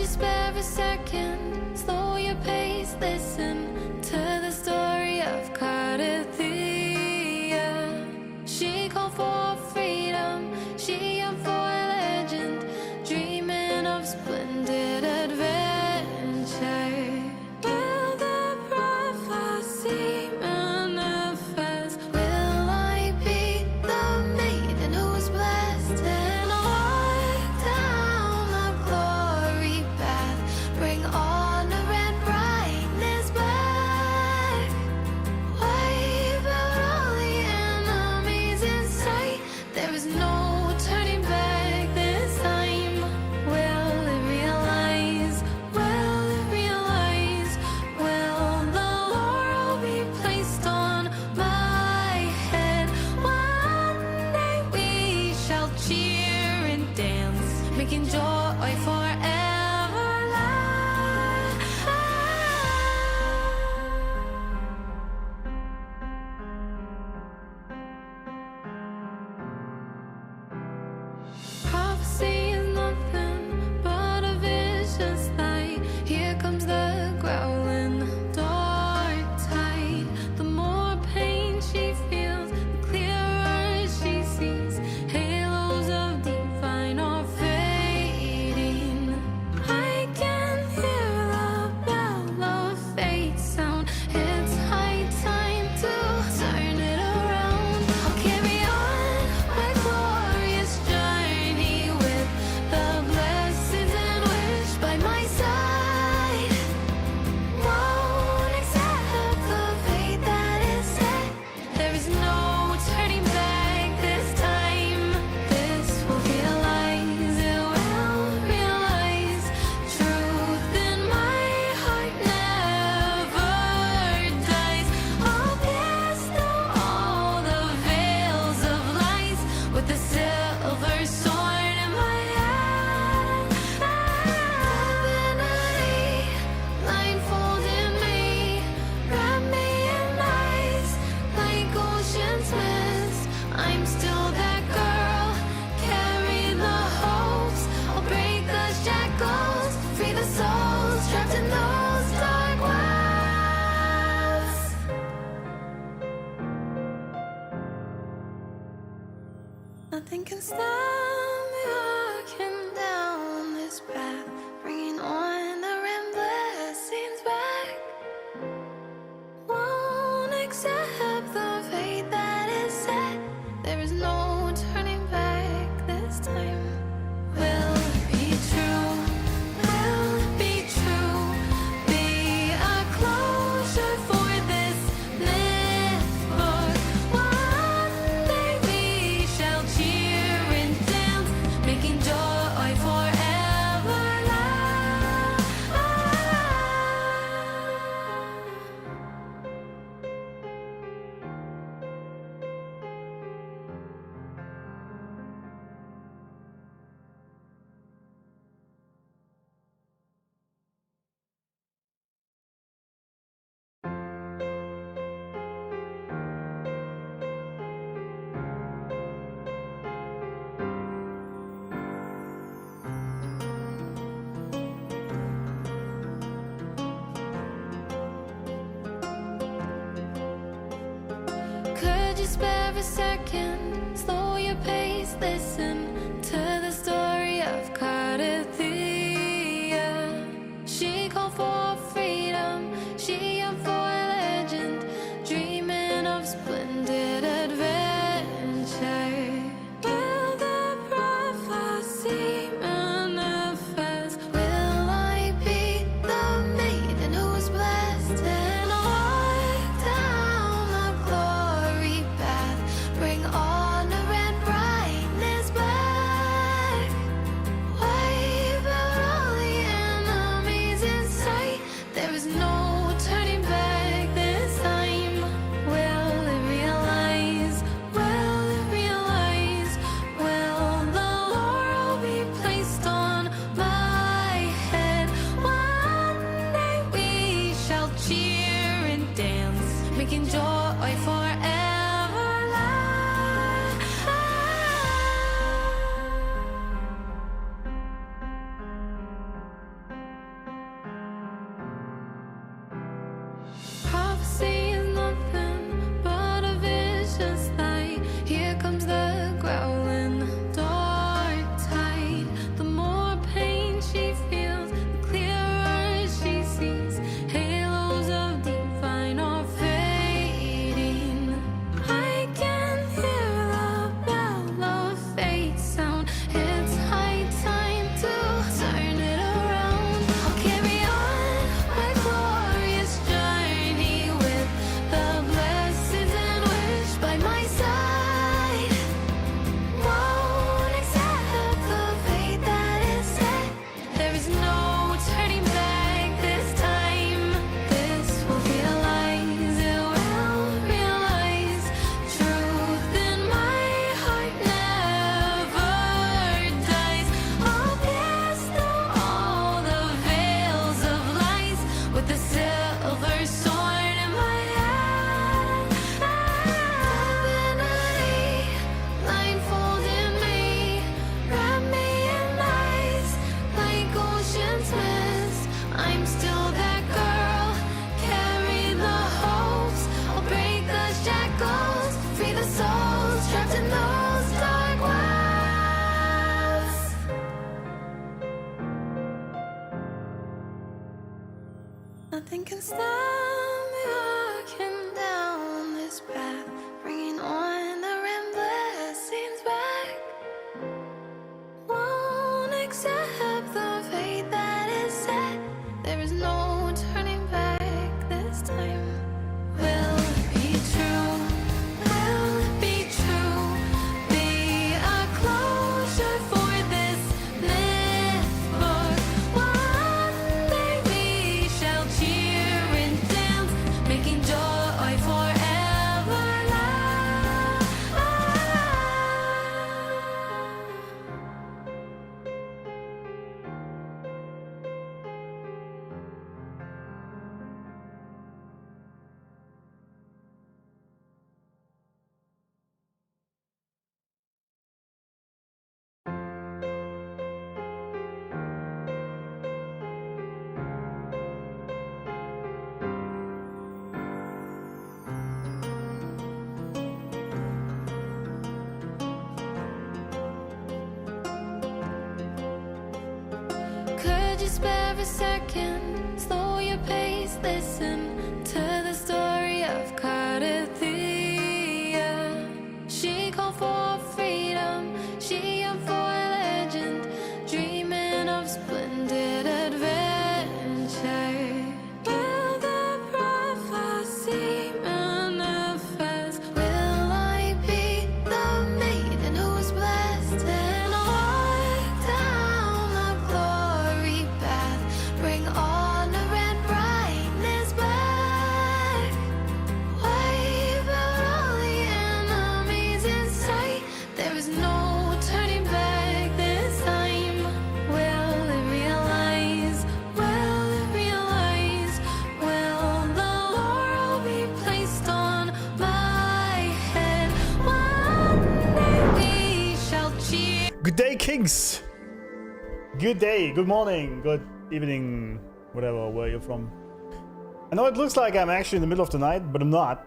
you spare a second? Slow your pace, listen to the story of Cardathia. She called for freedom, she yearned for legend, dreaming of splendid adventure. Will the prophecy manifest? Will I be the maiden who's blessed and walk down the glory path? Bring honor and brightness back. Wipe out all the enemies in sight. There is no turning back this time. Will it realize? Will it realize? Will the laurel be placed on my head? One day we shall cheer and dance, making joy forever last. Prophecy is nothing but a vicious lie. Here comes the growling dark tide. The more pain she feels, the clearer she sees. Halos of divine are fading. I can hear the bell of fate sound. It's high time to turn it around. I'll carry on my glorious journey with the blessings and wish by my side. Won't accept the fate that is set. There is no turning back this time. This will realize, it will realize. Truth in my heart never dies. I'll pierce through all the veils of lies with the silver sword in my hand. Divinity, blindfolded me, wrap me in ice like ocean's mist. I'm still that girl, carry the hopes. I'll break the shackles, free the souls trapped in those dark wells. Nothing can stop me walking down this path, bringing honor and blessings back. Won't accept the fate that is set. There is no turning back this time. Will it be true? Will it be true? Be a closure for this myth book. One day we shall cheer and dance, making joy forever last. Could you spare a second? Slow your pace, listen to the story of Cardathia. She called for freedom, she yearned for legend, dreaming of splendid adventure. Will the prophecy manifest? Will I be the maiden who's blessed and walk down the glory path? Bring can stop me walking down this path, bringing on the rambling scenes back. Won't accept the fate that is set. There is no turning back this time. Will it be true? Will it be true? Be a closure for this myth book. One day we shall cheer and dance, making joy forever last. Could you spare a second? Slow your pace, listen to the story of Cardathea. She called for freedom, she yearned for legend, dreaming of splendid adventure. Will the prophecy manifest? Will I be the maiden who is blessed and walk down the glory path? Bring honor and brightness back. Wipe out all the enemies in sight. There is no turning back this time. Will it realize? Will it realize? Will the laurel be placed on my head? One day we shall cheer. Good day, kings. Good day, good morning, good evening, whatever, where you're from. I know it looks like I'm actually in the middle of the night, but I'm not.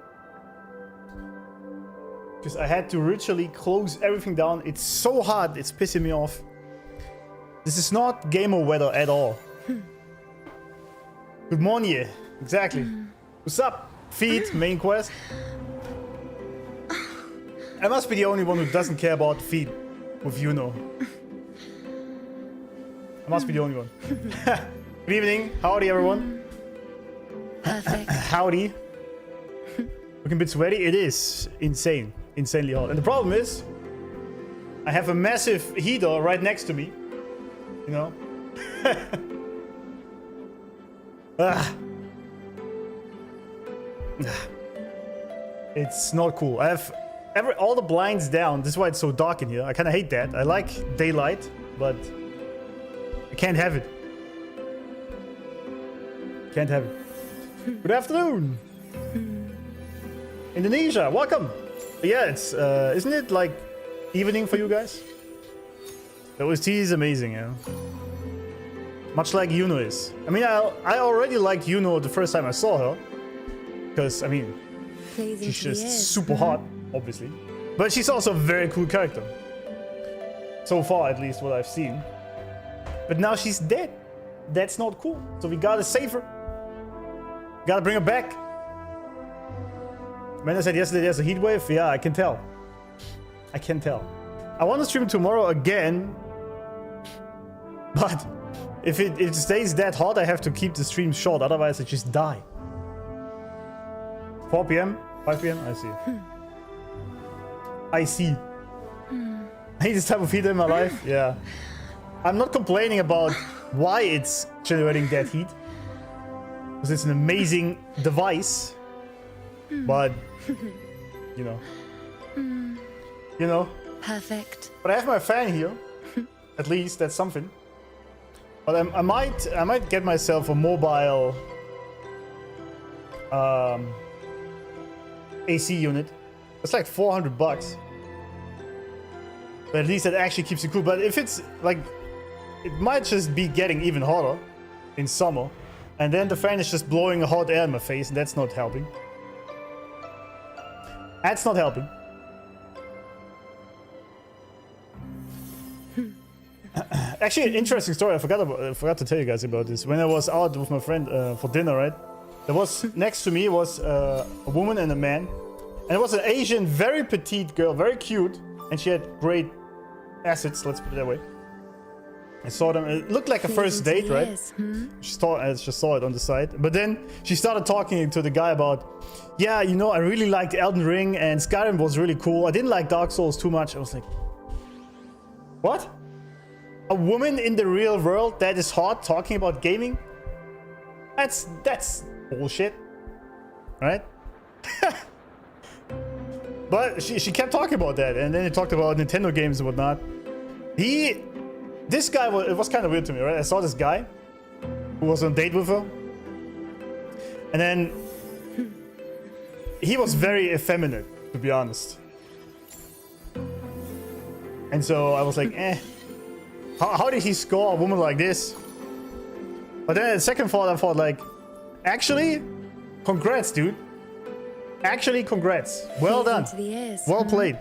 Because I had to ritually close everything down. It's so hot, it's pissing me off. This is not gamer weather at all. Good morning, exactly. What's up? Feed, main quest. I must be the only one who doesn't care about feed with Iuno. I must be the only one. Good evening. Howdy, everyone. Perfect. Howdy. Looking a bit sweaty. It is insane. Insanely hot. And the problem is, I have a massive heater right next to me. You know? Ah. It's not cool. I have all the blinds down. This is why it's so dark in here. I kind of hate that. I like daylight, but I can't have it. Can't have it. Good afternoon. Indonesia, welcome. Yeah, it's isn't it like evening for you guys? The OST is amazing, yeah. Much like Iuno is. I mean, I already liked Iuno the first time I saw her, because I mean, she's just super hot, obviously. But she's also a very cool character. So far, at least, what I've seen. But now she's dead. That's not cool. So we gotta save her. Gotta bring her back. Man, I said yesterday there's a heat wave. Yeah, I can tell. I can tell. I want to stream tomorrow again. But if it stays that hot, I have to keep the stream short. Otherwise, I just die. 4 p.m? 5 p.m? I see. I see. I hate this type of heat in my life. Yeah. I'm not complaining about why it's generating that heat. Because it's an amazing device. But, you know. You know. Perfect. But I have my fan here. At least, that's something. But I might get myself a mobile AC unit. It's like $400. But at least it actually keeps you cool. But if it's like, it might just be getting even hotter in summer. And then the fan is just blowing hot air in my face, and that's not helping. That's not helping. Actually, an interesting story. I forgot to tell you guys about this. When I was out with my friend for dinner, right? There was next to me was a woman and a man, and it was an Asian, very petite girl, very cute, and she had great assets. Let's put it that way. I saw them. It looked like a first date, right? I just saw it on the side. But then she started talking to the guy about, yeah, you know, I really liked Elden Ring and Skyrim was really cool. I didn't like Dark Souls too much. I was like, what? A woman in the real world that is hot talking about gaming? That's bullshit, right? But she kept talking about that, and then he talked about Nintendo games and whatnot. This guy it was kind of weird to me, right? I saw this guy who was on a date with her, and then he was very effeminate, to be honest. And so I was like, how did he score a woman like this? But then at the second thought, I thought like, actually, congrats, dude. Actually, congrats. Well done. Well played.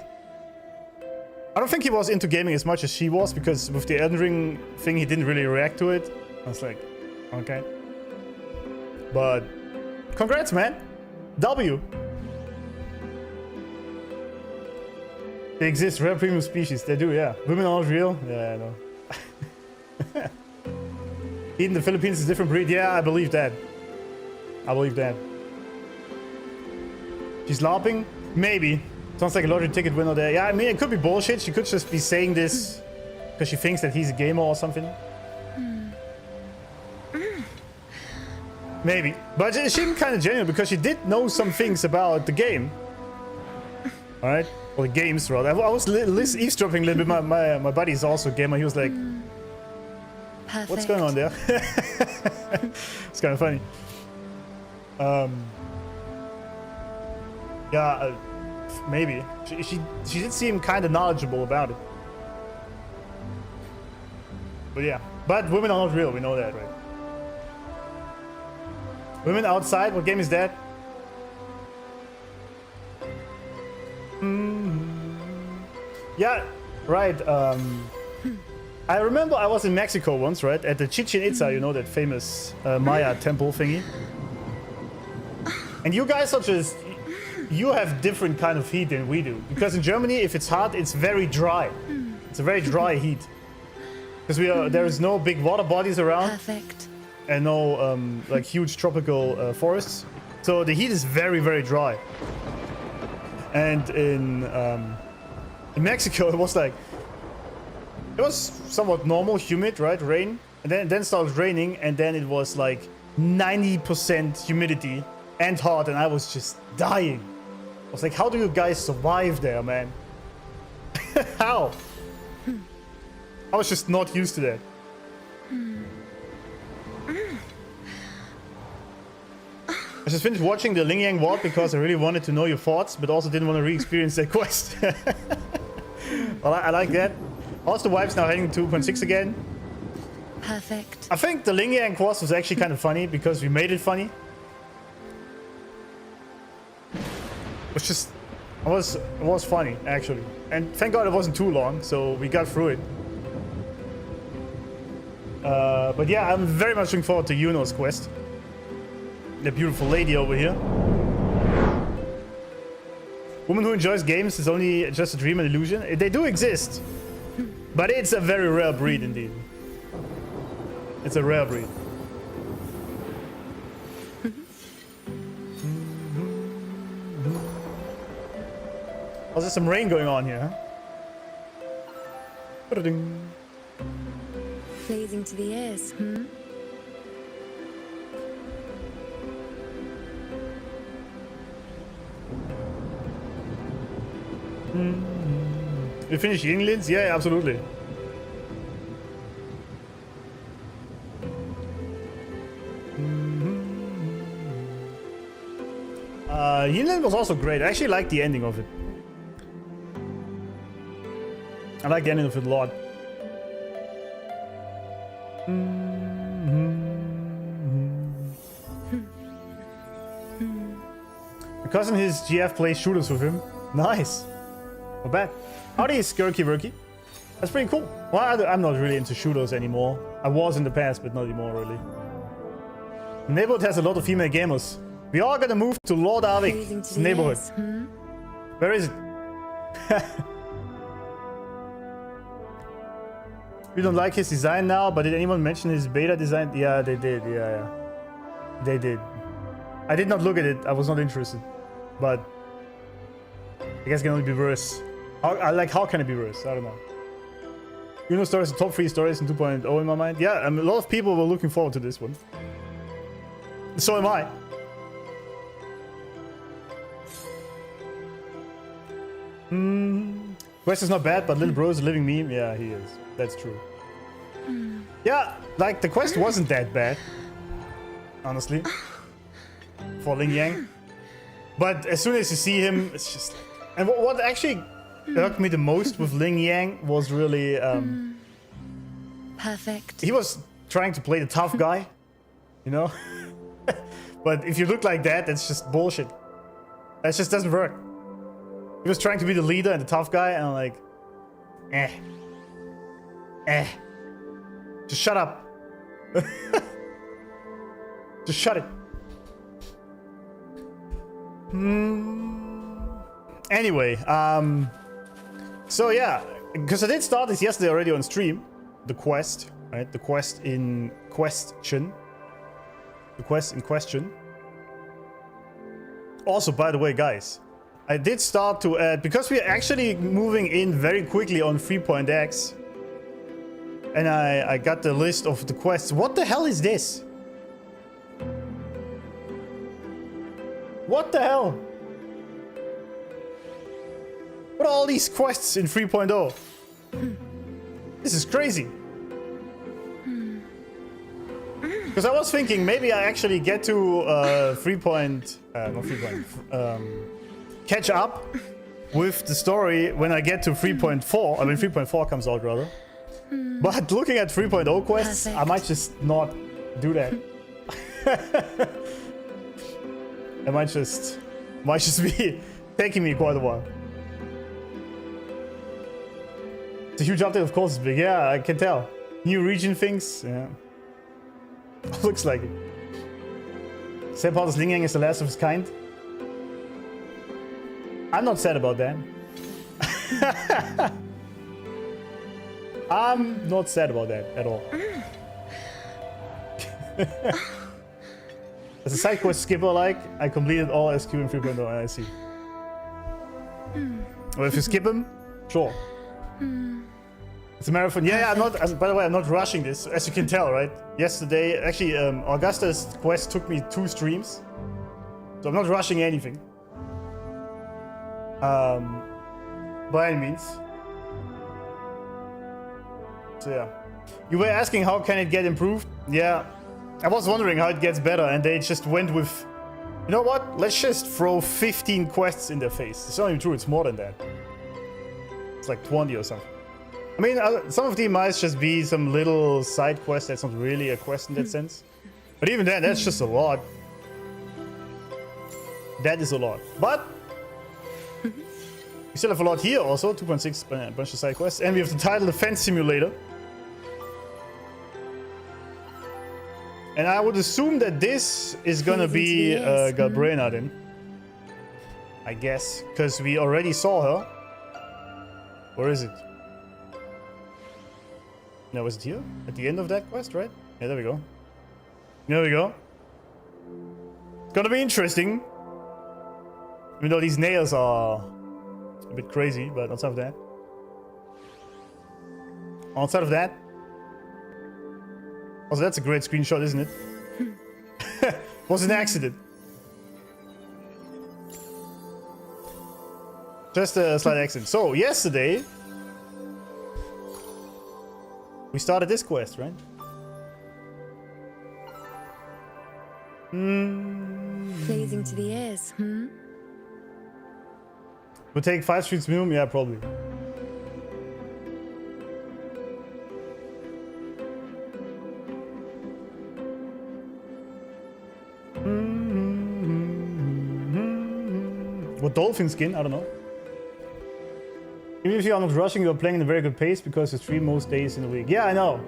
I don't think he was into gaming as much as she was, because with the Elden Ring thing, he didn't really react to it. I was like, okay. But congrats, man. W. They exist, rare premium species. They do, yeah. Women are not real. Yeah, I know. In the Philippines is a different breed. Yeah, I believe that. I believe that. She's LARPing? Maybe. Sounds like a lottery ticket winner there. Yeah, I mean, it could be bullshit. She could just be saying this because she thinks that he's a gamer or something. Maybe. But she seemed kind of genuine because she did know some things about the game. Alright? Or the games, rather. I was eavesdropping a little bit. My buddy is also a gamer. He was like, Perfect. what's going on there? It's kind of funny. Yeah, maybe. She did seem kind of knowledgeable about it. But yeah. But women are not real, we know that, right? Women outside, what game is that? Yeah, right. I remember I was in Mexico once, right? At the Chichen Itza, you know, that famous Maya temple thingy. And you guys are just... You have different kind of heat than we do. Because in Germany, if it's hot, it's very dry. It's a very dry heat. Because there is no big water bodies around. Perfect. And no like huge tropical forests. So the heat is very, very dry. And in Mexico, it was like... It was somewhat normal, humid, right? Rain. And then it started raining, and then it was like 90% humidity and hot, and I was just dying. I was like, how do you guys survive there, man? How? I was just not used to that. I just finished watching the Ling Yang Vault because I really wanted to know your thoughts, but also didn't want to re-experience that quest. Well, I like that. How's the vibes now heading to 2.6 again? Perfect. I think the Ling Yang quest was actually kind of funny because we made it funny. It was funny, actually. And thank God it wasn't too long, so we got through it. But yeah, I'm very much looking forward to Iuno's quest. The beautiful lady over here. Woman who enjoys games is only just a dream and illusion. They do exist. But it's a very rare breed indeed. It's a rare breed. Oh, there's some rain going on here, huh? Pleasing to the ears, You finish Yinglins? Yeah, absolutely. Yinglin was also great. I actually liked the ending of it. I like the ending of it a lot. My cousin, his GF plays shooters with him. Nice. Not bad. Howdy, Skirky Wurky. That's pretty cool. Well, I'm not really into shooters anymore. I was in the past, but not anymore, really. Neighborhood has a lot of female gamers. We are gonna move to Lord Arvik's neighborhood. Where is it? We don't like his design now, but did anyone mention his beta design? Yeah, they did. Yeah. They did. I did not look at it. I was not interested. But I guess it can only be worse. How can it be worse? I don't know. Iuno stories, the top 3 stories in 2.0 in my mind. Yeah, a lot of people were looking forward to this one. So am I. Quest is not bad, but Little Bro is a living meme. Yeah, he is. That's true. Yeah, like the quest wasn't that bad, honestly, for Ling Yang. But as soon as you see him, it's just like... And what actually irked me the most with Ling Yang was really... Perfect. He was trying to play the tough guy, you know? But if you look like that, that's just bullshit. That just doesn't work. He was trying to be the leader and the tough guy, and I'm like... Just shut up. Just shut it. Anyway, so yeah, because I did start this yesterday already on stream. The quest, right? The quest in question. The quest in question. Also, by the way, guys, I did start to add, because we are actually moving in very quickly on 3.x. And I got the list of the quests. What the hell is this? What the hell? What are all these quests in 3.0? This is crazy. Because I was thinking maybe I actually get to catch up with the story when I get to 3.4. I mean 3.4 comes out rather. But looking at 3.0 quests, I might just not do that. It might just be taking me quite a while. It's a huge update, of course. It's big. Yeah, I can tell. New region things. Yeah. Looks like it. Sad part is Ling Yang is the last of his kind. I'm not sad about that. I'm not sad about that at all. As a side quest skipper, like, I completed all SQ in 3.0, I see. Well, if you skip them, sure. It's a marathon. Yeah, by the way, I'm not rushing this, as you can tell, right? Yesterday, actually, Augusta's quest took me 2 streams. So I'm not rushing anything. By any means. So yeah. You were asking how can it get improved? Yeah. I was wondering how it gets better, and they just went with... You know what? Let's just throw 15 quests in their face. It's not even true, it's more than that. It's like 20 or something. I mean, some of them might just be some little side quest that's not really a quest in that sense. But even then, that's just a lot. That is a lot. But... we still have a lot here also, 2.6 bunch of side quests. And we have the title Defense Simulator. And I would assume that this is gonna be Galbrena then. I guess. Because we already saw her. Where is it? No, was it here? At the end of that quest, right? Yeah, there we go. There we go. It's gonna be interesting. Even though these nails are a bit crazy, but outside of that. Outside of that. Also, that's a great screenshot, isn't it? Was an accident. Just a slight accident. So, yesterday, we started this quest, right? Pleasing to the ears, We'll take 5 streets minimum? Yeah, probably. What dolphin skin? I don't know. Even if you are not rushing, you are playing at a very good pace because you stream most days in the week. Yeah, I know.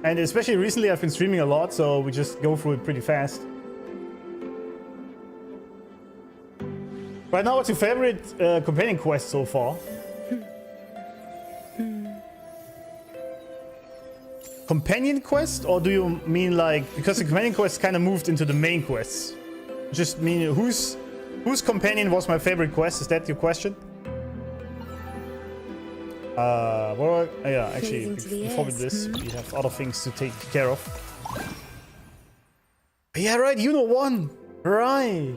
And especially recently I've been streaming a lot, so we just go through it pretty fast. Right now, what's your favorite companion quest so far? Companion quest, or do you mean like because the companion quest kind of moved into the main quests? Just mean whose companion was my favorite quest? Is that your question? Yeah, actually, before we do this, we have other things to take care of. Yeah, right. Iuno won. Right.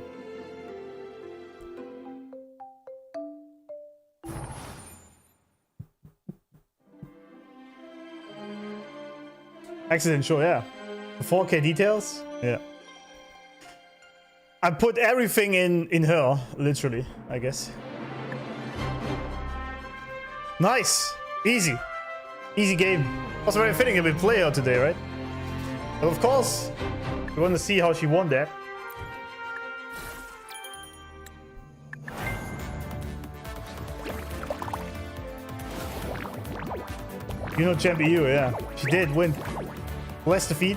Accident show, yeah. 4K details, yeah. I put everything in her, literally, I guess. Nice, easy game. Also very fitting if we play her today, right? But of course, we want to see how she won that. You know, champ EU, yeah, she did win. Bless defeat.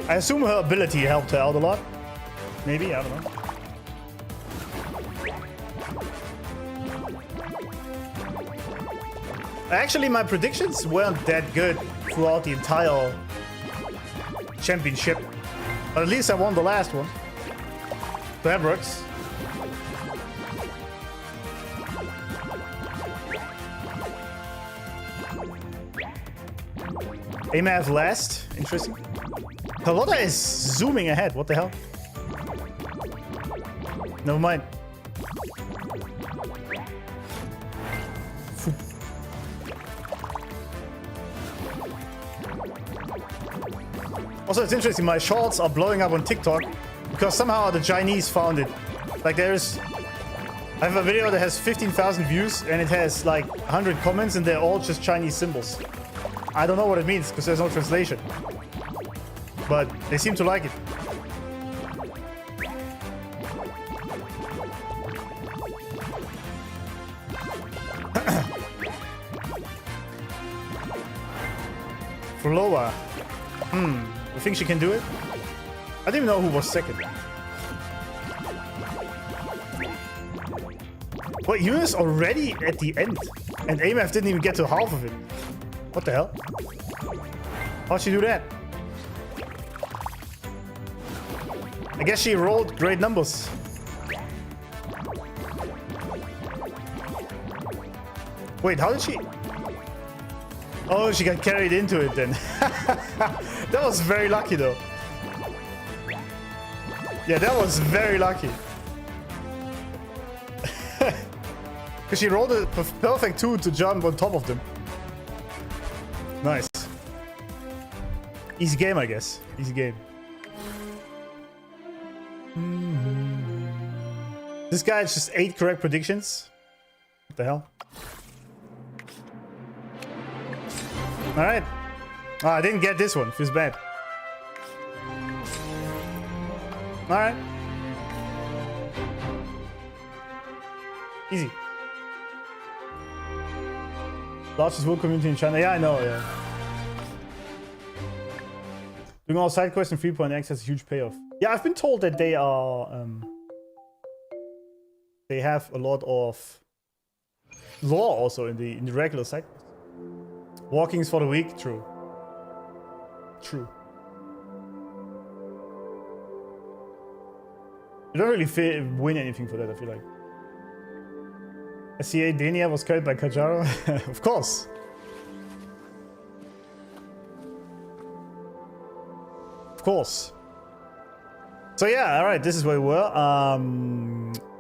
I assume her ability helped her out a lot. Maybe, I don't know. Actually, my predictions weren't that good throughout the entire championship. But at least I won the last one. So that works. AMAF last. Interesting. Carlotta is zooming ahead. What the hell? Never mind. Also, it's interesting. My shorts are blowing up on TikTok because somehow the Chinese found it. Like I have a video that has 15,000 views and it has like 100 comments and they're all just Chinese symbols. I don't know what it means because there's no translation. But they seem to like it. Floa. You think she can do it? I didn't even know who was second. Wait, Eunice already at the end? And AMF didn't even get to half of it. What the hell? How'd she do that? I guess she rolled great numbers. Wait, how did she? Oh, she got carried into it then. That was very lucky though. Yeah, that was very lucky. Because she rolled a perfect 2 to jump on top of them. Nice. Easy game, I guess. Easy game. This guy has just 8 correct predictions. What the hell? Alright. Oh, I didn't get this one. Feels bad. Alright. Easy. Largest world community in China. Yeah, I know, yeah. Doing all side quests in 3.x has a huge payoff. Yeah, I've been told that they are they have a lot of lore also in the regular side quests. Walkings for the week, true. True. You don't really win anything for that, I feel like. SCA Dania was carried by Kajaro? Of course. Of course. So yeah, alright, this is where we were.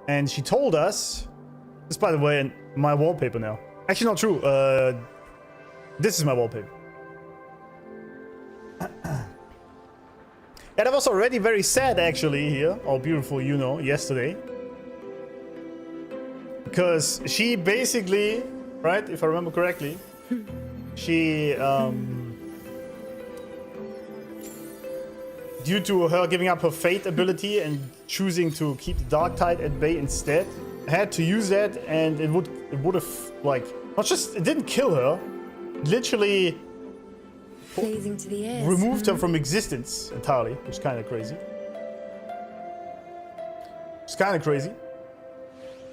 And she told us... This, by the way, my wallpaper now. Actually, not true. This is my wallpaper. Yeah, that was already very sad, actually, here. Our beautiful Iuno, yesterday. Because she basically, right, if I remember correctly, she, due to her giving up her Fate ability and choosing to keep the Dark Tide at bay instead, had to use that, and it would have, like, not just, it didn't kill her, literally Phasing to the ears. removed her from existence entirely, which is kind of crazy. It's kind of crazy.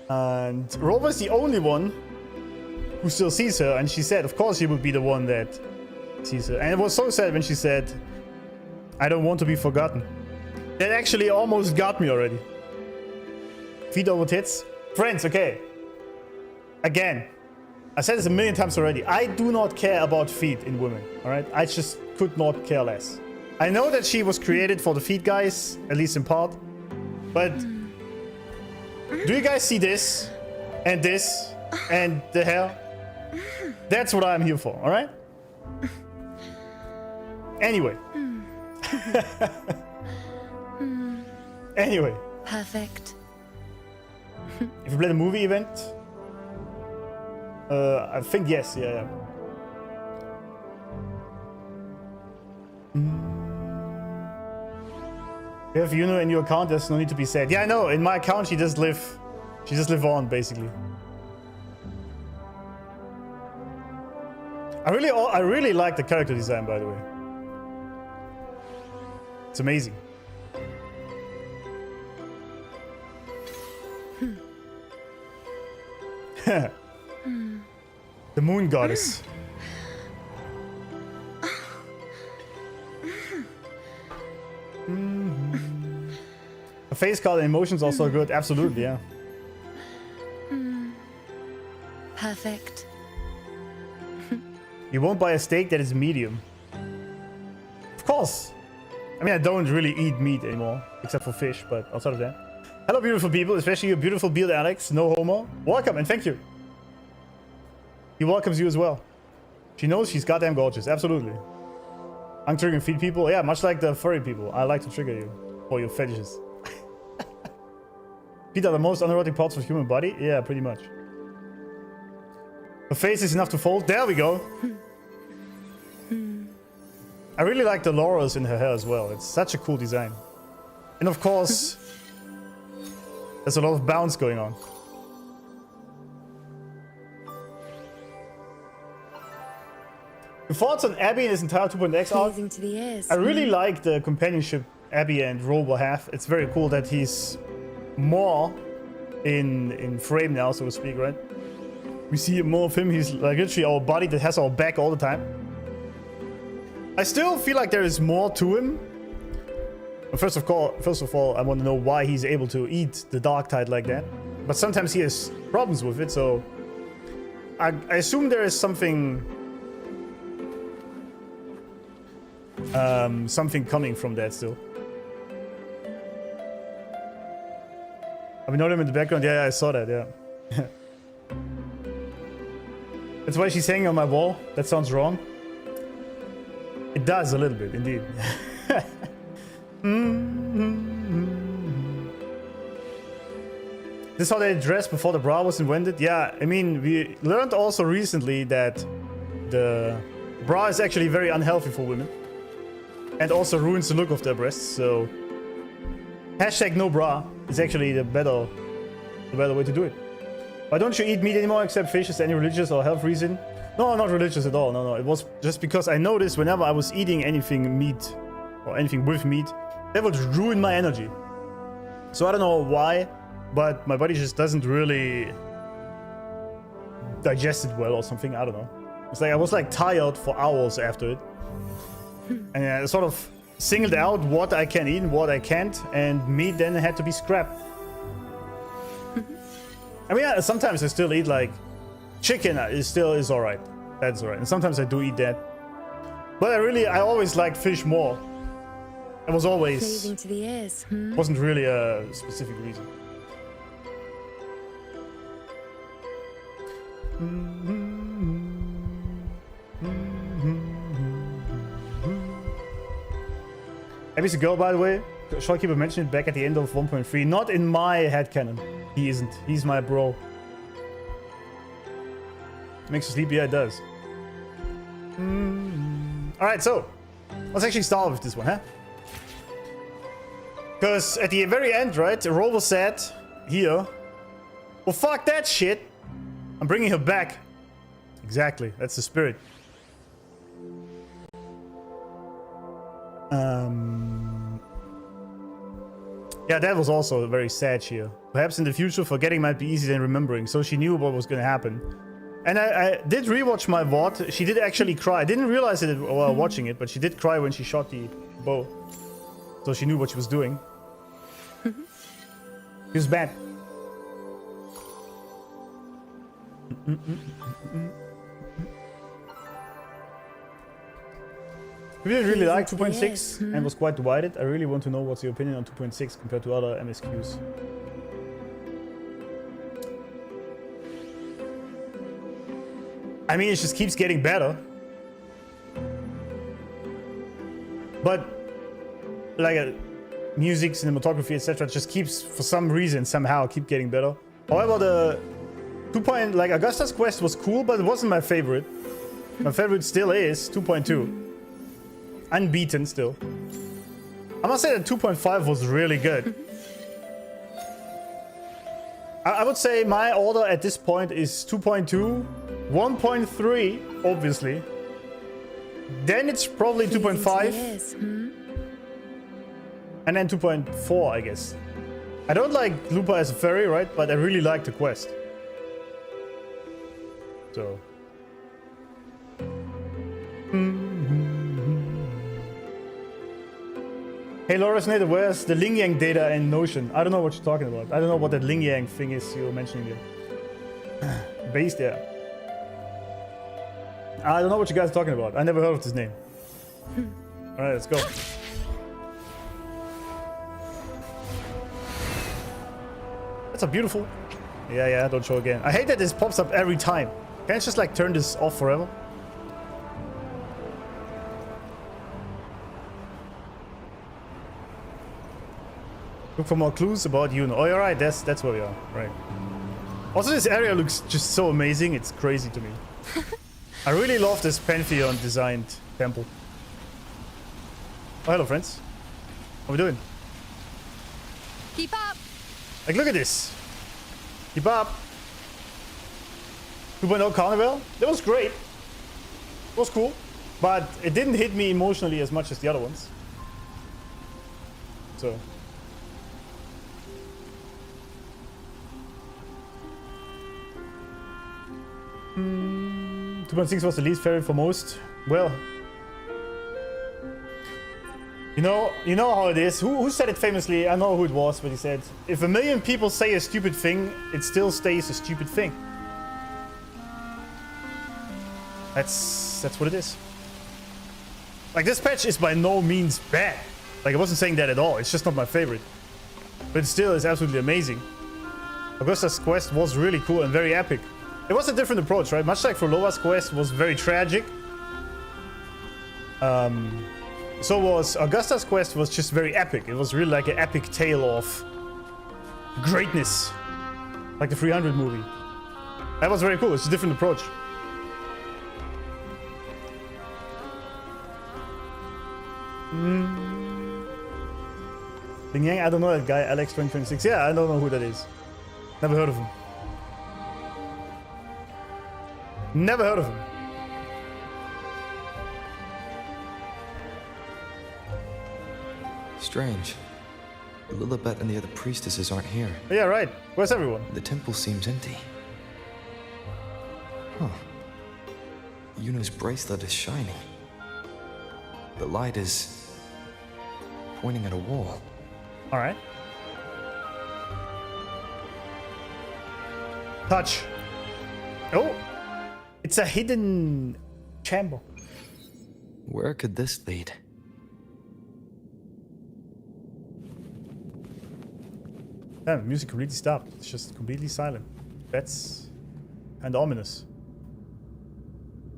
And Rover's the only one who still sees her, and she said, of course, he would be the one that sees her. And it was so sad when she said, I don't want to be forgotten. That actually almost got me already. Feet over tits. Friends, okay. Again, I said this a million times already. I do not care about feet in women, alright? I just could not care less. I know that she was created for the feet guys, at least in part. But do you guys see this? And this? And the hair? That's what I'm here for, alright? Anyway. Anyway. Perfect. If you play the movie event, I think yes, yeah. You have Iuno in your account, there's no need to be sad. Yeah, I know, in my account she just live on, basically. I really like the character design, by the way. It's amazing. The moon goddess. The face card and emotions also good. Absolutely, yeah. Perfect. You won't buy a steak that is medium. Of course. I mean, I don't really eat meat anymore, except for fish, but outside of that. Hello, beautiful people, especially your beautiful beard, Alex. No homo. Welcome and thank you. He welcomes you as well. She knows she's goddamn gorgeous. Absolutely. I'm triggering feet people. Yeah, much like the furry people. I like to trigger you for your fetishes. Feet are the most unerotic parts of the human body. Yeah, pretty much. Her face is enough to fold. There we go. I really like the laurels in her hair as well. It's such a cool design. And of course, there's a lot of bounce going on. Your thoughts on Abby and his entire 2.x arc? Phasing to the ears. I really like the companionship Abby and Rover have. It's very cool that he's more in frame now, so to speak, right? We see more of him. He's like literally our body that has our back all the time. I still feel like there is more to him. First of all, I want to know why he's able to eat the dark tide like that. But sometimes he has problems with it, so I assume there is something coming from that still. I know them in the background. Yeah, I saw that. Yeah. That's why she's hanging on my wall. That sounds wrong. It does a little bit, indeed. This is how they dressed before the bra was invented? Yeah, I mean, we learned also recently that the bra is actually very unhealthy for women. And also ruins the look of their breasts, so... Hashtag no bra is actually the better way to do it. Why don't you eat meat anymore except fish? Is there any religious or health reason? No, not religious at all. No. It was just because I noticed whenever I was eating anything meat or anything with meat, that would ruin my energy. So I don't know why, but my body just doesn't really digest it well or something. I don't know. It's like I was like tired for hours after it. And I sort of singled out what I can eat and what I can't, and meat then had to be scrapped. I mean, sometimes I still eat like chicken. Is alright. That's alright. And sometimes I do eat that. But I always liked fish more. It was always. Phasing to the ears. Wasn't really a specific reason. Abby's a girl, by the way. Shopkeeper mentioned it back at the end of 1.3. Not in my headcanon. He isn't. He's my bro. Makes you sleepy? Yeah, it does. Alright, so. Let's actually start with this one, huh? Because at the very end, right, Rover said here, well, fuck that shit. I'm bringing her back. Exactly. That's the spirit. Yeah, that was also very sad here. Perhaps in the future, forgetting might be easier than remembering, so she knew what was going to happen. And I did rewatch my VOD. She did actually cry. I didn't realize it while watching it, but she did cry when she shot the bow. So she knew what she was doing. It was bad. If you didn't really like 2.6 and was quite divided, I really want to know what's your opinion on 2.6 compared to other MSQs. I mean, it just keeps getting better. But like music, cinematography, etc. just keeps, for some reason, somehow keep getting better. However, the 2. Like Augusta's Quest was cool, but it wasn't my favorite. My favorite still is 2.2. Unbeaten still. I must say that 2.5 was really good. I would say my order at this point is 2.2, 1.3, obviously. Then it's probably 2.5. And then 2.4, I guess. I don't like Lupa as a fairy, right? But I really like the quest. So. Hey, Resonator, where's the Ling Yang data and Notion? I don't know what you're talking about. I don't know what that Ling Yang thing is you're mentioning here. Base there. I don't know what you guys are talking about. I never heard of this name. Alright, let's go. That's a beautiful. Yeah, don't show again. I hate that this pops up every time. Can't I just like turn this off forever? Look for more clues about Iuno. Oh, you're right. That's where we are. Right. Also, this area looks just so amazing. It's crazy to me. I really love this Pantheon designed temple. Oh, hello, friends. How are we doing? Keep up. Like, look at this. Keep up. 2.0 Carnival. That was great. It was cool. But it didn't hit me emotionally as much as the other ones. So. Hmm. 2.6 was the least favorite for most. Well, you know how it is. Who said it famously? I know who it was, but he said, if a million people say a stupid thing, it still stays a stupid thing. That's what it is. Like, this patch is by no means bad. Like, I wasn't saying that at all. It's just not my favorite. But it still is absolutely amazing. Augusta's Quest was really cool and very epic. It was a different approach, right? Much like Frolova's Quest was very tragic. So was Augusta's Quest was just very epic. It was really like an epic tale of greatness. Like the 300 movie. That was very cool. It's a different approach. Ling Yang, I don't know that guy, Alex2026. Yeah, I don't know who that is. Never heard of him. Never heard of him. Strange. Lillibet and the other priestesses aren't here. Yeah, right. Where's everyone? The temple seems empty. Huh. Iuno's bracelet is shining. The light is pointing at a wall. All right. Touch. Oh, it's a hidden chamber. Where could this lead? Damn, music completely stopped. It's just completely silent. That's kind of ominous.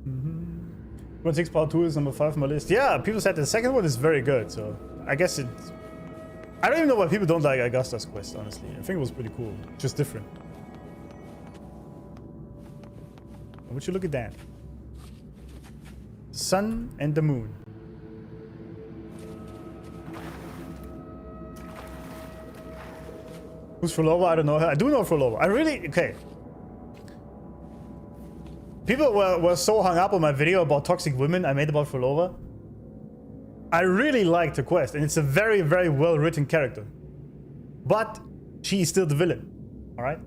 1.6 Part 2 is number 5 on my list. Yeah, people said the second one is very good, so I guess it... I don't even know why people don't like Augusta's Quest, honestly. I think it was pretty cool. Just different. Would you look at that? The sun and the moon. Who's Frolova? I don't know her. I do know Frolova. I really... Okay. People were so hung up on my video about toxic women I made about Frolova. I really liked her quest, and it's a very, very well-written character. But she is still the villain, all right?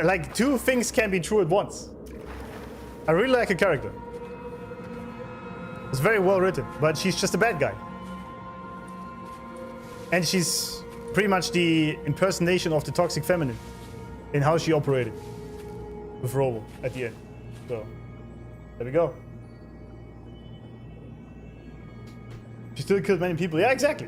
Like, two things can be true at once. I really like her character. It's very well-written, but she's just a bad guy. And she's pretty much the impersonation of the toxic feminine in how she operated with Rover at the end. So, there we go. She still killed many people. Yeah, exactly.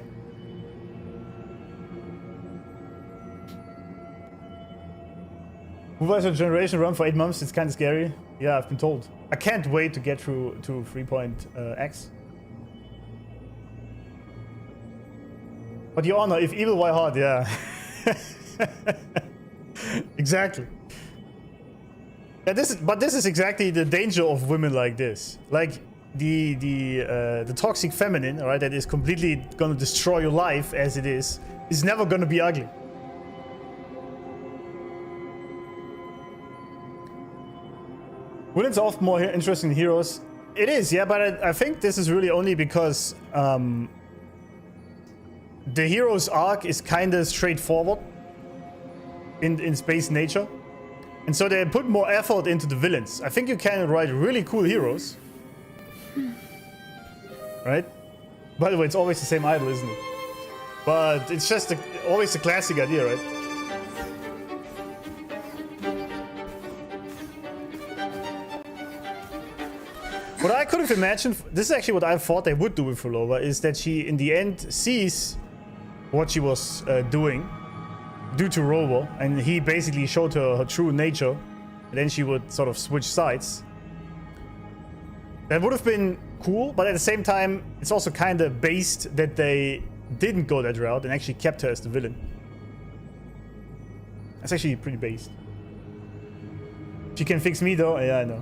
Supervisor Generation run for 8 months. It's kind of scary. Yeah, I've been told. I can't wait to get through to 3.x. But your honor, if evil, why hard? Yeah. Exactly. Yeah, this is exactly the danger of women like this. Like the toxic feminine, right? That is completely gonna destroy your life as it is never gonna be ugly. Villains are often more interesting than heroes. It is, yeah, but I think this is really only because the hero's arc is kind of straightforward in space nature. And so they put more effort into the villains. I think you can write really cool heroes. Right? By the way, it's always the same idol, isn't it? But it's just always a classic idea, right? What I could have imagined, this is actually what I thought they would do with Rolova, is that she in the end sees what she was doing due to Rover, and he basically showed her her true nature, and then she would sort of switch sides. That would have been cool, but at the same time, it's also kind of based that they didn't go that route and actually kept her as the villain. That's actually pretty based. She can fix me though, yeah, I know.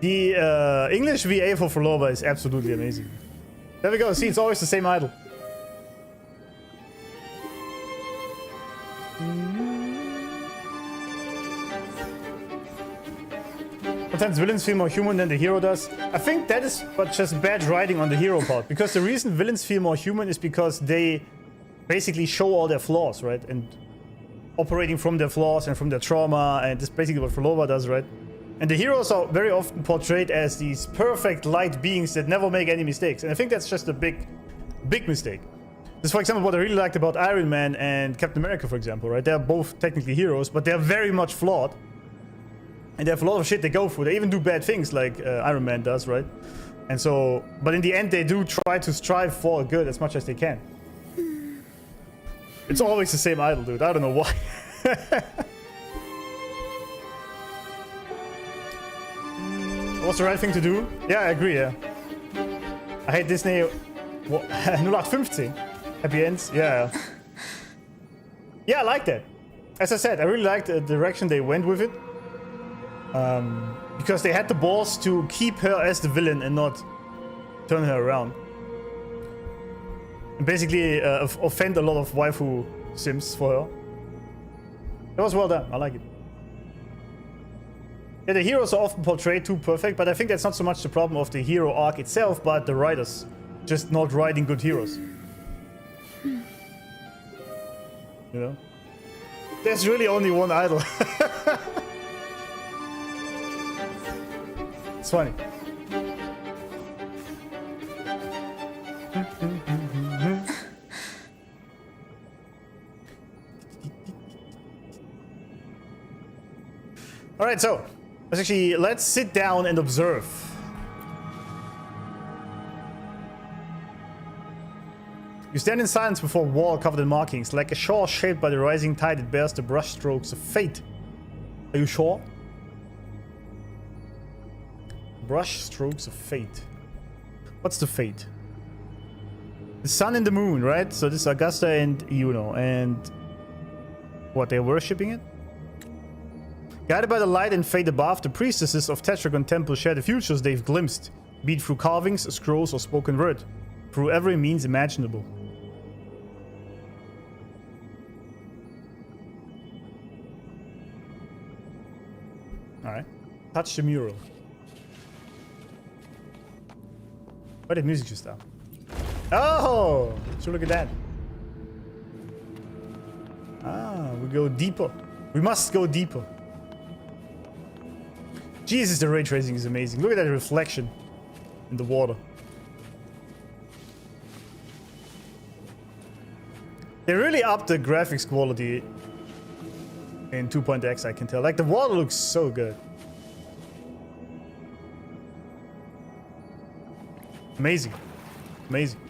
The English VA for Rolova is absolutely amazing. There we go, see, it's always the same idol. Sometimes villains feel more human than the hero does. I think that is but just bad writing on the hero part. Because the reason villains feel more human is because they basically show all their flaws, right? And operating from their flaws and from their trauma, and that's basically what Rolova does, right? And the heroes are very often portrayed as these perfect light beings that never make any mistakes. And I think that's just a big mistake. This is, for example, what I really liked about Iron Man and Captain America, for example, right? They're both technically heroes, but they're very much flawed. And they have a lot of shit they go through. They even do bad things like Iron Man does, right? And so, but in the end, they do try to strive for good as much as they can. It's always the same idol, dude. I don't know why. What's the right thing to do? Yeah, I agree, yeah. I hate Disney. 0815. Happy ends? Yeah. Yeah, I like that. As I said, I really liked the direction they went with it. Because they had the balls to keep her as the villain and not turn her around. And basically offend a lot of waifu sims for her. That was well done. I like it. Yeah, the heroes are often portrayed too perfect, but I think that's not so much the problem of the hero arc itself, but the writers just not writing good heroes. You know? There's really only one idol. It's funny. All right, so let's sit down and observe. You stand in silence before a wall covered in markings. Like a shore shaped by the rising tide, it bears the brushstrokes of fate. Are you sure? Brushstrokes of fate. What's the fate? The sun and the moon, right? So this is Augusta and Iuno. And what, they're worshipping it? Guided by the light and fate above, the priestesses of Tetragon Temple share the futures they've glimpsed, be it through carvings, scrolls, or spoken word, through every means imaginable. Alright. Touch the mural. Why did music just stop? Oh! So look at that. Ah, we go deeper. We must go deeper. Jesus, the ray tracing is amazing. Look at that reflection in the water. They really upped the graphics quality in 2.x, I can tell. Like, the water looks so good. Amazing. Amazing.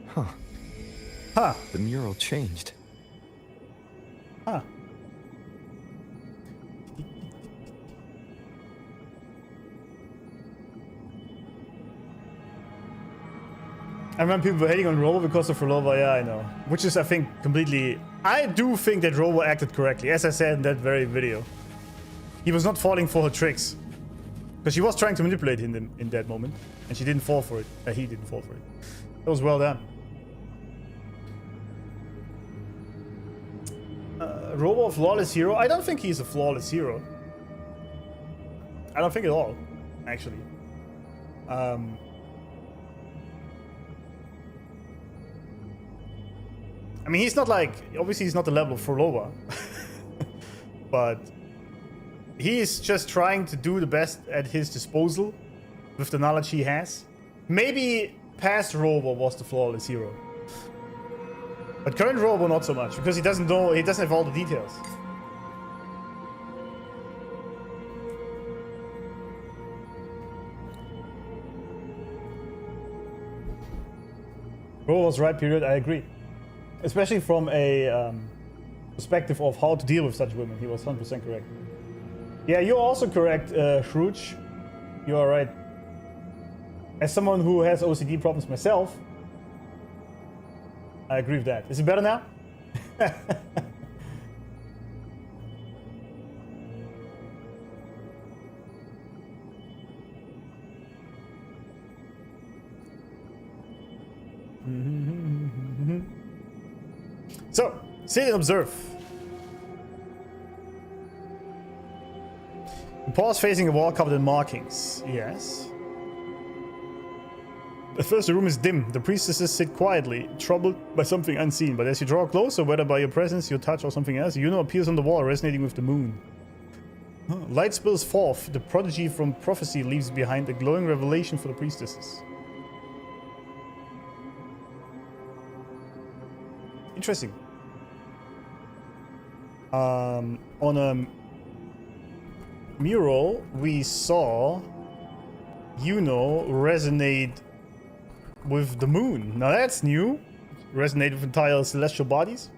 Huh. Huh. The mural changed. Huh. I remember people were hating on Rover because of Rover. Yeah, I know. Which is, I think, completely... I do think that Rover acted correctly, as I said in that very video. He was not falling for her tricks. Because she was trying to manipulate him in that moment. And she didn't fall for it. He didn't fall for it. That was well done. Rover, a flawless hero? I don't think he's a flawless hero. I don't think at all, actually. I mean, he's not like... Obviously, he's not the level of Frolova. But... He's just trying to do the best at his disposal with the knowledge he has. Maybe past Rover was the flawless hero. But current Rover, not so much. Because he doesn't know... He doesn't have all the details. Rover's right period, I agree. Especially from a perspective of how to deal with such women. He was 100% correct. Yeah, you're also correct, Shrooch. You are right. As someone who has OCD problems myself, I agree with that. Is it better now? So, sit and observe. Pause facing a wall covered in markings. Yes. At first the room is dim. The priestesses sit quietly, troubled by something unseen. But as you draw closer, whether by your presence, your touch, or something else, Iuno appears on the wall, resonating with the moon. Light spills forth. The prodigy from prophecy leaves behind a glowing revelation for the priestesses. Interesting. On a mural, we saw Iuno resonate with the moon. Now that's new. Resonate with entire celestial bodies.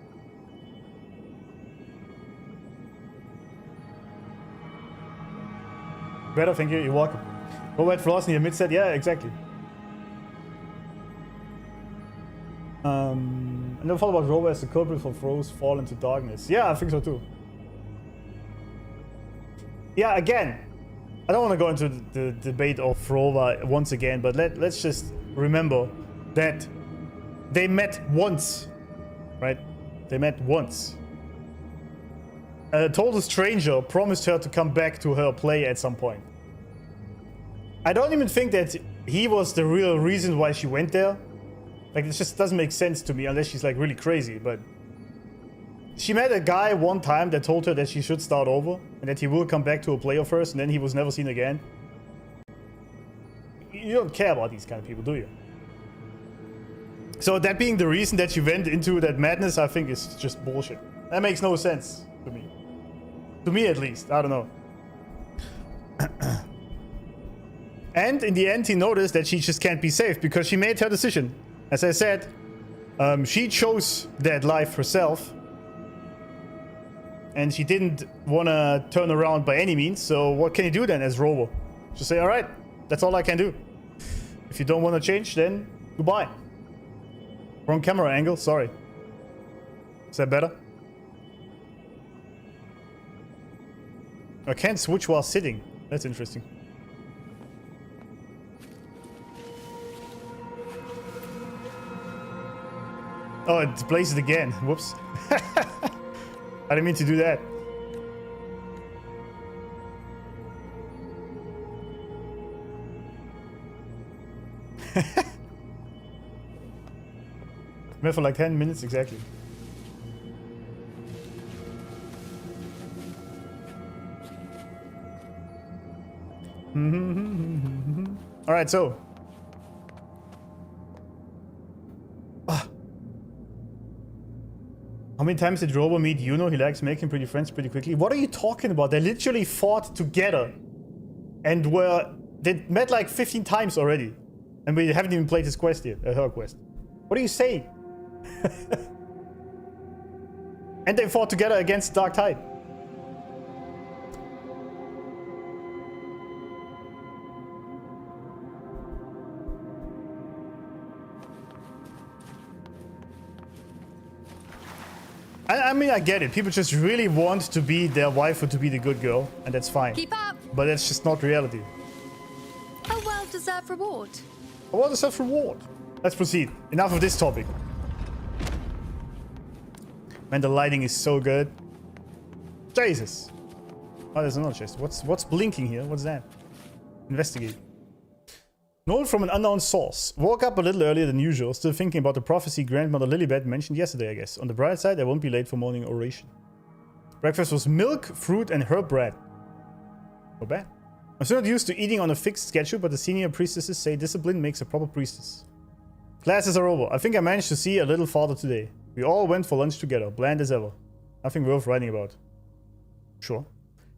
Better, thank you. You're welcome. Robert Frost in your mid set. Yeah, exactly. I never thought about Rover as the culprit for Fro's fall into darkness. Yeah, I think so too. Yeah, again, I don't want to go into the debate of Rover once again, but let's just remember that they met once, right? They met once. A total stranger promised her to come back to her play at some point. I don't even think that he was the real reason why she went there. Like, it just doesn't make sense to me unless she's like really crazy, but... She met a guy one time that told her that she should start over and that he will come back to a play of hers, and then he was never seen again. You don't care about these kind of people, do you? So that being the reason that she went into that madness, I think is just bullshit. That makes no sense to me. To me at least, I don't know. And in the end he noticed that she just can't be safe because she made her decision. As I said, she chose that life herself. And she didn't want to turn around by any means, so what can you do then as Rover? Just say, alright, that's all I can do. If you don't want to change, then goodbye. Wrong camera angle, sorry. Is that better? I can't switch while sitting. That's interesting. Oh, it plays it again. Whoops. I didn't mean to do that. Went for like 10 minutes exactly. All right, so. How many times did Rover meet Iuno? He likes making pretty friends pretty quickly. What are you talking about? They literally fought together and they met like 15 times already. And we haven't even played his quest yet, her quest. What are you saying? And they fought together against Dark Tide. I mean, I get it. People just really want to be their waifu, to be the good girl, and that's fine. Keep up. But that's just not reality. A well-deserved reward. A well-deserved reward. Let's proceed. Enough of this topic. Man, the lighting is so good. Jesus. Oh, there's another chest. What's blinking here? What's that? Investigate. Note from an unknown source. Woke up a little earlier than usual, still thinking about the prophecy Grandmother Lillibet mentioned yesterday, I guess. On the bright side, I won't be late for morning oration. Breakfast was milk, fruit, and herb bread. Not bad. I'm still not used to eating on a fixed schedule, but the senior priestesses say discipline makes a proper priestess. Classes are over. I think I managed to see a little father today. We all went for lunch together, bland as ever. Nothing worth writing about. Sure.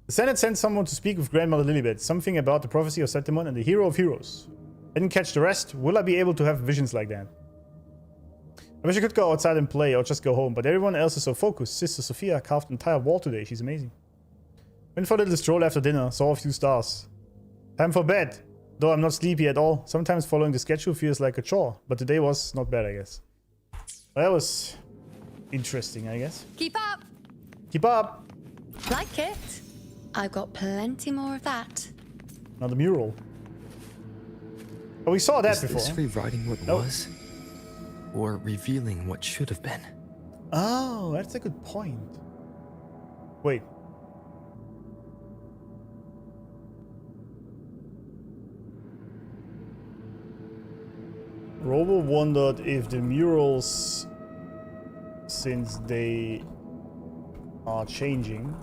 The Senate sent someone to speak with Grandmother Lillibet, something about the prophecy of Septimon and the hero of heroes. Didn't catch the rest. Will I be able to have visions like that? I wish I could go outside and play or just go home, but everyone else is so focused. Sister Sophia carved an entire wall today. She's amazing. Went for a little stroll after dinner, saw a few stars. Time for bed. Though I'm not sleepy at all. Sometimes following the schedule feels like a chore, but today was not bad, I guess. Well, that was interesting, I guess. Keep up. Keep up. Like it. I've got plenty more of that. Another mural. Oh, we saw that before. Is this rewriting what was? Or revealing what should have been? Oh, that's a good point. Wait. Rover wondered if the murals, since they are changing,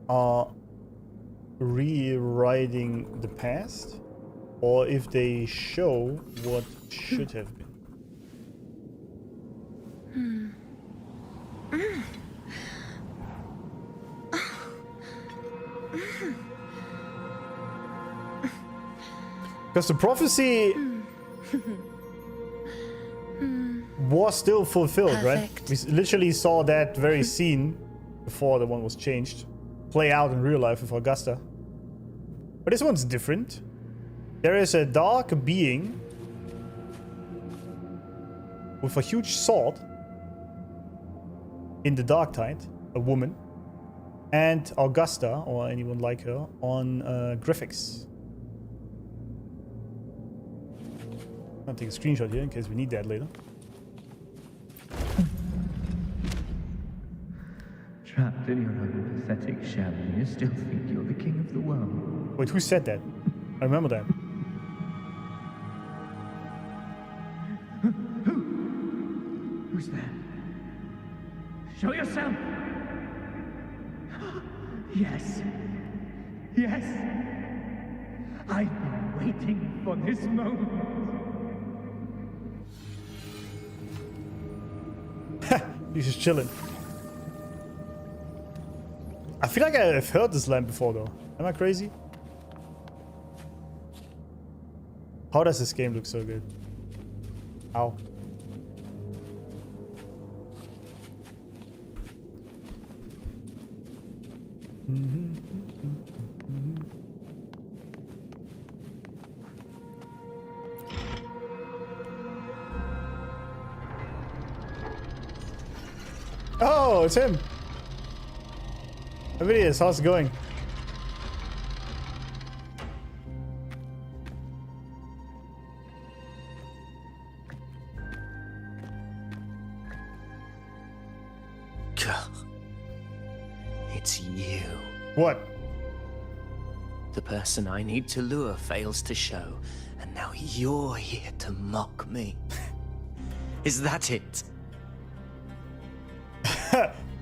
are rewriting the past, or if they show what should have been. Because the prophecy was still fulfilled, Perfect. right? We literally saw that very scene before the one was changed play out in real life with Augusta. But this one's different. There is a dark being with a huge sword in the Dark Tide, a woman, and Augusta, or anyone like her, on graphics. I'll take a screenshot here in case we need that later. Trapped in your own pathetic shell, you still think you're the king of the world. Wait, who said that? I remember that. Who's there? Show yourself! Yes! Yes! I've been waiting for this moment. He's just chilling. I feel like I've heard this line before though. Am I crazy? How does this game look so good? Ow. Oh, it's him. There it is. How's it going? It's you. What? The person I need to lure fails to show, and now you're here to mock me. Is that it?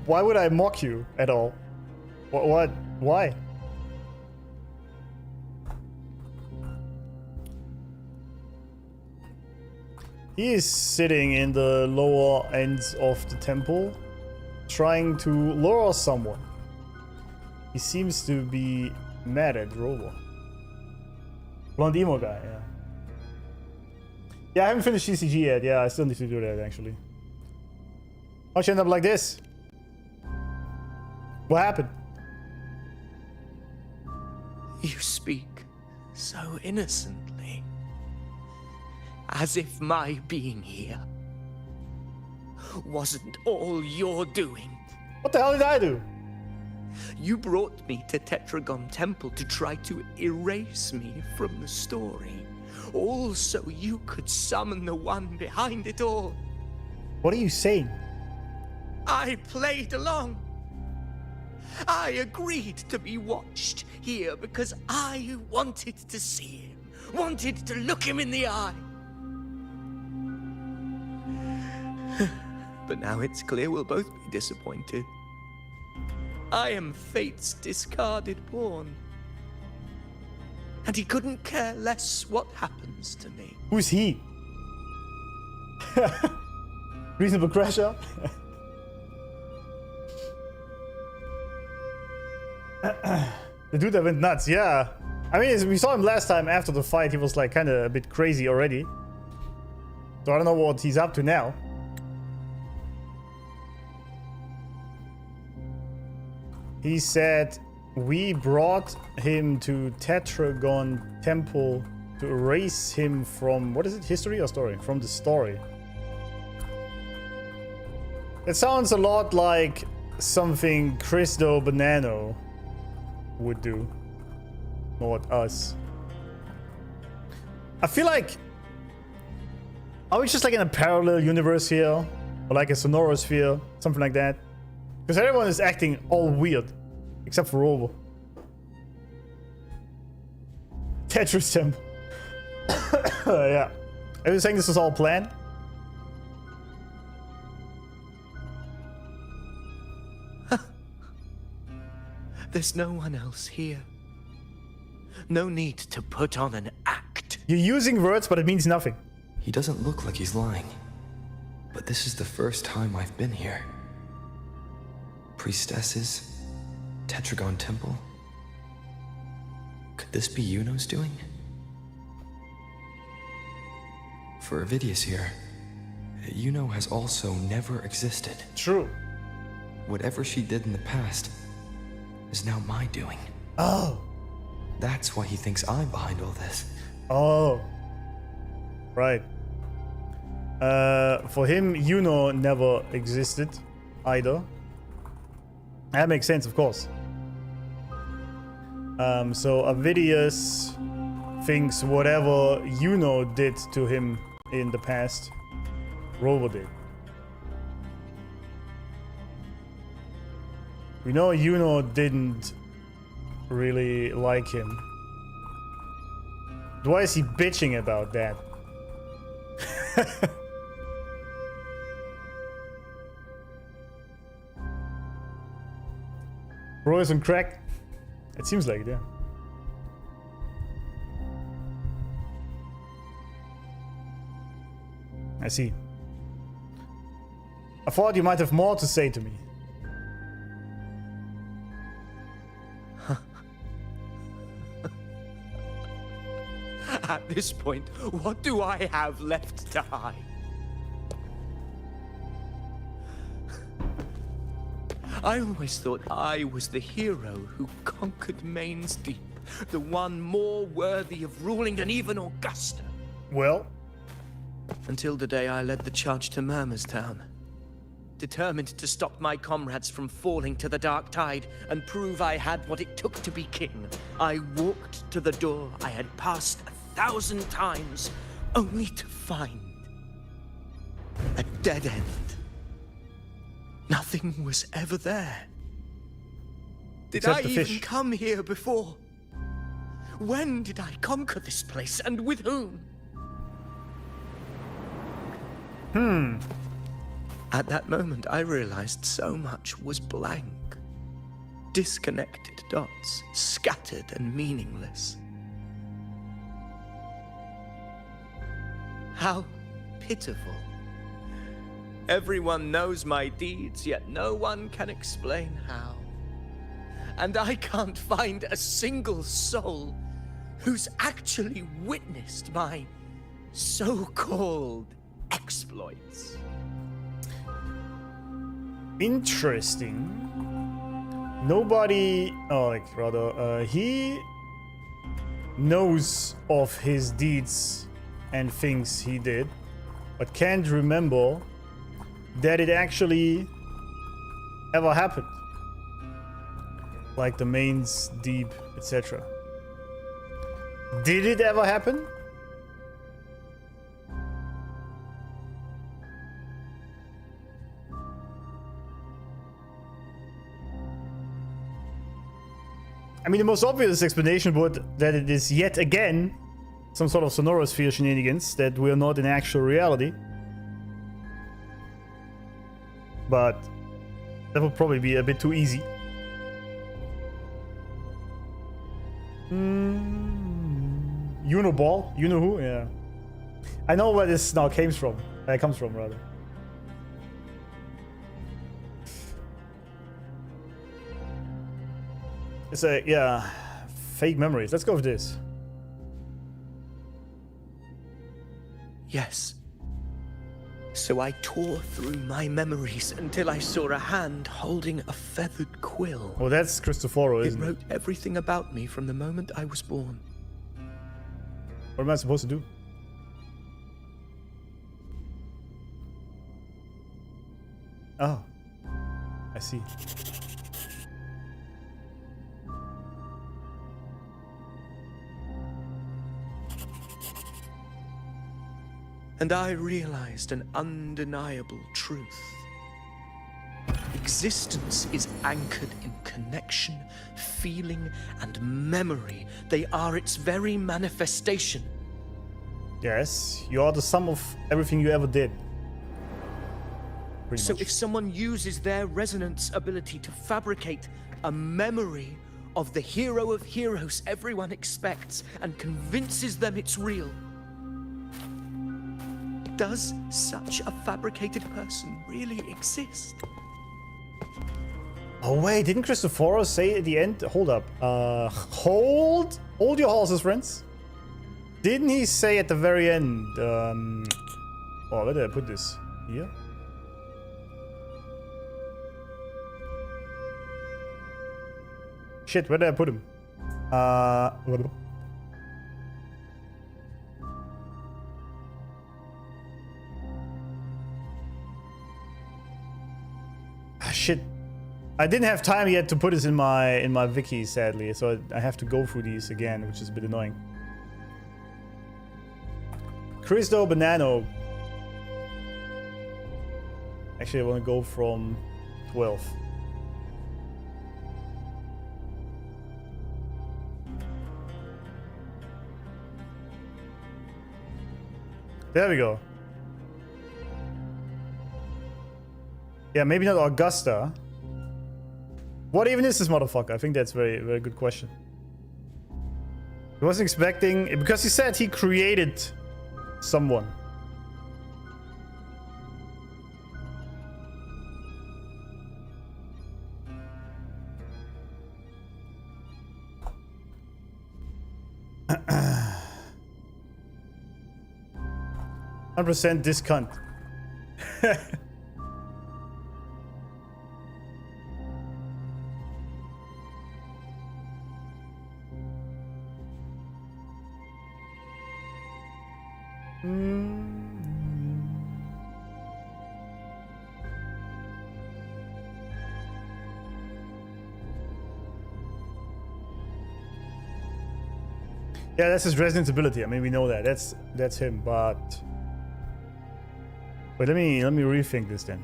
Why would I mock you at all? What? Why? He is sitting in the lower ends of the temple, trying to lure someone. He seems to be mad at Rover. Blonde emo guy, yeah. Yeah, I haven't finished CCG yet. Yeah, I still need to do that, actually. How'd you end up like this? What happened? You speak so innocently. As if my being here wasn't all you're doing. What the hell did I do? You brought me to Tetragon Temple to try to erase me from the story. All so you could summon the one behind it all. What are you saying? I played along. I agreed to be watched here because I wanted to see him, wanted to look him in the eye. But now it's clear we'll both be disappointed. I am fate's discarded pawn. And he couldn't care less what happens to me. Who's he? Reasonable Crasher? The dude that went nuts, yeah. I mean, we saw him last time after the fight. He was like kind of a bit crazy already. So I don't know what he's up to now. He said, we brought him to Tetragon Temple to erase him from, what is it, history or story? From the story. It sounds a lot like something Cristo Banano would do. Not us. I feel like, are we just like in a parallel universe here? Or like a sonorosphere, something like that? Because everyone is acting all weird. Except for Rover. Tetris Temple. Yeah. Are you saying this was all planned? There's no one else here. No need to put on an act. You're using words, but it means nothing. He doesn't look like he's lying. But this is the first time I've been here. Priestesses, Tetragon Temple. Could this be Iuno's doing? For Avidius here, Iuno has also never existed. True. Whatever she did in the past is now my doing. Oh. That's why he thinks I'm behind all this. Oh. Right. For him, Iuno never existed either. That makes sense, of course. So Avidius thinks whatever Iuno did to him in the past, Rover did. We know Iuno didn't really like him. Why is he bitching about that? Bro is on crack? It seems like it, yeah. I see. I thought you might have more to say to me. At this point, what do I have left to hide? I always thought I was the hero who conquered Main's Deep, the one more worthy of ruling than even Augusta. Well? Until the day I led the charge to Murmurstown. Determined to stop my comrades from falling to the dark tide and prove I had what it took to be king, I walked to the door I had passed 1,000 times, only to find a dead end. Nothing was ever there. Did Except I the even fish. come here before? When did I conquer this place, and with whom? At that moment, I realized so much was blank. Disconnected dots, scattered and meaningless. How pitiful. Everyone knows my deeds, yet no one can explain how. And I can't find a single soul who's actually witnessed my so-called exploits. Interesting. Nobody, he knows of his deeds and things he did, but can't remember that it actually ever happened. Like the mains, deep, etc. Did it ever happen? I mean, the most obvious explanation would that it is yet again some sort of sonorosphere shenanigans, that we're not in actual reality. But that would probably be a bit too easy. Iuno Ball? Iuno who? Yeah. I know where this now comes from. Rather. It's a, yeah, fake memories. Let's go with this. Yes. So I tore through my memories until I saw a hand holding a feathered quill. Oh, that's Cristoforo, It isn't it? wrote everything about me from the moment I was born. What am I supposed to do? Oh. I see. And I realized an undeniable truth. Existence is anchored in connection, feeling, and memory. They are its very manifestation. Yes, you are the sum of everything you ever did. Pretty So much. if someone uses their resonance ability to fabricate a memory of the hero of heroes everyone expects and convinces them it's real, does such a fabricated person really exist? Oh wait, didn't Cristoforo say at the end? Hold up. Hold your horses, friends. Didn't he say at the very end? Oh, where did I put this? Here. Shit, where did I put him? Shit. I didn't have time yet to put this in my wiki, sadly, so I have to go through these again, which is a bit annoying. Cristo Banano. Actually, I want to go from 12. There we go. Yeah, maybe not Augusta. What even is this motherfucker? I think that's very, very good question. I wasn't expecting, because he said he created someone. %, this cunt. Yeah, that's his resonance ability. I mean, we know that. That's him, but wait, let me rethink this then.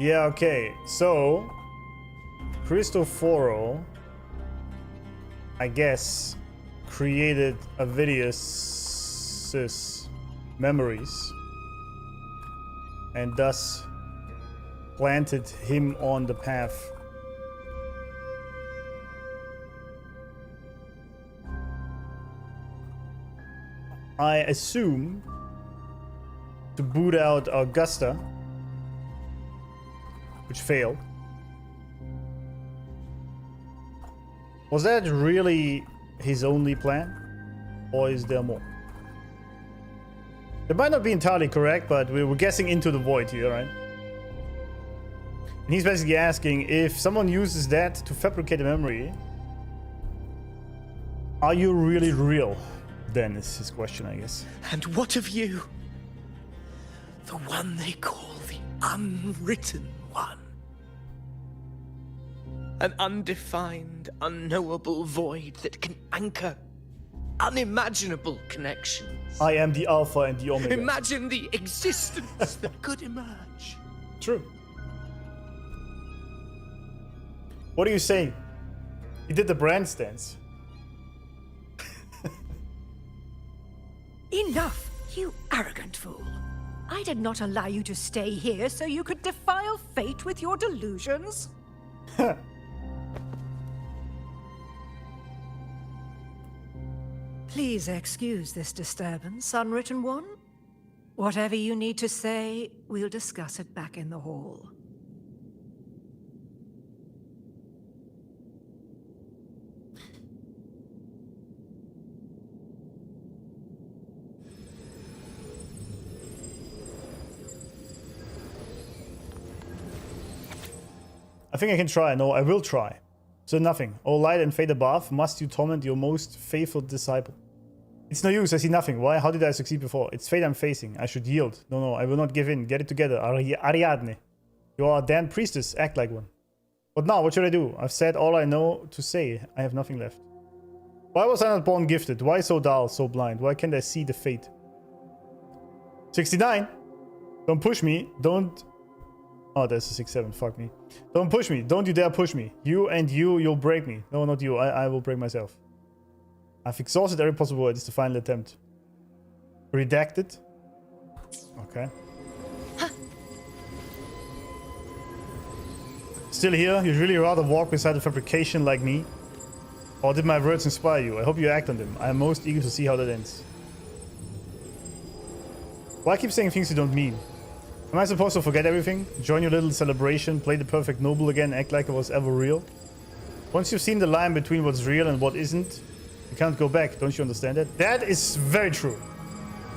Yeah, okay. So, Cristoforo, I guess, created Avidius's memories and thus planted him on the path. I assume to boot out Augusta, which failed. Was that really his only plan? Or is there more? It might not be entirely correct, but we were guessing into the void here, right? And he's basically asking if someone uses that to fabricate a memory, are you really real? Then is his question, I guess. And what of you? The one they call the Unwritten One. An undefined, unknowable void that can anchor unimaginable connections. I am the Alpha and the Omega. Imagine the existence that could emerge. True. What are you saying? He did the brand stance. Enough, you arrogant fool. I did not allow you to stay here so you could defile fate with your delusions. Please excuse this disturbance, Unwritten One. Whatever you need to say, we'll discuss it back in the hall. I think I can try. No, I will try. So nothing. O light and fate above, must you torment your most faithful disciple? It's no use, I see nothing. Why? How did I succeed before? It's fate I'm facing. I should yield. No, I will not give in. Get it together. Ariadne. You are a damn priestess. Act like one. But now, what should I do? I've said all I know to say. I have nothing left. Why was I not born gifted? Why so dull, so blind? Why can't I see the fate? 69. Don't push me. Don't... Oh, there's a 6-7. Fuck me. Don't push me. Don't you dare push me. You'll break me. No, not you. I will break myself. I've exhausted every possible way. This is the final attempt. Redacted. Okay. Still here? You'd really rather walk beside a fabrication like me? Or did my words inspire you? I hope you act on them. I am most eager to see how that ends. Why keep saying things you don't mean? Am I supposed to forget everything? Join your little celebration, play the perfect noble again, act like it was ever real? Once you've seen the line between what's real and what isn't, you can't go back. Don't you understand that? That is very true.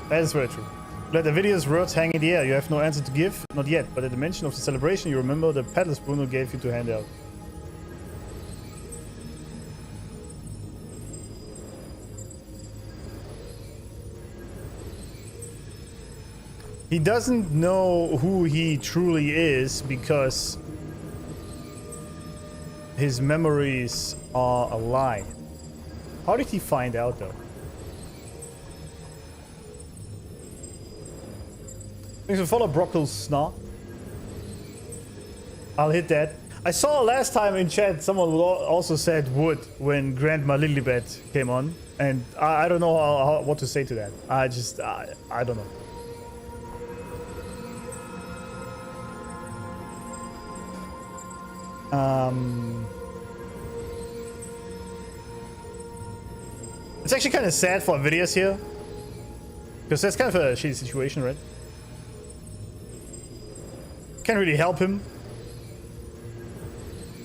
That is very true. Let Avidius' words hang in the air. You have no answer to give. Not yet, but at the mention of the celebration, you remember the petals Bruno gave you to hand out. He doesn't know who he truly is because his memories are a lie. How did he find out though? Thanks for follow Brockle's snarl. I'll hit that. I saw last time in chat someone also said wood when Grandma Lillibet came on, and I don't know what to say to that. I don't know. It's actually kind of sad for Avidius here, because that's kind of a shitty situation, right? Can't really help him.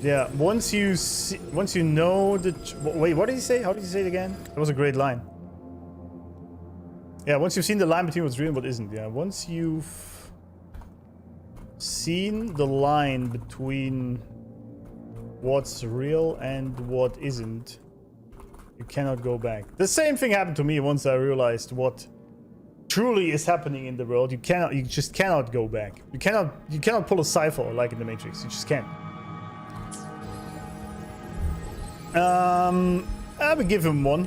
Yeah, once you know the... Wait, what did he say? How did he say it again? That was a great line. Yeah, once you've seen the line between what's real and what isn't. Yeah, once you've seen the line between what's real and what isn't, you cannot go back. The same thing happened to me once I realized what truly is happening in the world. You just cannot go back. You cannot pull a cipher like in the Matrix. You just can't. I would give him 1.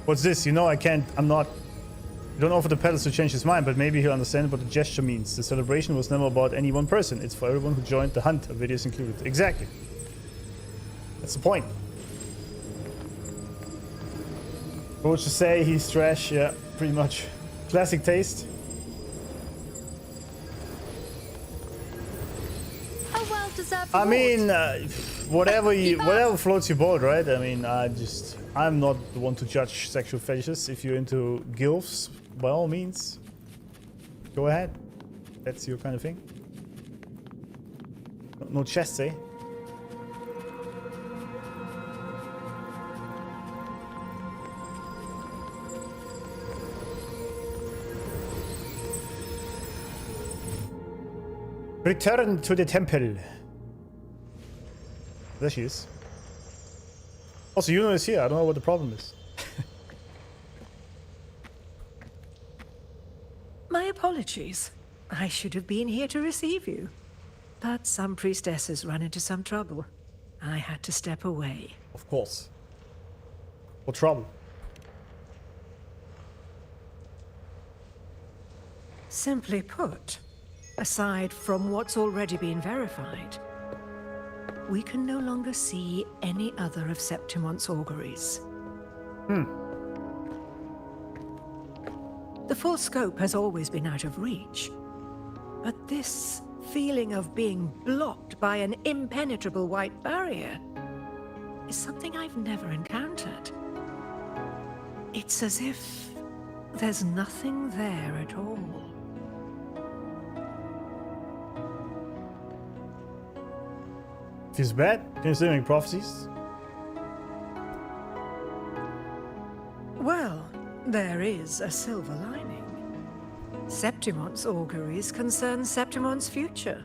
What's this? You know, I'm not You don't offer the pedals to change his mind, but maybe he'll understand what the gesture means. The celebration was never about any one person. It's for everyone who joined the hunt, videos included. Exactly. That's the point. What would you say? He's trash. Yeah, pretty much. Classic taste. A well-deserved I reward. mean, whatever floats your boat, right? I mean, I'm not the one to judge sexual fetishes. If you're into gilfs, by all means, go ahead. That's your kind of thing. No chests, eh? Return to the temple. There she is. Also, Iuno is here. I don't know what the problem is. My apologies. I should have been here to receive you. But some priestesses ran into some trouble. I had to step away. Of course. What trouble? Simply put, aside from what's already been verified, we can no longer see any other of Septimon's auguries. The full scope has always been out of reach, but this feeling of being blocked by an impenetrable white barrier is something I've never encountered. It's as if there's nothing there at all. Feels bad considering prophecies. Well, there is a silver lining. Septimon's auguries concern Septimon's future.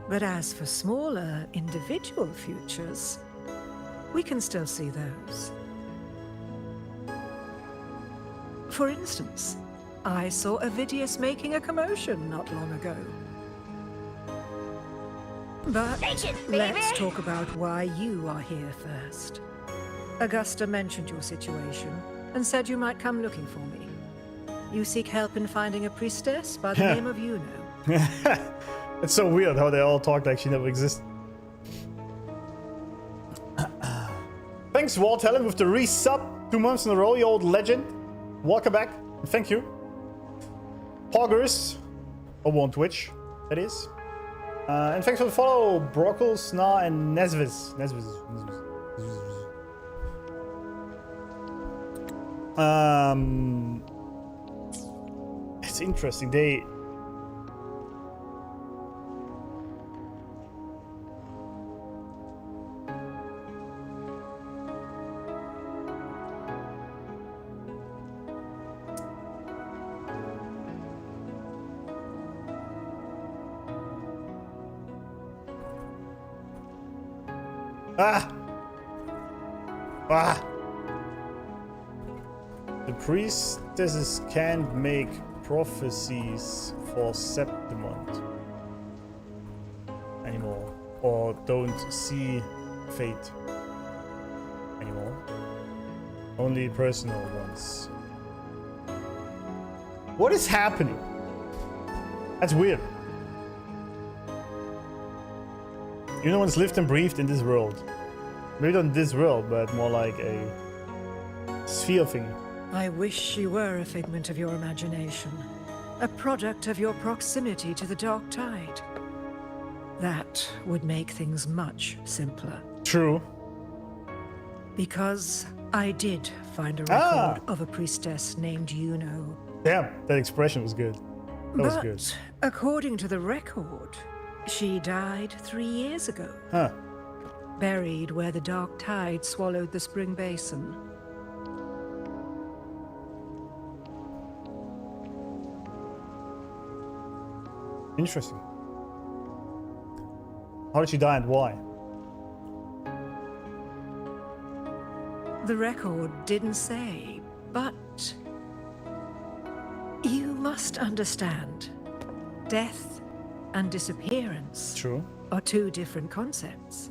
But as for smaller, individual futures, we can still see those. For instance, I saw Avidius making a commotion not long ago. But let's talk about why you are here first. Augusta mentioned your situation and said you might come looking for me. You seek help in finding a priestess by the name of Iuno. It's so weird how they all talk like she never existed. Thanks, Walt Helen, with the resub 2 months in a row, you old legend. Welcome back. Thank you. Poggers. Over on Twitch, that is. And thanks for the follow, Brockle, Snar, and Nesvis. It's interesting. They The priestesses can't make prophecies for Septimont anymore, or don't see fate anymore. Only personal ones. What is happening? That's weird. You know, one's lived and breathed in this world. Maybe not this world, but more like a sphere thing. I wish you were a figment of your imagination, a product of your proximity to the Dark Tide. That would make things much simpler. True. Because I did find a record of a priestess named Iuno. Damn, that expression was good. That was good. According to the record, she died 3 years ago. Huh. Buried where the Dark Tide swallowed the Spring Basin. Interesting. How did she die and why? The record didn't say, but you must understand. Death and disappearance True. are two different concepts.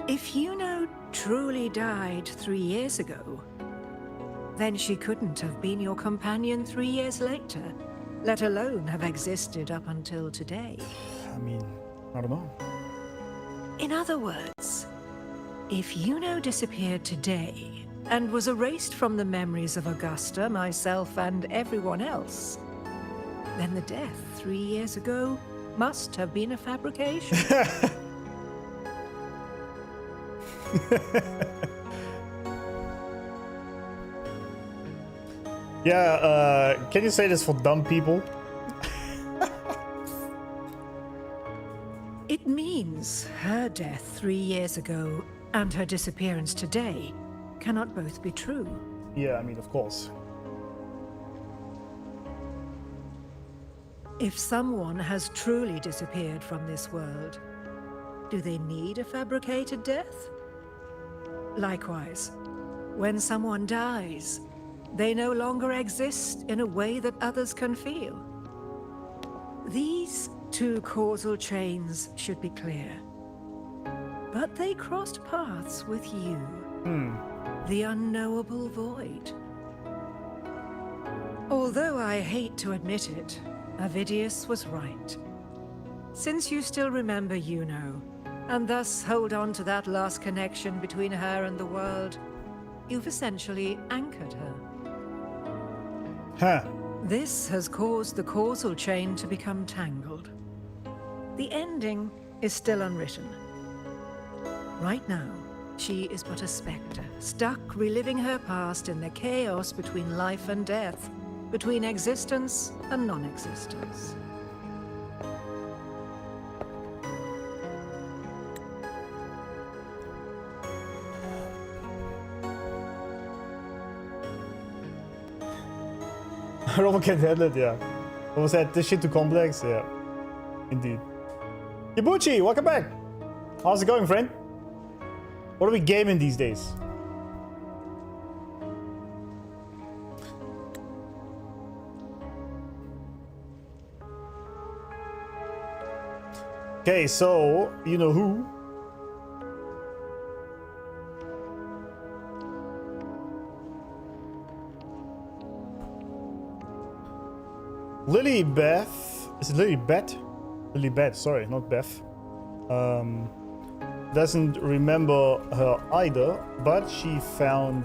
If Iuno truly died 3 years ago, then she couldn't have been your companion 3 years later, let alone have existed up until today. I mean, I don't know. In other words, if Iuno disappeared today and was erased from the memories of Augusta, myself, and everyone else, then the death 3 years ago must have been a fabrication. Yeah, can you say this for dumb people? It means her death 3 years ago and her disappearance today cannot both be true. Yeah, I mean, of course. If someone has truly disappeared from this world, do they need a fabricated death? Likewise, when someone dies, they no longer exist in a way that others can feel. These two causal chains should be clear. But they crossed paths with you. The unknowable void. Although I hate to admit it, Avidius was right. Since you still remember Iuno, and thus hold on to that last connection between her and the world, you've essentially anchored her. Huh. This has caused the causal chain to become tangled. The ending is still unwritten. Right now, she is but a spectre, stuck reliving her past in the chaos between life and death, between existence and non-existence. Rover can't handle it, yeah. Rover said, this shit too complex, yeah. Indeed. Ibuchi, welcome back! How's it going, friend? What are we gaming these days? Okay, so, you know who? Lillibet, is it Lillibet? Lillibet, sorry, not Beth. Doesn't remember her either, but she found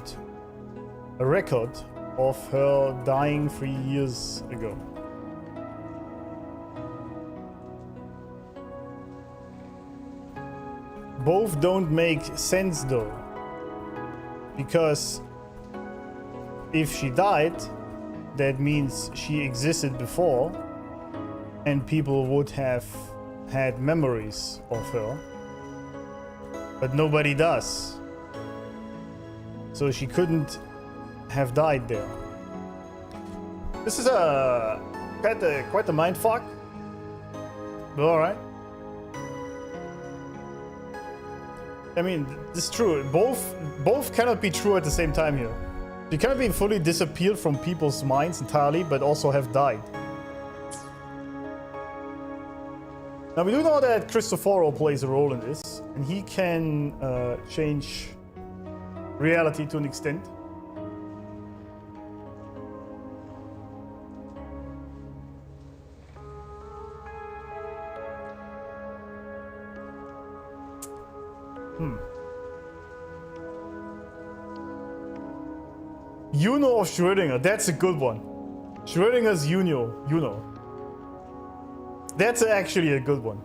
a record of her dying 3 years ago. Both don't make sense though, because if she died, that means she existed before and people would have had memories of her, but nobody does, so she couldn't have died there. This is quite a mindfuck, but all right. I mean, it's true. Both cannot be true at the same time here. You cannot be fully disappeared from people's minds entirely, but also have died. Now we do know that Cristoforo plays a role in this, and he can change reality to an extent. Iuno of Schrödinger, that's a good one. Schrödinger's Iuno. That's actually a good one.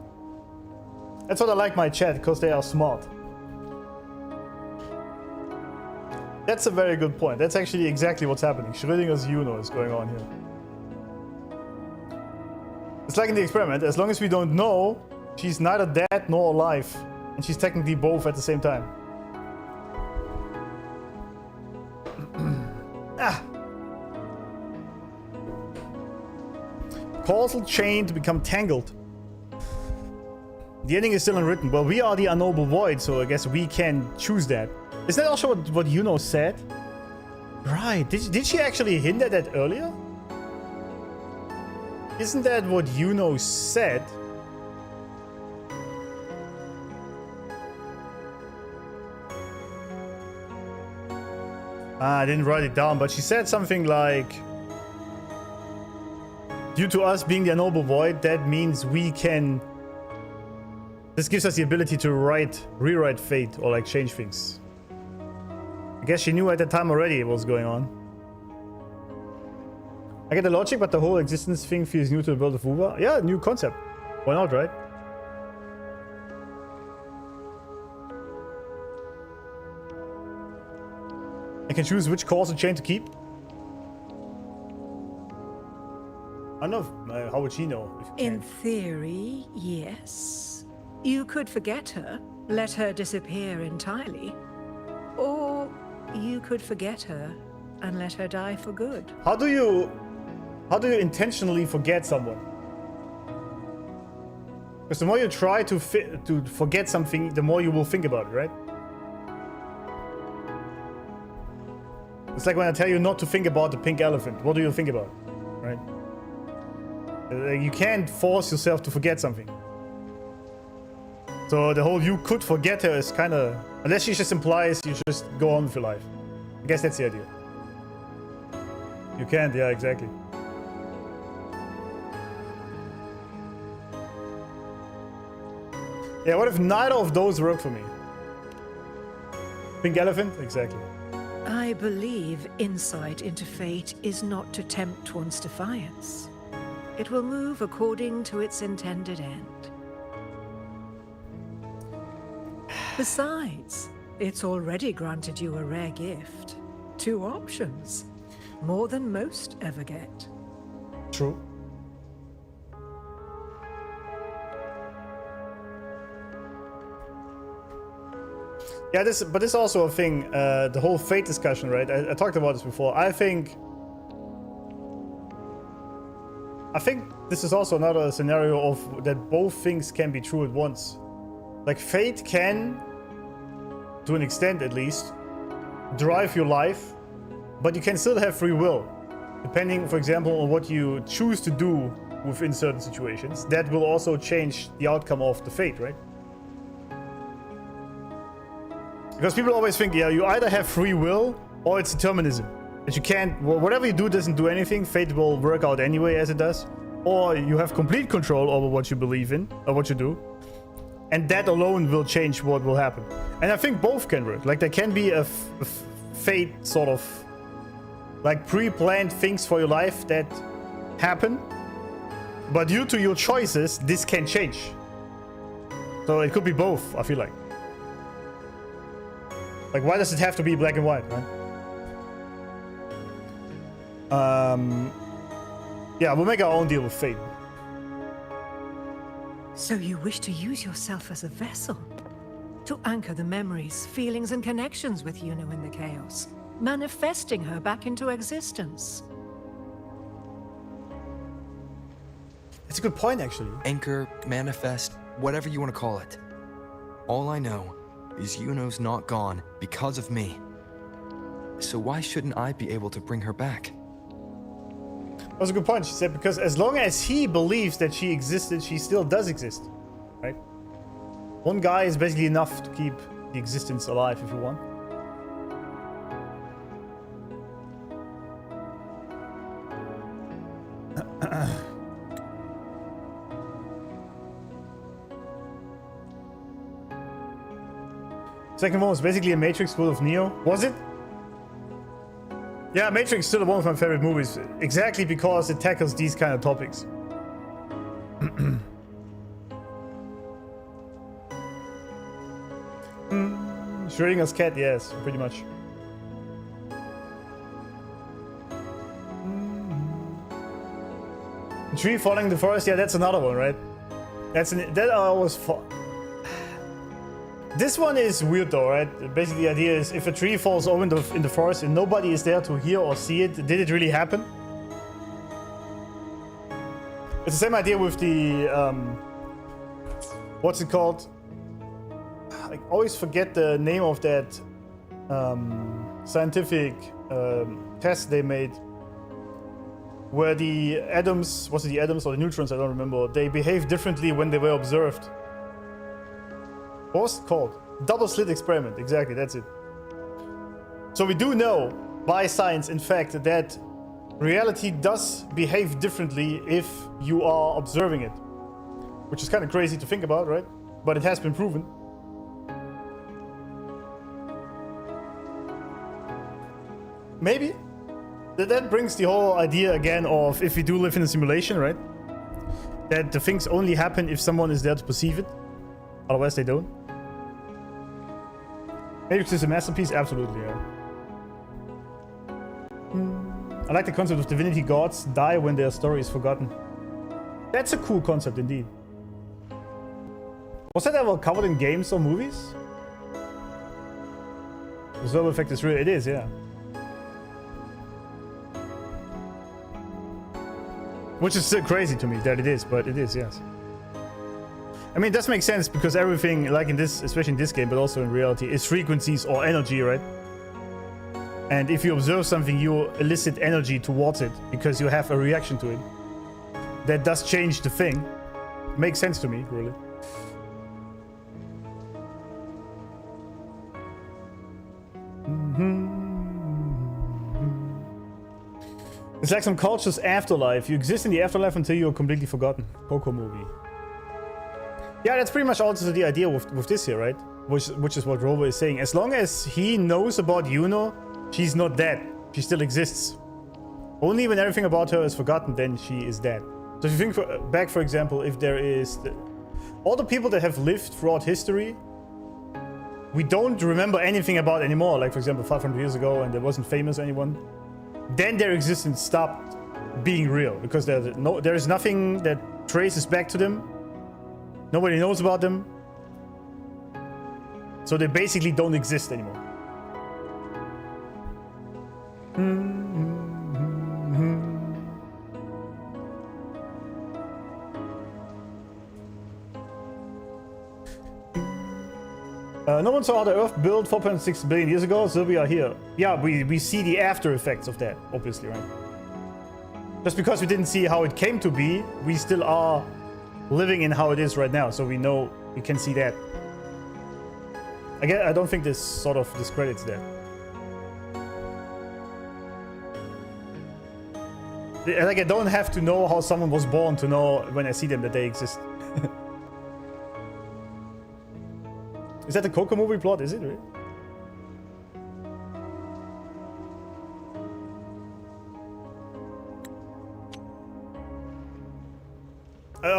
That's what I like my chat, because they are smart. That's a very good point. That's actually exactly what's happening. Schrödinger's Iuno is going on here. It's like in the experiment, as long as we don't know, she's neither dead nor alive. And she's technically both at the same time. Causal chain to become tangled. The ending is still unwritten. Well, we are the unknowable void, so I guess we can choose that. Isn't that also what Iuno said? Right. Did she actually hint at that earlier? Isn't that what Iuno said? I didn't write it down, but she said something like, due to us being the unknowable void, that means we can... This gives us the ability to rewrite fate or like change things. I guess she knew at the time already what was going on. I get the logic, but the whole existence thing feels new to the world of WoW. Yeah, new concept. Why not, right? I can choose which course and chain to keep. I don't know. How would she know? If you In can't? theory, yes. You could forget her, let her disappear entirely. Or you could forget her and let her die for good. How do you intentionally forget someone? Because the more you try to forget something, the more you will think about it, right? It's like when I tell you not to think about the pink elephant. What do you think about, right? You can't force yourself to forget something. So the whole you could forget her is kind of... Unless she just implies you just go on with your life. I guess that's the idea. You can't, yeah, exactly. Yeah, what if neither of those work for me? Pink elephant? Exactly. I believe insight into fate is not to tempt one's defiance. It will move according to its intended end. Besides, it's already granted you a rare gift. 2 options. More than most ever get. True. Yeah, but this is also a thing, the whole fate discussion, right? I talked about this before. I think this is also another scenario of that both things can be true at once. Like fate can, to an extent at least, drive your life, but you can still have free will, depending, for example, on what you choose to do within certain situations. That will also change the outcome of the fate, right? Because people always think, yeah, you either have free will or it's determinism. That you can't, whatever you do doesn't do anything, fate will work out anyway as it does. Or you have complete control over what you believe in, or what you do. And that alone will change what will happen. And I think both can work. Like there can be a fate sort of, like pre-planned things for your life that happen. But due to your choices, this can change. So it could be both, I feel like. Like, why does it have to be black and white, right? Yeah, we'll make our own deal with fate. So you wish to use yourself as a vessel? To anchor the memories, feelings, and connections with Iuno in the chaos, manifesting her back into existence. It's a good point, actually. Anchor, manifest, whatever you want to call it. All I know is Iuno's not gone because of me. So why shouldn't I be able to bring her back? That was a good point. She said, because as long as he believes that she existed, she still does exist, right? One guy is basically enough to keep the existence alive if you want. Second one was basically a Matrix full of Neo. Was it? Yeah, Matrix is still one of my favorite movies. Exactly because it tackles these kind of topics. Schrodinger's cat, yes, pretty much. Tree falling in the forest, yeah, that's another one, right? That I always This one is weird though, right? Basically the idea is if a tree falls over in the forest and nobody is there to hear or see it, did it really happen? It's the same idea with the, what's it called? I always forget the name of that scientific test they made where the atoms, was it the atoms or the neutrons, I don't remember, they behave differently when they were observed. What was it called? Double slit experiment, exactly, that's it. So we do know by science, in fact, that reality does behave differently if you are observing it. Which is kind of crazy to think about, right? But it has been proven. Maybe. That brings the whole idea again of if we do live in a simulation, right? That the things only happen if someone is there to perceive it. Otherwise they don't. Matrix is a masterpiece? Absolutely, yeah. I like the concept of divinity gods die when their story is forgotten. That's a cool concept indeed. Was that ever covered in games or movies? The Zerbo effect is real. It is, yeah. Which is still crazy to me that it is, but it is, yes. I mean, it does make sense because everything, like in this, especially in this game, but also in reality, is frequencies or energy, right? And if you observe something, you elicit energy towards it because you have a reaction to it. That does change the thing. Makes sense to me, really. It's like some culture's afterlife. You exist in the afterlife until you're completely forgotten. Coco movie. Yeah, that's pretty much also the idea with this here, right? Which is what Rover is saying. As long as he knows about Iuno, she's not dead. She still exists. Only when everything about her is forgotten, then she is dead. So if you think back, for example, if there is... all the people that have lived throughout history, we don't remember anything about anymore. Like, for example, 500 years ago, and there wasn't famous anyone. Then their existence stopped being real. Because there is nothing that traces back to them. Nobody knows about them. So they basically don't exist anymore. No one saw the Earth built 4.6 billion years ago, so we are here. Yeah, we see the after effects of that, obviously, right? Just because we didn't see how it came to be, we still are living in how it is right now, so we know we can see that. Again, I don't think this sort of discredits that. Like, I don't have to know how someone was born to know when I see them that they exist. Is that the Coco movie plot? Is it really?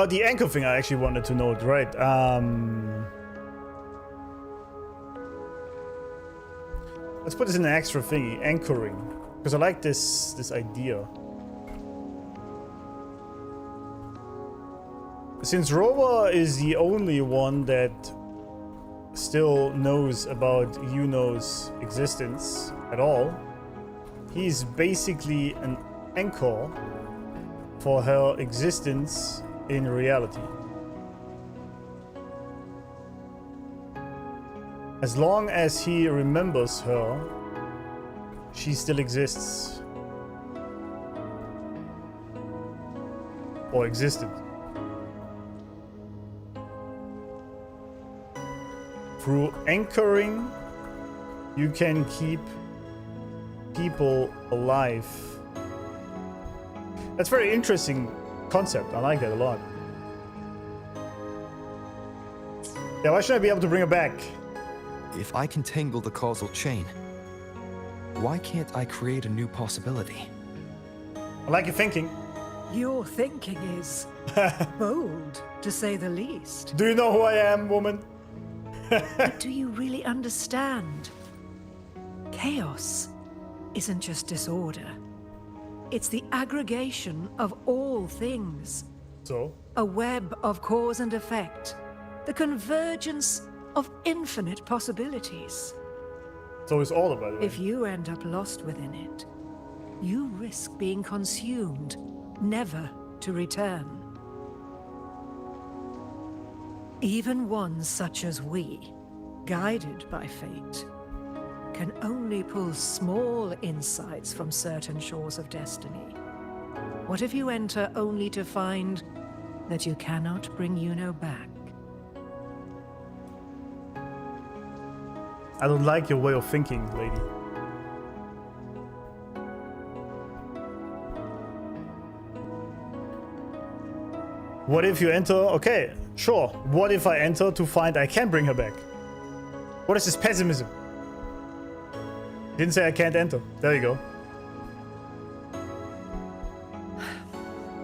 The anchor thing I actually wanted to note, right? Let's put this in an extra thingy, anchoring, because I like this idea. Since Rover is the only one that still knows about Iuno's existence at all, he's basically an anchor for her existence in reality. As long as he remembers her, she still exists. Or existed. Through anchoring, you can keep people alive. That's a very interesting concept. I like that a lot. Yeah, why shouldn't I be able to bring her back? If I can tangle the causal chain, why can't I create a new possibility? I like your thinking. Your thinking is bold, to say the least. Do you know who I am, woman? But do you really understand? Chaos isn't just disorder. It's the aggregation of all things. So? A web of cause and effect. The convergence of infinite possibilities. So it's all about it. If you end up lost within it, you risk being consumed, never to return. Even ones such as we, guided by fate, can only pull small insights from certain shores of destiny. What if you enter only to find that you cannot bring Iuno back? I don't like your way of thinking, lady. What if you enter? Okay, sure. What if I enter to find I can bring her back? What is this pessimism? Didn't say I can't enter. There you go.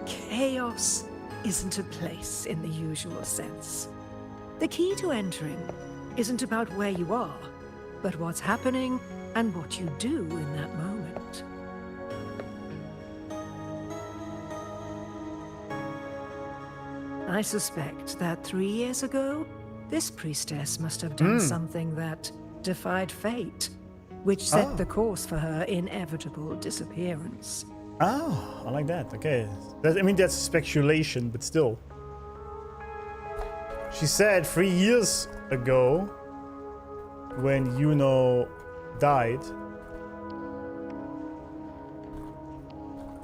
Chaos isn't a place in the usual sense. The key to entering isn't about where you are, but what's happening and what you do in that moment. I suspect that 3 years ago, this priestess must have done something that defied fate, which set the course for her inevitable disappearance. Oh, I like that. Okay. I mean, that's speculation, but still. She said 3 years ago, when Iuno died,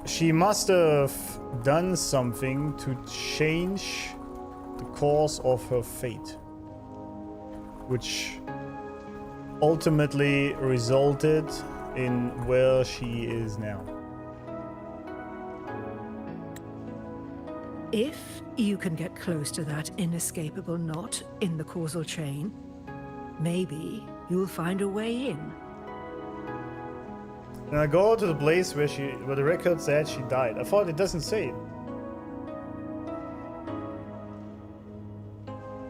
she must have done something to change the course of her fate, which ultimately resulted in where she is now. If you can get close to that inescapable knot in the causal chain, maybe you'll find a way in. And I go to the place where the record said she died. I thought it doesn't say it.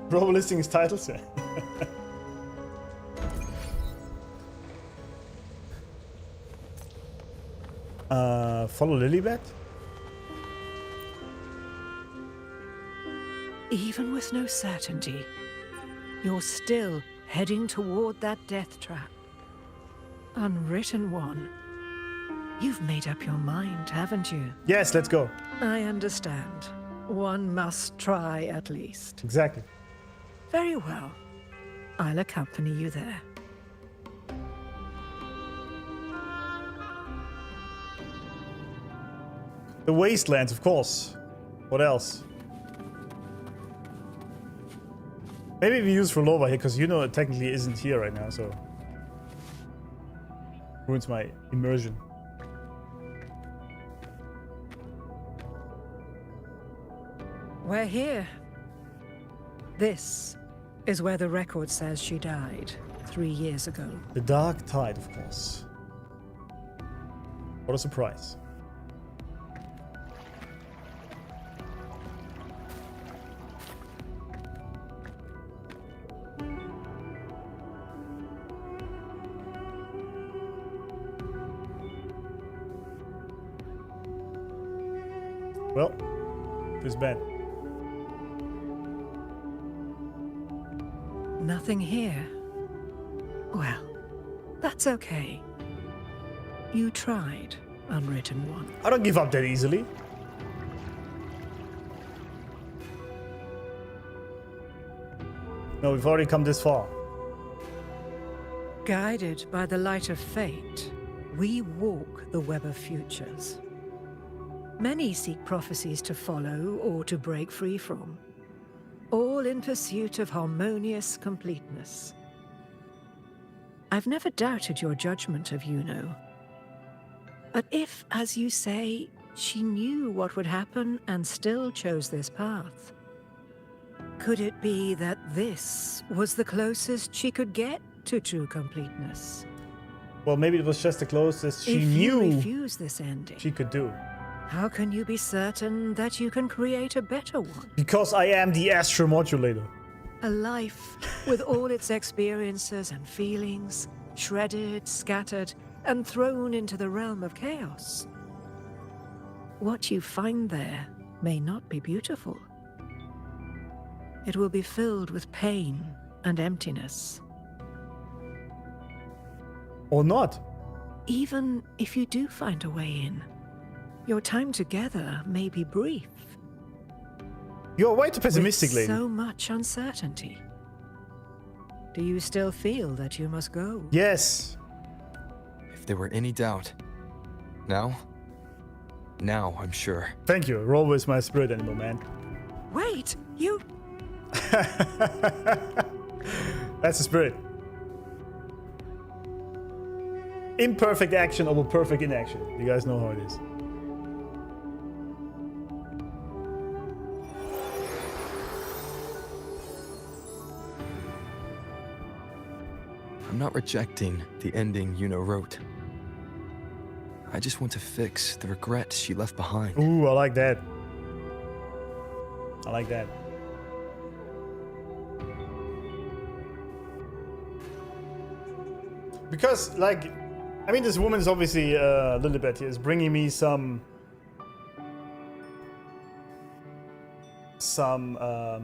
Rover listing his titles. Follow Lillibet? Even with no certainty, you're still heading toward that death trap. Unwritten one. You've made up your mind, haven't you? Yes, let's go. I understand. One must try at least. Exactly. Very well. I'll accompany you there. The wastelands, of course. What else? Maybe we use for Rover here, because Iuno technically isn't here right now, so... ruins my immersion. We're here. This is where the record says she died 3 years ago. The Dark Tide, of course. What a surprise. Well, this is bad. Nothing here. Well, that's okay. You tried, Unwritten One. I don't give up that easily. No, we've already come this far. Guided by the light of fate, we walk the web of futures. Many seek prophecies to follow or to break free from, all in pursuit of harmonious completeness. I've never doubted your judgment of Iuno. But if, as you say, she knew what would happen and still chose this path, could it be that this was the closest she could get to true completeness? Well, maybe it was just the closest she If knew you refuse this ending, she could do. how can you be certain that you can create a better one? Because I am the astromodulator. A life with all its experiences and feelings, shredded, scattered, and thrown into the realm of chaos. What you find there may not be beautiful. It will be filled with pain and emptiness. Or not. Even if you do find a way in, your time together may be brief. You're way too pessimistic, with lady. so much uncertainty. Do you still feel that you must go? Yes. If there were any doubt. Now I'm sure. Thank you. Rover is my spirit animal, man. Wait, you... That's the spirit. Imperfect action over perfect inaction. You guys know how it is. I'm not rejecting the ending Iuno wrote. I just want to fix the regret she left behind. Ooh, I like that. I like that. Because, like, I mean, this woman is obviously Lillibet here, is bringing me some how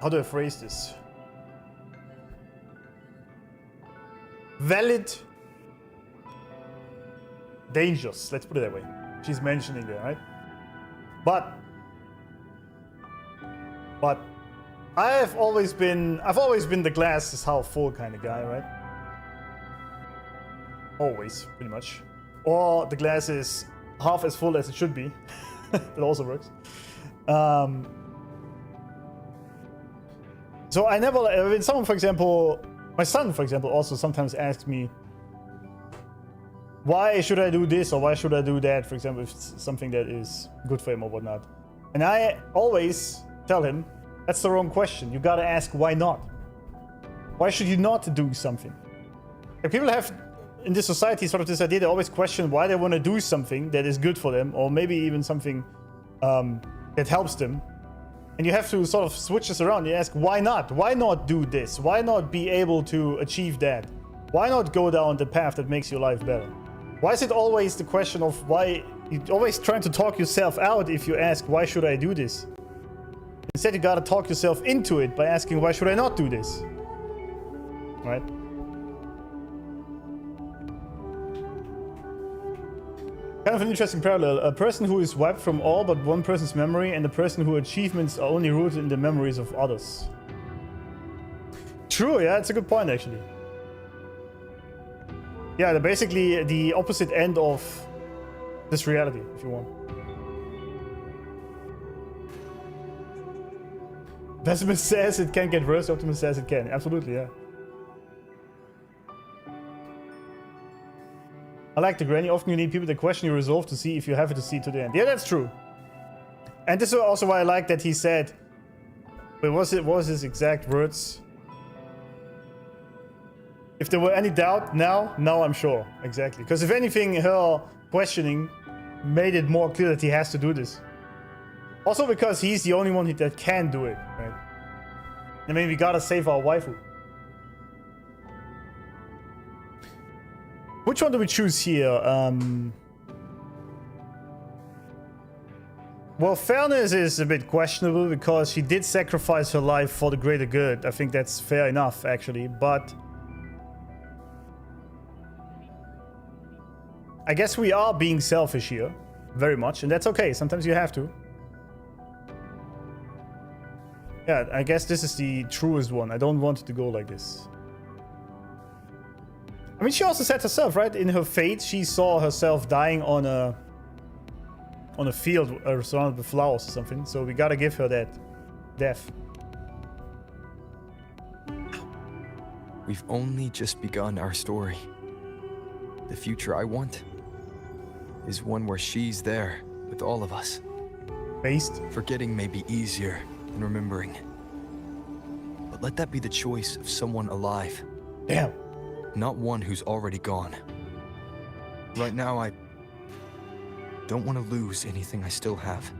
do I phrase this? Valid dangers, let's put it that way. She's mentioning there, right? But I've always been the glass is half full kind of guy, right? Always, pretty much. Or the glass is half as full as it should be. It also works. So I never, when someone, for example, my son, for example, also sometimes asks me, why should I do this or why should I do that, for example, if it's something that is good for him or whatnot. And I always tell him, that's the wrong question. You gotta ask why not. Why should you not do something? Like, people have, in this society, sort of this idea, they always question why they want to do something that is good for them, or maybe even something that helps them. And you have to sort of switch this around. You ask, why not? Why not do this? Why not be able to achieve that? Why not go down the path that makes your life better? Why is it always the question of why? You're always trying to talk yourself out if you ask, why should I do this? Instead, you gotta talk yourself into it by asking, why should I not do this? Right? Kind of an interesting parallel. A person who is wiped from all but one person's memory, and a person whose achievements are only rooted in the memories of others. True, yeah, it's a good point, actually. Yeah, they're basically the opposite end of this reality, if you want. Pessimist says it can get worse, Optimist says it can. Absolutely, yeah. I like the granny. Often you need people to question your resolve to see if you have it to see to the end. Yeah, that's true. And this is also why I like that he said... Wait, what was his exact words? If there were any doubt, now I'm sure. Exactly. Because if anything, her questioning made it more clear that he has to do this. Also because he's the only one that can do it, right? I mean, we gotta save our waifu. Which one do we choose here? Well, fairness is a bit questionable because she did sacrifice her life for the greater good. I think that's fair enough, actually, but... I guess we are being selfish here, very much, and that's okay. Sometimes you have to. Yeah, I guess this is the truest one. I don't want it to go like this. I mean, she also said herself, right? In her fate, she saw herself dying on a field surrounded with flowers or something. So we gotta give her that death. We've only just begun our story. The future I want is one where she's there with all of us. Based. Forgetting may be easier than remembering. But let that be the choice of someone alive. Damn. Not one who's already gone. Right now, I don't want to lose anything I still have.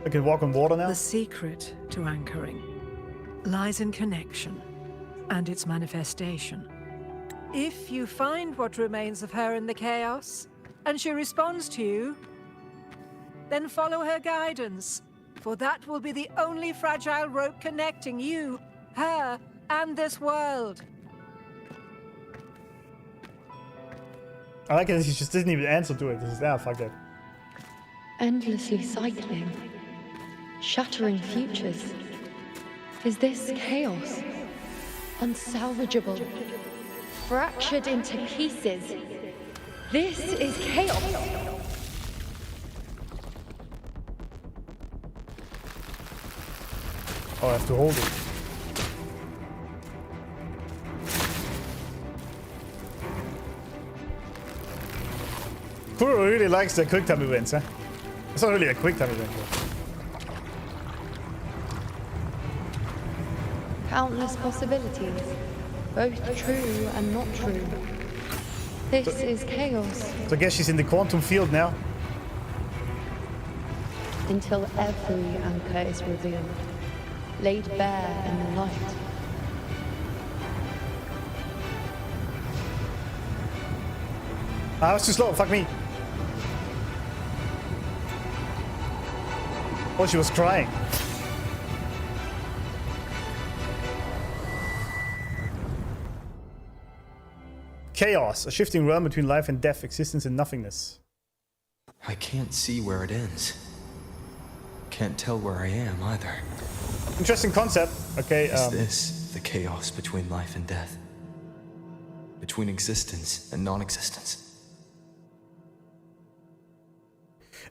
I can walk on water now? The secret to anchoring lies in connection and its manifestation. If you find what remains of her in the chaos, and she responds to you, then follow her guidance, for that will be the only fragile rope connecting you, her, and this world. I like it that she just didn't even answer to it. This is, fuck that. Endlessly cycling, shattering futures. Is this chaos? Unsalvageable, fractured into pieces. This is chaos. Oh, I have to hold it. Kuro really likes the quick time events, huh? It's not really a quick time event. Countless possibilities, both true and not true. This is chaos So I guess she's in the quantum field now. until every anchor is revealed, laid bare in the light. I was too slow, fuck me. Oh, she was crying. Chaos, a shifting realm between life and death, existence and nothingness. I can't see where it ends. Can't tell where I am either. Interesting concept. Okay, Is this the chaos between life and death? Between existence and non-existence?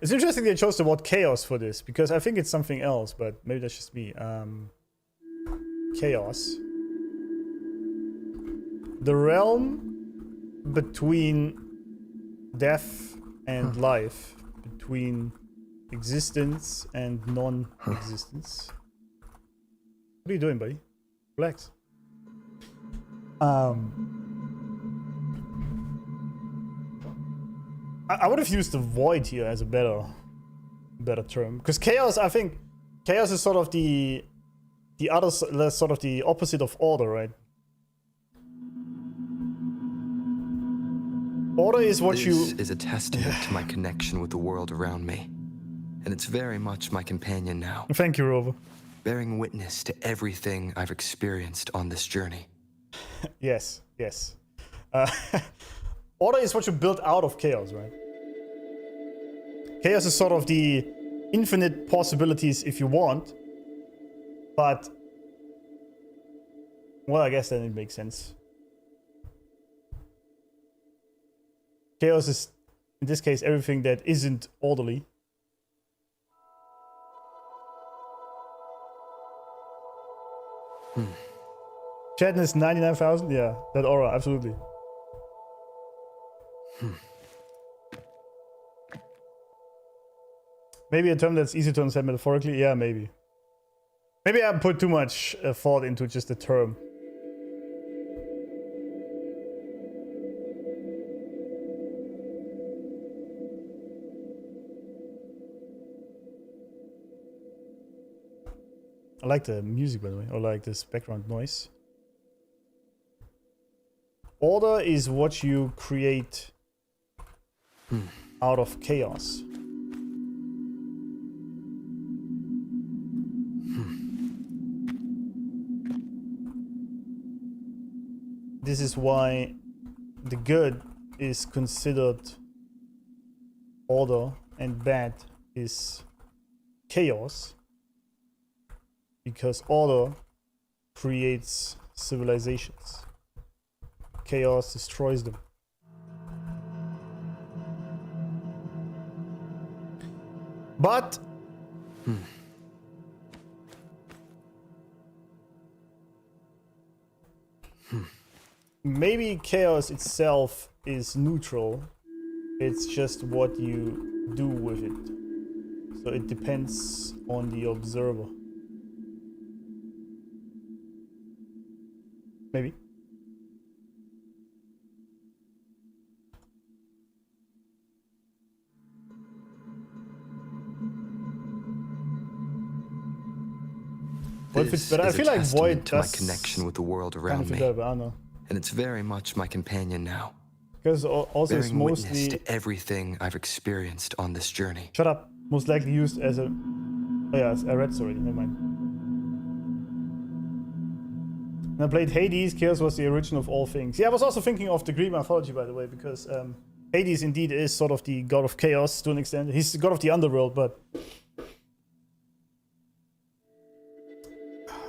it's interesting they chose the word chaos for this, because I think it's something else, but maybe that's just me. Chaos. The realm between death and life, between existence and non-existence. What are you doing, buddy? Relax. I would have used the void here as a better term, because chaos, I think chaos is sort of the other sort of the opposite of order, right? Order is what This is a testament to my connection with the world around me, and it's very much my companion now, Thank you, Rover. bearing witness to everything I've experienced on this journey. Yes, yes. Order is what you build out of chaos, right? Chaos is sort of the infinite possibilities if you want, but well, I guess then it makes sense. Chaos is, in this case, everything that isn't orderly. Chatness 99,000? Yeah, that aura, absolutely. Maybe a term that's easy to understand metaphorically? Yeah, maybe. Maybe I put too much thought into just the term. I like the music, by the way, or like this background noise. Order is what you create out of chaos. This is why the good is considered order and bad is chaos. Because order creates civilizations. Chaos destroys them. But maybe chaos itself is neutral. It's just what you do with it. So it depends on the observer. Maybe. Void fits better. I feel like Void to my does connection with the world kind around of fit me, better, but I don't know. and it's very much my companion now, Because also it's bearing witness mostly... to everything I've experienced on this journey. Shut up. Most likely used as a... Oh yeah, I read this already, never mind. When I played Hades, Chaos was the origin of all things. Yeah, I was also thinking of the Greek mythology, by the way, because Hades indeed is sort of the god of chaos to an extent. He's the god of the underworld, but...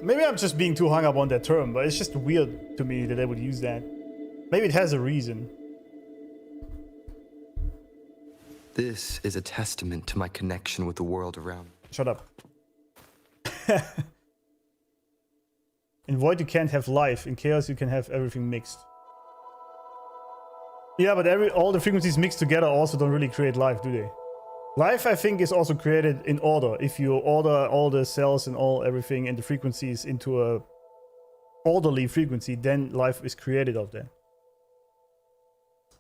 Maybe I'm just being too hung up on that term, but it's just weird to me that they would use that. Maybe it has a reason. This is a testament to my connection with the world around me. Shut up. In Void you can't have life. In Chaos you can have everything mixed. Yeah, but all the frequencies mixed together also don't really create life, do they? Life, I think, is also created in order. If you order all the cells and everything and the frequencies into a orderly frequency, then life is created of that.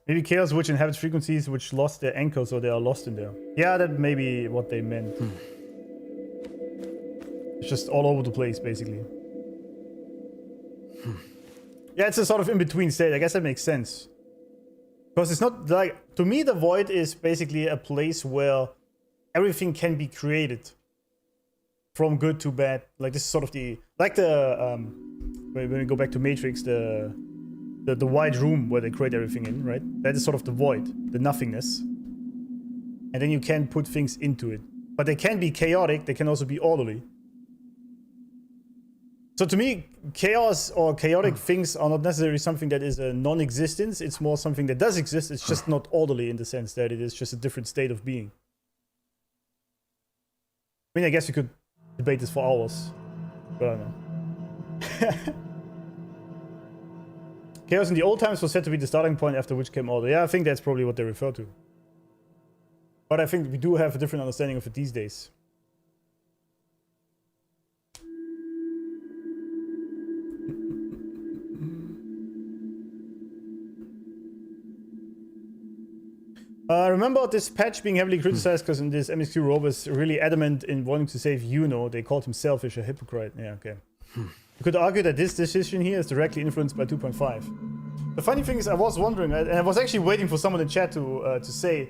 Maybe chaos which inhabits frequencies which lost their anchor, so they are lost in there. Yeah, that may be what they meant. It's just all over the place, basically. Yeah, it's a sort of in-between state. I guess that makes sense. Because it's not like... To me, the void is basically a place where everything can be created. From good to bad. Like, this is sort of the... Like the... when we go back to Matrix, the wide room where they create everything in, right? That is sort of the void. The nothingness. And then you can put things into it. But they can be chaotic. They can also be orderly. So to me, chaos or chaotic things are not necessarily something that is a non-existence. It's more something that does exist. It's just not orderly in the sense that it is just a different state of being. I mean, I guess you could debate this for hours. But I don't know. Chaos in the old times was said to be the starting point after which came order. Yeah, I think that's probably what they refer to. But I think we do have a different understanding of it these days. Remember this patch being heavily criticized because in this MSQ Rover is really adamant in wanting to save Iuno. They called him selfish, a hypocrite. Yeah, okay. You could argue that this decision here is directly influenced by 2.5. The funny thing is, I was wondering, and I was actually waiting for someone in chat to say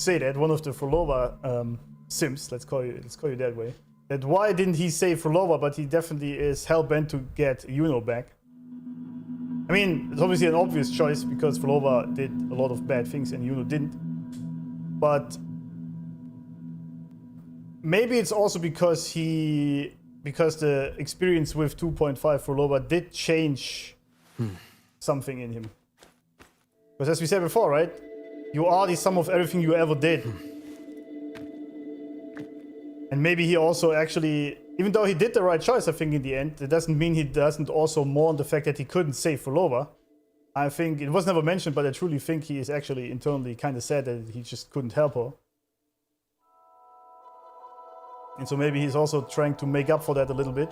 that, one of the Frolova sims, let's call you that way, that why didn't he save Frolova, but he definitely is hell-bent to get Iuno back. I mean, it's obviously an obvious choice because Frolova did a lot of bad things and Iuno didn't. But maybe it's also because the experience with 2.5 Frolova did change something in him. Because as we said before, right? You are the sum of everything you ever did. And maybe he also actually... Even though he did the right choice, I think, in the end, it doesn't mean he doesn't also mourn the fact that he couldn't save Frolova. I think, it was never mentioned, but I truly think he is actually internally kind of sad that he just couldn't help her. And so maybe he's also trying to make up for that a little bit.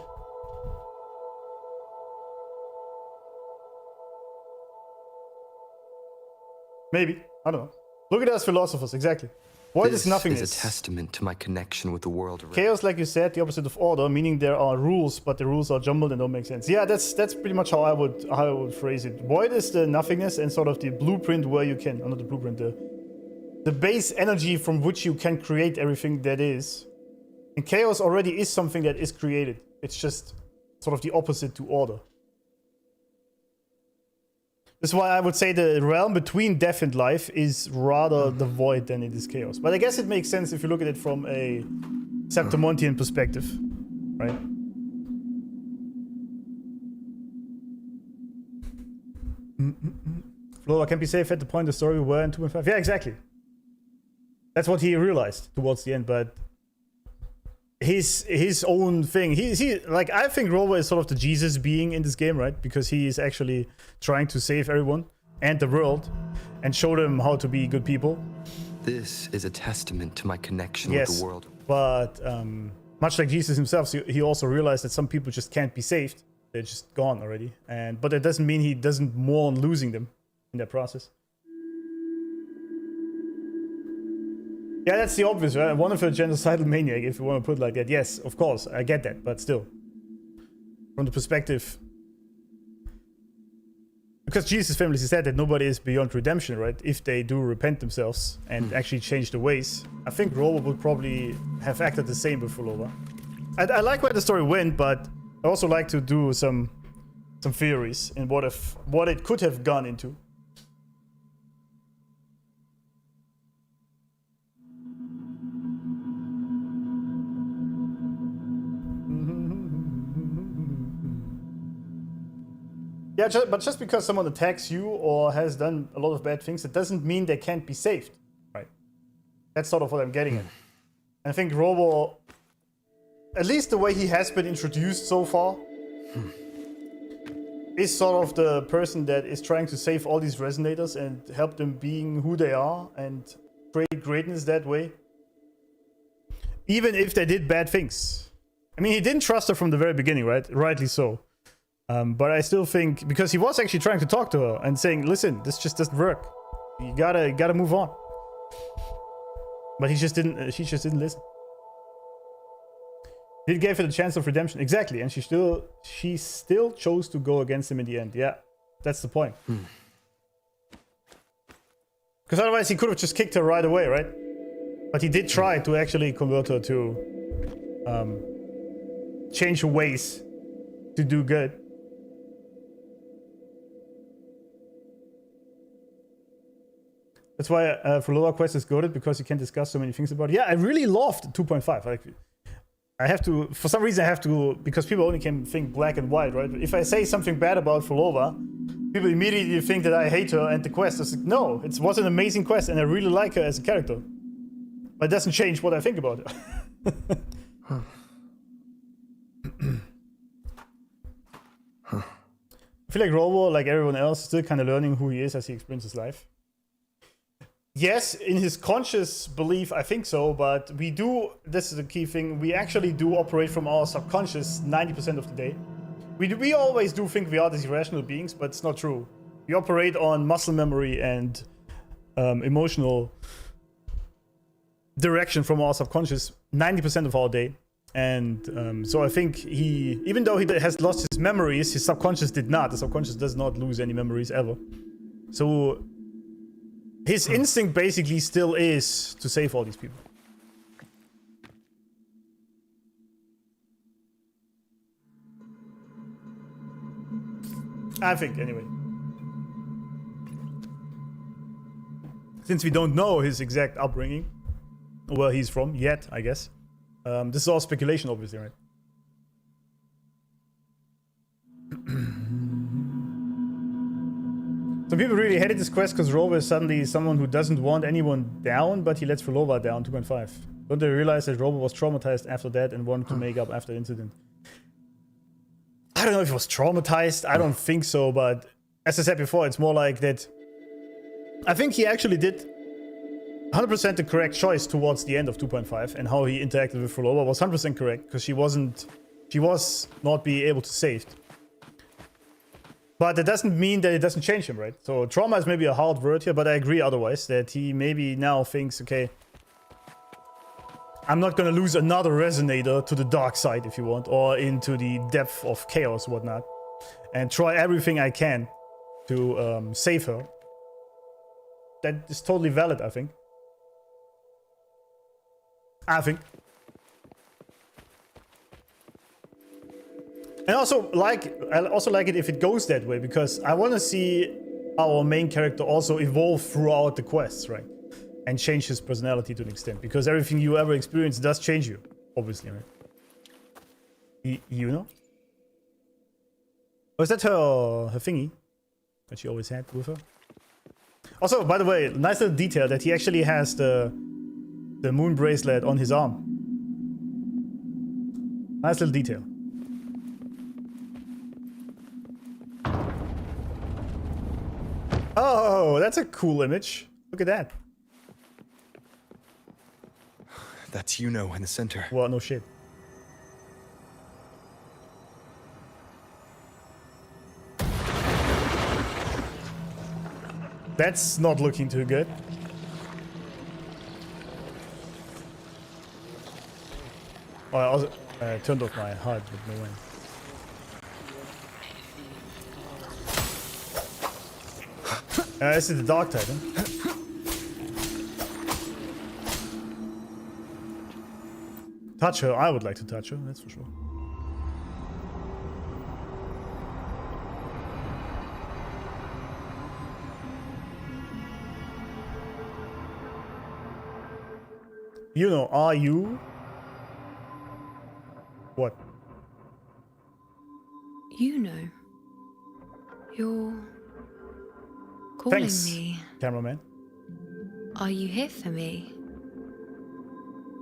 Maybe. I don't know. Look at us philosophers, exactly. Void is nothingness. This is a testament to my connection with the world around. Chaos, like you said, the opposite of order, meaning there are rules, but the rules are jumbled and don't make sense. Yeah, that's pretty much how I would phrase it. Void is the nothingness and sort of the blueprint where you can, not the blueprint, the base energy from which you can create everything that is. And chaos already is something that is created. It's just sort of the opposite to order. That's why I would say the realm between death and life is rather the void than it is chaos. But I guess it makes sense if you look at it from a Septimontian perspective, right? Flora can be safe at the point the story we were in 2.5. Yeah, exactly. That's what he realized towards the end, but his own thing. He like, I think Rover is sort of the Jesus being in this game, right? Because he is actually trying to save everyone and the world and show them how to be good people. This is a testament to my connection with the world. But much like Jesus himself, he also realized that some people just can't be saved. They're just gone already. But that doesn't mean he doesn't mourn losing them in that process. Yeah, that's the obvious, right? One of a genocidal maniac, if you want to put it like that. Yes, of course, I get that, but still. From the perspective... Because Jesus famously said that nobody is beyond redemption, right? If they do repent themselves and actually change their ways. I think Rover would probably have acted the same with Frolova. I like where the story went, but I also like to do some theories in what it could have gone into. Yeah, but just because someone attacks you or has done a lot of bad things, it doesn't mean they can't be saved, right? That's sort of what I'm getting at. And I think Rover, at least the way he has been introduced so far, is sort of the person that is trying to save all these resonators and help them being who they are and create greatness that way. even if they did bad things. I mean, he didn't trust her from the very beginning, right? Rightly so. But I still think, because he was actually trying to talk to her and saying, listen, this just doesn't work. You gotta move on. But he just didn't, she just didn't listen. He gave her the chance of redemption. Exactly. And she still chose to go against him in the end. Yeah, that's the point. Because otherwise he could have just kicked her right away, right? But he did try to actually convert her to change her ways to do good. That's why Iuno Quest is goated, because you can discuss so many things about it. Yeah, I really loved 2.5. Like, I have to, for some reason I have to, because people only can think black and white, right? If I say something bad about Iuno, people immediately think that I hate her and the quest. It's like, no, it was an amazing quest and I really like her as a character. But it doesn't change what I think about her. I feel like Rover, like everyone else, is still kind of learning who he is as he experiences life. Yes, in his conscious belief, I think so, but we do, this is the key thing, we actually do operate from our subconscious 90% of the day. We always do think we are these irrational beings, but it's not true. We operate on muscle memory and emotional direction from our subconscious 90% of our day. And so I think he, even though he has lost his memories, his subconscious did not. The subconscious does not lose any memories ever. So his instinct basically still is to save all these people. I think, anyway. Since we don't know his exact upbringing, or where he's from yet, I guess. This is all speculation, obviously, right? Some people really hated this quest because Rover is suddenly someone who doesn't want anyone down, but he lets Iuno down, 2.5. Don't they realize that Rover was traumatized after that and wanted to make up after the incident? I don't know if he was traumatized. I don't think so, but as I said before, it's more like that. I think he actually did 100% the correct choice towards the end of 2.5, and how he interacted with Iuno was 100% correct, because she was not being able to save. But that doesn't mean that it doesn't change him, right? So trauma is maybe a hard word here, but I agree otherwise, that he maybe now thinks, okay, I'm not gonna lose another Resonator to the dark side, if you want, or into the depth of chaos or whatnot, and try everything I can to save her. That is totally valid, I think. I also like it if it goes that way, because I want to see our main character also evolve throughout the quests, right? And change his personality to an extent, because everything you ever experience does change you, obviously, right? Iuno? Was that her thingy that she always had with her? Also, by the way, nice little detail that he actually has the moon bracelet on his arm. Nice little detail. Oh, that's a cool image. Look at that. That's Iuno in the center. Well, no shit. That's not looking too good. Oh, I also turned off my HUD with no wind. This is the Dark Titan. Touch her. I would like to touch her, that's for sure. Iuno, are you? What? Iuno, you're calling Thanks, me. cameraman. Are you here for me?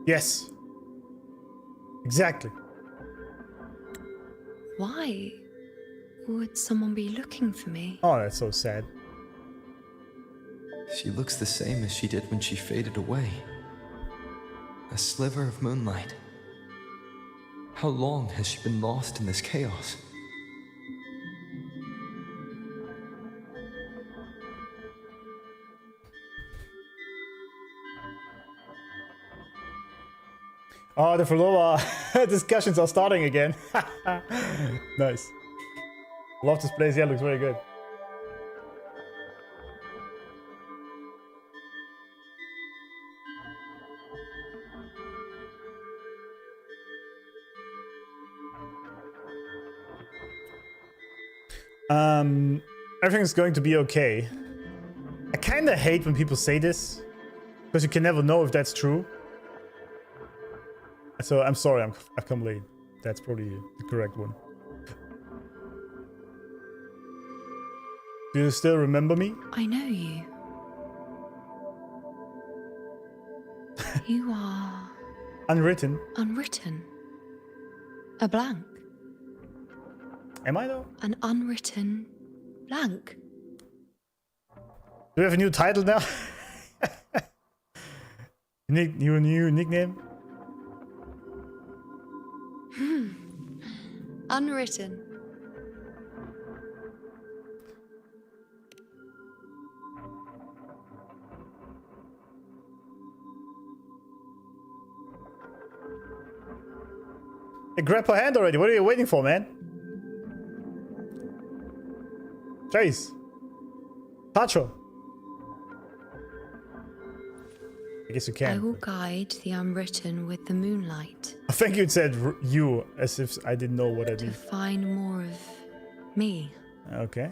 Yes. Exactly. Why would someone be looking for me? Oh, that's so sad. She looks the same as she did when she faded away. A sliver of moonlight. How long has she been lost in this chaos? Oh, the follower discussions are starting again. Nice. Love this place. Yeah, looks very good. Everything's going to be okay. I kind of hate when people say this, because you can never know if that's true. So I'm sorry, I've come late. That's probably the correct one. Do you still remember me? I know you. You are... Unwritten. unwritten. A blank. Am I though? An unwritten blank. Do we have a new title now? New nickname? Unwritten. Hey, grab her hand already. What are you waiting for, man? Chase. Touch her. I guess you can. I will guide the unwritten with the moonlight. I think you said you, as if I didn't know what I To mean. find more of me. Okay.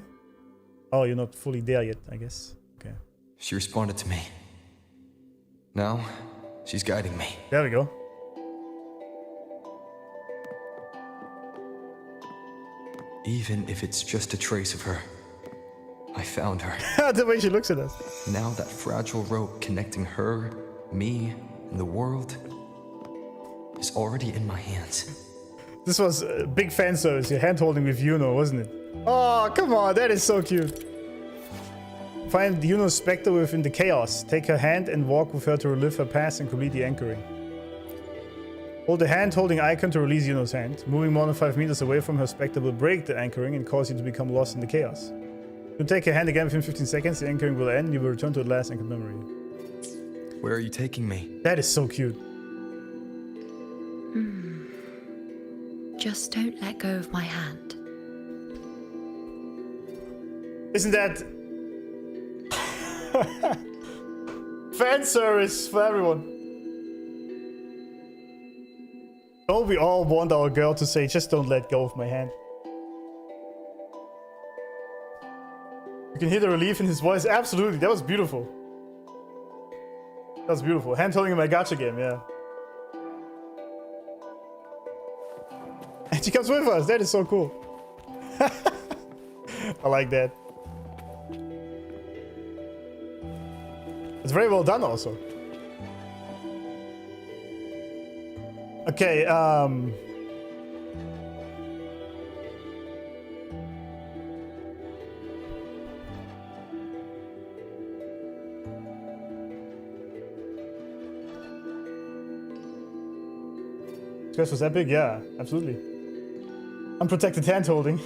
Oh, you're not fully there yet, I guess. Okay. She responded to me. Now, she's guiding me. There we go. Even if it's just a trace of her, I found her. The way she looks at us. Now that fragile rope connecting her, me, and the world is already in my hands. This was big fan service, your hand holding with Iuno, wasn't it? Oh, come on, that is so cute. Find Iuno's spectre within the chaos. Take her hand and walk with her to relive her past and complete the anchoring. Hold the hand holding icon to release Iuno's hand. Moving more than 5 meters away from her, spectre will break the anchoring and cause you to become lost in the chaos. You take her hand again within 15 seconds, the anchoring will end, you will return to the last anchored memory. Where are you taking me? That is so cute. Just don't let go of my hand. Isn't that fan service for everyone? Don't we all want our girl to say, just don't let go of my hand? You can hear the relief in his voice. Absolutely, that was beautiful. That was beautiful. Hand holding in my gacha game, yeah. And she comes with us. That is so cool. I like that. It's very well done also. Okay, Quest was epic, yeah, absolutely. Unprotected hand holding.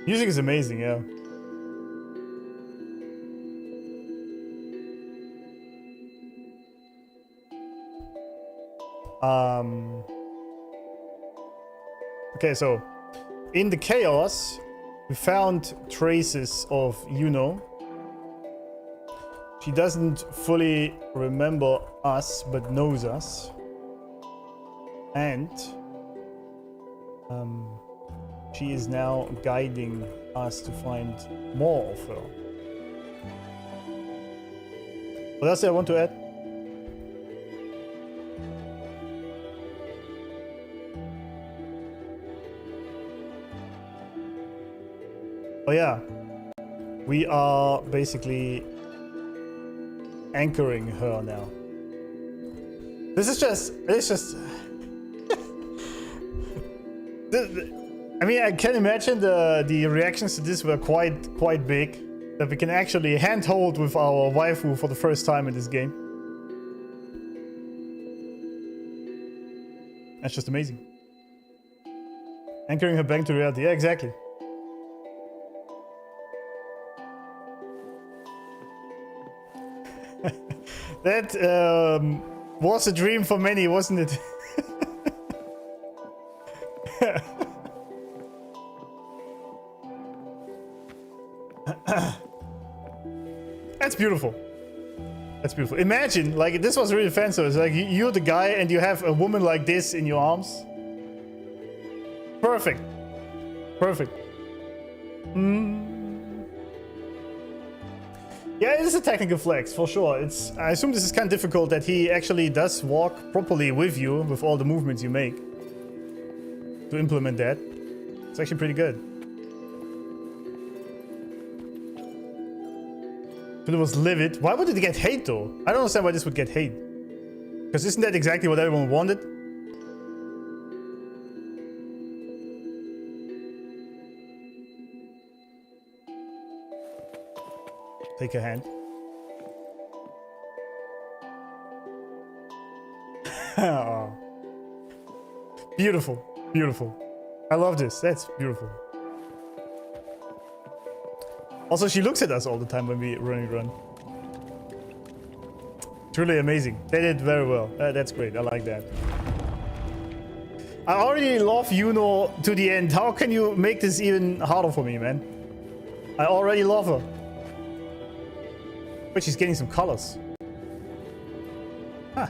Music is amazing, yeah. Okay, so in the chaos, we found traces of Iuno. She doesn't fully remember us, but knows us. And she is now guiding us to find more of her. What else do I want to add? Oh yeah, we are basically anchoring her now. This is just, it's just, I mean, I can imagine the reactions to this were quite big. That we can actually handhold with our waifu for the first time in this game. That's just amazing. Anchoring her back to reality. Yeah, exactly. That was a dream for many, wasn't it? That's beautiful. That's beautiful. Imagine, like, this was really fancy. It's like you're the guy and you have a woman like this in your arms. Perfect. Perfect. Yeah, it is a technical flex, for sure. I assume this is kind of difficult that he actually does walk properly with you, with all the movements you make. To implement that. It's actually pretty good. But it was livid. Why would it get hate, though? I don't understand why this would get hate. Because isn't that exactly what everyone wanted? Take a hand. Oh. Beautiful. Beautiful. I love this. That's beautiful. Also, she looks at us all the time when we run. Truly amazing. They did very well. That's great. I like that. I already love Iuno to the end. How can you make this even harder for me, man? I already love her. But she's getting some colors. Huh.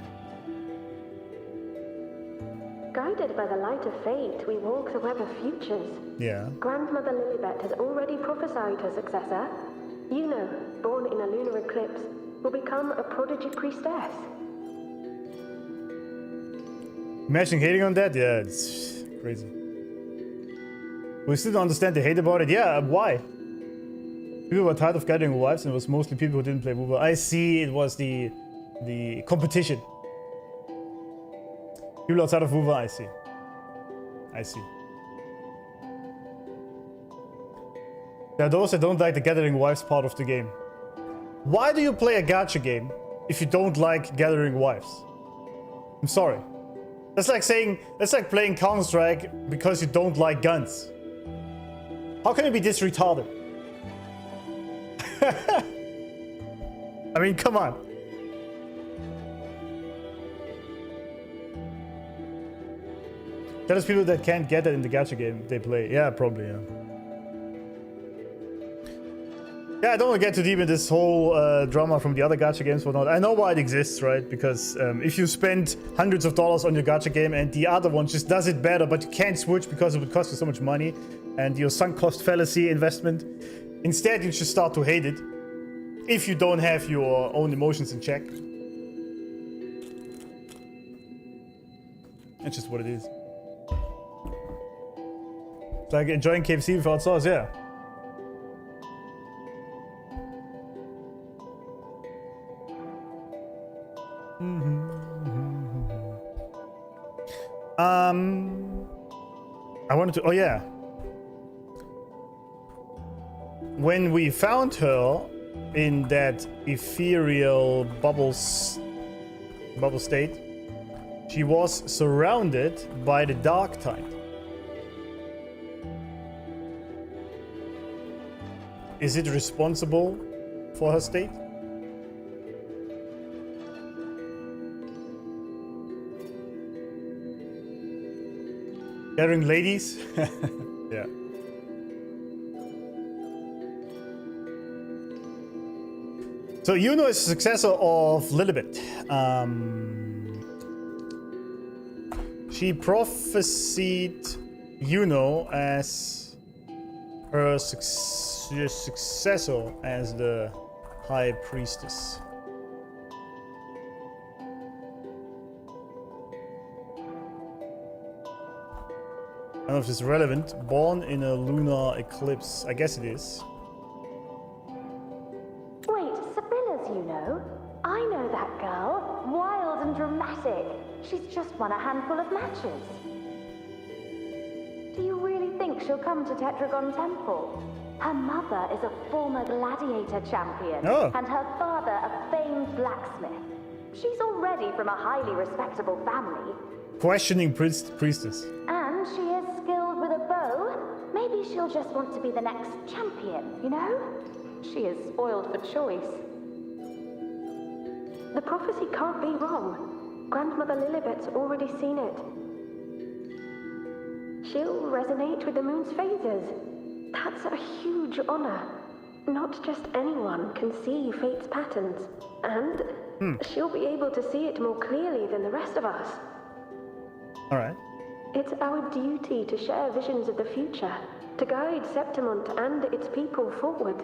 Guided by the light of fate, we walk the web of futures. Yeah. Grandmother Lillibet has already prophesied her successor. Iuno, born in a lunar eclipse, will become a prodigy priestess. Imagine hating on that? Yeah, it's crazy. We still don't understand the hate about it. Yeah, why? People were tired of gathering wives, and it was mostly people who didn't play Wuthering. I see, it was the competition. People outside of Wuthering, I see. I see. There are those that don't like the gathering wives part of the game. Why do you play a gacha game if you don't like gathering wives? I'm sorry. That's like saying, that's like playing Counter-Strike because you don't like guns. How can it be this retarded? I mean, come on. There's people that can't get it in the gacha game they play. Yeah, probably, yeah. Yeah, I don't want to get too deep in this whole drama from the other gacha games, but not. I know why it exists, right? Because if you spend hundreds of dollars on your gacha game and the other one just does it better, but you can't switch because it would cost you so much money and your sunk cost fallacy investment, instead you just start to hate it if you don't have your own emotions in check. That's just what it is. It's like enjoying KFC without sauce, yeah. I wanted to, oh yeah. When we found her in that ethereal bubble state, she was surrounded by the dark tide. Is it responsible for her state? Gathering ladies? Yeah. So Iuno is the successor of Lillibet. She prophesied Iuno as her successor as the High Priestess. I don't know if it's relevant. Born in a lunar eclipse. I guess it is. Wait, Sibylla's Iuno? I know that girl. Wild and dramatic. She's just won a handful of matches. Do you really think she'll come to Tetragon Temple? Her mother is a former gladiator champion, Oh. and her father a famed blacksmith. She's already from a highly respectable family. Questioning priestess. And she is skilled with a bow. Maybe she'll just want to be the next champion, you know? She is spoiled for choice. The prophecy can't be wrong. Grandmother Lillibet's already seen it. She'll resonate with the moon's phases. That's a huge honor. Not just anyone can see fate's patterns. And she'll be able to see it more clearly than the rest of us. Alright. It's our duty to share visions of the future, to guide Septimont and its people forward.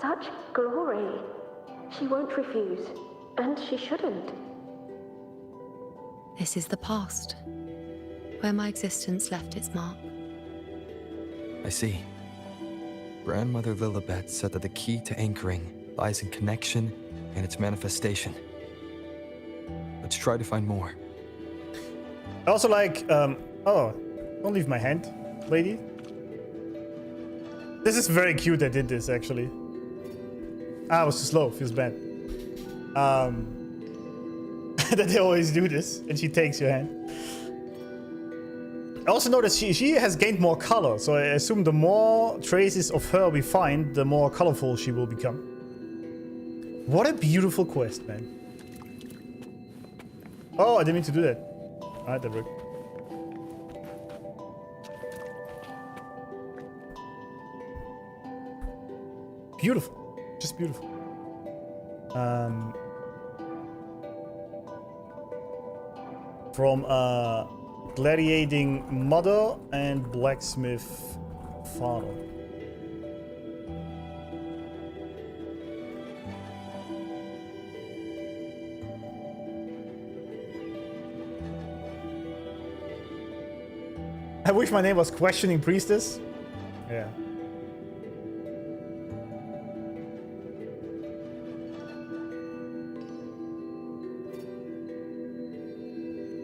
Such glory. She won't refuse, and she shouldn't. This is the past, where my existence left its mark. I see. Grandmother Lillibet said that the key to anchoring lies in connection and its manifestation. Let's try to find more. I also like, oh, don't leave my hand, lady. This is very cute. I did this actually. I was too slow. Feels bad. That they always do this, and she takes your hand. I also noticed she has gained more color, so I assume the more traces of her we find, the more colorful she will become. What a beautiful quest, man. Oh, I didn't mean to do that. Alright, that worked. Beautiful. Just beautiful. From a gladiating mother and blacksmith father. I wish my name was Questioning Priestess. Yeah.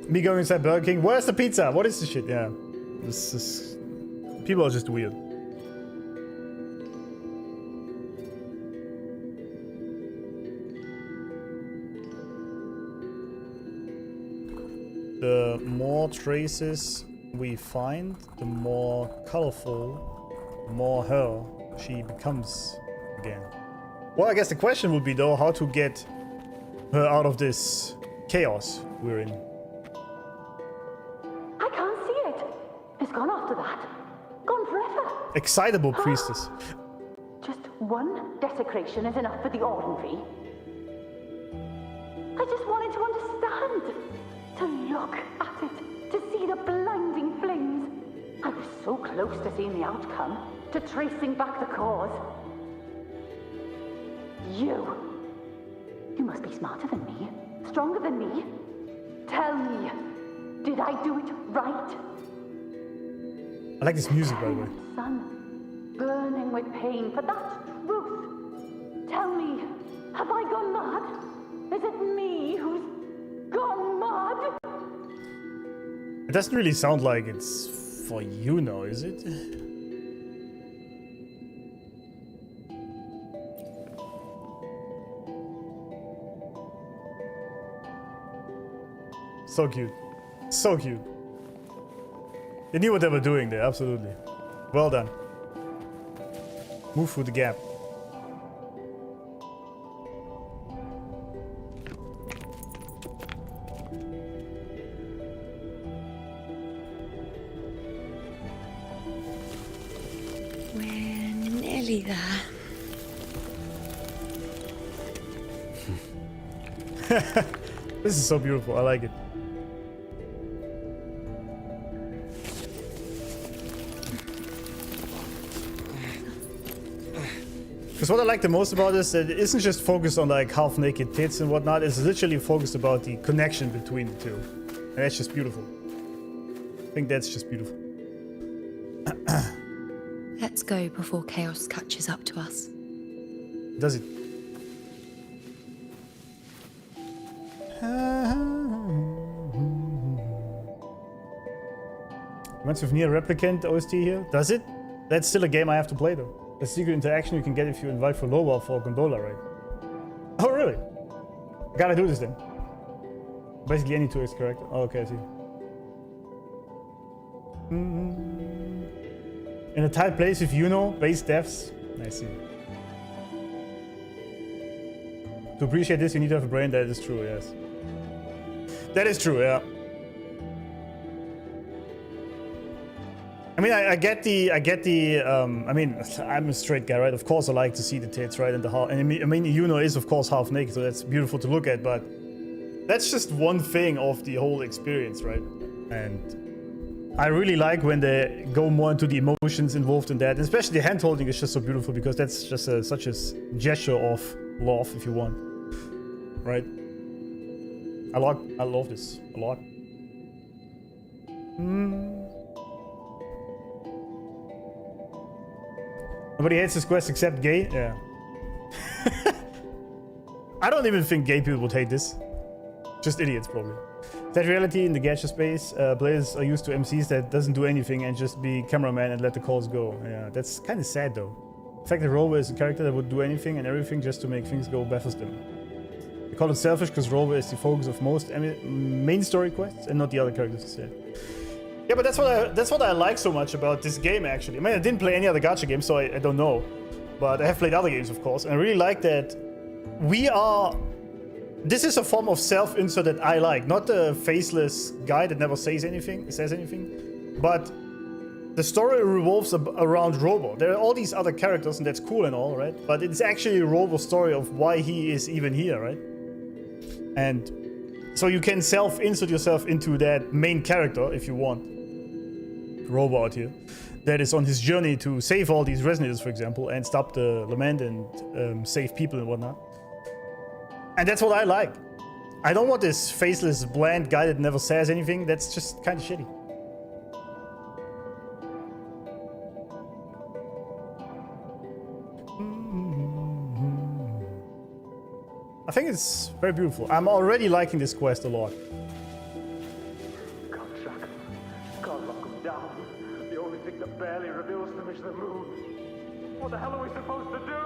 Me going inside Burger King. Where's the pizza? What is this shit? Yeah. This is... People are just weird. The more traces we find, the more colorful, the more her she becomes again. Well, I guess the question would be though, how to get her out of this chaos we're in. I can't see it. It's gone after that. Gone forever. Excitable priestess. Just one desecration is enough for the ordinary. I just wanted to understand. To look at it. To see the blinding flames. I was so close to seeing the outcome. To tracing back the cause. You must be smarter than me. Stronger than me. Tell me. Did I do it right? I like this music, by the way. Sun, burning with pain for that truth. Tell me, have I gone mad? Is it me who's gone mad? It doesn't really sound like it's for Iuno, is it? So cute. So cute. They knew what they were doing there, absolutely. Well done. Move through the gap. We're nearly there. This is so beautiful, I like it. Because what I like the most about this, it isn't just focused on like half-naked tits and whatnot, it's literally focused about the connection between the two. And that's just beautiful. I think that's just beautiful. Let's go before chaos catches up to us. Does it? Reminds me of Nier Replicant OST here. Does it? That's still a game I have to play though. The secret interaction you can get if you invite for Loba for Gondola, right? Oh really? Gotta do this then. Basically any 2x character. Oh, okay, I see. In a tight place with Iuno, base devs. I see. To appreciate this, you need to have a brain. That is true, yes. That is true, yeah. I mean, I get the, I mean, I'm a straight guy, right? Of course I like to see the tits, right? And the half, and I mean, Iuno is of course half naked, so that's beautiful to look at, but that's just one thing of the whole experience, right? And I really like when they go more into the emotions involved in that, especially the hand holding is just so beautiful because that's just such a gesture of love, if you want, right? I love this a lot. Nobody hates this quest except gay? Yeah. I don't even think gay people would hate this. Just idiots, probably. That reality in the gacha space, players are used to MCs that doesn't do anything and just be cameraman and let the calls go. Yeah, that's kind of sad though. The fact that Rover is a character that would do anything and everything just to make things go baffles them. They call it selfish because Rover is the focus of most main story quests and not the other characters instead. Yeah, but that's what I like so much about this game, actually. I mean, I didn't play any other gacha games, so I don't know. But I have played other games, of course. And I really like that this is a form of self-insert that I like. Not the faceless guy that never says anything. But the story revolves around Rover. There are all these other characters, and that's cool and all, right? But it's actually Rover's story of why he is even here, right? And so you can self-insert yourself into that main character if you want. Rover out here, that is on his journey to save all these resonators, for example, and stop the lament and save people and whatnot. And that's what I like. I don't want this faceless, bland guy that never says anything. That's just kind of shitty. I think it's very beautiful. I'm already liking this quest a lot. Can't track them. Can't lock them down. The only thing that barely reveals them is the moon. What the hell are we supposed to do?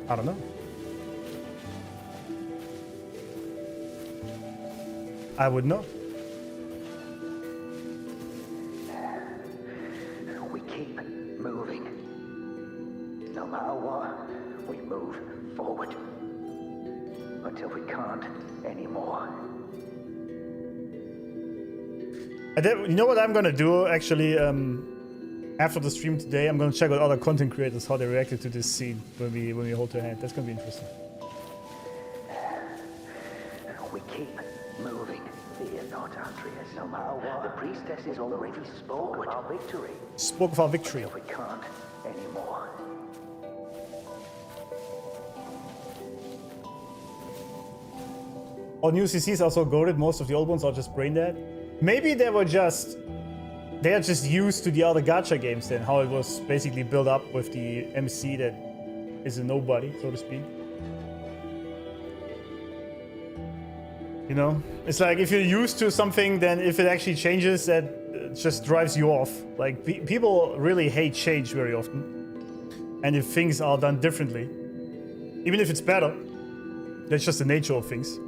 I don't know. I would know. We keep moving. No matter what, we move forward. Until we can't anymore. You know what I'm gonna do, actually, after the stream today? I'm gonna check out other content creators, how they reacted to this scene when we hold their hand. That's gonna be interesting. We keep moving. Fear not, Atreus. No matter what, the priestesses already spoke of our victory. Spoke of our victory. Until we can't anymore. All new CCs are so goated, most of the old ones are just brain dead. Maybe they are just used to the other gacha games then, how it was basically built up with the MC that is a nobody, so to speak. You know? It's like if you're used to something, then if it actually changes, that just drives you off. Like, people really hate change very often. And if things are done differently, even if it's better, that's just the nature of things.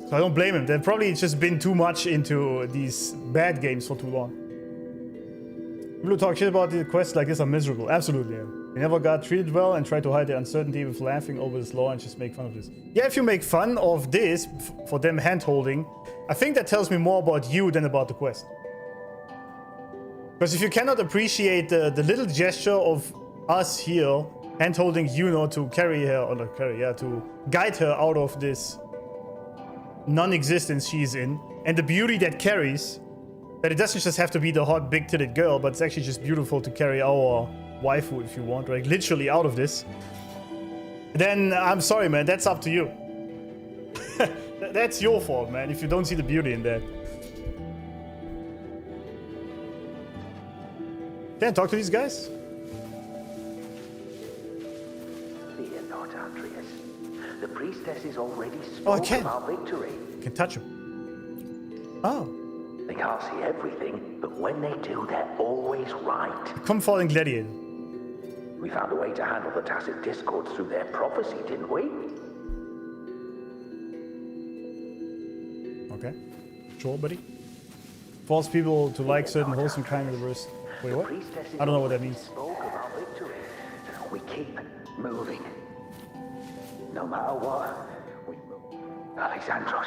So I don't blame him. They've probably just been too much into these bad games for too long. People who talk shit about the quests like this are miserable. Absolutely, yeah. They never got treated well and try to hide their uncertainty with laughing over this law and just make fun of this. Yeah, if you make fun of this for them hand-holding, I think that tells me more about you than about the quest. Because if you cannot appreciate the little gesture of us here hand-holding Iuno to carry her, or not carry, yeah, to guide her out of this non-existence she's in, and the beauty that carries, that it doesn't just have to be the hot big-titted girl, but it's actually just beautiful to carry our waifu, if you want, right? Literally out of this. Then I'm sorry, man, that's up to you. That's your fault, man, if you don't see the beauty in that. Can I talk to these guys? Fear not, Atreus. The priestesses already Oh, I spoke can. of our victory. I can touch him. Oh. can't see everything, but when they do, they're always right. Comforting gladiator. We found a way to handle the tacit discords through their prophecy, didn't we? Okay. Sure, buddy. Force people to like certain wholesome kind of the verse. Wait, what? I don't know what that means. Spoke of our victory. We keep moving. No matter what, we move. Alexandros,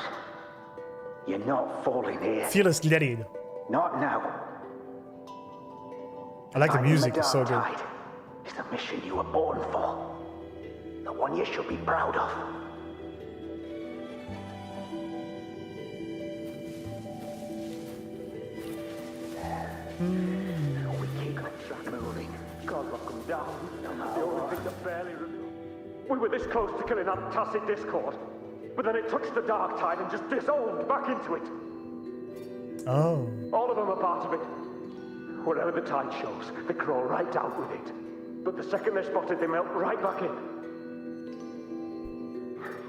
you're not falling here. Fearless gladiator. Not now. I like the Fighting music, it's so good. Dark Tide is the mission you were born for. The one you should be proud of. We keep the track moving. God lock them down. The only thing that barely revealed. We were this close to killing that tacit discord, but then it touched the dark tide and just dissolved back into it. Oh. All of them are part of it. Wherever the tide shows, they crawl right out with it. But the second they're spotted, they melt right back in.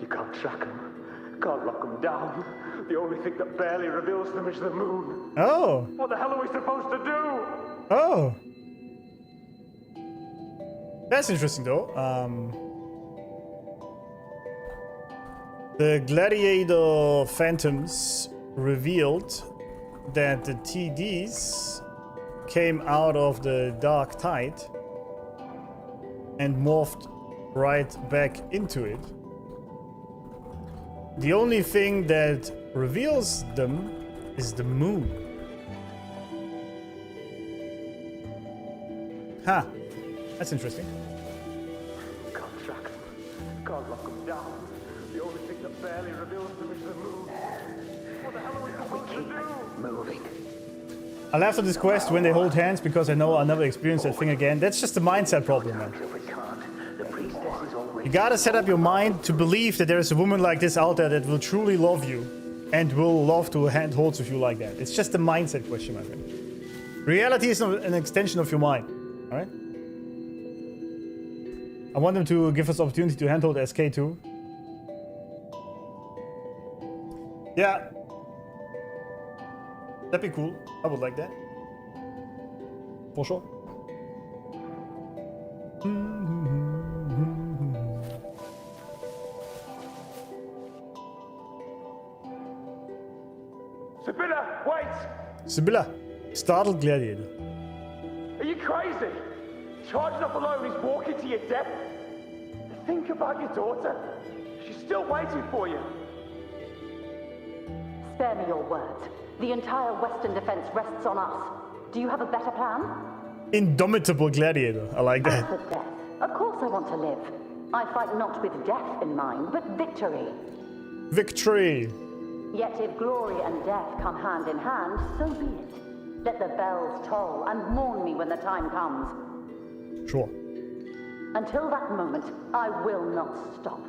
You can't track them. Can't lock them down. The only thing that barely reveals them is the moon. Oh. What the hell are we supposed to do? Oh. That's interesting though. The gladiator phantoms revealed that the TDs came out of the dark tide and morphed right back into it. The only thing that reveals them is the moon. Huh. That's interesting. Can't track them. Can't lock them down. The only thing that barely reveals them is the moon. What the hell are we supposed to do? Moving. I laughed at this quest when they hold hands because I know I'll never experience that thing again. That's just a mindset problem, man. You gotta set up your mind to believe that there is a woman like this out there that will truly love you and will love to hand holds with you like that. It's just a mindset question, my friend. Reality is not an extension of your mind, alright? I want them to give us the opportunity to handhold SK too. Yeah. That'd be cool. I would like that. For sure. Sibylla, wait! Sibylla, startled gladiator. Are you crazy? Charging up alone is walking to your death. Think about your daughter. She's still waiting for you. Spare me your words. The entire Western defense rests on us. Do you have a better plan? Indomitable gladiator. I like As that. for death, of course I want to live. I fight not with death in mind, but victory. Victory. Yet if glory and death come hand in hand, so be it. Let the bells toll and mourn me when the time comes. Sure. Until that moment, I will not stop.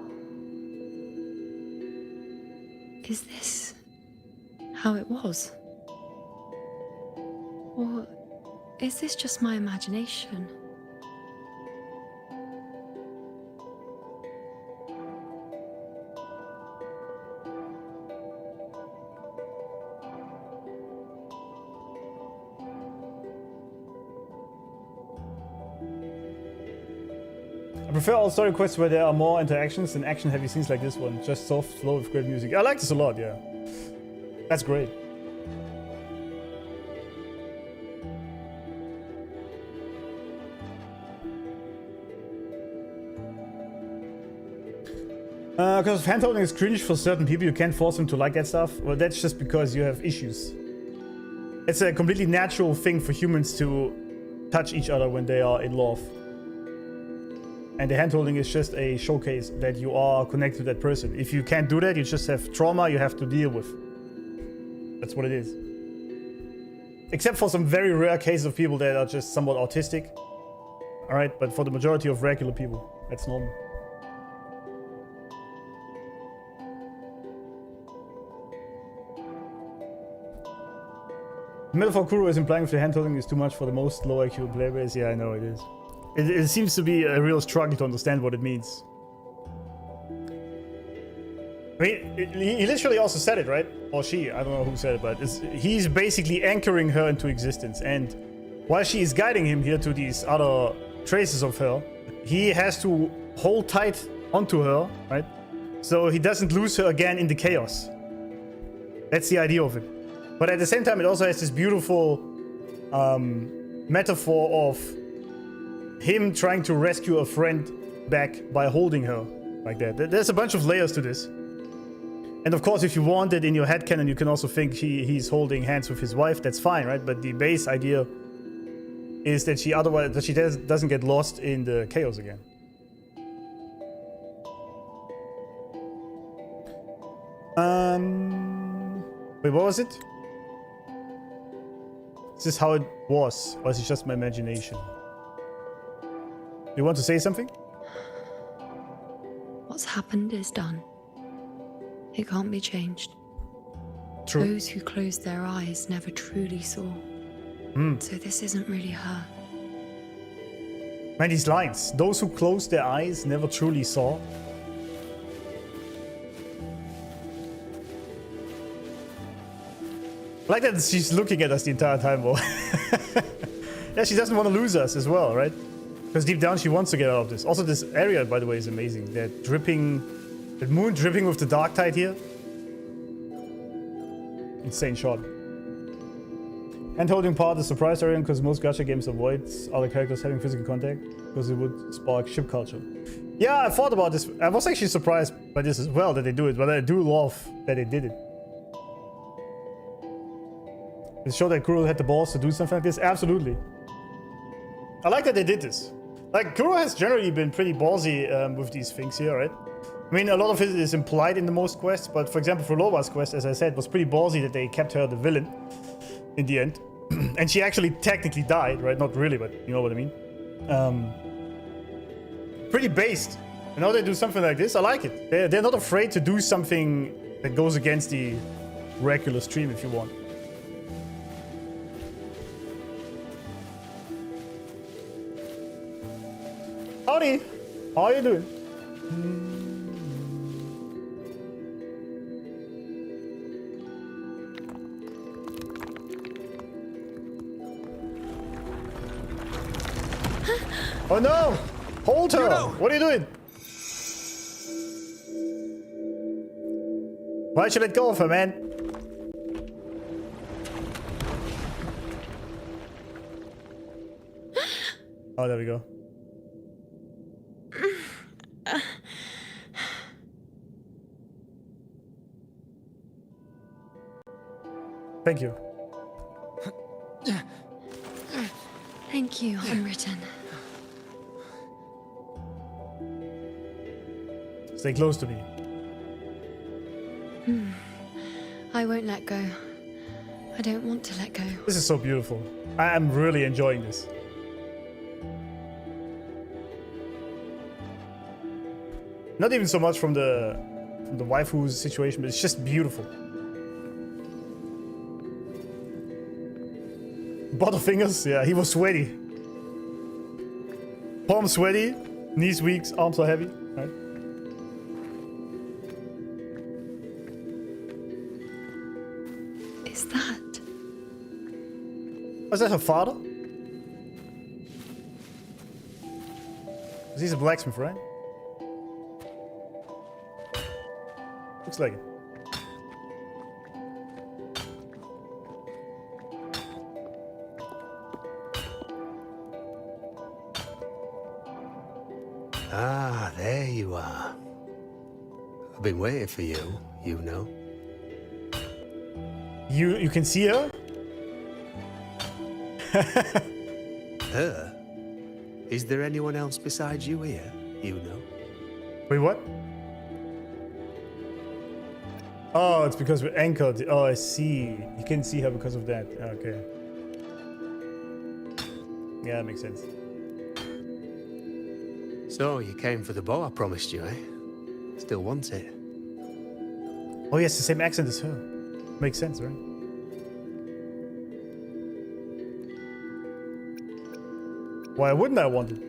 Is this how it was? Or is this just my imagination? I prefer all story quests where there are more interactions than action-heavy scenes like this one. Just soft, slow with great music. I like this a lot, yeah. That's great. Because handholding is cringe for certain people, you can't force them to like that stuff. Well, that's just because you have issues. It's a completely natural thing for humans to touch each other when they are in love. And the handholding is just a showcase that you are connected to that person. If you can't do that, you just have trauma you have to deal with. That's what it is. Except for some very rare cases of people that are just somewhat autistic. Alright, but for the majority of regular people, that's normal. The metaphor Kuro is implying with the handholding is too much for the most low IQ player base. Yeah, I know it is. It seems to be a real struggle to understand what it means. I mean, he literally also said it, right? Or she, I don't know who said it, but he's basically anchoring her into existence. And while she is guiding him here to these other traces of her, he has to hold tight onto her, right? So he doesn't lose her again in the chaos. That's the idea of it. But at the same time, it also has this beautiful metaphor of him trying to rescue a friend back by holding her like that. There's a bunch of layers to this. And of course, if you want it in your headcanon, you can also think he's holding hands with his wife. That's fine, right? But the base idea is that she doesn't get lost in the chaos again. Wait, what was it? Is this how it was? Or is it just my imagination? You want to say something? What's happened is done. It can't be changed. True. Those who closed their eyes never truly saw. So this isn't really her. Man, these lines. Those who closed their eyes never truly saw. I like that she's looking at us the entire time, though. Yeah, she doesn't want to lose us as well, right? Because deep down she wants to get out of this. Also, this area, by the way, is amazing. That dripping... That moon dripping with the dark tide here. Insane shot. Hand-holding part is surprise area because most gacha games avoid other characters having physical contact because it would spark ship culture. Yeah, I thought about this. I was actually surprised by this as well, that they do it, but I do love that they did it. It showed that Kuro had the balls to do something like this. Absolutely. I like that they did this. Like, Kuro has generally been pretty ballsy with these things here, right? I mean, a lot of it is implied in the most quests, but for example, for Loba's quest, as I said, was pretty ballsy that they kept her the villain in the end. And she actually technically died, right? Not really, but you know what I mean. Pretty based. And now they do something like this. I like it. They're not afraid to do something that goes against the regular stream, if you want. Howdy! How are you doing? Oh no! Hold her! Iuno! What are you doing? Why'd you let go of her, man? Oh, there we go. Thank you. Thank you, Unwritten. Stay close to me. I won't let go. I don't want to let go. This is so beautiful. I am really enjoying this. Not even so much from the waifu situation, but it's just beautiful. Butterfingers, yeah, he was sweaty. Palms sweaty, knees weak, arms are heavy, right? Is that? Was that her father? He's a blacksmith, right? Looks like it. Ah, there you are. I've been waiting for you, Iuno. You can see her? Her? Is there anyone else besides you here, Iuno? Wait, what? Oh, it's because we're anchored. Oh, I see. You can see her because of that. Okay. Yeah, that makes sense. So, you came for the bow I promised you, eh? Still want it? Oh, yes, the same accent as her. Makes sense, right? Why wouldn't I want it?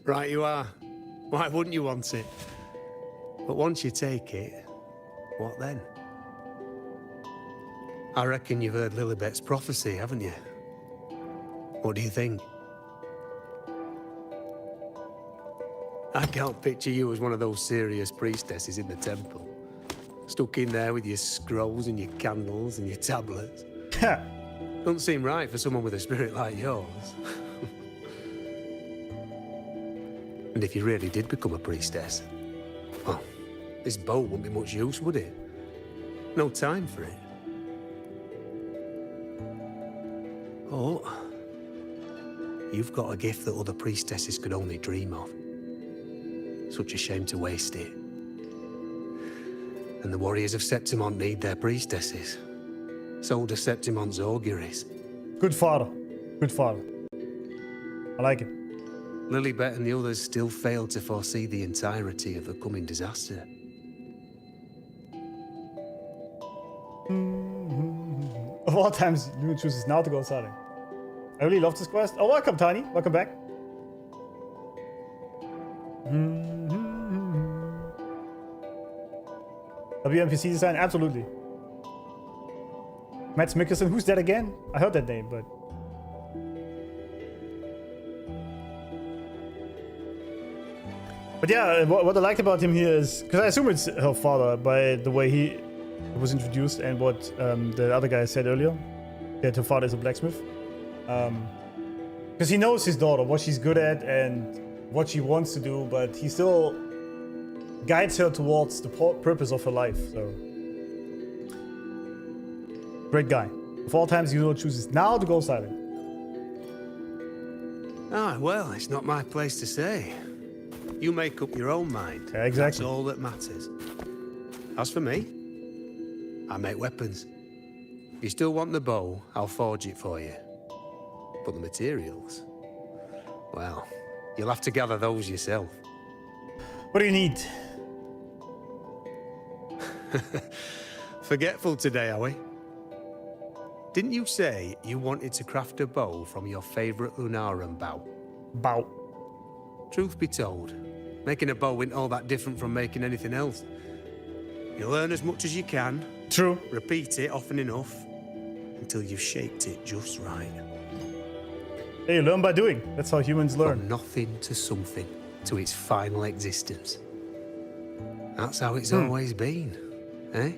Right you are. Why wouldn't you want it? But once you take it, what then? I reckon you've heard Lillibet's prophecy, haven't you? What do you think? I can't picture you as one of those serious priestesses in the temple. Stuck in there with your scrolls and your candles and your tablets. Doesn't seem right for someone with a spirit like yours. And if you really did become a priestess, well, this bow wouldn't be much use, would it? No time for it. Oh, you've got a gift that other priestesses could only dream of. Such a shame to waste it. And the warriors of Septimont need their priestesses. So do Septimont's auguries. Good father. Good father. I like it. Lillibet and the others still failed to foresee the entirety of the coming disaster. Of all times, Iuno chooses now to go silent. I really love this quest. Oh, welcome, Tiny. Welcome back. WNPC design, absolutely. Mads Mikkelsen, who's that again? I heard that name, but... But yeah, what I liked about him here is... Because I assume it's her father by the way he was introduced and what the other guy said earlier. That her father is a blacksmith. Because he knows his daughter, what she's good at and what she wants to do, but he still guides her towards the purpose of her life, so... Great guy. Of all times, Iuno chooses now to go silent. Ah, well, it's not my place to say. You make up your own mind. Yeah, exactly. That's all that matters. As for me, I make weapons. If you still want the bow, I'll forge it for you. But the materials... well, you'll have to gather those yourself. What do you need? Forgetful today, are we? Didn't you say you wanted to craft a bow from your favorite Lunarum bow? Bow. Truth be told, making a bow isn't all that different from making anything else. You learn as much as you can. True. Repeat it often enough until you've shaped it just right. Hey, you learn by doing. That's how humans learn. From nothing to something, to its final existence. That's how it's always been, eh?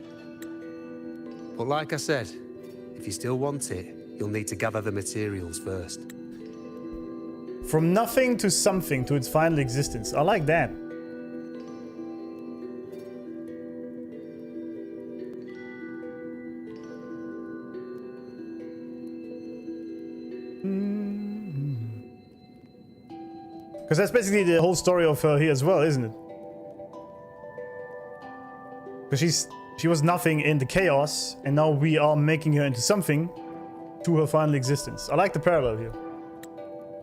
But like I said, if you still want it, you'll need to gather the materials first. From nothing to something to its final existence. I like that. Because that's basically the whole story of her here as well, isn't it? Because she was nothing in the chaos, and now we are making her into something to her final existence. I like the parallel here.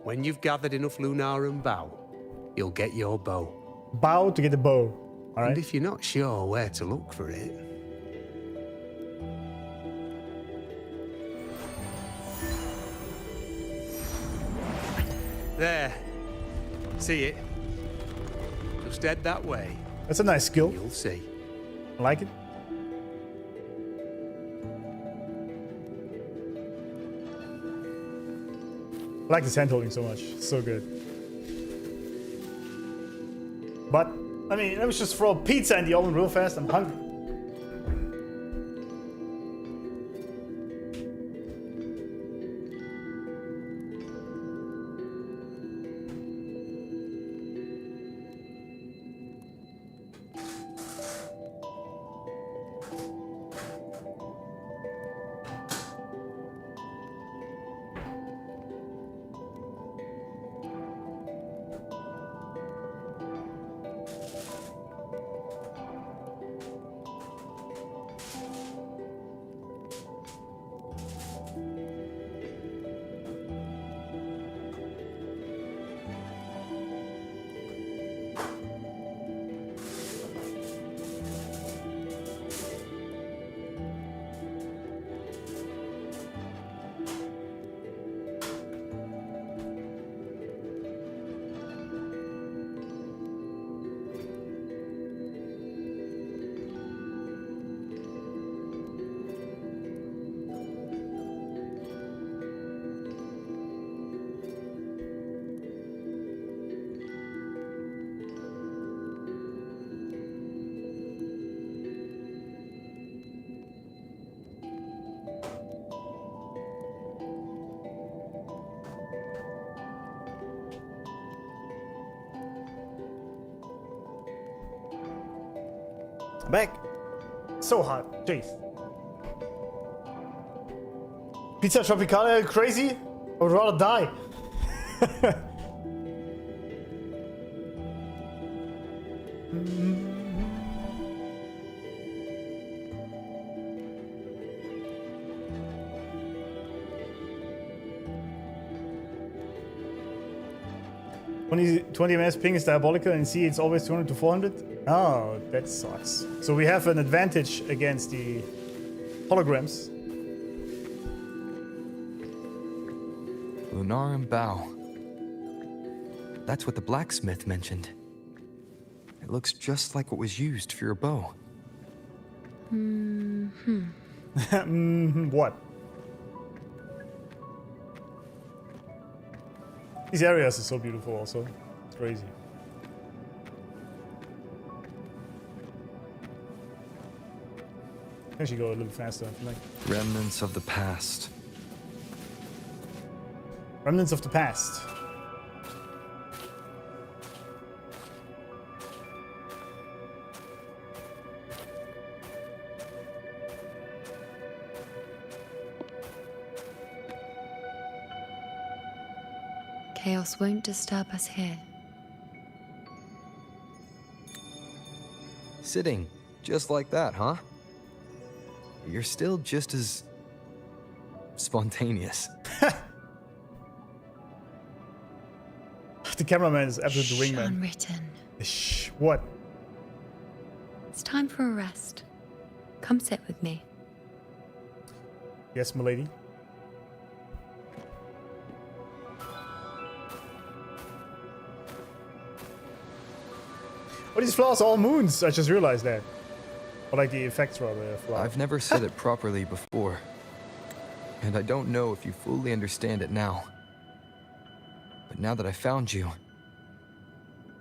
When you've gathered enough Lunarum bow, you'll get your bow. Bow to get the bow. All right. And if you're not sure where to look for it... there. See it? Just head that way. That's a nice skill. You'll see. I like it. I like this hand-holding so much. It's so good. But, I mean, let me just throw pizza in the oven real fast. I'm hungry. Back. So hot. Jeez. Pizza Tropicana, are you crazy? I would rather die. $20 ms ping is diabolical, and see it's always 200 to 400. Oh, that sucks. So we have an advantage against the holograms. Lunarum bow. That's what the blacksmith mentioned. It looks just like what was used for your bow. What? These areas are so beautiful also. It's crazy. I should go a little faster, I feel like. Remnants of the past. Remnants of the past. Chaos won't disturb us here. Sitting, just like that, huh? You're still just as spontaneous. The cameraman is absolutely the wingman. Unwritten. Shh, what? It's time for a rest. Come sit with me. Yes, milady. Oh, these flowers are all moons. I just realized that. Or like the effects, rather. I've never said it properly before. And I don't know if you fully understand it now. But now that I found you,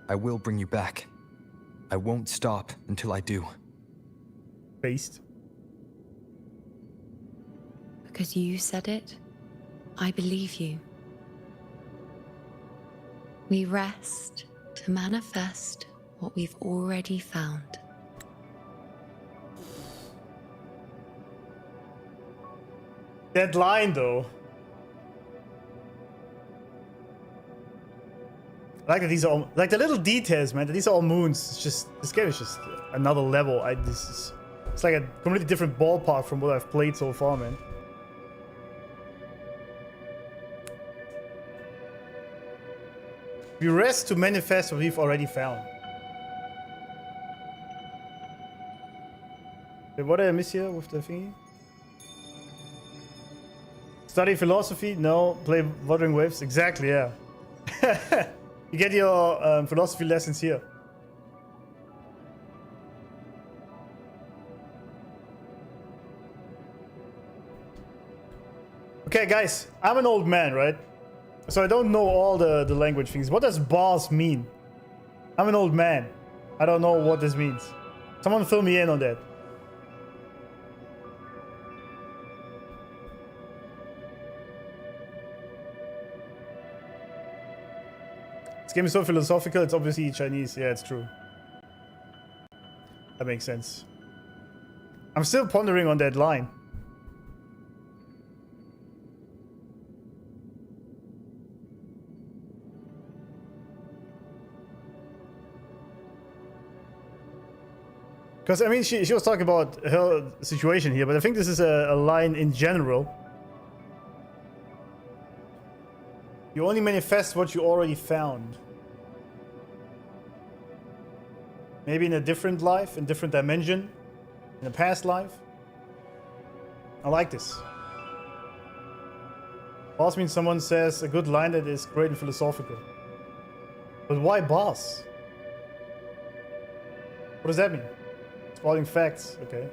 I will bring you back. I won't stop until I do. Based. Because you said it, I believe you. We rest to manifest what we've already found. That line, though. I like that these are all, like the little details, man. That these are all moons. It's just, this game is just another level. It's like a completely different ballpark from what I've played so far, man. We rest to manifest what we've already found. Wait, what did I miss here with the thingy? Study philosophy? No. Play Wuthering Waves? Exactly, yeah. You get your philosophy lessons here. Okay, guys, I'm an old man, right? So I don't know all the language things. What does boss mean? I'm an old man. I don't know what this means. Someone fill me in on that. This game is so philosophical, it's obviously Chinese. Yeah, it's true. That makes sense. I'm still pondering on that line. Because, I mean, she was talking about her situation here, but I think this is a line in general. You only manifest what you already found. Maybe in a different life, in a different dimension, in a past life. I like this. Boss means someone says a good line that is great and philosophical. But why boss? What does that mean? Spotting facts, okay.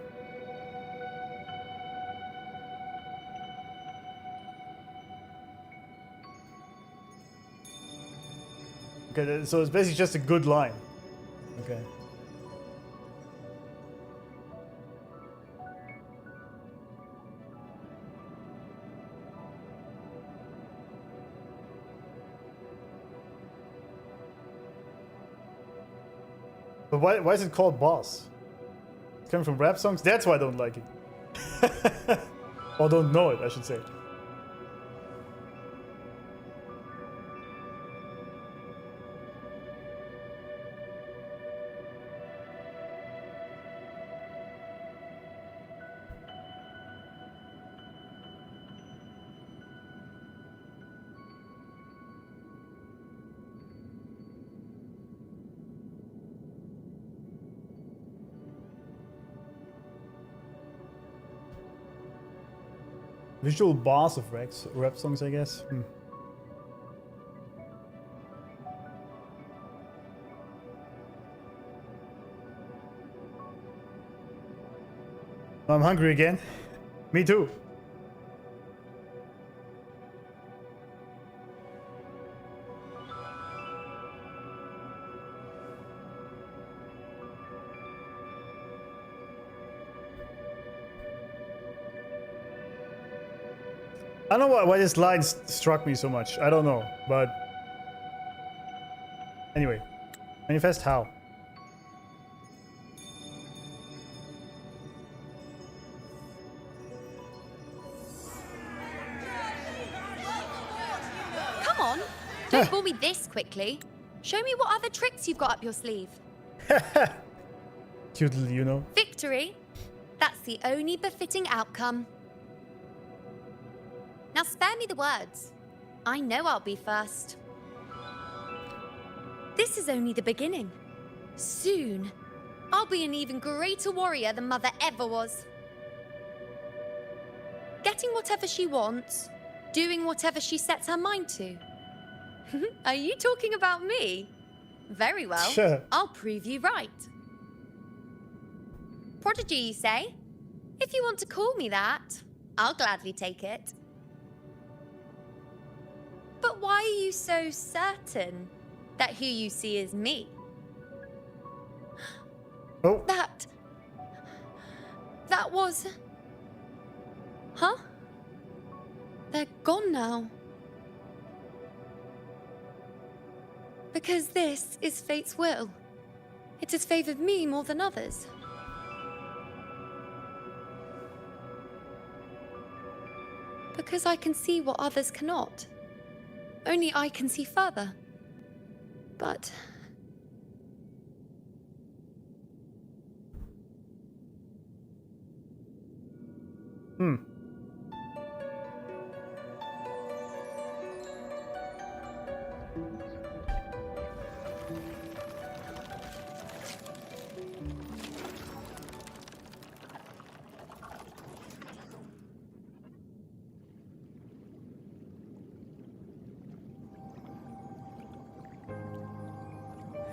Okay, so it's basically just a good line. Okay. But why is it called boss? coming from rap songs. That's why I don't like it. Or don't know it, I should say. Visual bars of rap songs, I guess. I'm hungry again. Me too. I don't know why this line struck me so much. I don't know, but anyway, manifest how? Come on, don't bore me this quickly. Show me what other tricks you've got up your sleeve. Cute little Iuno. Victory? That's the only befitting outcome. Now spare me the words. I know I'll be first. This is only the beginning. Soon, I'll be an even greater warrior than Mother ever was. Getting whatever she wants, doing whatever she sets her mind to. Are you talking about me? Very well. Sure. I'll prove you right. Prodigy, you say? If you want to call me that, I'll gladly take it. But why are you so certain that who you see is me? Oh. That was... Huh? They're gone now. Because this is fate's will. It has favored me more than others. Because I can see what others cannot. Only I can see further. But...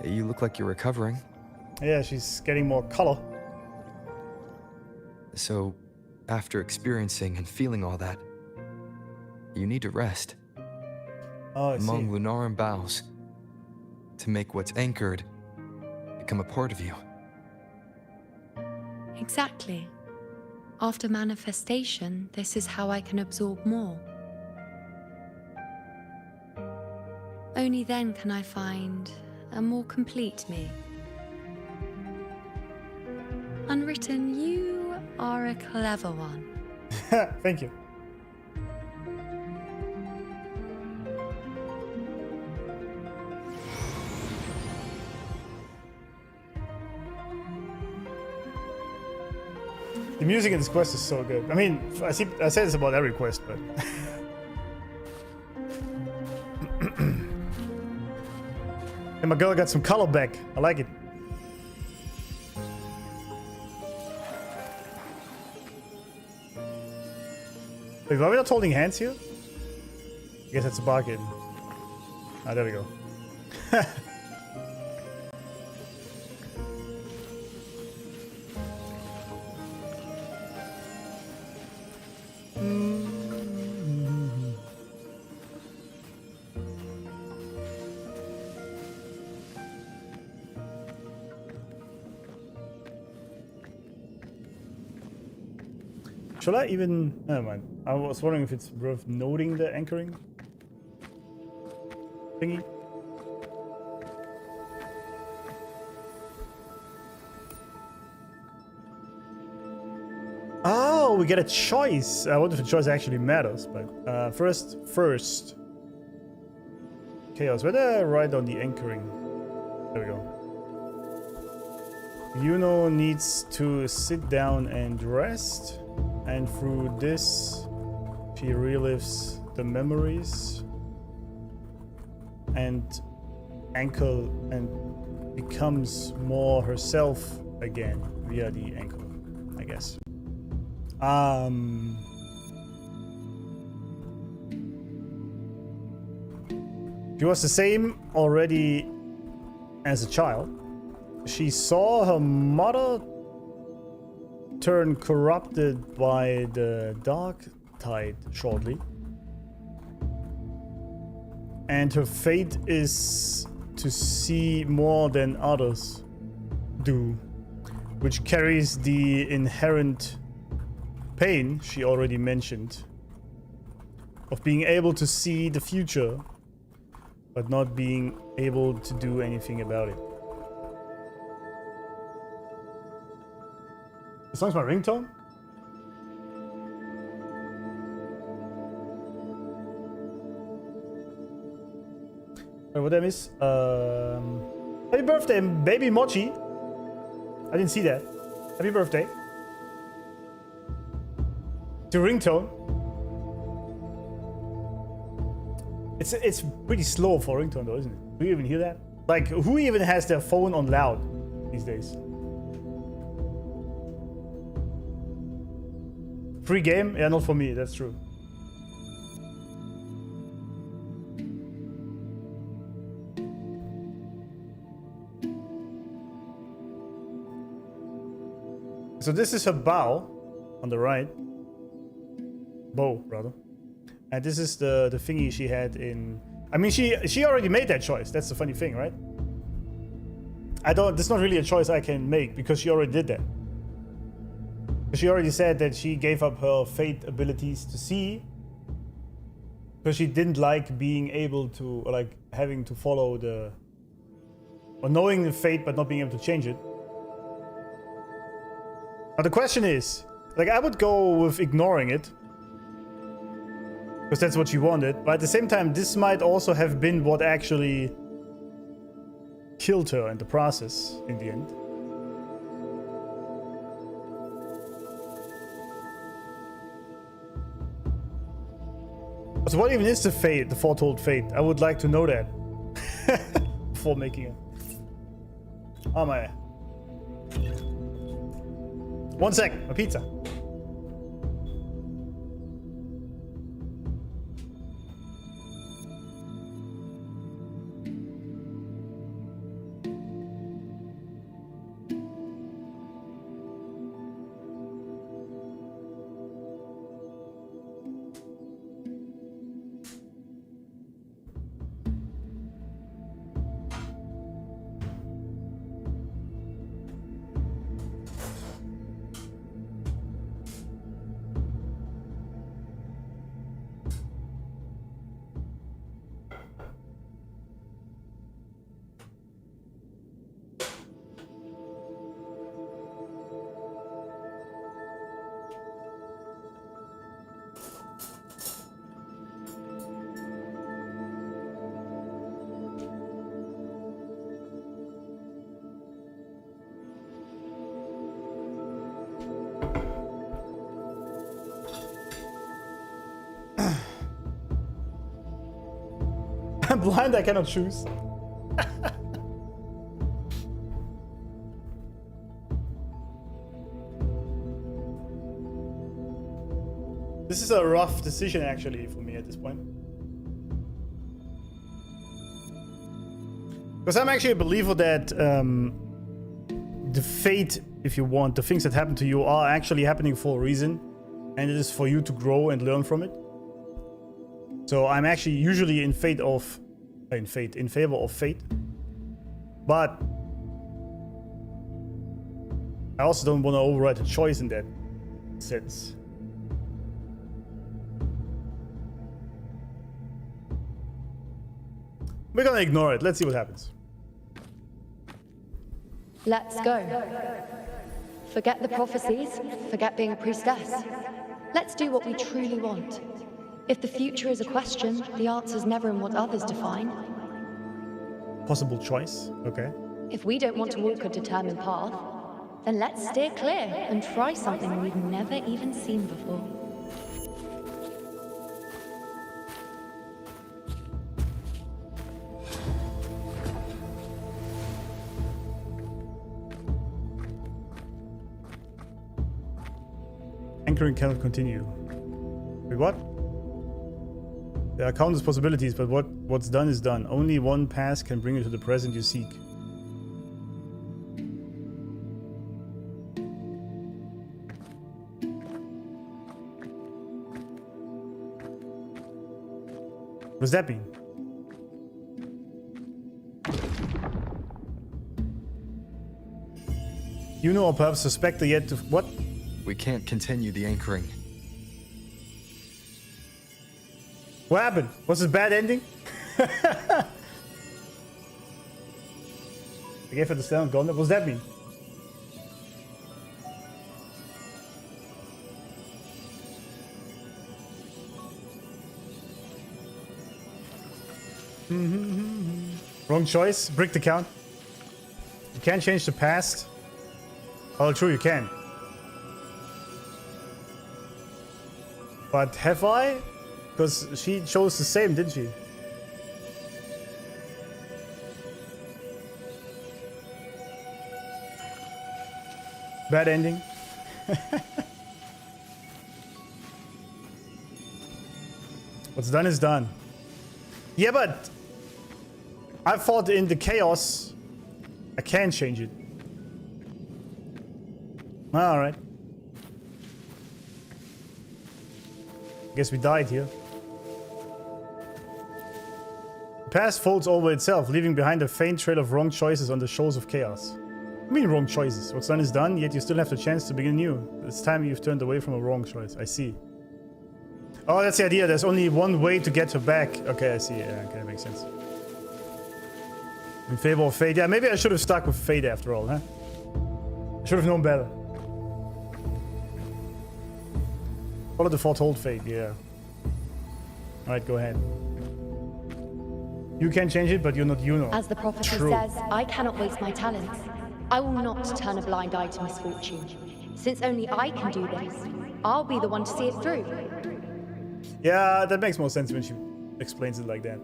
You look like you're recovering. Yeah, she's getting more color. So, after experiencing and feeling all that, you need to rest. Oh, I among see. Lunaran boughs, to make what's anchored become a part of you. Exactly. After manifestation, this is how I can absorb more. Only then can I find a more complete me. Unwritten, you are a clever one. Thank you. The music in this quest is so good. I mean, I say this about every quest, but... And my girl got some color back. I like it. Wait, why are we not holding hands here? I guess that's a bargain. Ah, there we go. Should I even... Never mind. I was wondering if it's worth noting the anchoring thingy. we get a choice. I wonder if the choice actually matters, but first. Chaos. Where did I write on the anchoring? There we go. Iuno needs to sit down and rest, and through this, she relives the memories and anchor and becomes more herself again via the anchor, I guess. She was the same already as a child. She saw her mother turn corrupted by the dark tide shortly. And her fate is to see more than others do, which carries the inherent pain she already mentioned of being able to see the future but not being able to do anything about it. The song's my ringtone? Wait, what did I miss? Happy birthday, baby Mochi. I didn't see that. Happy birthday. The ringtone. It's pretty slow for a ringtone though, isn't it? Do you even hear that? Like, who even has their phone on loud these days? Free game? Yeah, not for me, that's true. So this is her bow on the right. Bow, rather. And this is the thingy she had in... I mean, she already made that choice. That's the funny thing, right? That's not really a choice I can make because she already did that. She already said that she gave up her fate abilities to see because she didn't like being able to, or like having to follow the... or knowing the fate but not being able to change it. Now the question is, like, I would go with ignoring it because that's what she wanted, but at the same time, this might also have been what actually killed her in the process in the end. So what even is the fate, the foretold fate? I would like to know that before making it. Oh my. 1 sec, a pizza. I'm blind, I cannot choose. This is a rough decision actually for me at this point. Because I'm actually a believer that the fate, if you want, the things that happen to you are actually happening for a reason. And it is for you to grow and learn from it. So I'm actually usually in favor of fate. But I also don't want to override a choice in that sense. We're gonna ignore it. Let's see what happens. Let's go. Forget the prophecies, forget being a priestess. Let's do what we truly want. If the future is a question, the answer's never in what others define. Possible choice. Okay. If we don't want to walk a determined path, then let's steer clear and try something we've never even seen before. Anchoring cannot continue. Wait, what? There are countless possibilities, but what's done is done. Only one path can bring you to the present you seek. What does that mean? You know, or perhaps suspect yet to what? We can't continue the anchoring. What happened? Was it a bad ending? I gave her the stand gun. What does that mean? Wrong choice. Brick the count. You can't change the past. Oh, true, you can. But have I? Because she chose the same, didn't she? Bad ending. What's done is done. Yeah, but I thought in the chaos I can change it. Alright. Guess we died here. The past folds over itself, leaving behind a faint trail of wrong choices on the shores of chaos. I mean wrong choices. What's done is done, yet you still have the chance to begin new. It's time you've turned away from a wrong choice. I see. Oh, that's the idea. There's only one way to get her back. Okay, I see. Yeah, okay, that makes sense. In favor of fate. Yeah, maybe I should have stuck with fate after all, huh? I should have known better. Follow the foretold fate, yeah. Alright, go ahead. You can change it, but you're not Iuno. As the prophecy says, I cannot waste my talents. I will not turn a blind eye to misfortune. Since only I can do this, I'll be the one to see it through. Yeah, that makes more sense when she explains it like that.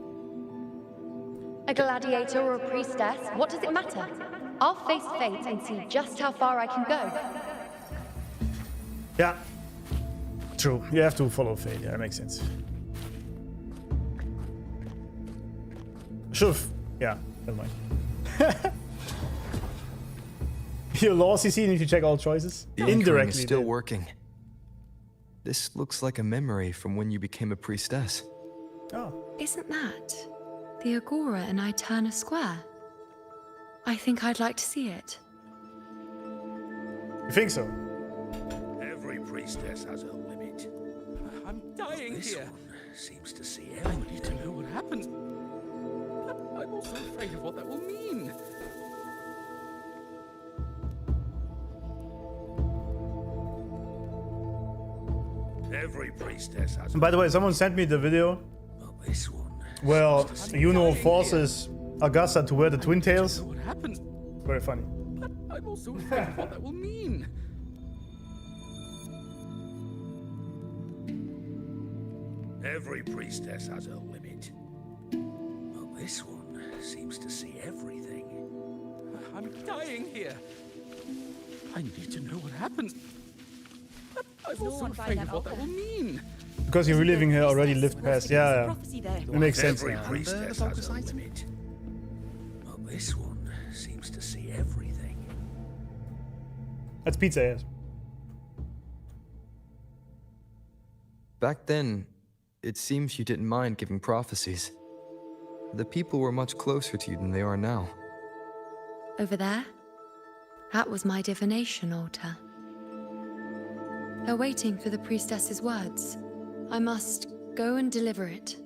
A gladiator or a priestess, what does it matter? I'll face fate and see just how far I can go. Yeah. True. You have to follow fate. Yeah, that makes sense. Should've. Yeah, never mind. Your law CC need to check all choices. The anchoring Indirectly. is still working. This looks like a memory from when you became a priestess. Oh. Isn't that the Agora in Eterna Square? I think I'd like to see it. You think so? Every priestess has a limit. I'm dying This here. one seems to see I everything. need to know what happened. But I'm also afraid of what that will mean. Every priestess has And by the way, someone sent me the video. this one. Well, Iuno forces Agasa to wear the twin tails. What happened? Very funny. But I'm also afraid of what that will mean. Every priestess has a limit. But this one seems to see everything. I'm dying here. I need to know what happened. But I'm also afraid of what that will mean. Because you're reliving her already lived past. Yeah, yeah. It makes sense Every now. priestess has a limit. But this one seems to see everything. That's pizza ass. Back then, it seems you didn't mind giving prophecies. The people were much closer to you than they are now. Over there? That was my divination altar. They're waiting for the priestess's words. I must go and deliver it.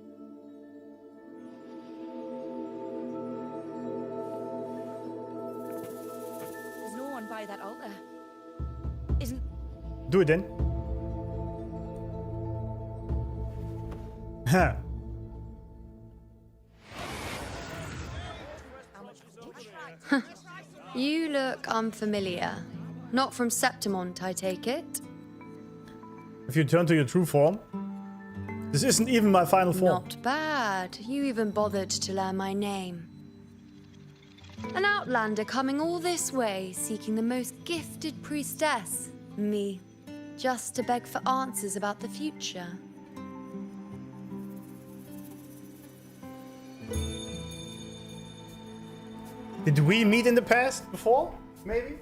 There's no one by that altar. Do it then. Huh. You look unfamiliar. Not from Septimont, I take it? If you turn to your true form. This isn't even my final form. Not bad. You even bothered to learn my name. An outlander coming all this way, seeking the most gifted priestess. Me. Just to beg for answers about the future. Did we meet in the past before? Maybe?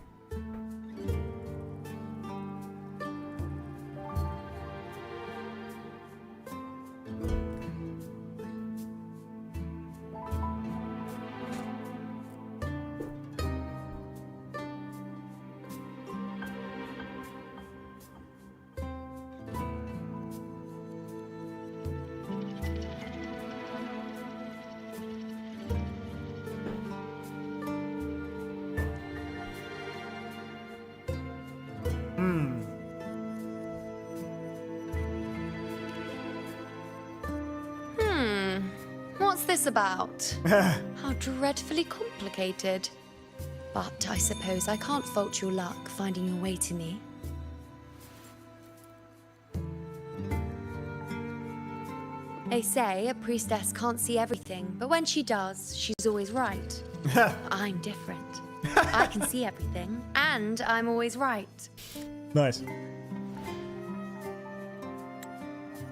What's this about? How dreadfully complicated. But I suppose I can't fault your luck finding your way to me. They say a priestess can't see everything, but when she does, she's always right. I'm different. I can see everything, and I'm always right. Nice.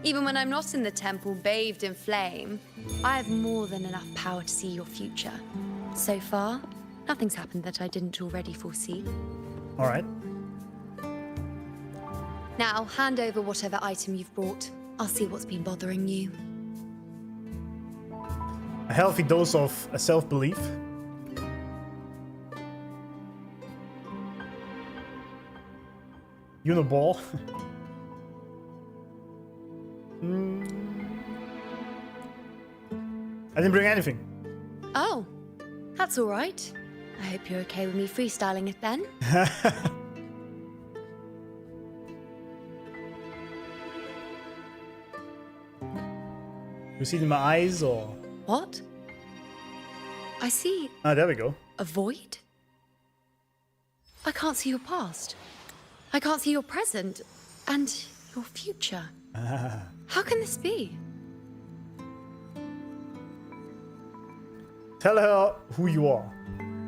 Even when I'm not in the temple bathed in flame, I have more than enough power to see your future. So far, nothing's happened that I didn't already foresee. All right. Now, hand over whatever item you've brought. I'll see what's been bothering you. A healthy dose of self-belief. Iuno ball. I didn't bring anything. Oh, that's all right. I hope you're okay with me freestyling it then. You see it in my eyes, or? What? I see. Ah, there we go. A void? I can't see your past. I can't see your present. And your future. How can this be? Tell her who you are.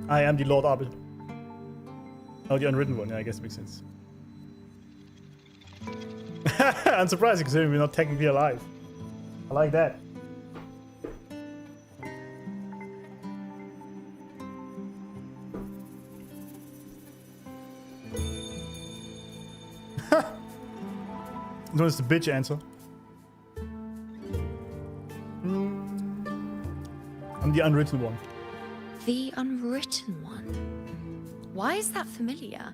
I am the Lord Arbiter. Oh, the unwritten one. Yeah, I guess it makes sense. Unsurprising, considering we're not technically alive. I like that. Notice the bitch answer. I'm the unwritten one. The unwritten one? Why is that familiar?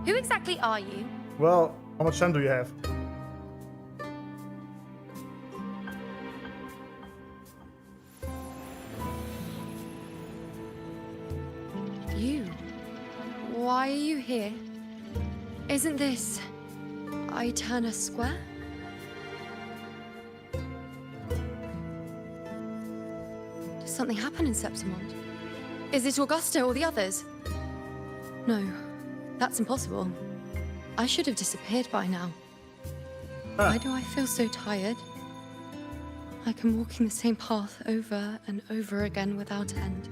Who exactly are you? Well, how much time do you have? You? Why are you here? Isn't this Eterna Square? Does something happen in Septimont? Is it Augusta or the others? No, that's impossible. I should have disappeared by now. Why do I feel so tired? Like I'm walking the same path over and over again without end.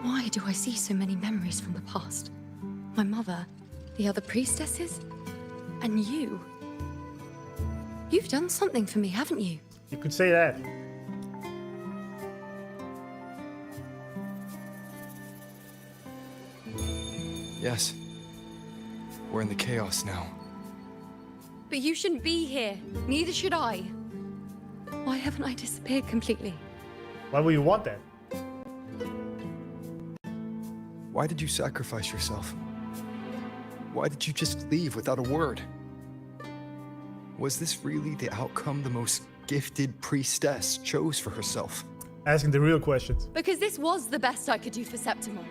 Why do I see so many memories from the past? My mother, the other priestesses, and you. You've done something for me, haven't you? You could say that. Yes. We're in the chaos now. But you shouldn't be here. Neither should I. Why haven't I disappeared completely? Why would you want that? Why did you sacrifice yourself? Why did you just leave without a word? Was this really the outcome the most gifted priestess chose for herself? Asking the real questions. Because this was the best I could do for Septimont.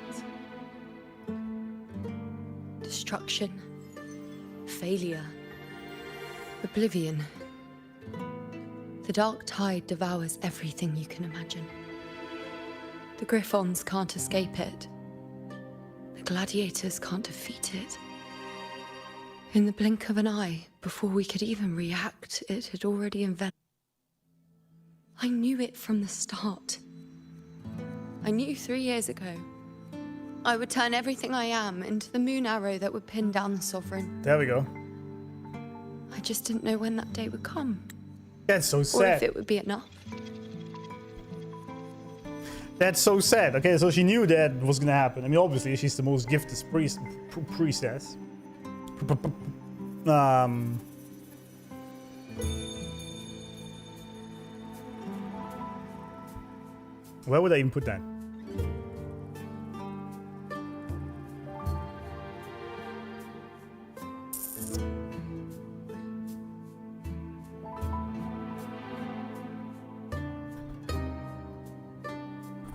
Destruction. failure. Oblivion. The dark tide devours everything you can imagine. The Griffons can't escape it. The gladiators can't defeat it. In the blink of an eye, before we could even react, it had already enveloped. I knew it from the start. I knew 3 years ago. I would turn everything I am into the moon arrow that would pin down the Sovereign. There we go. I just didn't know when that day would come. That's so sad. Or if it would be enough. That's so sad. Okay, so she knew that was gonna happen. I mean, obviously, she's the most gifted priestess. Where would I even put that?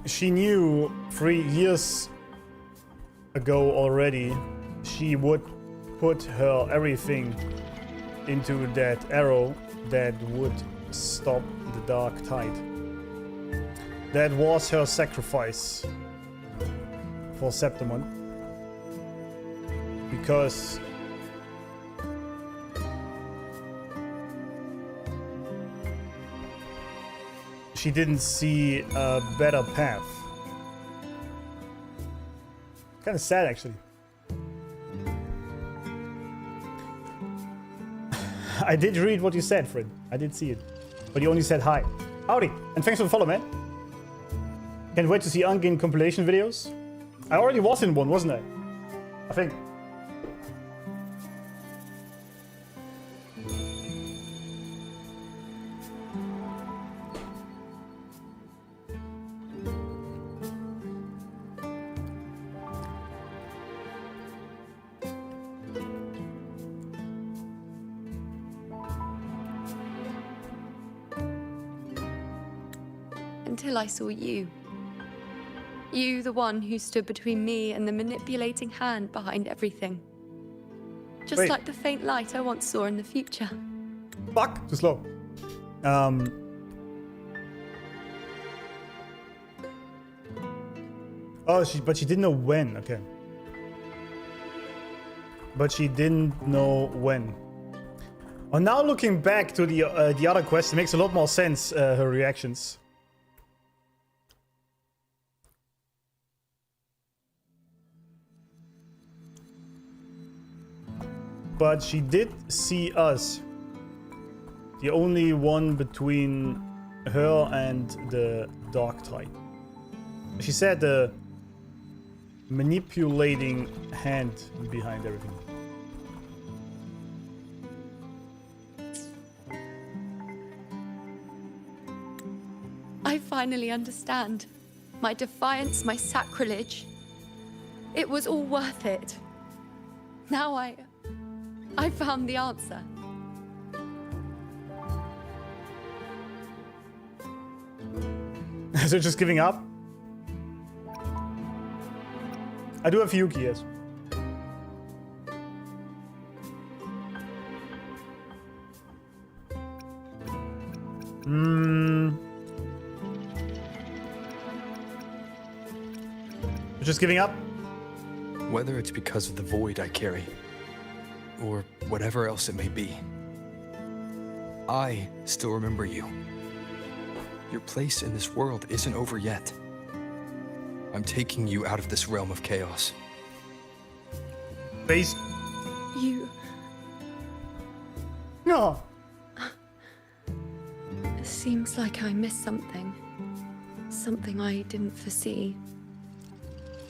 She knew 3 years ago already she would put her everything into that arrow that would stop the dark tide. That was her sacrifice for Septimon. Because she didn't see a better path. Kind of sad, actually. I did read what you said, Fred. I did see it. But you only said hi. Howdy, and thanks for the follow, man. Can't wait to see Unc in compilation videos. I already was in one, wasn't I? I think. Until I saw you. You, the one who stood between me and the manipulating hand behind everything. Just Wait. like the faint light I once saw in the future. Fuck! Too slow. Oh, but she didn't know when. Okay. But she didn't know when. Oh, now looking back to the other quest, it makes a lot more sense, her reactions. But she did see us. The only one between her and the dark tide. She said the manipulating hand behind everything. I finally understand. My defiance, my sacrilege. It was all worth it. Now I found the answer. So just giving up? I do have Yuki, yes. Just giving up? Whether it's because of the void I carry, or whatever else it may be, I still remember you. Your place in this world isn't over yet. I'm taking you out of this realm of chaos. Base. You... No. It seems like I missed something. Something I didn't foresee.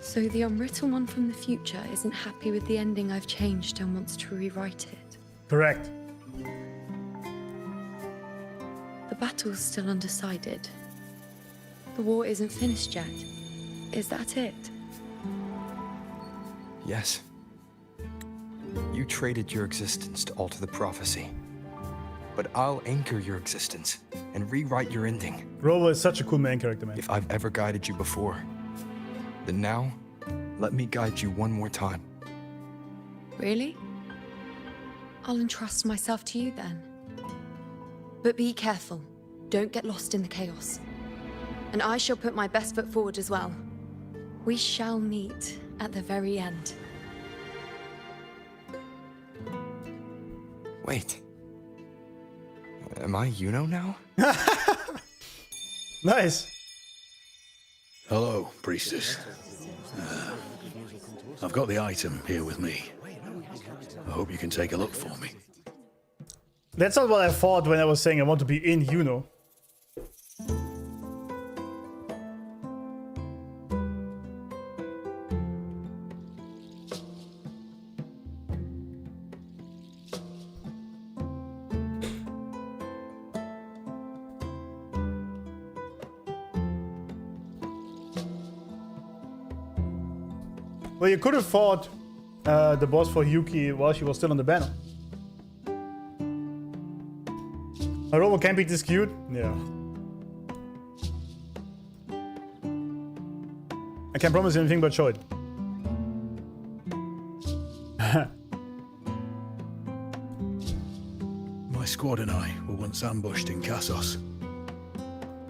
So the unwritten one from the future isn't happy with the ending I've changed and wants to rewrite it. Correct. The battle's still undecided. The war isn't finished yet. Is that it? Yes. You traded your existence to alter the prophecy. But I'll anchor your existence and rewrite your ending. Rover is such a cool main character, man. If I've ever guided you before, then now, let me guide you one more time. Really? I'll entrust myself to you then. But be careful. Don't get lost in the chaos. And I shall put my best foot forward as well. We shall meet at the very end. Wait. Am I Iuno now? Nice. Hello, priestess. I've got the item here with me. I hope you can take a look for me. That's not what I thought when I was saying I want to be in Iuno. Well, you could have fought the boss for Yuki while she was still on the banner. A Rover can't be this cute? Yeah. I can't promise anything but show it. My squad and I were once ambushed in Kassos.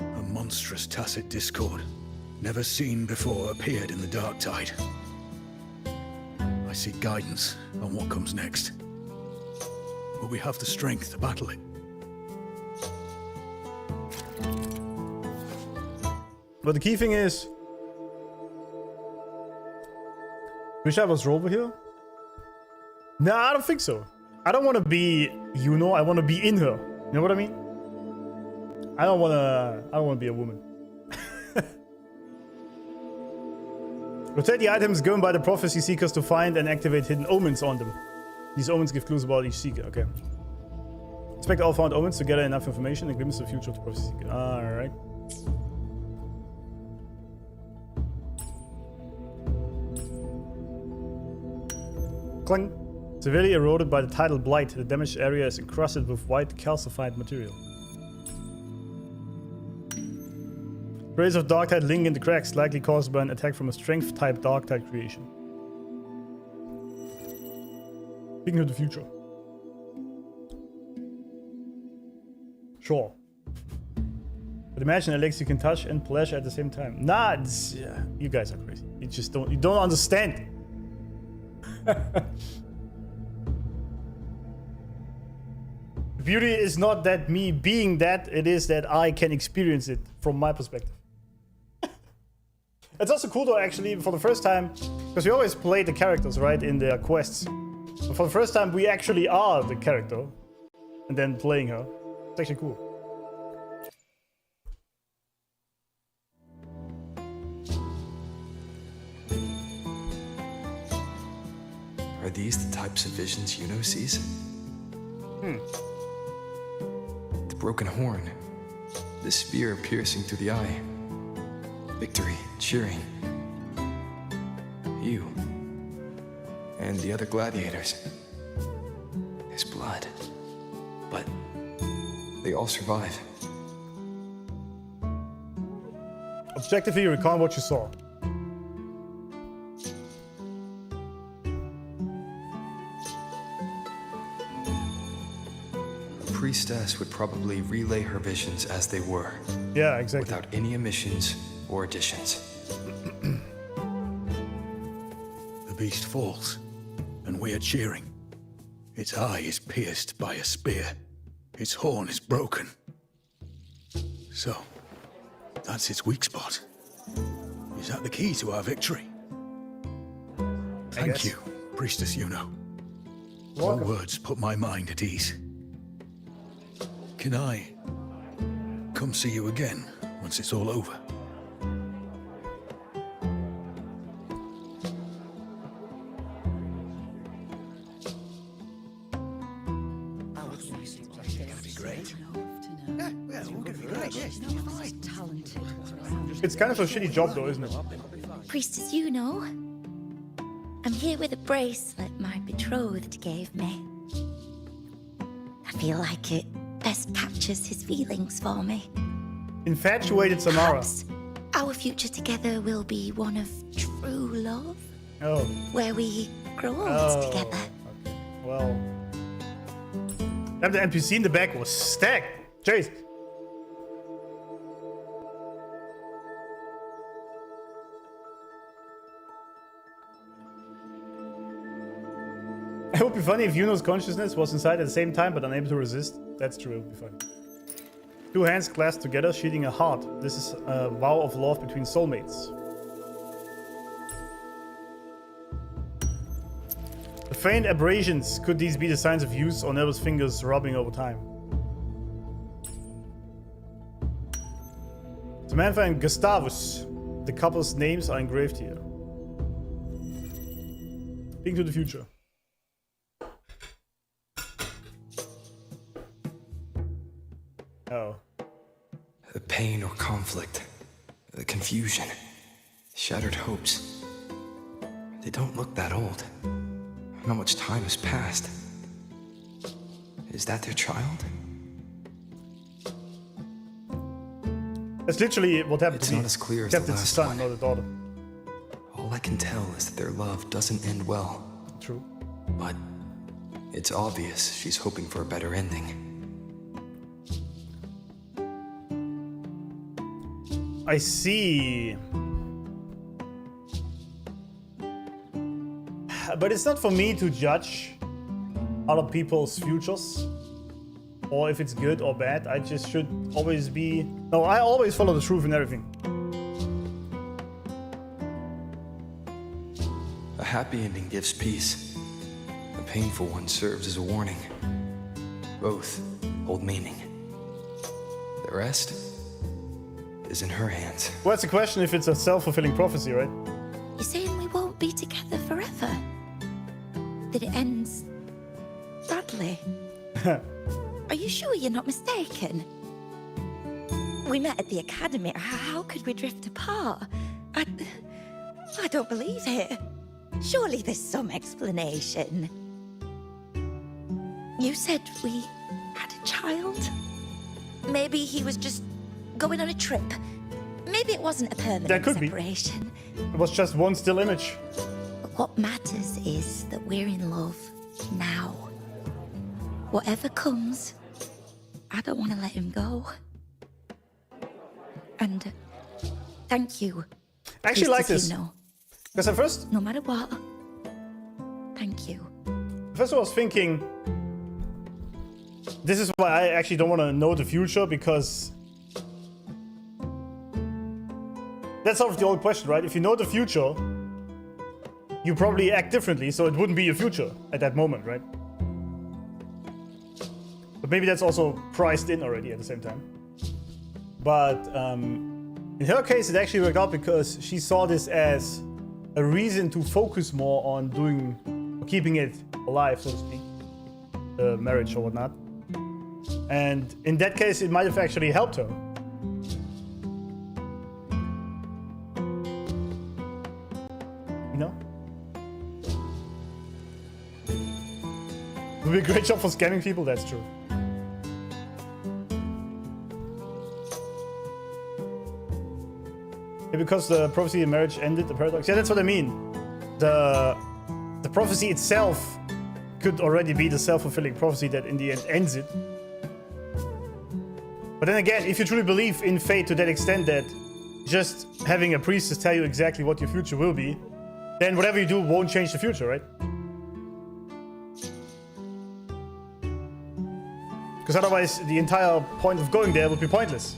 A monstrous tacit discord, never seen before, appeared in the dark tide. I seek guidance on what comes next. Will we have the strength to battle it? But the key thing is... Wish I was Rover here? Nah, I don't think so. I don't want to be Iuno, I want to be in her. You know what I mean? I don't want to be a woman. Rotate the items given by the prophecy seekers to find and activate hidden omens on them. These omens give clues about each seeker. Okay. Expect all found omens to gather enough information and glimpse the future of the prophecy seeker. Alright. Clang. Severely eroded by the tidal blight, the damaged area is encrusted with white calcified material. Rays of Darktide linger in the cracks, likely caused by an attack from a strength-type Darktide creation. Speaking of the future. Sure. But imagine a legs you can touch and pleasure at the same time. Nah, it's, you guys are crazy. You just don't, you don't understand. The beauty is not that me being that, it is that I can experience it from my perspective. It's also cool though, actually, for the first time, because we always play the characters, right, in the quests. But for the first time, we actually are the character, and then playing her. It's actually cool. Are these the types of visions Iuno sees? The broken horn, the spear piercing through the eye, victory, cheering, you, and the other gladiators. His blood, but they all survive. Objectively, recall what you saw. Priestess would probably relay her visions as they were. Yeah, exactly. Without any omissions or additions. The beast falls, and we are cheering. Its eye is pierced by a spear. Its horn is broken. So, that's its weak spot. Is that the key to our victory? Thank you, Priestess Iuno. Your words put my mind at ease. Can I come see you again once it's all over? It's kind of a shitty job though, isn't it? Priestess Iuno, I'm here with a bracelet my betrothed gave me. I feel like it best captures his feelings for me. Infatuated Samara. Perhaps our future together will be one of true love. Oh. Where we grow old together. Okay. Well, Damn, the NPC in the back was stacked. Jeez. It would be funny if Iuno's consciousness was inside at the same time but unable to resist. That's true, it would be funny. Two hands clasped together, shielding a heart. This is a vow of love between soulmates. The faint abrasions, could these be the signs of use or nervous fingers rubbing over time? Samantha and Gustavus, the couple's names are engraved here. Speaking to the future. Oh. The pain or conflict, the confusion, shattered hopes. They don't look that old. Not much time has passed. Is that their child? That's literally what happened It's to me. not as clear as Except the it's last son, one. not a daughter. All I can tell is that their love doesn't end well. True. But it's obvious she's hoping for a better ending. I see. But it's not for me to judge other people's futures or if it's good or bad. I just should always be... No, I always follow the truth in everything. A happy ending gives peace. A painful one serves as a warning. Both hold meaning. The rest is in her hands. Well, that's the question if it's a self-fulfilling prophecy, right? You're saying we won't be together forever? That it ends badly? Are you sure you're not mistaken? We met at the academy. How could we drift apart? I don't believe it. Surely there's some explanation. You said we had a child? Maybe he was just going on a trip. Maybe it wasn't a permanent That could separation. be. It was just one still image. But what matters is that we're in love now. Whatever comes, I don't want to let him go. And thank you. I actually like this. Know. Because at first... No matter what, thank you. First I was thinking... This is why I actually don't want to know the future, because... That's sort of the old question, right? If you know the future, you probably act differently, so it wouldn't be your future at that moment, right? But maybe that's also priced in already at the same time. But in her case, it actually worked out because she saw this as a reason to focus more on keeping it alive, so to speak, the marriage or whatnot. And in that case, it might have actually helped her. You know? It would be a great job for scamming people, that's true. Yeah, because the prophecy in marriage ended the paradox. Yeah, that's what I mean. The prophecy itself could already be the self-fulfilling prophecy that in the end ends it. But then again, if you truly believe in fate to that extent that just having a priestess tell you exactly what your future will be, then whatever you do won't change the future, right? Because otherwise the entire point of going there would be pointless.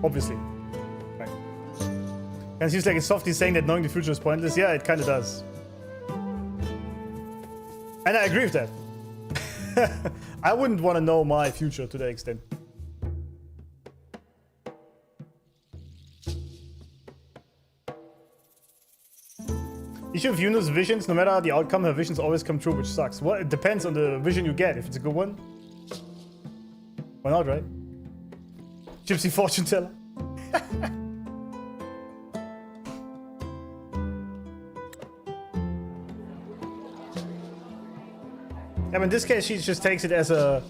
Obviously. Right. And it seems like it's softly saying that knowing the future is pointless. Yeah, it kind of does. And I agree with that. I wouldn't want to know my future to that extent. Issue of Iuno's visions, no matter the outcome, her visions always come true, which sucks. Well, it depends on the vision you get. If it's a good one, why not, right? Gypsy fortune teller. Yeah, but in this case, she just takes it as a...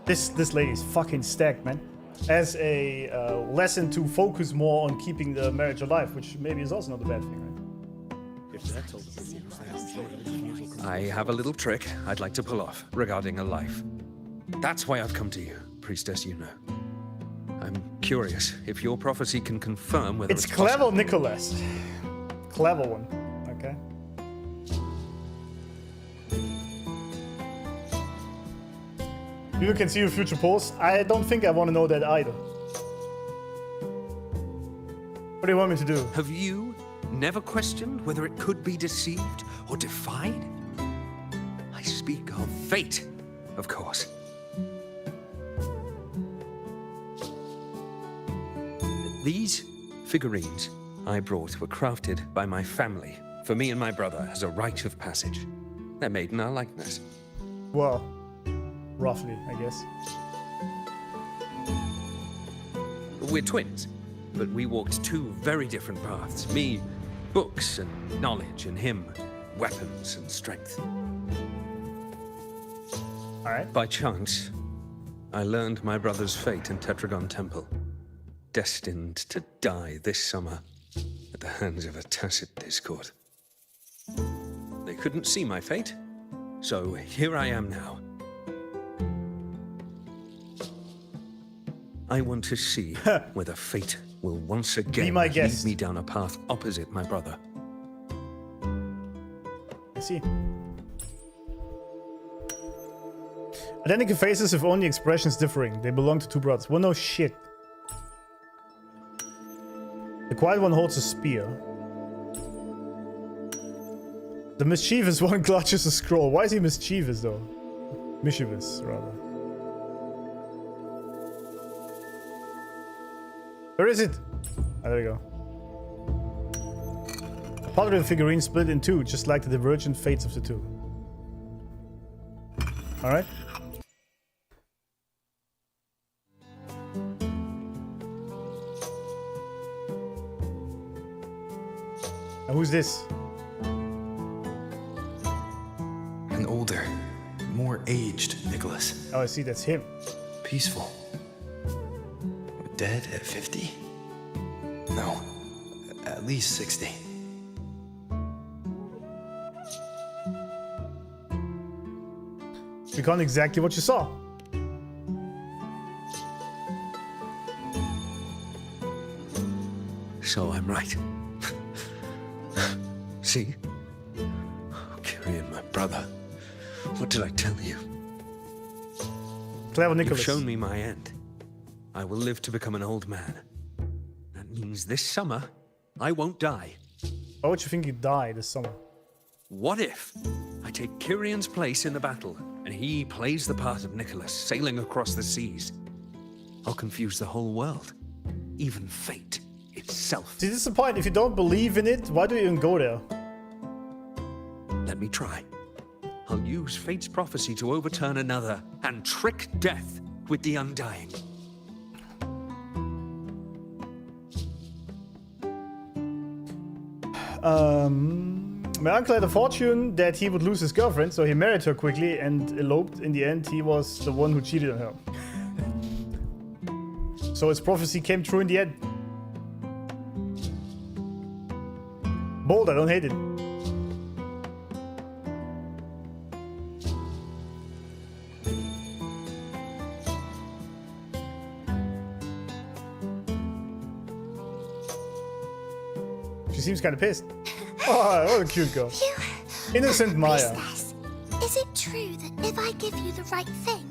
This lady's fucking stacked, man. As a lesson to focus more on keeping the marriage alive, which maybe is also not a bad thing, right? I have a little trick I'd like to pull off regarding a life. That's why I've come to you, Priestess Iuno. I'm curious if your prophecy can confirm whether It's clever, Nicholas. Clever one. Okay. You can see your future posts. I don't think I want to know that either. What do you want me to do? Have you never questioned whether it could be deceived or defied? I speak of fate, of course. These figurines I brought were crafted by my family for me and my brother as a rite of passage. They're made in our likeness. Well, roughly, I guess. We're twins, but we walked two very different paths. Me, books and knowledge, and him, weapons and strength. All right. By chance, I learned my brother's fate in Tetragon Temple. Destined to die this summer at the hands of a tacit discord. They couldn't see my fate, so here I am now. I want to see whether fate will once again lead me down a path opposite my brother. I see. Identical faces with only expressions differing. They belong to two brothers. Well, no shit. The quiet one holds a spear. The mischievous one clutches a scroll. Why is he mischievous, though? Mischievous, rather. Where is it? Oh, there we go. Part of the figurine split in two, just like the divergent fates of the two. Alright. Who's this? An older, more aged Nicholas. Oh, I see, that's him. Peaceful. Dead at 50? No, at least 60. Recall exactly what you saw. So I'm right. See? Kyrian, my brother. What did I tell you? Clever Nicholas. You've shown me my end. I will live to become an old man. That means this summer, I won't die. Why would you think you'd die this summer? What if I take Kyrian's place in the battle, and he plays the part of Nicholas, sailing across the seas? I'll confuse the whole world. Even fate itself. See, this is the point. If you don't believe in it, why do you even go there? Let me try. I'll use fate's prophecy to overturn another and trick death with the undying. My uncle had a fortune that he would lose his girlfriend, so he married her quickly and eloped. In the end, he was the one who cheated on her. So his prophecy came true in the end. Bold, I don't hate it. She seems kind of pissed. Oh, what a cute girl. Innocent Maya. Priestess, is it true that if I give you the right thing,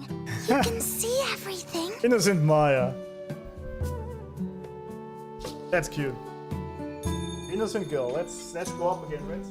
you can see everything? Innocent Maya. That's cute. Innocent girl. Let's go up again, right?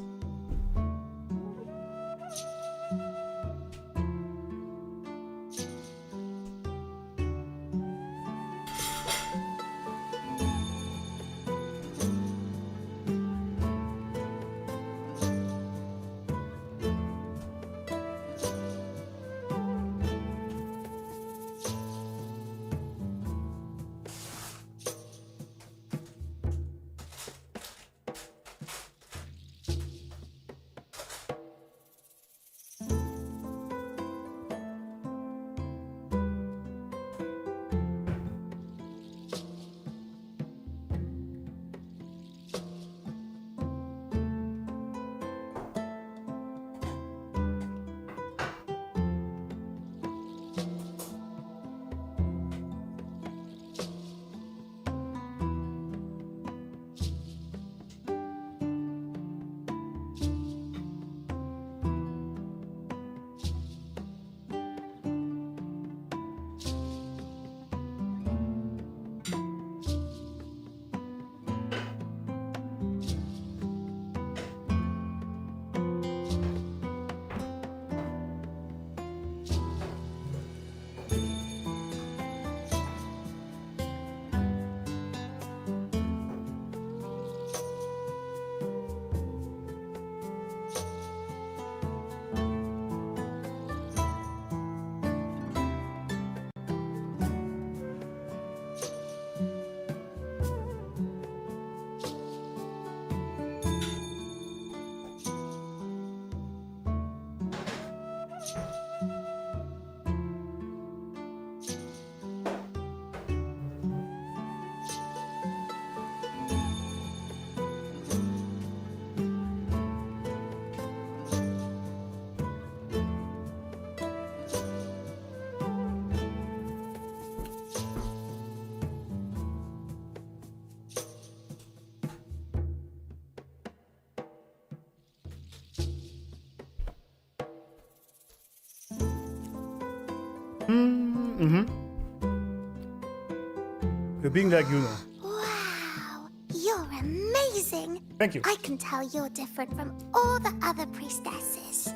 You're being like Iuno. Wow, you're amazing. Thank you. I can tell you're different from all the other priestesses.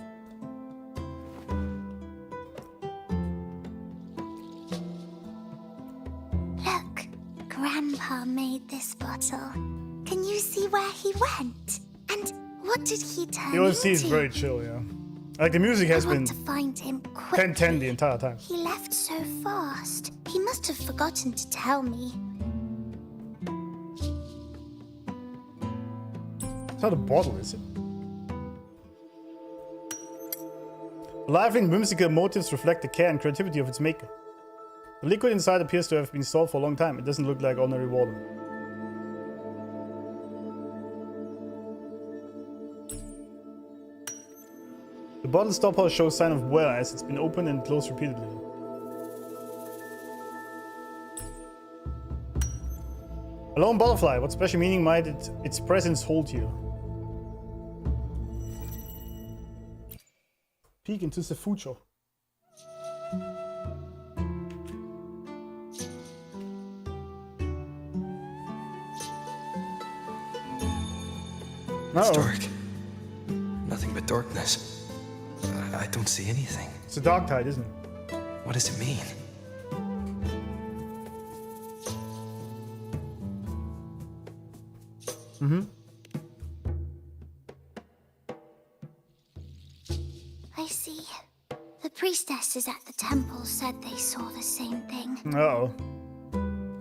Look, Grandpa made this bottle. Can you see where he went? And what did he turn The OSC is into? very chill, yeah. Like the music has I been want to find him quickly. 10-10 the entire time. He left so fast. He must have forgotten to tell me. It's not a bottle, is it? Lively and whimsical motifs reflect the care and creativity of its maker. The liquid inside appears to have been stored for a long time. It doesn't look like ordinary water. The bottle stopper shows sign of wear as it's been opened and closed repeatedly. A lone butterfly, what special meaning might its presence hold here? Peek into the future. It's dark. Nothing but darkness. I don't see anything. It's a dark tide, isn't it? What does it mean? I see. The priestesses at the temple said they saw the same thing. Uh-oh.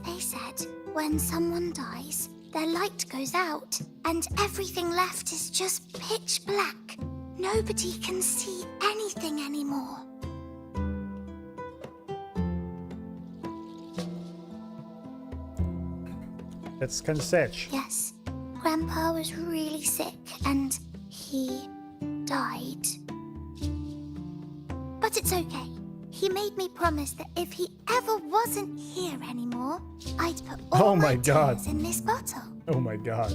They said when someone dies, their light goes out, and everything left is just pitch black. Nobody can see anything anymore. That's kind of sad. Yes, Grandpa was really sick, and he died. But it's okay. He made me promise that if he ever wasn't here anymore, I'd put all my tears in this bottle. Oh my god.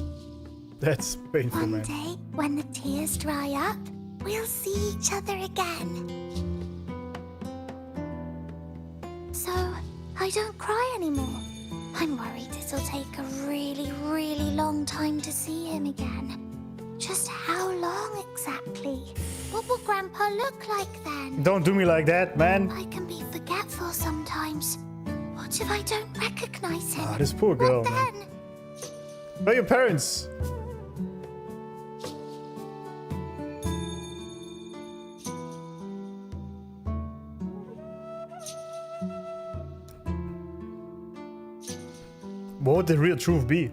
That's painful, One man. day, when the tears dry up, we'll see each other again. So, I don't cry anymore. I'm worried it'll take a really, really long time to see him again. Just how long exactly? What will Grandpa look like then? Don't do me like that, man. I can be forgetful sometimes. What if I don't recognize him? Ah, this poor girl, What man. then? Where are your parents? What would the real truth be?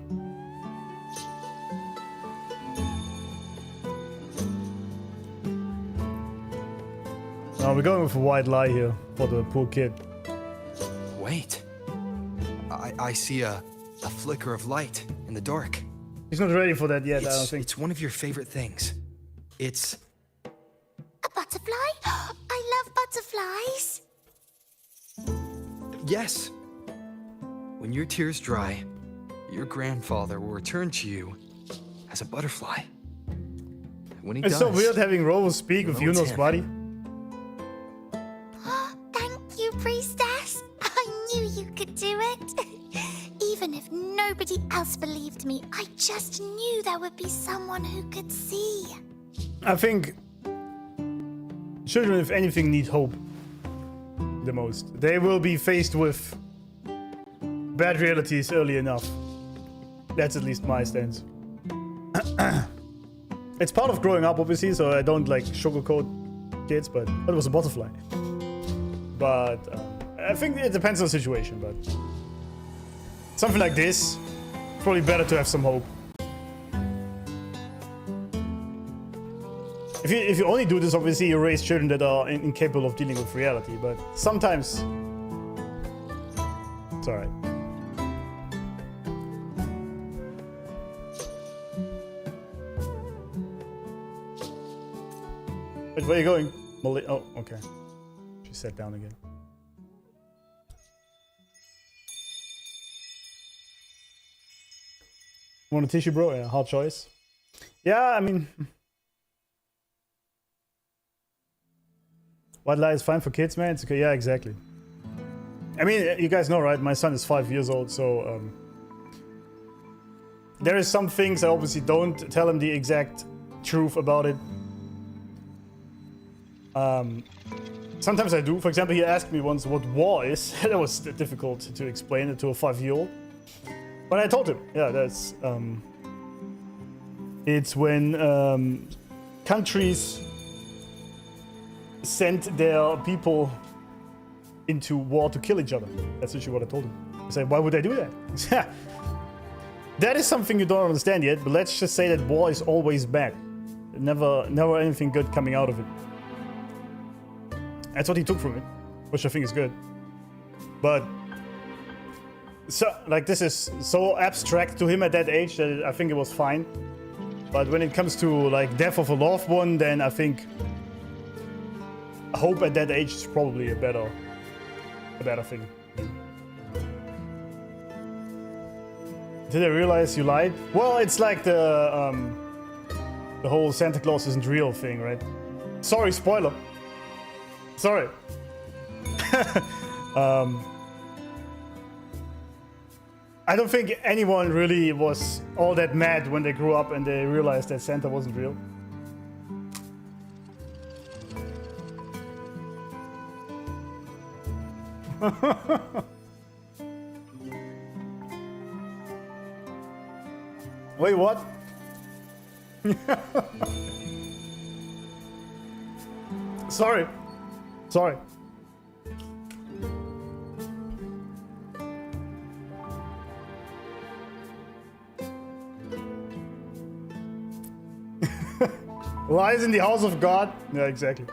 No, we're going with a white lie here for the poor kid. Wait. I see a flicker of light in the dark. He's not ready for that yet, I don't think. It's one of your favorite things. It's... A butterfly? I love butterflies. Yes. When your tears dry, your grandfather will return to you as a butterfly. When he It's does, so weird having Rover speak with you'll know Iuno's it's him. body. Thank you, priestess. I knew you could do it. Even if nobody else believed me, I just knew there would be someone who could see. I think children, if anything, need hope the most. They will be faced with bad realities early enough. That's at least my stance. It's part of growing up, obviously, so I don't like sugarcoat kids, but it was a butterfly. But I think it depends on the situation, but something like this, it's probably better to have some hope. If you only do this, obviously you raise children that are incapable of dealing with reality, but sometimes it's alright. Wait, where are you going? Oh, okay. She sat down again. Want a tissue, bro? Yeah, hard choice. Yeah, I mean... White lie is fine for kids, man. It's okay. Yeah, exactly. I mean, you guys know, right? My son is 5 years old, so there is some things I obviously don't tell him the exact truth about it. Sometimes I do. For example, he asked me once what war is. That was difficult to explain it to a 5-year-old. But I told him, yeah, that's it's when countries send their people into war to kill each other. That's actually what I told him. I said, why would I do that? That is something you don't understand yet, but let's just say that war is always bad. Never anything good coming out of it. That's what he took from it, which I think is good. But so, like, this is so abstract to him at that age that I think it was fine. But when it comes to like death of a loved one, then I think hope at that age is probably a better thing. Did I realize you lied? Well, it's like the whole Santa Claus isn't real thing, right? Sorry, spoiler. Sorry. I don't think anyone really was all that mad when they grew up and they realized that Santa wasn't real. Wait, what? Sorry. Sorry. Lies in the house of God? Yeah, exactly.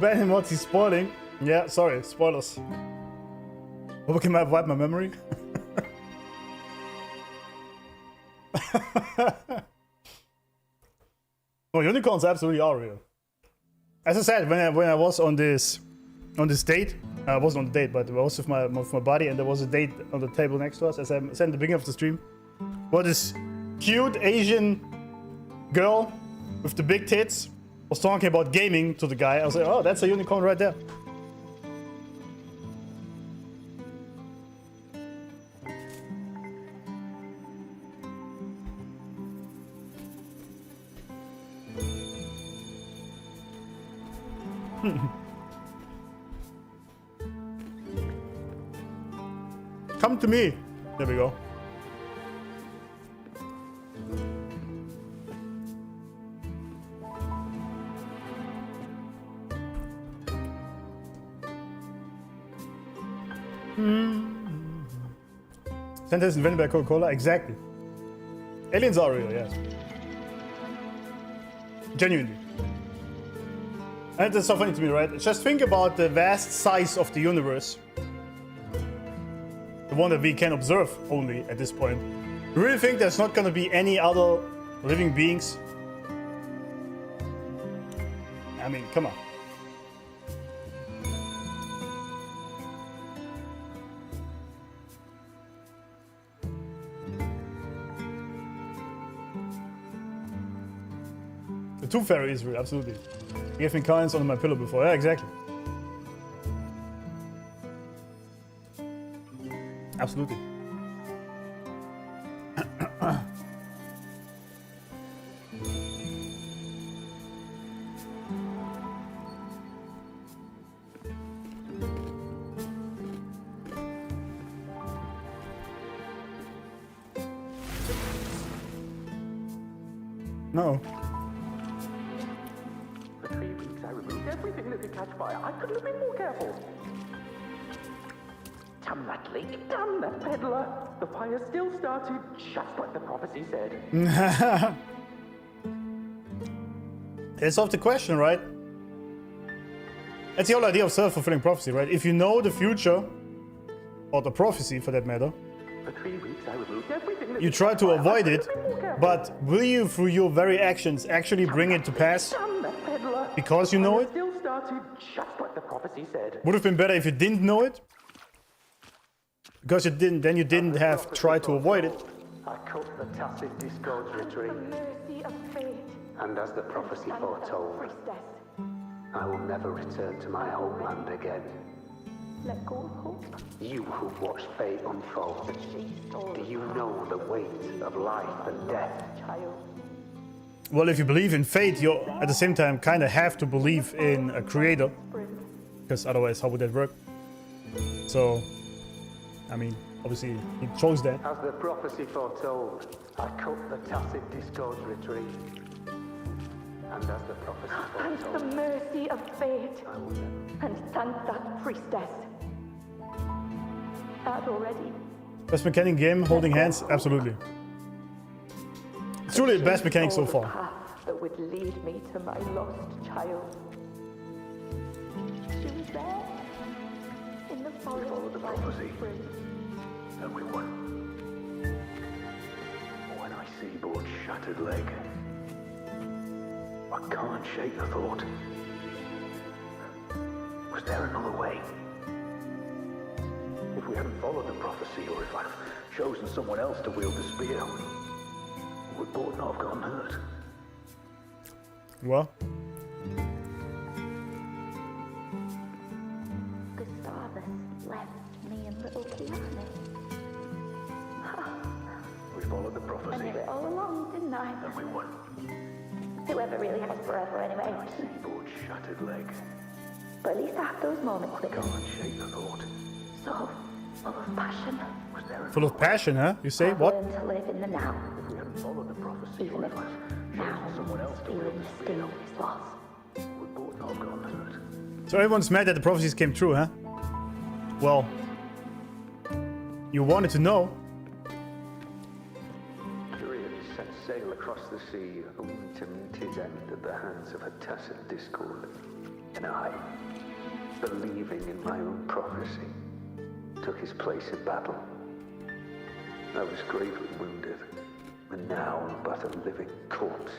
Ben and what he's spoiling. Yeah, sorry, spoilers. Hope I can wipe my memory. No, unicorns absolutely are real. As I said, when I was on this date, I wasn't on the date, but I was with my buddy, and there was a date on the table next to us. As I said in the beginning of the stream, well, this cute Asian girl with the big tits was talking about gaming to the guy. I was like, oh, that's a unicorn right there. Come to me. There we go. Santa is invented by Coca-Cola? Exactly. Aliens are real, yes. Genuinely. And it's so funny to me, right? Just think about the vast size of the universe. The one that we can observe only at this point. You really think there's not gonna be any other living beings? I mean, come on. The Tooth Fairy is real, absolutely. He gave me coins under my pillow before. Yeah, exactly. Absolutely. No. For 3 weeks, I removed everything that could catch fire. I couldn't have been more careful. Damn that leak, damn that peddler. The fire still started, just like the prophecy said. It's off the question, right? That's the whole idea of self-fulfilling prophecy, right? If you know the future, or the prophecy for that matter, For 3 weeks, I removed everything that You try to avoid it, but will you, through your very actions, actually bring it to pass? Because you know it? Still started just like the prophecy said. Would have been better if you didn't know it. Because you didn't, then you didn't have tried to avoid it. I cut the tacit discord's retreat. Mercy of fate. And as the prophecy foretold, I will never return to my homeland again. Let go of hope. You who watched fate unfold, do you know the weight of life and death? Well, if you believe in fate, you at the same time kind of have to believe in a creator. Because otherwise, how would that work? So, I mean, obviously, he chose that. As the prophecy foretold, I cut the tacit discord's retreat. And as the prophecy Thank foretold, the mercy of fate. I will never. And thank that priestess. That already. Best mechanic game, holding hands, absolutely. It's truly the best mechanic so far. That would lead me to my lost child. She was there. In the forest. Follow the prophecy. And we won. When I see Board's shattered leg, I can't shake the thought. Was there another way? If we hadn't followed the prophecy, or if I'd chosen someone else to wield the spear, would Board not have gotten hurt? Well, Gustavus left me and little Keanu. We followed the prophecy. I knew it all along, didn't I? And we won. Whoever really has forever anyway. I see Board's shattered leg. But at least I have those moments that Can't shake the thought. so full of passion. Was there full of passion, huh? You say I've what? learned to live in the now. If we hadn't followed the prophecy, Even or if if I'd now chosen someone else to feeling wield the the sting spear, of his loss. would Board not have gotten hurt? So everyone's mad that the prophecies came true, huh? Well, you wanted to know. Curious set sail across the sea, only to meet his end at the hands of a tacit discord. And I, believing in my own prophecy, took his place in battle. I was gravely wounded, and now I'm but a living corpse.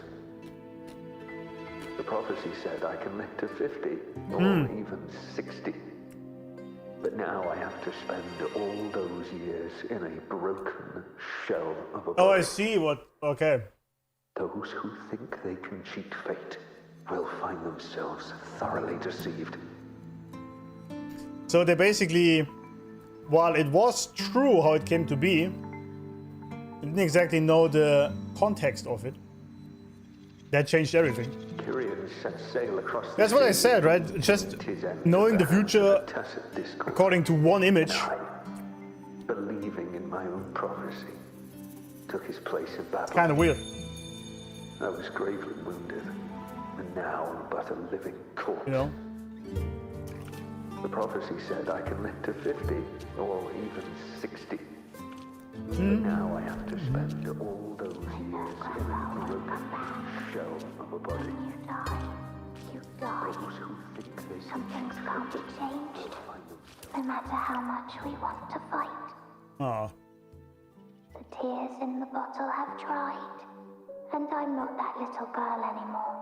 The prophecy said I can live to 50, or even 60. But now I have to spend all those years in a broken shell of a body. Oh, I see what. Okay. Those who think they can cheat fate will find themselves thoroughly deceived. So they basically, while it was true how it came to be, they didn't exactly know the context of it. That changed everything. Curious set sail across the That's what I sea, said, right? Just knowing the future according to one image. believing in my own prophecy, took his place in battle. Kind of weird. I was gravely wounded, and now I'm but a living corpse. You know? The prophecy said I can live to 50, or even 60. But now I have to spend all those years in a broken shell of a body. You die. Some things can't be changed, no matter how much we want to fight. Aw. The tears in the bottle have dried, and I'm not that little girl anymore.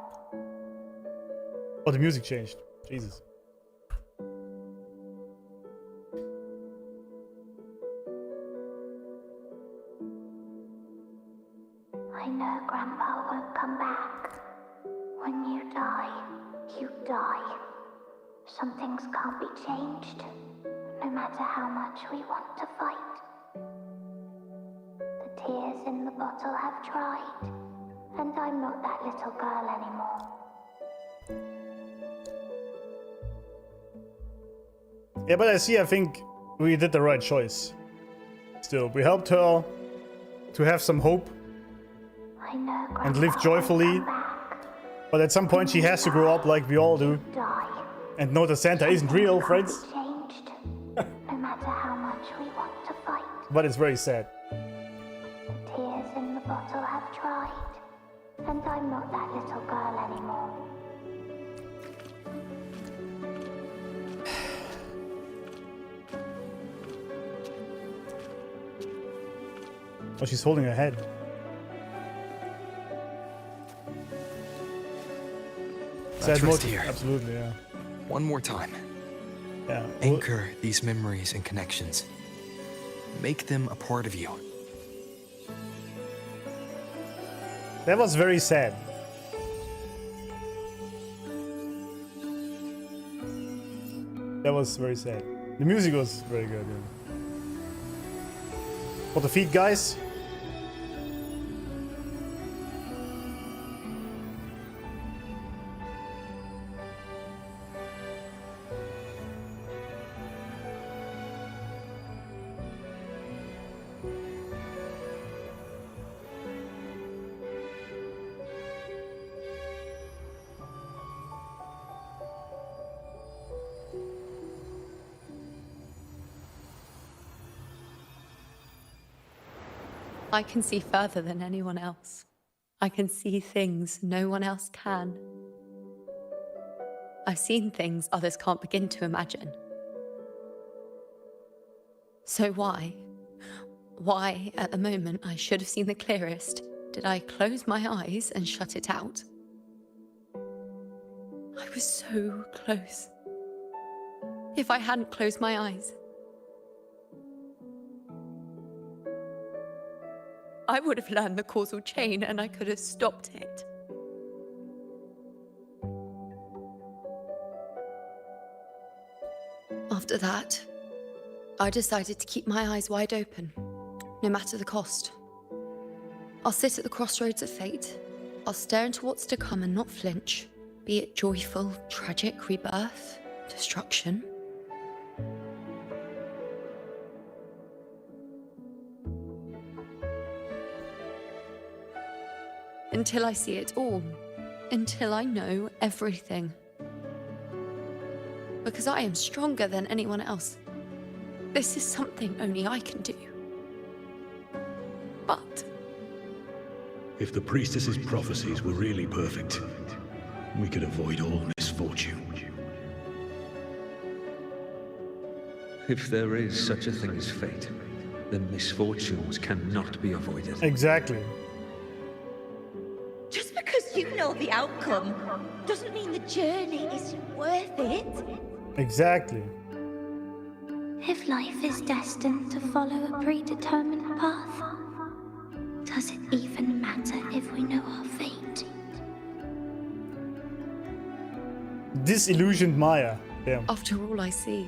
Oh, the music changed. Jesus. I know Grandpa won't come back. When you die, you die. Some things can't be changed, no matter how much we want to fight. The tears in the bottle have dried, and I'm not that little girl anymore. Yeah, but I think we did the right choice. Still, we helped her to have some hope I know Grandpa and live joyfully. But at some point she has to grow up like we all do. And know that Santa isn't real, friends. Changed, no matter how much we want to fight. But it's very sad. The tears in the bottle have dried, and I'm not that little girl anymore. Oh, she's holding her head. Sad Trust mode, here. absolutely, yeah. One more time. Yeah. Anchor these memories and connections. Make them a part of you. That was very sad. That was very sad. The music was very good. Yeah. For the feet, guys. I can see further than anyone else. I can see things no one else can. I've seen things others can't begin to imagine. So why, at the moment I should have seen the clearest, did I close my eyes and shut it out? I was so close. If I hadn't closed my eyes, I would have learned the causal chain and I could have stopped it. After that, I decided to keep my eyes wide open, no matter the cost. I'll sit at the crossroads of fate. I'll stare into what's to come and not flinch, be it joyful, tragic rebirth, destruction. Until I see it all, until I know everything. Because I am stronger than anyone else. This is something only I can do. But If the priestess's prophecies were really perfect, we could avoid all misfortune. If there is such a thing as fate, then misfortunes cannot be avoided. Exactly. Just because you know the outcome doesn't mean the journey is worth it. Exactly. If life is destined to follow a predetermined path, does it even matter if we know our fate? Disillusioned Maya. Yeah. after all I see,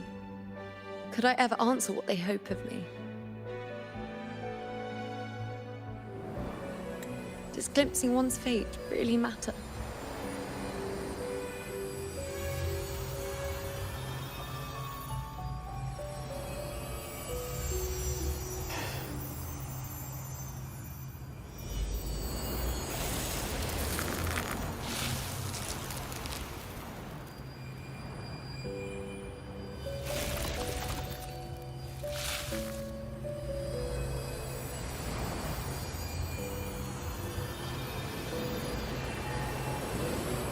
could I ever answer what they hope of me? Does glimpsing one's fate really matter?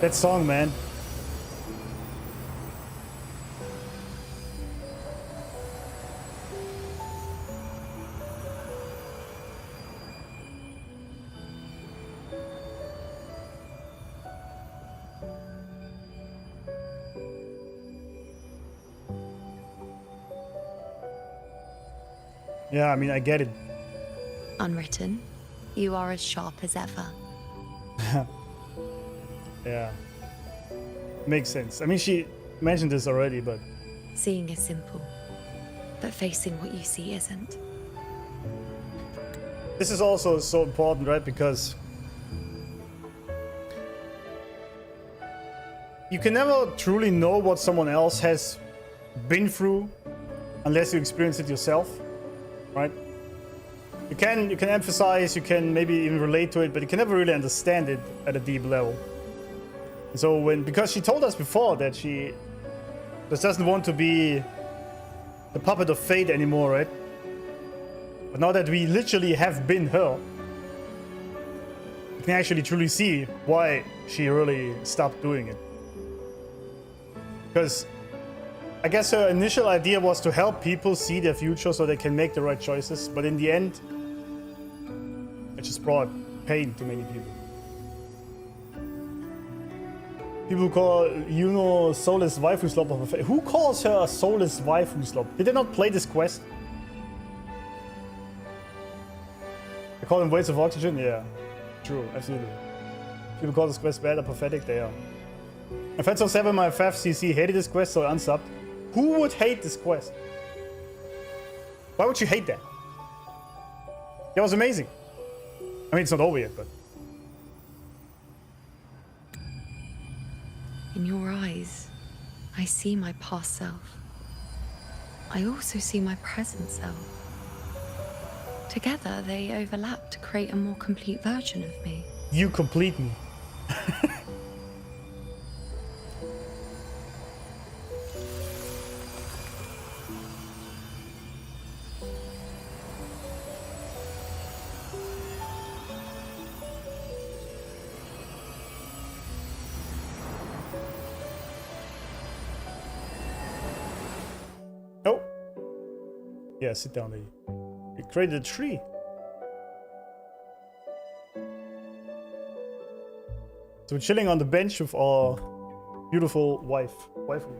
That song, man. Yeah, I mean, I get it. Unwritten, you are as sharp as ever. Yeah. Makes sense. I mean, she mentioned this already, but... Seeing is simple, but facing what you see isn't. This is also so important, right? Because you can never truly know what someone else has been through unless you experience it yourself, right? You can emphasize, you can maybe even relate to it, but you can never really understand it at a deep level. So because she told us before that she just doesn't want to be the puppet of fate anymore, right? But now that we literally have been her, you can actually truly see why she really stopped doing it. Because I guess her initial idea was to help people see their future so they can make the right choices, but in the end, just brought pain to many people. People call Iuno soulless waifu slop of a Who calls her a soulless waifu slop? Did they not play this quest? They call them weights of oxygen? Yeah. True, absolutely. People call this quest bad or pathetic, they are. Fetso7, my FFCC, hated this quest, so I unsubbed. Who would hate this quest? Why would you hate that? That was amazing. I mean, it's not over yet, but... In your eyes, I see my past self. I also see my present self. Together, they overlap to create a more complete version of me. You complete me. Oh. Yeah, sit down, lady. You created a tree. So we're chilling on the bench with our beautiful waifu.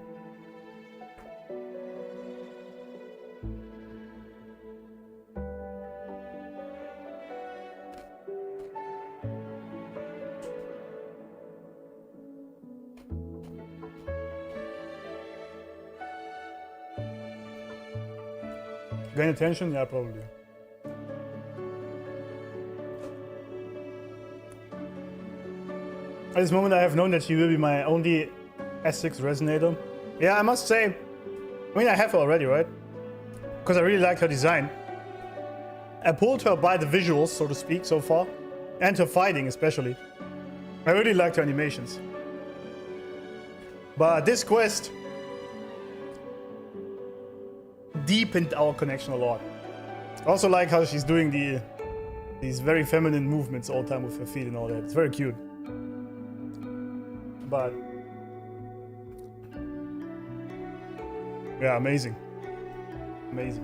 Gain attention? Yeah, probably. At this moment I have known that she will be my only S6 Resonator. Yeah, I must say, I mean I have her already, right? Because I really like her design. I pulled her by the visuals, so to speak, so far. And her fighting especially. I really liked her animations. But this quest deepened our connection a lot. I also like how she's doing these very feminine movements all the time with her feet and all that. It's very cute. But yeah, amazing. Amazing.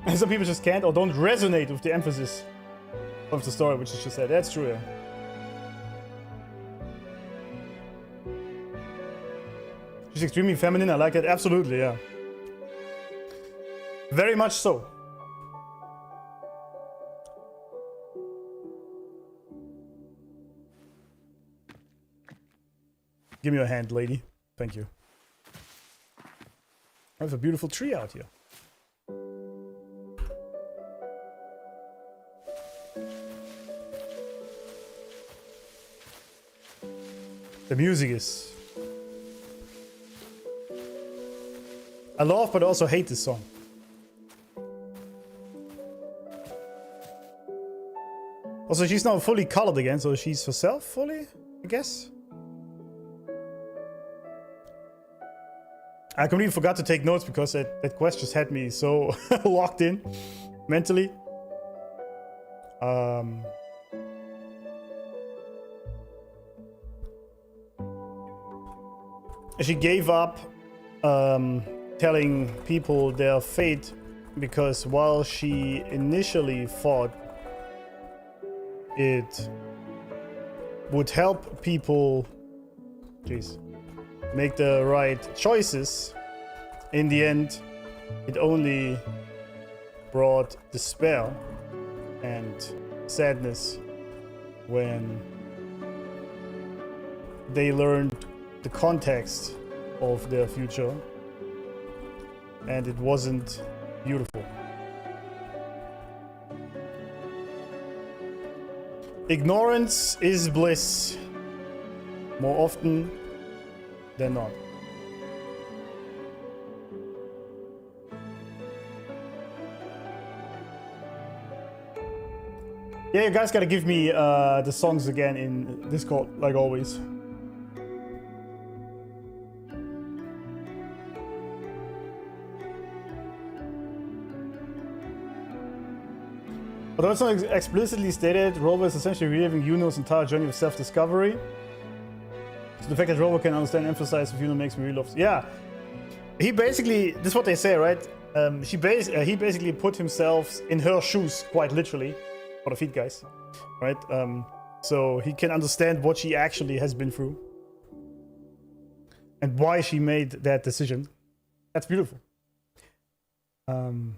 And some people just can't or don't resonate with the emphasis of the story, which is just said. That's true, yeah. She's extremely feminine, I like it. Absolutely, yeah. Very much so. Give me your hand, lady. Thank you. I have a beautiful tree out here. The music is... I love but also hate this song. Also, she's now fully colored again, so she's herself fully, I guess. I completely forgot to take notes because that quest just had me so locked in mentally. She gave up telling people their fate because while she initially thought it would help people make the right choices, in the end it only brought despair and sadness when they learned the context of their future, and it wasn't beautiful. Ignorance is bliss, more often than not. Yeah, you guys gotta give me the songs again in Discord, like always. Although it's not explicitly stated, Rover is essentially reliving Iuno's entire journey of self-discovery. So the fact that Rover can understand and emphasize with Iuno makes me real love. Yeah. He basically, this is what they say, right? he basically put himself in her shoes, quite literally, for the feet guys, right? So he can understand what she actually has been through and why she made that decision. That's beautiful. The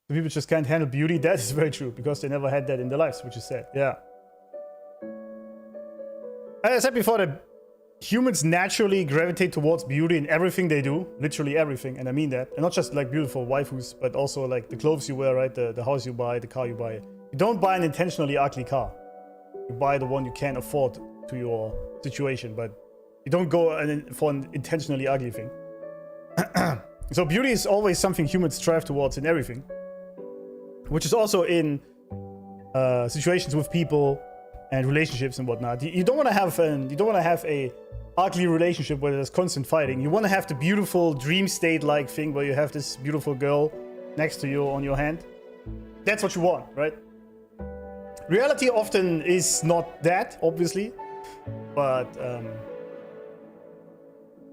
people just can't handle beauty. That is very true, because they never had that in their lives, which is sad. Yeah. As I said before, that humans naturally gravitate towards beauty in everything they do, literally everything, and I mean that. And not just like beautiful waifus, but also like the clothes you wear, right? The house you buy, the car you buy. You don't buy an intentionally ugly car. You buy the one you can afford to your situation, but you don't go for an intentionally ugly thing. So beauty is always something humans strive towards in everything, which is also in situations with people and relationships and whatnot. You don't want to have a ugly relationship where there's constant fighting. You want to have the beautiful dream state like thing where you have this beautiful girl next to you on your hand. That's what you want, right? Reality often is not that, obviously, but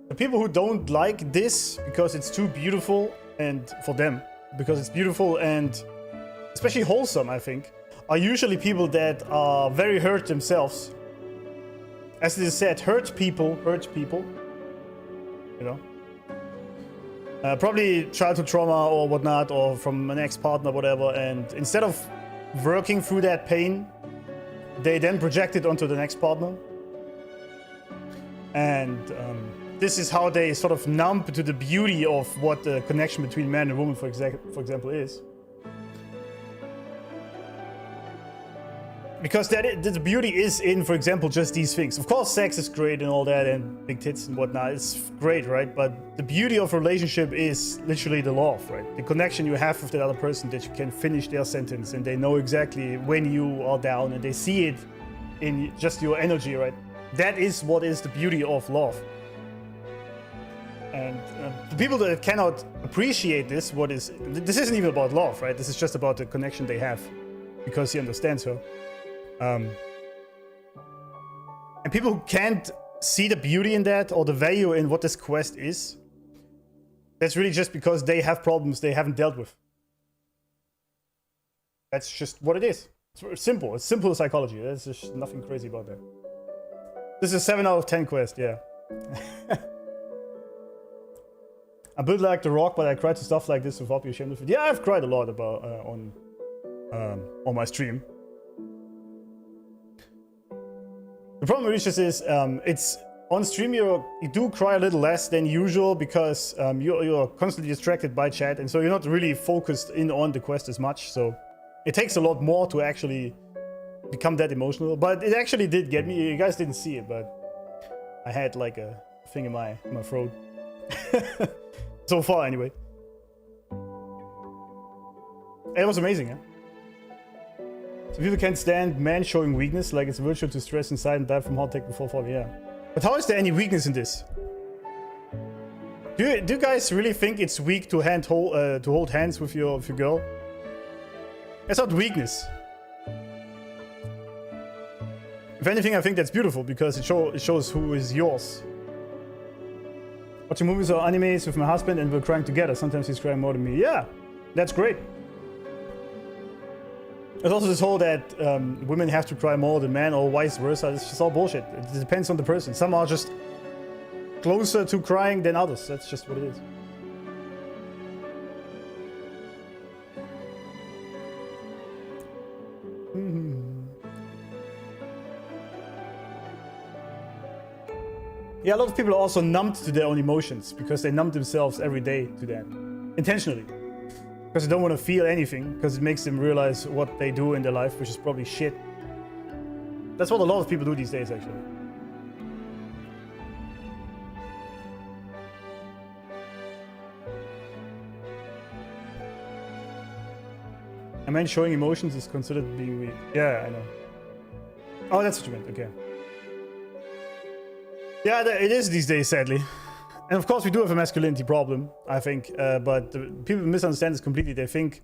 the people who don't like this because it's too beautiful, and for them, because it's beautiful and especially wholesome, I think, are usually people that are very hurt themselves. As it is said, hurt people, you know. Probably childhood trauma or whatnot, or from an ex-partner, whatever, and instead of working through that pain, they then project it onto the next partner. And this is how they sort of numb to the beauty of what the connection between man and woman, for example, is. Because the beauty is in, for example, just these things. Of course, sex is great and all that, and big tits and whatnot. It's great, right? But the beauty of a relationship is literally the love, right? The connection you have with that other person, that you can finish their sentence and they know exactly when you are down and they see it in just your energy, right? That is what is the beauty of love. And the people that cannot appreciate this isn't even about love, right? This is just about the connection they have because he understands her. And people who can't see the beauty in that or the value in what this quest is, that's really just because they have problems they haven't dealt with. That's just what it is. It's simple. It's simple psychology. There's just nothing crazy about that. This is a 7 out of 10 quest, yeah. I built like The Rock, but I cried to stuff like this without being ashamed of it. Yeah, I've cried a lot about on my stream. The problem with this is, it's on stream you do cry a little less than usual because you're constantly distracted by chat, and so you're not really focused in on the quest as much. So it takes a lot more to actually become that emotional. But it actually did get me. You guys didn't see it, but I had like a thing in my throat. So far, anyway. It was amazing, yeah. So people can't stand men showing weakness, like it's virtual to stress inside and die from heart attack before falling, yeah. But how is there any weakness in this? Do you guys really think it's weak to hold hands with your girl? It's not weakness. If anything, I think that's beautiful because it shows who is yours. Watching movies or animes with my husband and we're crying together. Sometimes he's crying more than me. Yeah, that's great. There's also this whole that women have to cry more than men or vice versa. It's just all bullshit. It depends on the person. Some are just closer to crying than others. That's just what it is. Yeah, a lot of people are also numbed to their own emotions because they numb themselves every day to that. Intentionally. Because they don't want to feel anything, because it makes them realize what they do in their life, which is probably shit. That's what a lot of people do these days, actually. A man showing emotions is considered being weak. Yeah, I know. Oh, that's what you meant, okay. Yeah, it is these days, sadly. And of course, we do have a masculinity problem, I think. But people misunderstand this completely. They think...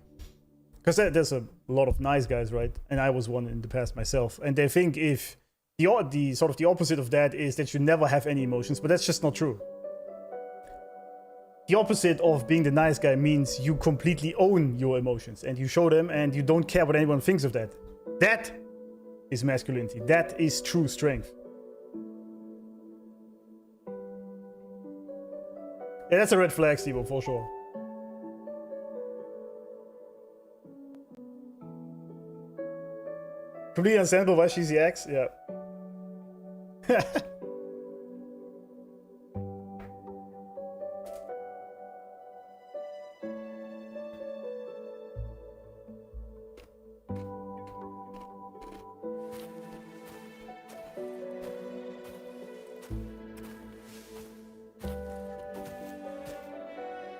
Because there's a lot of nice guys, right? And I was one in the past myself. And they think if the sort of the opposite of that is that you never have any emotions. But that's just not true. the opposite of being the nice guy means you completely own your emotions and you show them and you don't care what anyone thinks of that. That is masculinity. That is true strength. Yeah, that's a red flag, Steve, for sure. Completely understandable why she's the ex, yeah.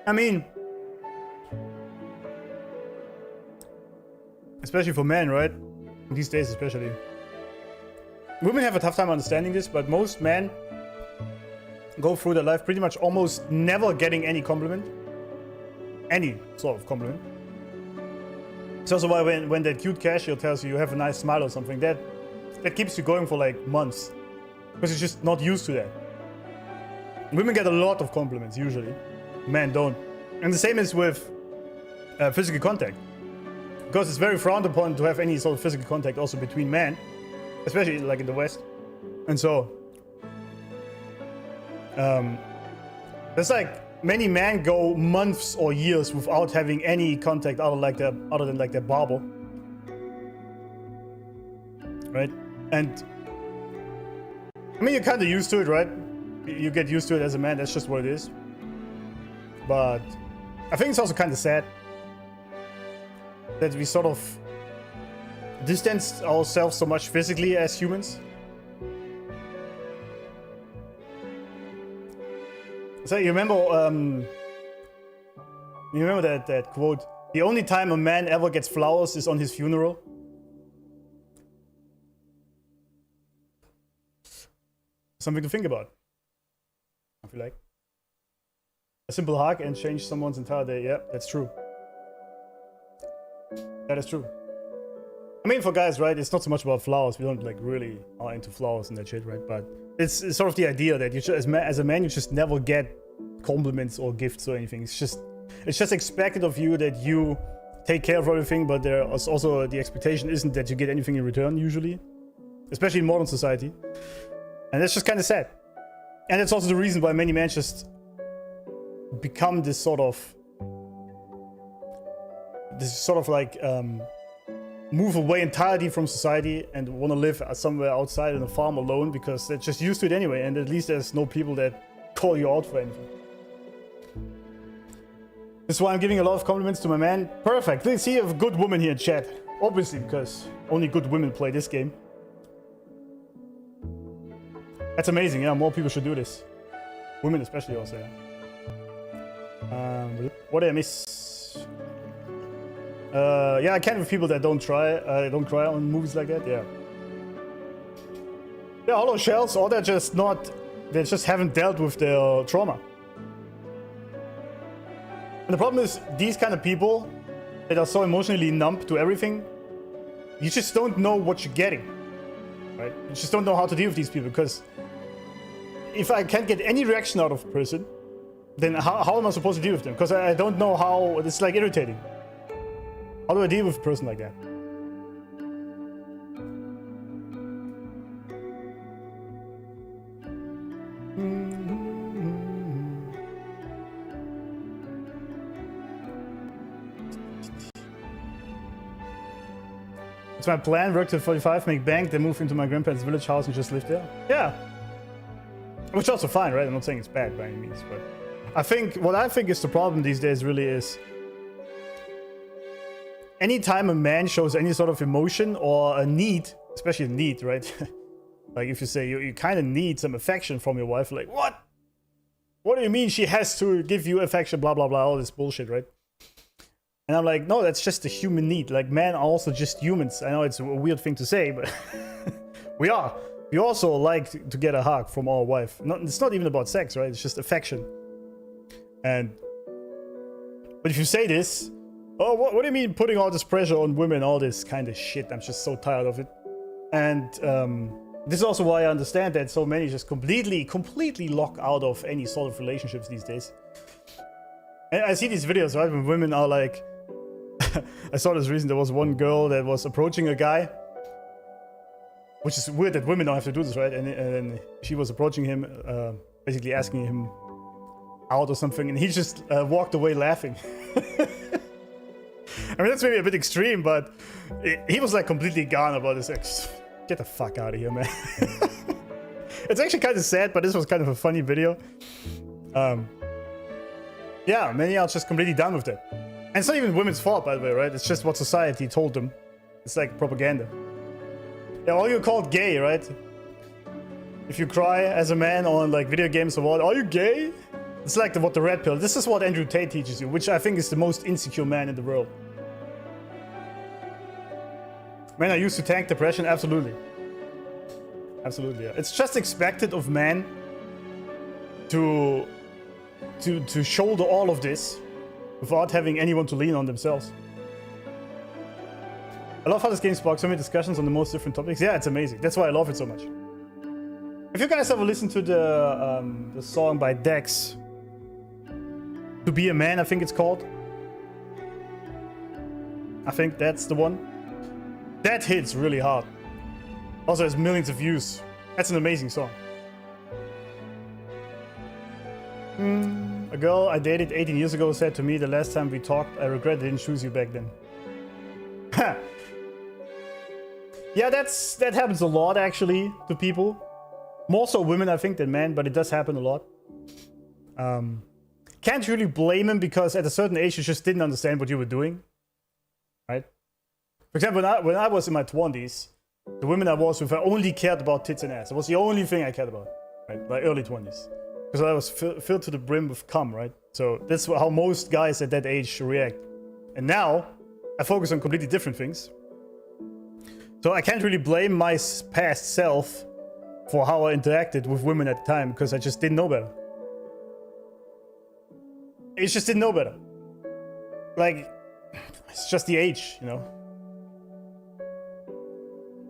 I mean, especially for men, right? These days especially. Women have a tough time understanding this, but most men go through their life pretty much almost never getting any compliment. Any sort of compliment. It's also why when that cute cashier tells you have a nice smile or something, that keeps you going for like months. Because it's just not used to that. Women get a lot of compliments usually. Men don't. And the same is with physical contact. Because it's very frowned upon to have any sort of physical contact also between men. Especially like in the West. And so there's like many men go months or years without having any contact other than like their barber. Right? And I mean, you're kind of used to it, right? You get used to it as a man, that's just what it is. But I think it's also kind of sad that we sort of distance ourselves so much physically as humans. So you remember that quote, the only time a man ever gets flowers is on his funeral? Something to think about, I feel like. A simple hug and change someone's entire day. Yeah, that's true. That is true. I mean, for guys, right, it's not so much about flowers. We don't like really are into flowers and that shit, right? But it's sort of the idea that you just, as a man, you just never get compliments or gifts or anything. It's just expected of you that you take care of everything, but there is also the expectation isn't that you get anything in return usually, especially in modern society. And that's just kind of sad. And that's also the reason why many men just become this sort of like move away entirely from society and want to live somewhere outside in a farm alone because they're just used to it anyway, and at least there's no people that call you out for anything. This is why I'm giving a lot of compliments to my man. Perfect. Let's see a good woman here in chat. Obviously, because only good women play this game. That's amazing, yeah, more people should do this. Women especially also, yeah. What did I miss? Yeah, I can't with people that don't cry on movies like that, yeah. They're hollow shells, or they just haven't dealt with their trauma. And the problem is, these kind of people that are so emotionally numb to everything, you just don't know what you're getting, right? You just don't know how to deal with these people, because if I can't get any reaction out of a person, then how am I supposed to deal with them? Because I don't know how. It's like irritating. How do I deal with a person like that? It's my plan, work till 45, make bank, then move into my grandparents' village house and just live there. Yeah. Which is also fine, right? I'm not saying it's bad by any means, but what I think is the problem these days really is anytime a man shows any sort of emotion or a need, especially a need, right? Like if you say you kind of need some affection from your wife, like, what? What do you mean she has to give you affection, blah, blah, blah, all this bullshit, right? And I'm like, no, that's just a human need. Like, men are also just humans. I know it's a weird thing to say, but we are. We also like to get a hug from our wife. It's not even about sex, right? It's just affection. But if you say this, oh, what do you mean putting all this pressure on women, all this kind of shit? I'm just so tired of it. And this is also why I understand that so many just completely lock out of any sort of relationships these days. And I see these videos, right, when women are like, I saw this recently, there was one girl that was approaching a guy, which is weird that women don't have to do this, right? And she was approaching him, basically asking him out or something, and he just walked away laughing. I mean, that's maybe a bit extreme, but he was like completely gone about this. Like, get the fuck out of here, man. It's actually kind of sad, but this was kind of a funny video. Yeah, many are just completely done with that. And it's not even women's fault, by the way, right? It's just what society told them. It's like propaganda. Yeah, or you're called gay, right? If you cry as a man on like video games or what, are you gay? It's like what the red pill. This is what Andrew Tate teaches you, which I think is the most insecure man in the world. Men are used to tank depression, absolutely. Absolutely, yeah. It's just expected of men to shoulder all of this without having anyone to lean on themselves. I love how this game sparks so many discussions on the most different topics. Yeah, it's amazing. That's why I love it so much. If you guys ever listened to the song by Dex, To Be a Man, I think it's called. I think that's the one. That hits really hard. Also has millions of views. That's an amazing song. A girl I dated 18 years ago said to me the last time we talked, I regret I didn't choose you back then. Yeah, that happens a lot actually to people. More so women, I think, than men, but it does happen a lot. Can't really blame him because at a certain age you just didn't understand what you were doing. Right? For example, when I was in my 20s, the women I was with, I only cared about tits and ass. It was the only thing I cared about, right? My early 20s. Because I was filled to the brim with cum, right? So that's how most guys at that age react. And now, I focus on completely different things. So I can't really blame my past self for how I interacted with women at the time, because I just didn't know better. I just didn't know better. Like, it's just the age, you know?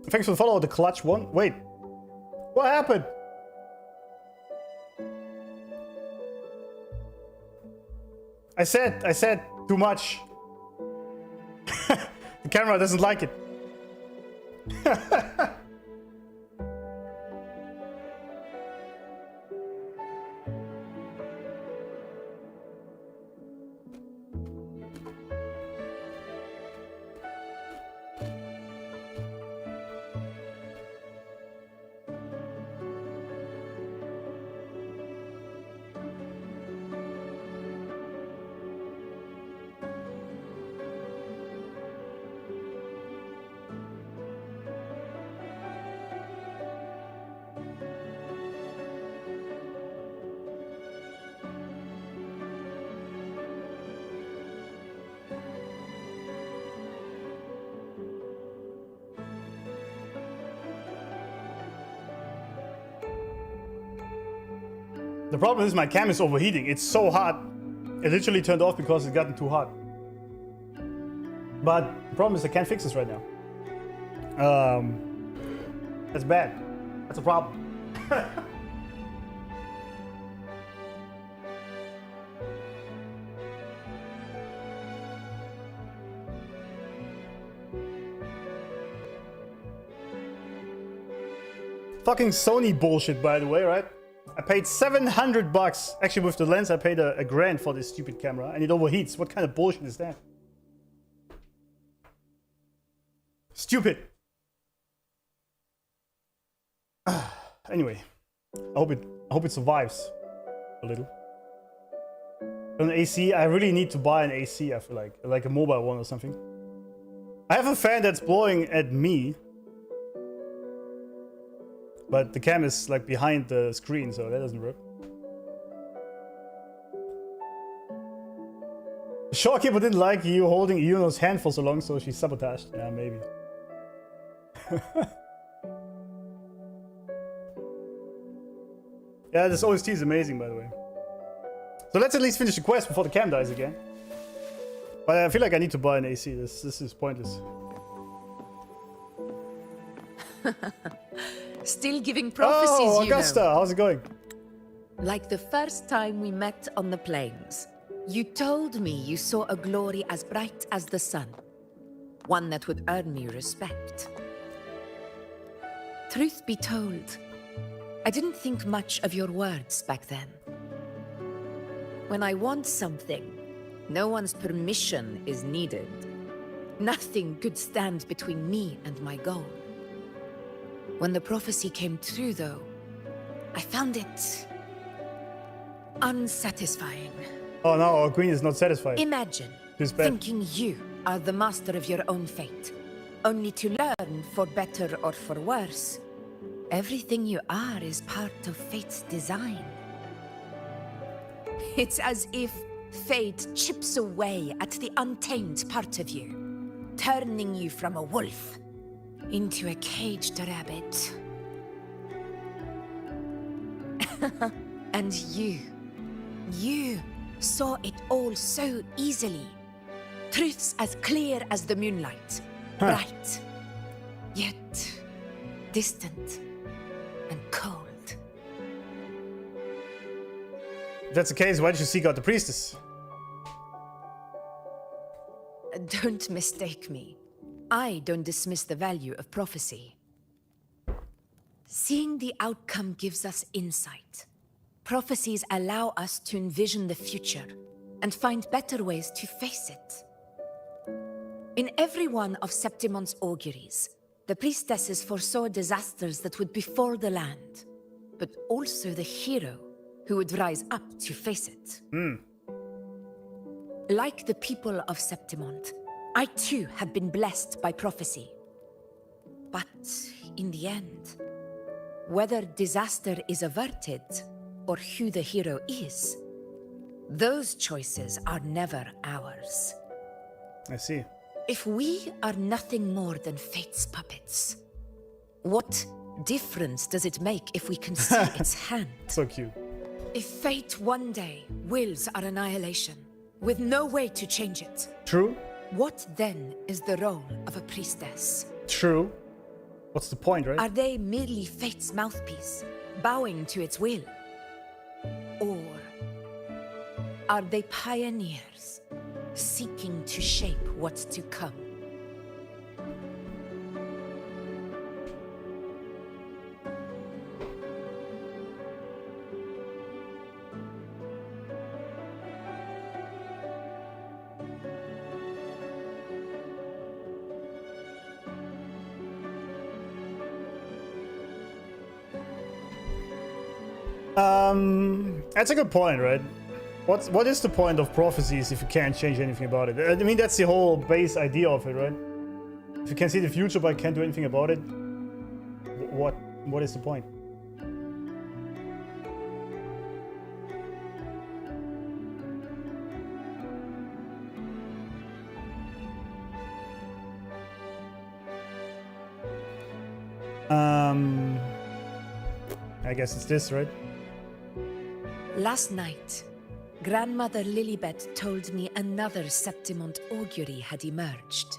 Thanks for the follow, the clutch one. Wait, what happened? I said too much. The camera doesn't like it. The problem is my cam is overheating. It's so hot. It literally turned off because it's gotten too hot. But the problem is I can't fix this right now. That's bad. That's a problem. Fucking Sony bullshit, by the way, right? I paid $700. Actually, with the lens, I paid a grand for this stupid camera, and it overheats. What kind of bullshit is that? Stupid. Anyway, I hope it survives a little. An AC, I really need to buy an AC. I feel like a mobile one or something. I have a fan that's blowing at me. But the cam is like behind the screen, so that doesn't work. The shopkeeper didn't like you holding Iuno's hand for so long, so she sabotaged. Yeah, maybe. Yeah, this OST is amazing, by the way. So let's at least finish the quest before the cam dies again. But I feel like I need to buy an AC. This is pointless. Still giving prophecies, oh, Augusta, how's it going? Like the first time we met on the plains. You told me you saw a glory as bright as the sun. One that would earn me respect. Truth be told, I didn't think much of your words back then. When I want something, no one's permission is needed. Nothing could stand between me and my goal. When the prophecy came true, though, I found it unsatisfying. Oh no, our queen is not satisfied. Imagine thinking you are the master of your own fate, only to learn, for better or for worse, everything you are is part of fate's design. It's as if fate chips away at the untamed part of you, turning you from a wolf into a caged rabbit. And you saw it all so easily. Truths as clear as the moonlight, bright, yet distant and cold. If that's the case, why did you seek out the priestess? Don't mistake me. I don't dismiss the value of prophecy. Seeing the outcome gives us insight. Prophecies allow us to envision the future and find better ways to face it. In every one of Septimon's auguries, the priestesses foresaw disasters that would befall the land, but also the hero who would rise up to face it. Like the people of Septimont, I too had been blessed by prophecy. But in the end, whether disaster is averted or who the hero is, those choices are never ours. I see. If we are nothing more than fate's puppets, what difference does it make if we can see its hand? So cute. If fate one day wills our annihilation, with no way to change it, True. what then is the role of a priestess? True. What's the point, right? Are they merely fate's mouthpiece, bowing to its will? Or are they pioneers, seeking to shape what's to come? That's a good point, right? What is the point of prophecies if you can't change anything about it? I mean, that's the whole base idea of it, right? If you can see the future but can't do anything about it, what is the point? I guess it's this, right? Last night, Grandmother Lillibet told me another Septimont augury had emerged.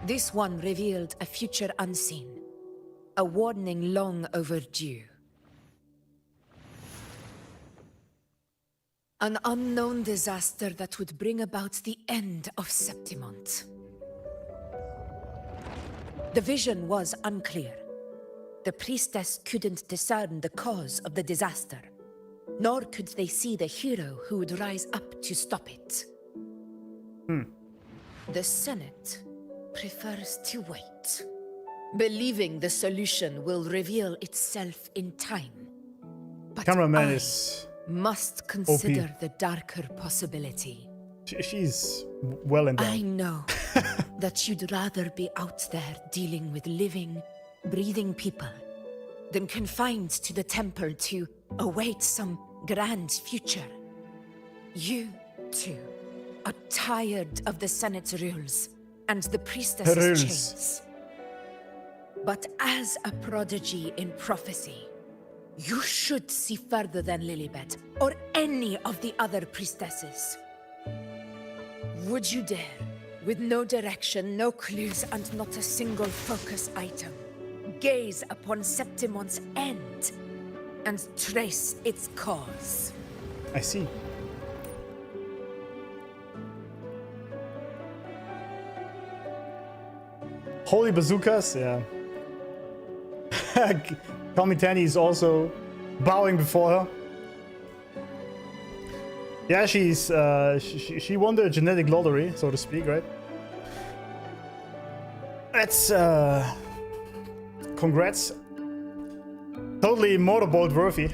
This one revealed a future unseen, a warning long overdue. An unknown disaster that would bring about the end of Septimont. The vision was unclear. The priestess couldn't discern the cause of the disaster, nor could they see the hero who would rise up to stop it. The Senate prefers to wait, believing the solution will reveal itself in time. But Cameraman I is must consider OP. the darker possibility. She's well endowed. I know that you'd rather be out there dealing with living, breathing people than confined to the temple to await some grand future. You, too, are tired of the Senate's rules and the priestess's Rules. chains. But as a prodigy in prophecy, you should see further than Lillibet or any of the other priestesses. Would you dare, with no direction, no clues, and not a single focus item, gaze upon Septimon's end and trace its cause? I see. Holy bazookas, yeah. Komitani is also bowing before her. Yeah, she's she won the genetic lottery, so to speak, right? That's congrats. Totally motorboat worthy.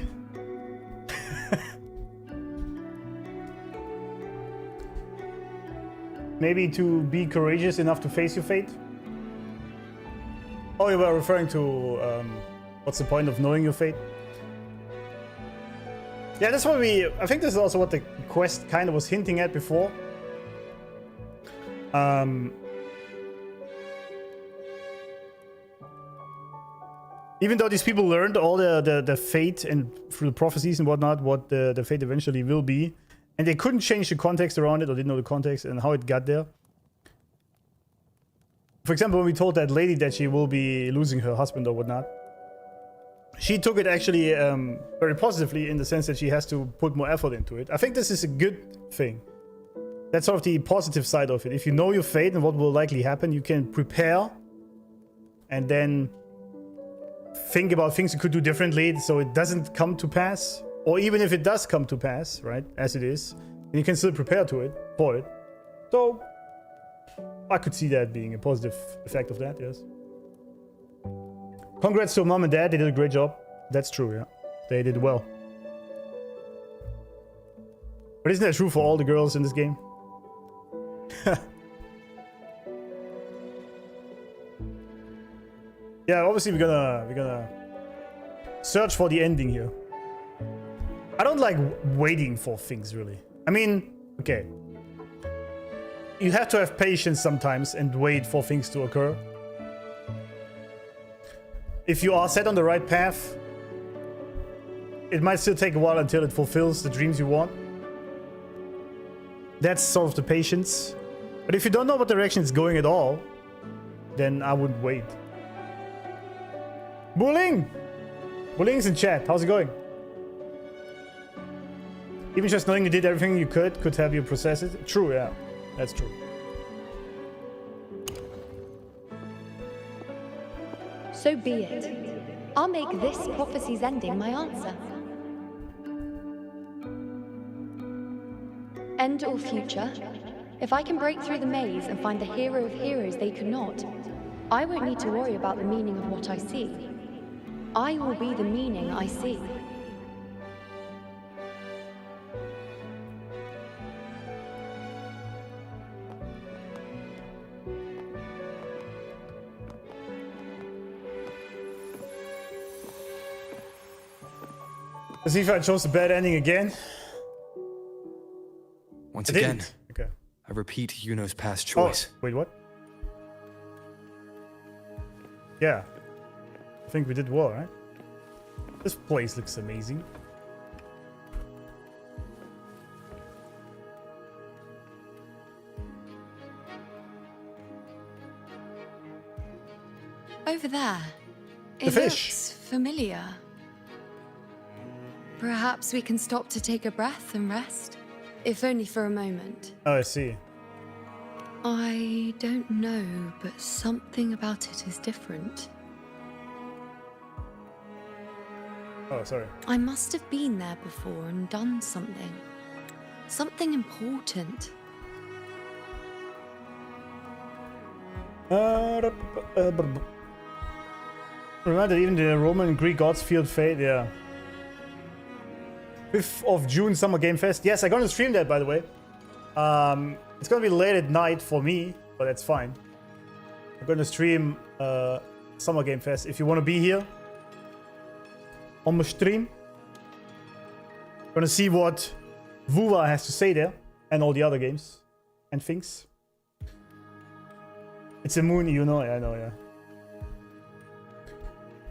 Maybe to be courageous enough to face your fate. Oh, you were referring to what's the point of knowing your fate? Yeah, that's what I think this is also what the quest kind of was hinting at before. Even though these people learned all the fate and through the prophecies and whatnot, what the fate eventually will be, and they couldn't change the context around it or didn't know the context and how it got there. For example, when we told that lady that she will be losing her husband or whatnot, she took it actually very positively in the sense that she has to put more effort into it. I think this is a good thing. That's sort of the positive side of it. If you know your fate and what will likely happen, you can prepare and then think about things you could do differently so it doesn't come to pass. Or even if it does come to pass, right, as it is, you can still prepare for it. So I could see that being a positive effect of that, yes. Congrats to mom and dad, they did a great job. That's true, yeah. They did well. But isn't that true for all the girls in this game? Yeah, obviously we're gonna search for the ending here. I don't like waiting for things, really. I mean, okay. You have to have patience sometimes and wait for things to occur. If you are set on the right path, it might still take a while until it fulfills the dreams you want. That's sort of the patience. But if you don't know what direction it's going at all, then I wouldn't wait. Bullying! Bullying's in chat. How's it going? Even just knowing you did everything you could help you process it. True, yeah. That's true. So be it. I'll make this prophecy's ending my answer. End or future, if I can break through the maze and find the hero of heroes they could not, I won't need to worry about the meaning of what I see. I will be the meaning I see. Let's see if I chose the bad ending again. Once again, okay. I repeat Iuno's past choice. Oh, wait, what? Yeah. I think we did well, right? This place looks amazing. Over there. The It fish. looks familiar. Perhaps we can stop to take a breath and rest, if only for a moment. Oh, I see. I don't know, but something about it is different. Oh, sorry. I must have been there before and done something. Something important. Remember that even the Roman and Greek gods feared fate, yeah. 5th of June Summer Game Fest. Yes, I'm gonna stream that, by the way. It's gonna be late at night for me, but that's fine. I'm gonna stream Summer Game Fest. If you want to be here on the stream, gonna see what WAIFU has to say there and all the other games and things. It's a moon, you know. Yeah, I know, yeah.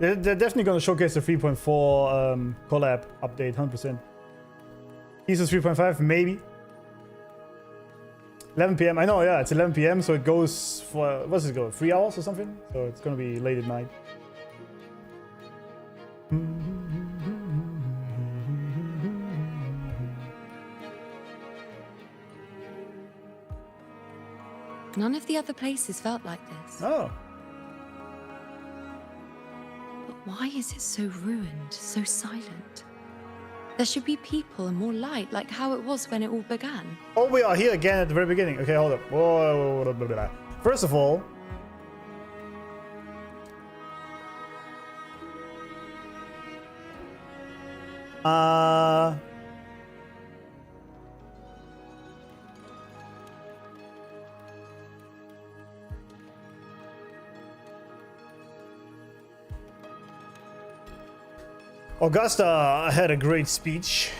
They're definitely gonna showcase the 3.4 collab update, 100%. ESO 3.5, maybe. 11 PM. I know, yeah, it's 11 PM, so it goes for, what's it go? 3 hours or something? So it's gonna be late at night. None of the other places felt like this. Oh. Why is it so ruined, so silent? There should be people and more light, like how it was when it all began. Oh, we are here again at the very beginning. Okay, hold up. Whoa, blah, blah, blah. First of all, Augusta had a great speech,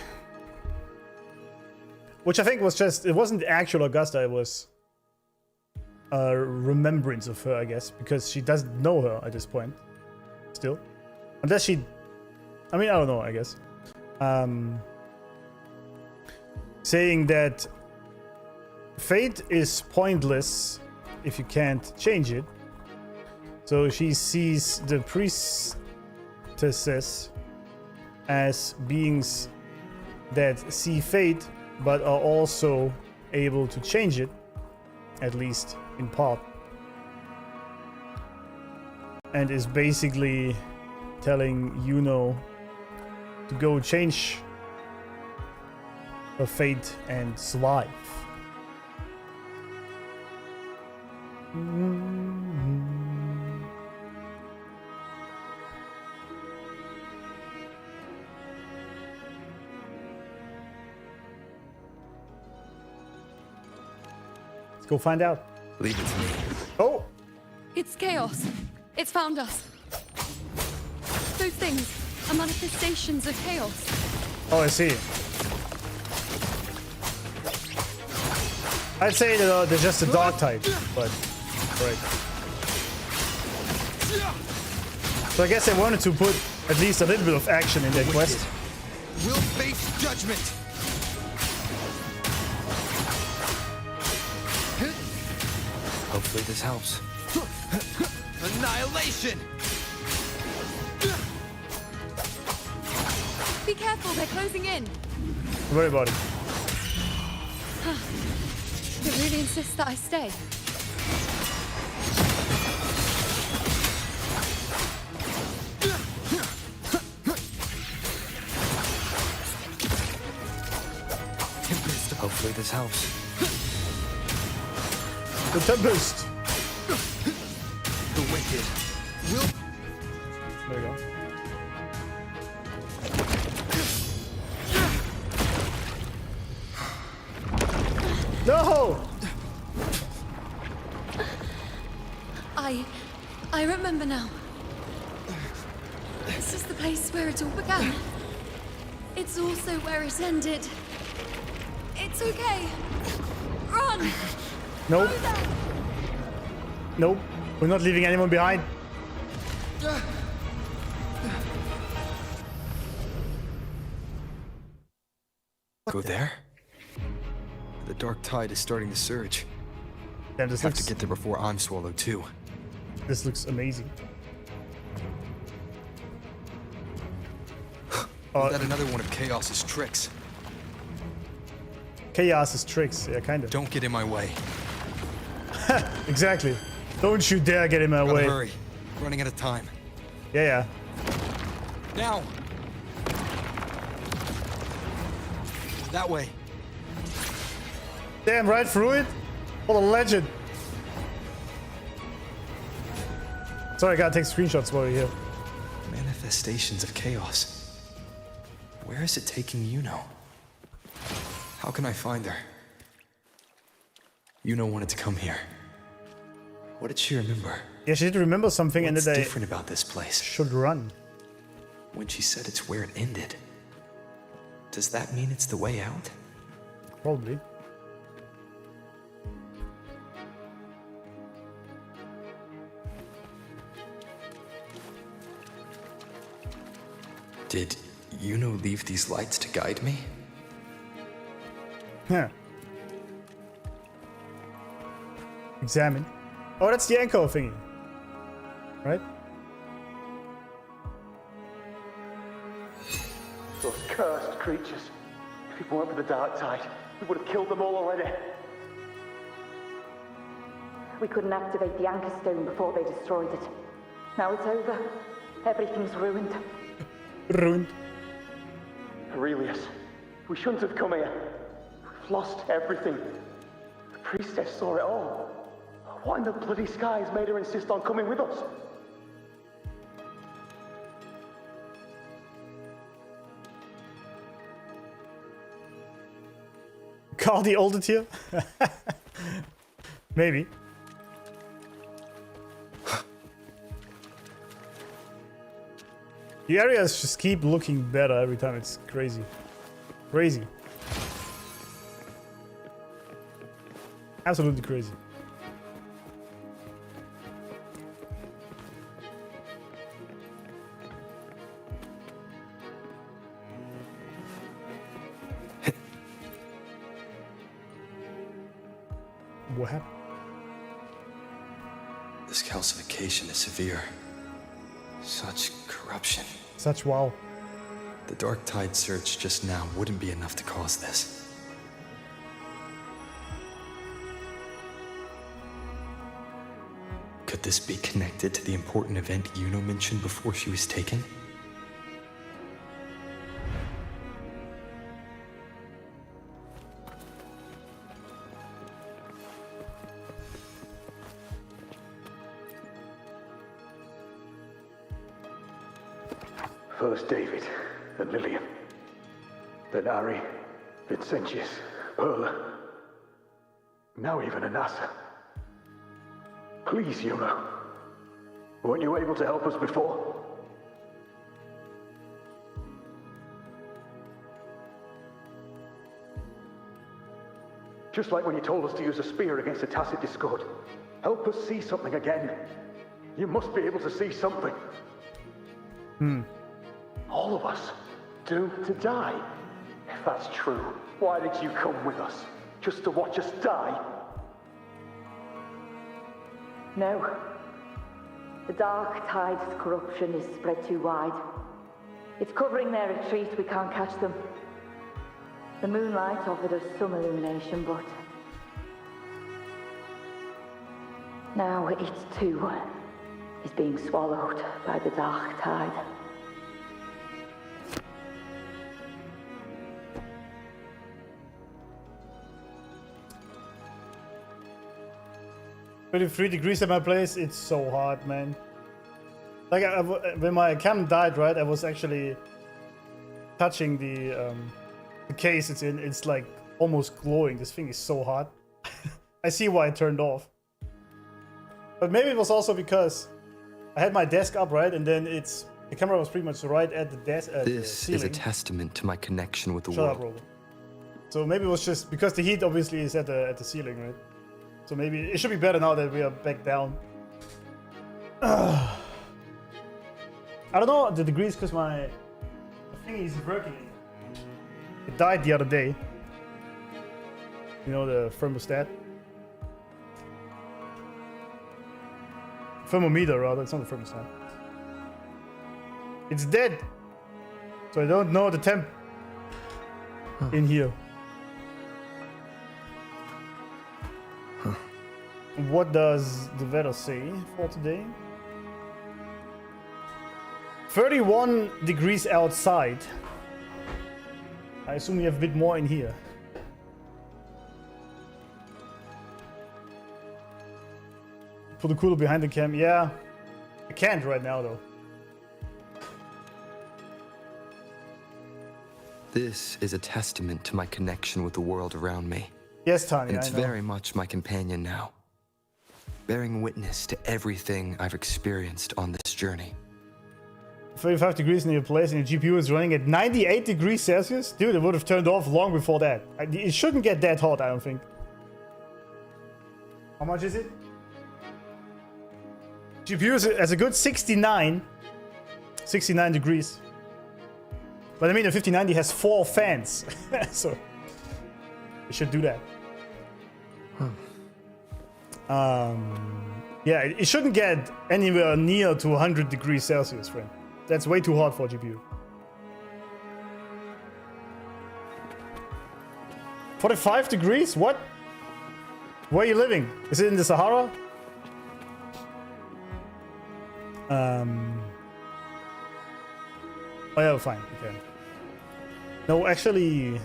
which I think was just, it wasn't actual Augusta, it was a remembrance of her, I guess, because she doesn't know her at this point, still. Unless she, I mean, I don't know, I guess. Saying that fate is pointless if you can't change it. So she sees the priestesses as beings that see fate but are also able to change it, at least in part, and is basically telling Iuno to go change her fate and life. Let's go find out. Leave it to me. Oh! It's chaos. It's found us. Those things are manifestations of chaos. Oh, I see. I'd say that they're just a dog type, but right. So I guess they wanted to put at least a little bit of action in their quest. We'll face judgment. Hopefully this helps. Annihilation! Be careful, they're closing in. Don't worry about it. It really insists that I stay. Tempest. Hopefully this helps. The Tempest. The wicked will. There we go. No! I remember now. This is the place where it all began. It's also where it ended. It's okay. Run! Nope. Nope. We're not leaving anyone behind. Go there? The dark tide is starting to surge. Damn, this have looks... to get there before I'm swallowed too. This looks amazing. Is that another one of Chaos's tricks? Chaos's tricks, yeah, kind of. Don't get in my way. Exactly. Don't you dare get in my way. Hurry. Running out of time. Yeah. Now! That way. Damn, right through it? What a legend. Sorry, I gotta take screenshots while you're here. Manifestations of chaos. Where is it taking Iuno? How can I find her? Iuno wanted to come here. What did she remember? Yeah, she did remember something. What's and that they different about this place? Should run. When she said it's where it ended, does that mean it's the way out? Probably. Did Iuno leave these lights to guide me? Yeah. Examine. Oh, that's the anchor thingy. Right? Those cursed creatures. If it weren't for the dark tide, we would have killed them all already. We couldn't activate the anchor stone before they destroyed it. Now it's over. Everything's ruined. Ruined. Aurelius, we shouldn't have come here. We've lost everything. The priestess saw it all. What in the bloody skies made her insist on coming with us? Call the older tier? Maybe. The areas just keep looking better every time. It's crazy. Crazy. Absolutely crazy. What happened? This calcification is severe. Such corruption. Such wow. The Dark Tide search just now wouldn't be enough to cause this. Could this be connected to the important event Iuno mentioned before she was taken? First David, then Lillian, then Ari, Vincentius, Perla, now even Anassa. Please, Iuno. Weren't you able to help us before? Just like when you told us to use a spear against a tacit discord. Help us see something again. You must be able to see something. All of us doomed to die. If that's true, why did you come with us? Just to watch us die? No. The Dark Tide's corruption is spread too wide. It's covering their retreat, we can't catch them. The moonlight offered us some illumination, but... now it too is being swallowed by the Dark Tide. "33 degrees at my place." It's so hot, man. Like when my cam died, right? I was actually touching the case it's in. It's like almost glowing. This thing is so hot. I see why it turned off. But maybe it was also because I had my desk up, right, and then the camera was pretty much right at the desk. This is a testament to my connection with the Shut world. up, Rover. So maybe it was just because the heat obviously is at the ceiling, right? So maybe it should be better now that we are back down. I don't know the degrees because my thing is working. It died the other day. You know, the thermostat. Thermometer, rather. It's not a thermostat. It's dead. So I don't know the temp in here. What does the weather say for today? 31 degrees outside. I assume we have a bit more in here. Put the cooler behind the cam. Yeah, I can't right now though. This is a testament to my connection with the world around me. Yes, Tanya, and it's I know. very much my companion now, bearing witness to everything I've experienced on this journey. 35 degrees in your place and your GPU is running at 98 degrees Celsius? Dude, it would have turned off long before that. It shouldn't get that hot, I don't think. How much is it? GPU is at a good 69 degrees. But I mean, the 5090 has 4 fans, so it should do that. Yeah, it shouldn't get anywhere near to 100 degrees Celsius, friend. That's way too hot for a GPU. 45 degrees? What? Where are you living? Is it in the Sahara? Oh yeah, fine. Okay. No, actually...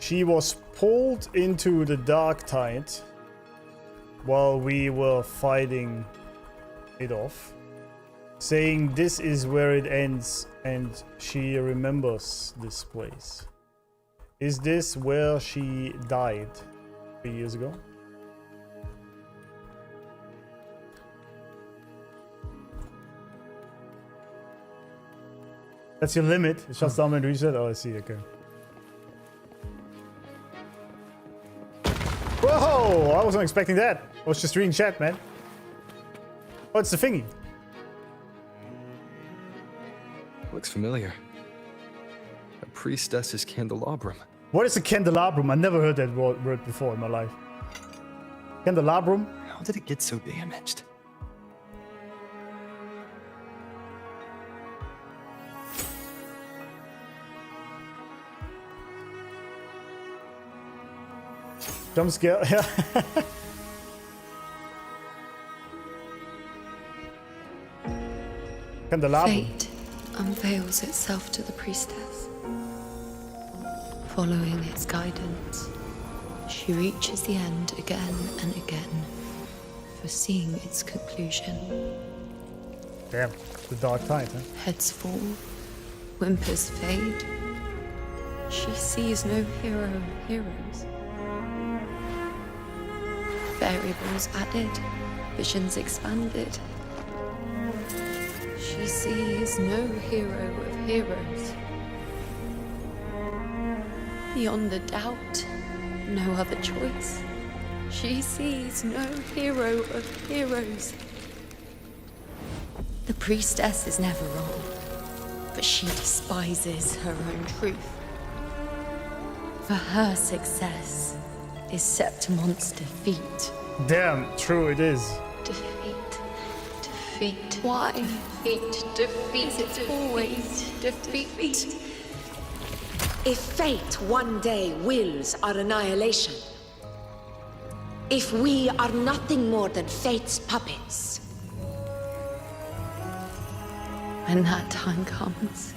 She was pulled into the dark tide while we were fighting it off, saying this is where it ends and she remembers this place. Is this where she died 3 years ago? That's your limit. It shuts down and reset. Oh, I see. Okay. Whoa! I wasn't expecting that. I was just reading chat, man. Oh, it's the thingy. Looks familiar. A priestess's candelabrum. What is a candelabrum? I never heard that word before in my life. Candelabrum? How did it get so damaged? Jump scare, yeah. Candelabrum. Fate unveils itself to the priestess. Following its guidance, she reaches the end again and again, foreseeing its conclusion. Damn, the dark tide, huh? Heads fall, whimpers fade. She sees no hero of heroes. Variables added, visions expanded. She sees no hero of heroes. Beyond a doubt, no other choice. She sees no hero of heroes. The priestess is never wrong, but she despises her own truth. For her success is Septimon's defeat. Damn, true it is. Defeat. Defeat. Why? Defeat. Defeat. It's always defeat. If fate one day wills our annihilation, if we are nothing more than fate's puppets, when that time comes,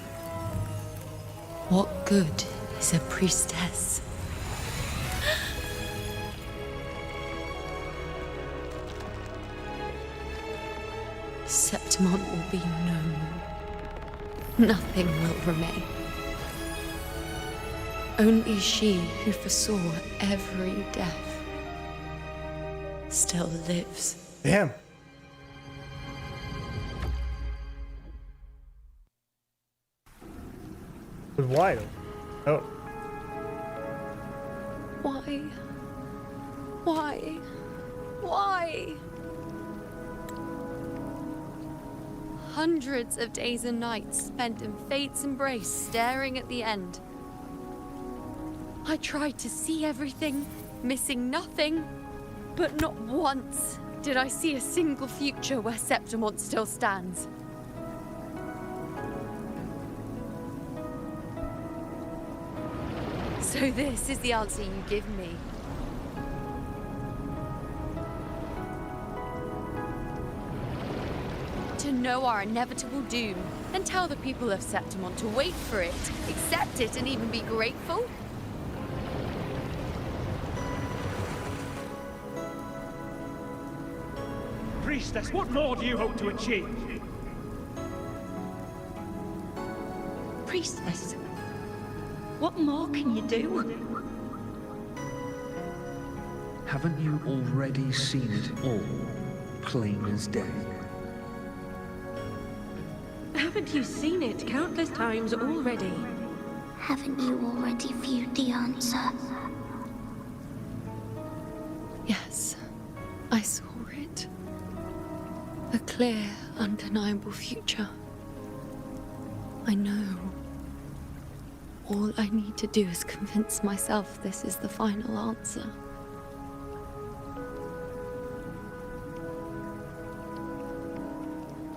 what good is a priestess? Septimon will be known. Nothing will remain. Only she who foresaw every death still lives. Damn. But why though? Oh. Why? Why? Why? Hundreds of days and nights spent in fate's embrace, staring at the end. I tried to see everything, missing nothing, but not once did I see a single future where Septimon still stands. So this is the answer you give me. To know our inevitable doom, and tell the people of Septimon to wait for it, accept it, and even be grateful? Priestess, what more do you hope to achieve? Priestess, what more can you do? Haven't you already seen it all, plain as day? Haven't you seen it countless times already? Haven't you already viewed the answer? Yes, I saw it. A clear, undeniable future. I know. All I need to do is convince myself this is the final answer.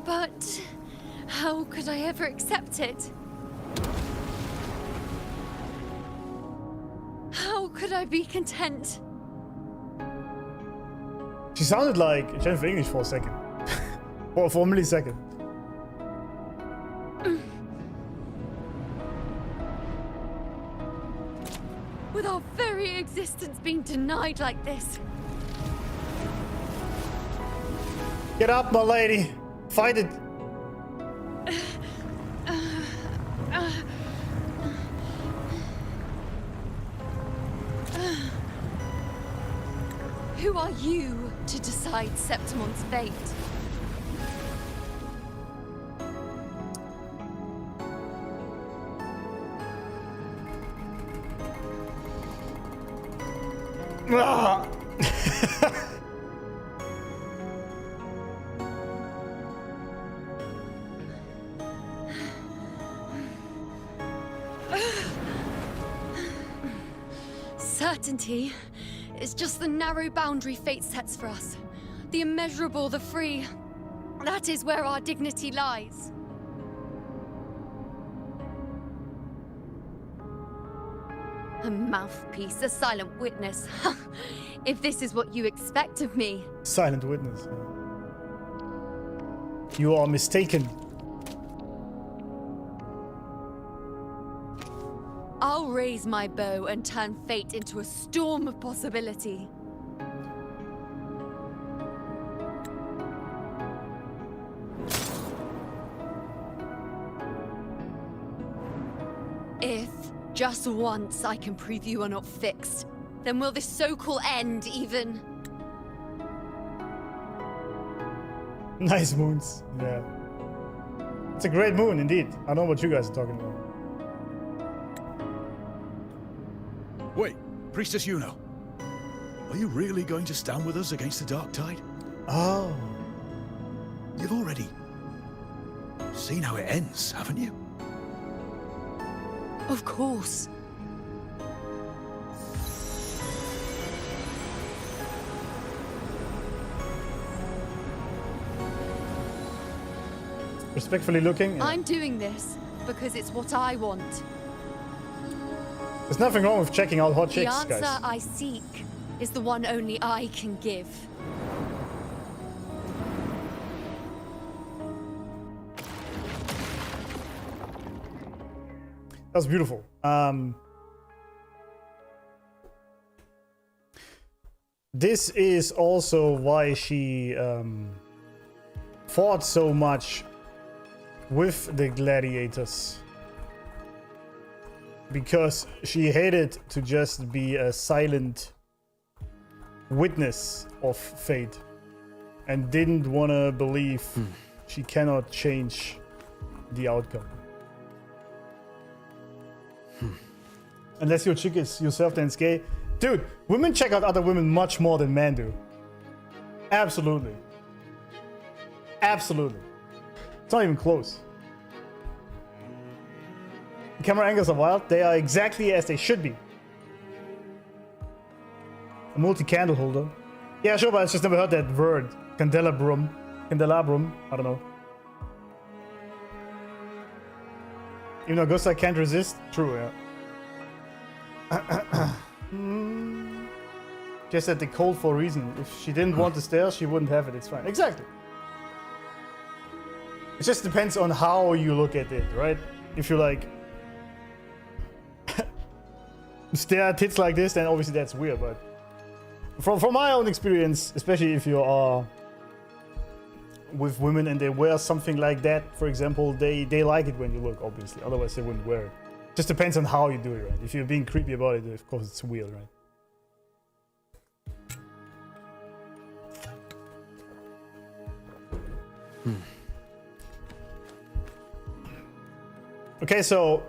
But how could I ever accept it? How could I be content? She sounded like Jennifer English for a second. for a millisecond. With our very existence being denied like this. Get up, my lady. Fight it. Who are you to decide Septimon's fate? Ah. Certainty is just the narrow boundary fate sets for us. The immeasurable, the free. That is where our dignity lies. A mouthpiece, a silent witness. If this is what you expect of me. Silent witness. You are mistaken. I'll raise my bow and turn fate into a storm of possibility. If just once I can prove you are not fixed, then will this so-called end even? Nice moons. Yeah. It's a great moon indeed. I don't know what you guys are talking about. Wait, Priestess Iuno. Are you really going to stand with us against the Dark Tide? Oh. You've already seen how it ends, haven't you? Of course. Respectfully looking. Yeah. I'm doing this because it's what I want. There's nothing wrong with checking out hot chicks, The answer guys. I seek is the one only I can give. That was beautiful. This is also why she fought so much with the gladiators. Because she hated to just be a silent witness of fate. And didn't want to believe she cannot change the outcome. Unless your chick is yourself, then it's gay. Dude, women check out other women much more than men do. Absolutely. Absolutely. It's not even close. The camera angles are wild. They are exactly as they should be. A multi-candle holder. Yeah, sure, but I just never heard that word. Candelabrum. Candelabrum. I don't know. Even though ghosts I can't resist. True, yeah. Just at the cold for a reason. If she didn't want the stairs, she wouldn't have it. It's fine. Exactly. It just depends on how you look at it, right? If you like stare at tits like this, then obviously that's weird. But from my own experience, especially if you are with women and they wear something like that, for example, they like it when you look, obviously. Otherwise, they wouldn't wear it. Just depends on how you do it, right? If you're being creepy about it, of course it's weird, right? Okay, so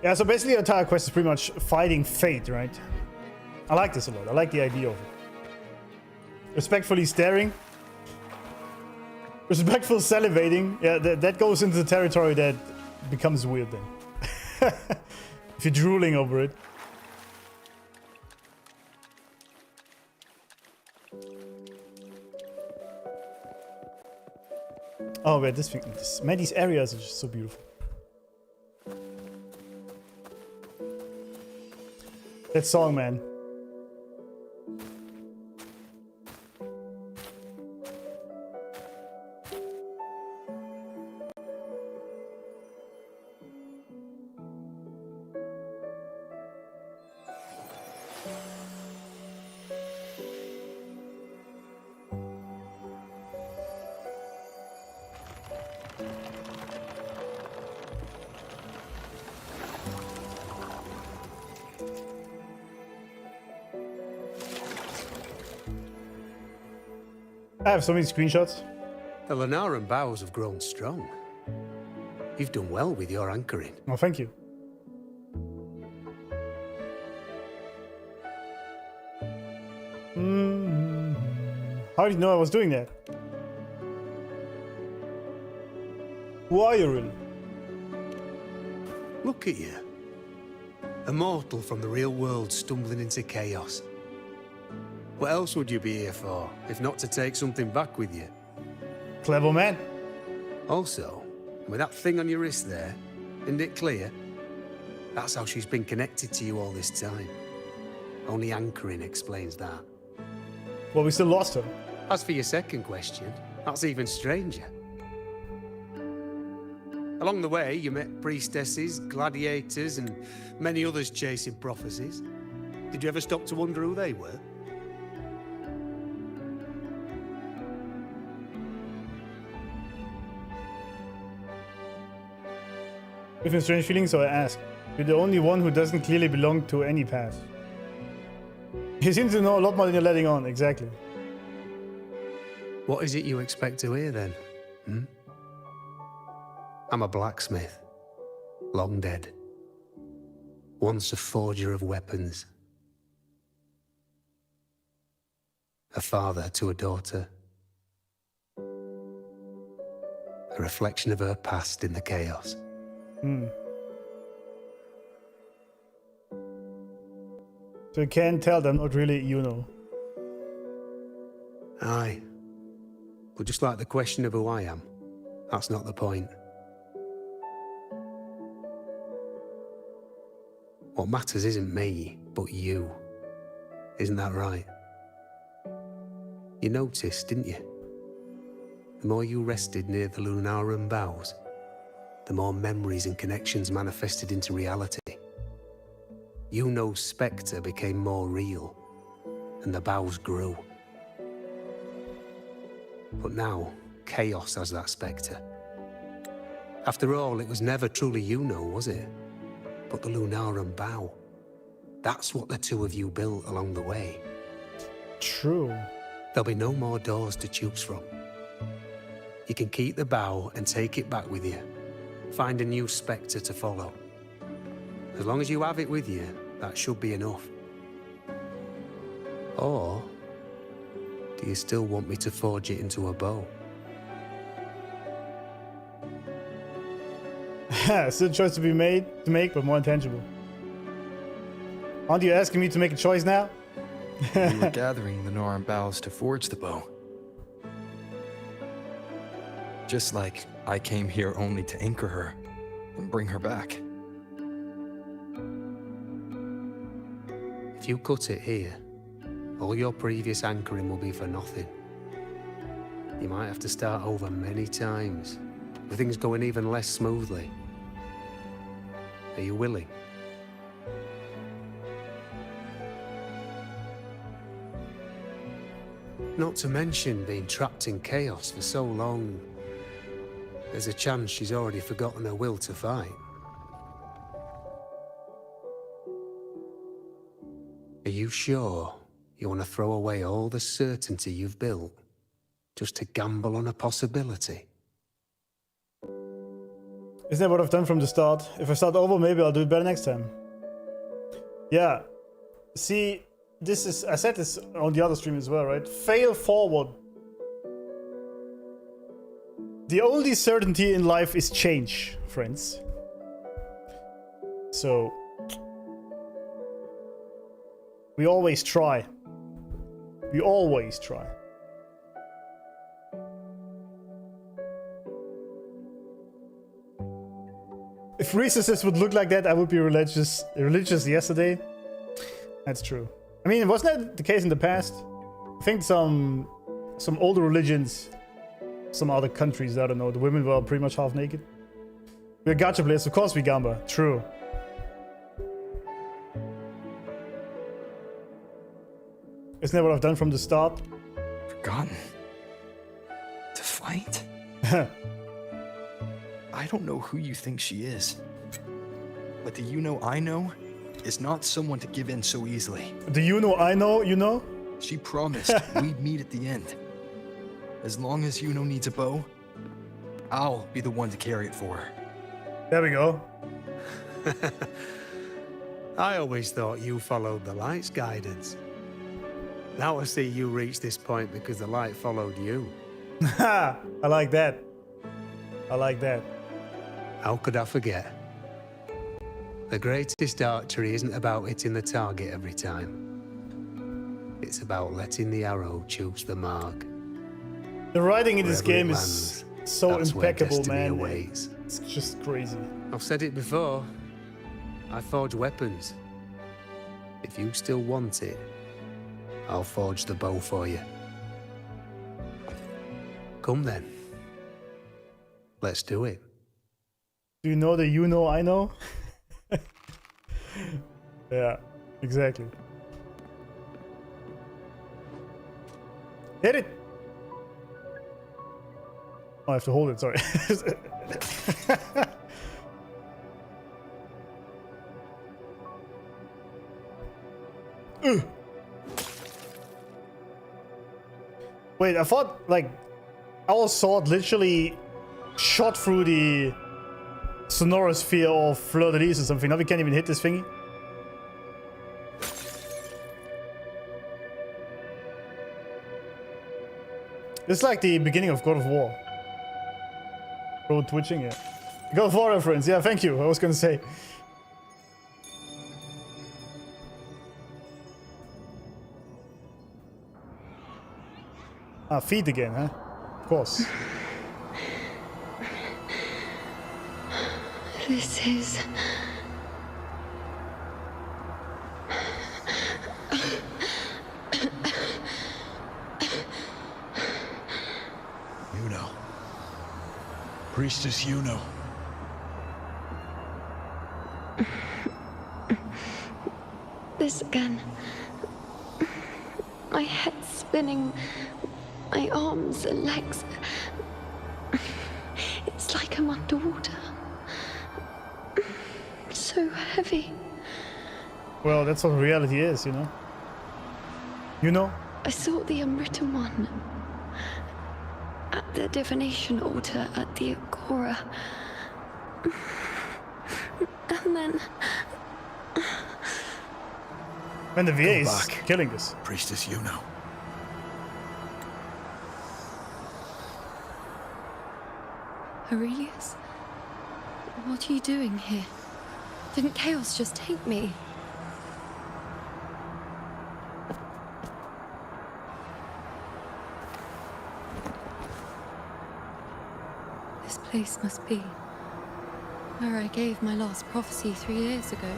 yeah, so basically the entire quest is pretty much fighting fate, right? I like this a lot. I like the idea of it. Respectfully staring. Respectful salivating. Yeah, that goes into the territory that becomes weird then. If you're drooling over it. Oh, wait, this thing. Man, these areas are just so beautiful. That song, man. I have so many screenshots. The Lunaran bows have grown strong. You've done well with your anchoring. Oh, thank you. How did you know I was doing that? Who are you really? Look at you. A mortal from the real world stumbling into chaos. What else would you be here for, if not to take something back with you? Clever man. Also, with that thing on your wrist there, isn't it clear? That's how she's been connected to you all this time. Only anchoring explains that. Well, we still lost her. As for your second question, that's even stranger. Along the way, you met priestesses, gladiators, and many others chasing prophecies. Did you ever stop to wonder who they were? With a strange feeling, so I ask. You're the only one who doesn't clearly belong to any path. You seem to know a lot more than you're letting on, exactly. What is it you expect to hear then? Hmm? I'm a blacksmith. Long dead. Once a forger of weapons. A father to a daughter. A reflection of her past in the chaos. So you can't tell them not really Iuno. Aye. But just like the question of who I am, that's not the point. What matters isn't me, but you. Isn't that right? You noticed, didn't you? The more you rested near the Lunaran bows, the more memories and connections manifested into reality. Iuno's spectre became more real, and the bows grew. But now, chaos has that spectre. After all, it was never truly Iuno, was it? But the Lunaran bow. That's what the two of you built along the way. True. There'll be no more doors to choose from. You can keep the bow and take it back with you. Find a new spectre to follow. As long as you have it with you, that should be enough. Or do you still want me to forge it into a bow? Still a choice to make, but more intangible. Aren't you asking me to make a choice now? We were gathering the Lunaran boughs to forge the bow. Just like I came here only to anchor her and bring her back. If you cut it here, all your previous anchoring will be for nothing. You might have to start over many times, with things going even less smoothly. Are you willing? Not to mention being trapped in chaos for so long. There's a chance she's already forgotten her will to fight. Are you sure you want to throw away all the certainty you've built just to gamble on a possibility? Isn't that what I've done from the start? If I start over, maybe I'll do it better next time. Yeah. See, this is... I said this on the other stream as well, right? Fail forward. The only certainty in life is change, friends. So... we always try. We always try. If recesses would look like that, I would be religious yesterday. That's true. I mean, wasn't that the case in the past? I think some older religions, some other countries, I don't know, the women were pretty much half naked. We're gacha players, of course we gamba. True. Isn't that what I've done from the start? Forgotten. To fight? I don't know who you think she is. But the Iuno I know is not someone to give in so easily. The Iuno I know, you know? She promised we'd meet at the end. As long as Iuno needs a bow, I'll be the one to carry it for her. There we go. I always thought you followed the light's guidance. Now I see you reached this point because the light followed you. I like that. I like that. How could I forget? The greatest archery isn't about hitting the target every time. It's about letting the arrow choose the mark. The writing in this Wherever game it is lands, so that's where impeccable, destiny man. awaits. It's just crazy. I've said it before. I forge weapons. If you still want it, I'll forge the bow for you. Come then. Let's do it. Do you know the Iuno I know? Yeah, exactly. Hit it! Oh, I have to hold it, sorry. Wait, I thought, like, our sword literally shot through the sonorosphere of Fleur de Lis or something. Now we can't even hit this thingy. It's like the beginning of God of War. Bro, twitching, yeah. God of War reference, yeah, thank you. I was gonna say. Ah, feet again, huh? Of course. This is... Iuno. Priestess Iuno. This again. My head spinning. My arms and legs. It's like I'm underwater. So heavy. Well, that's what reality is, you know? You know? I saw the unwritten one at the divination altar at the Agora. And then... When the VA is killing us. Priestess Iuno. Aurelius? What are you doing here? Didn't chaos just take me? This place must be where I gave my last prophecy 3 years ago.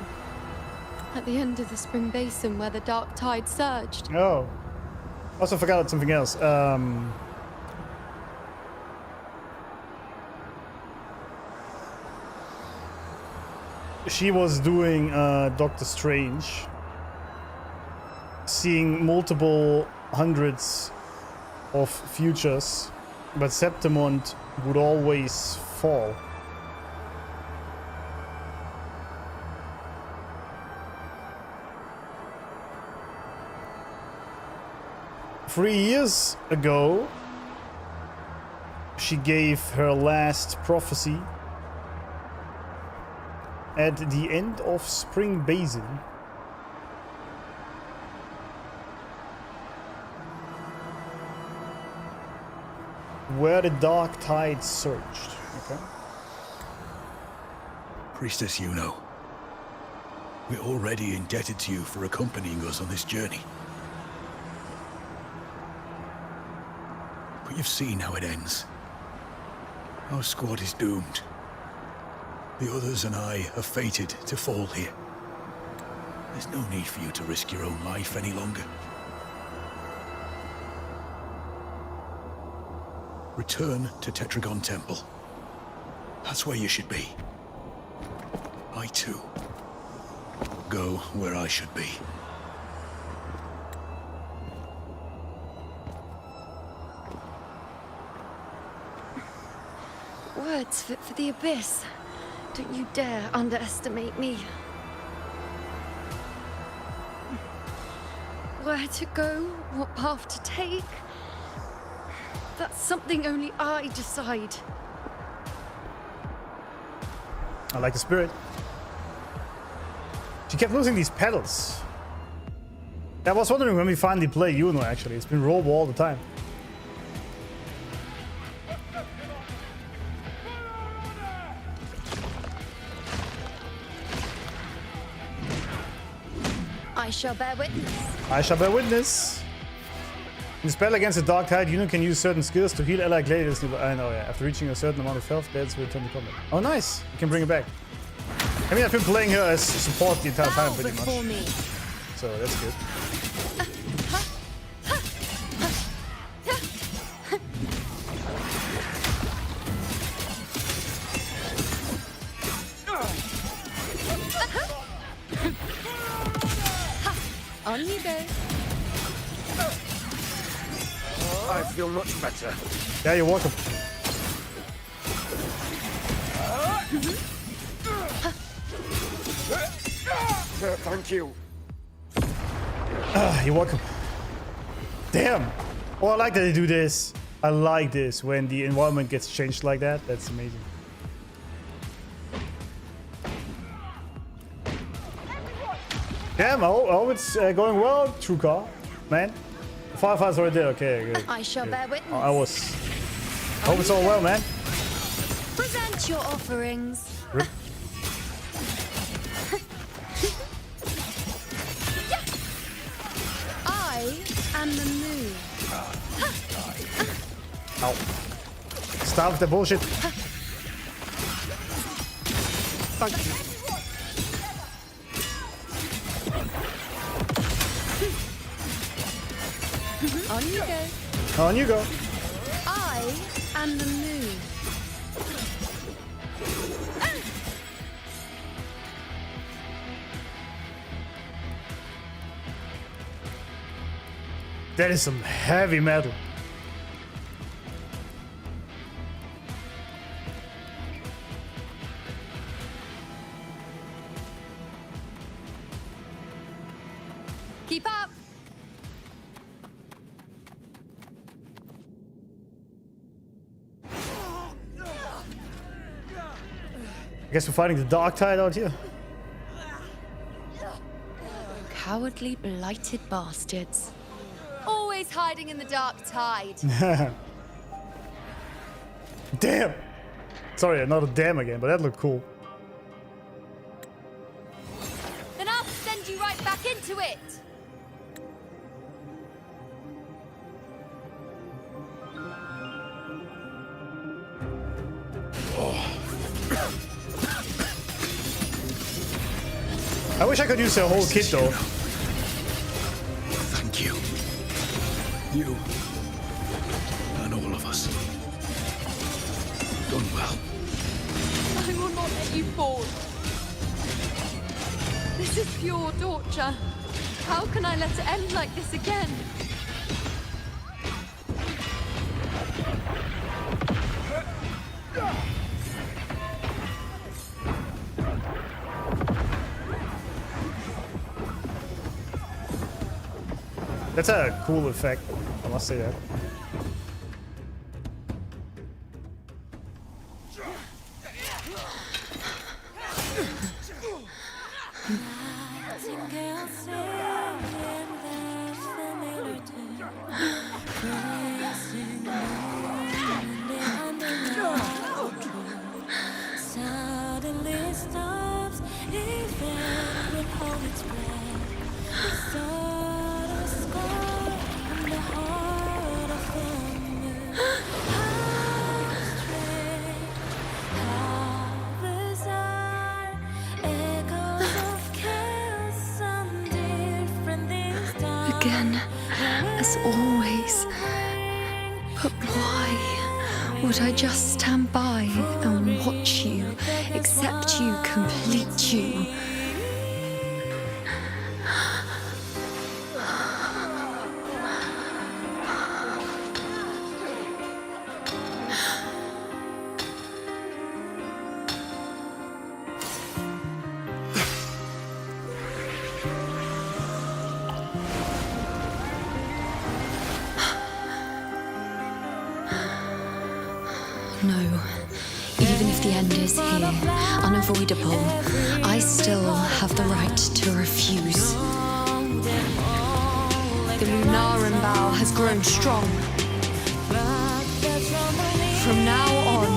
At the end of the spring basin where the dark tide surged. Oh. Also forgot something else. She was doing Doctor Strange, seeing multiple hundreds of futures, but Septimond would always fall. Three years ago, she gave her last prophecy at the end of Spring Basin. Where the dark tide surged. Okay. Priestess Iuno. We're already indebted to you for accompanying us on this journey. But you've seen how it ends. Our squad is doomed. The others and I are fated to fall here. There's no need for you to risk your own life any longer. Return to Tetragon Temple. That's where you should be. I too will go where I should be. Words fit for the abyss. Don't you dare underestimate me. Where to go, what path to take, that's something only I decide. I like the spirit. She kept losing these pedals. I was wondering when we finally play Iuno, actually. It's been Rover all the time. I shall bear witness. I shall bear witness. In the spell against the Dark Tide, Iuno can use certain skills to heal allied gladiators. I know, yeah. After reaching a certain amount of health, gladiators will return to combat. Oh, nice. You can bring it back. I mean, I've been playing her as support the entire time, pretty much. So that's good. On you go. I feel much better. Yeah, you're welcome. Thank you. You're welcome. Damn. Oh, I like that they do this. I like this when the environment gets changed like that. That's amazing. Damn, I hope it's going well, True Car. Man. The firefighter's already there. Okay, good. I shall good. bear witness. I hope it's all well, man. Present your offerings. Rip. I am the moon. Ow. Stop the bullshit. Thank you. On you go. On you go. I am the moon. That is some heavy metal. Keep up. I guess we're fighting the Dark Tide out here. Cowardly, blighted bastards. Always hiding in the dark tide. Damn. Sorry, not a damn again, but that looked cool. Then I'll send you right back into it. I wish I could use a whole kit though. Thank you. You and all of us. Done well. I will not let you fall. This is pure torture. How can I let it end like this again? That's a cool effect, I must say that. Suddenly stops, even with all its breath. Start a scar in the heart of the moon. How strange, how bizarre. again, as always. But why would I just stand by and watch you, accept you, complete you? No. Even if the end is here, unavoidable, I still have the right to refuse. The Lunaran bow has grown strong. From now on,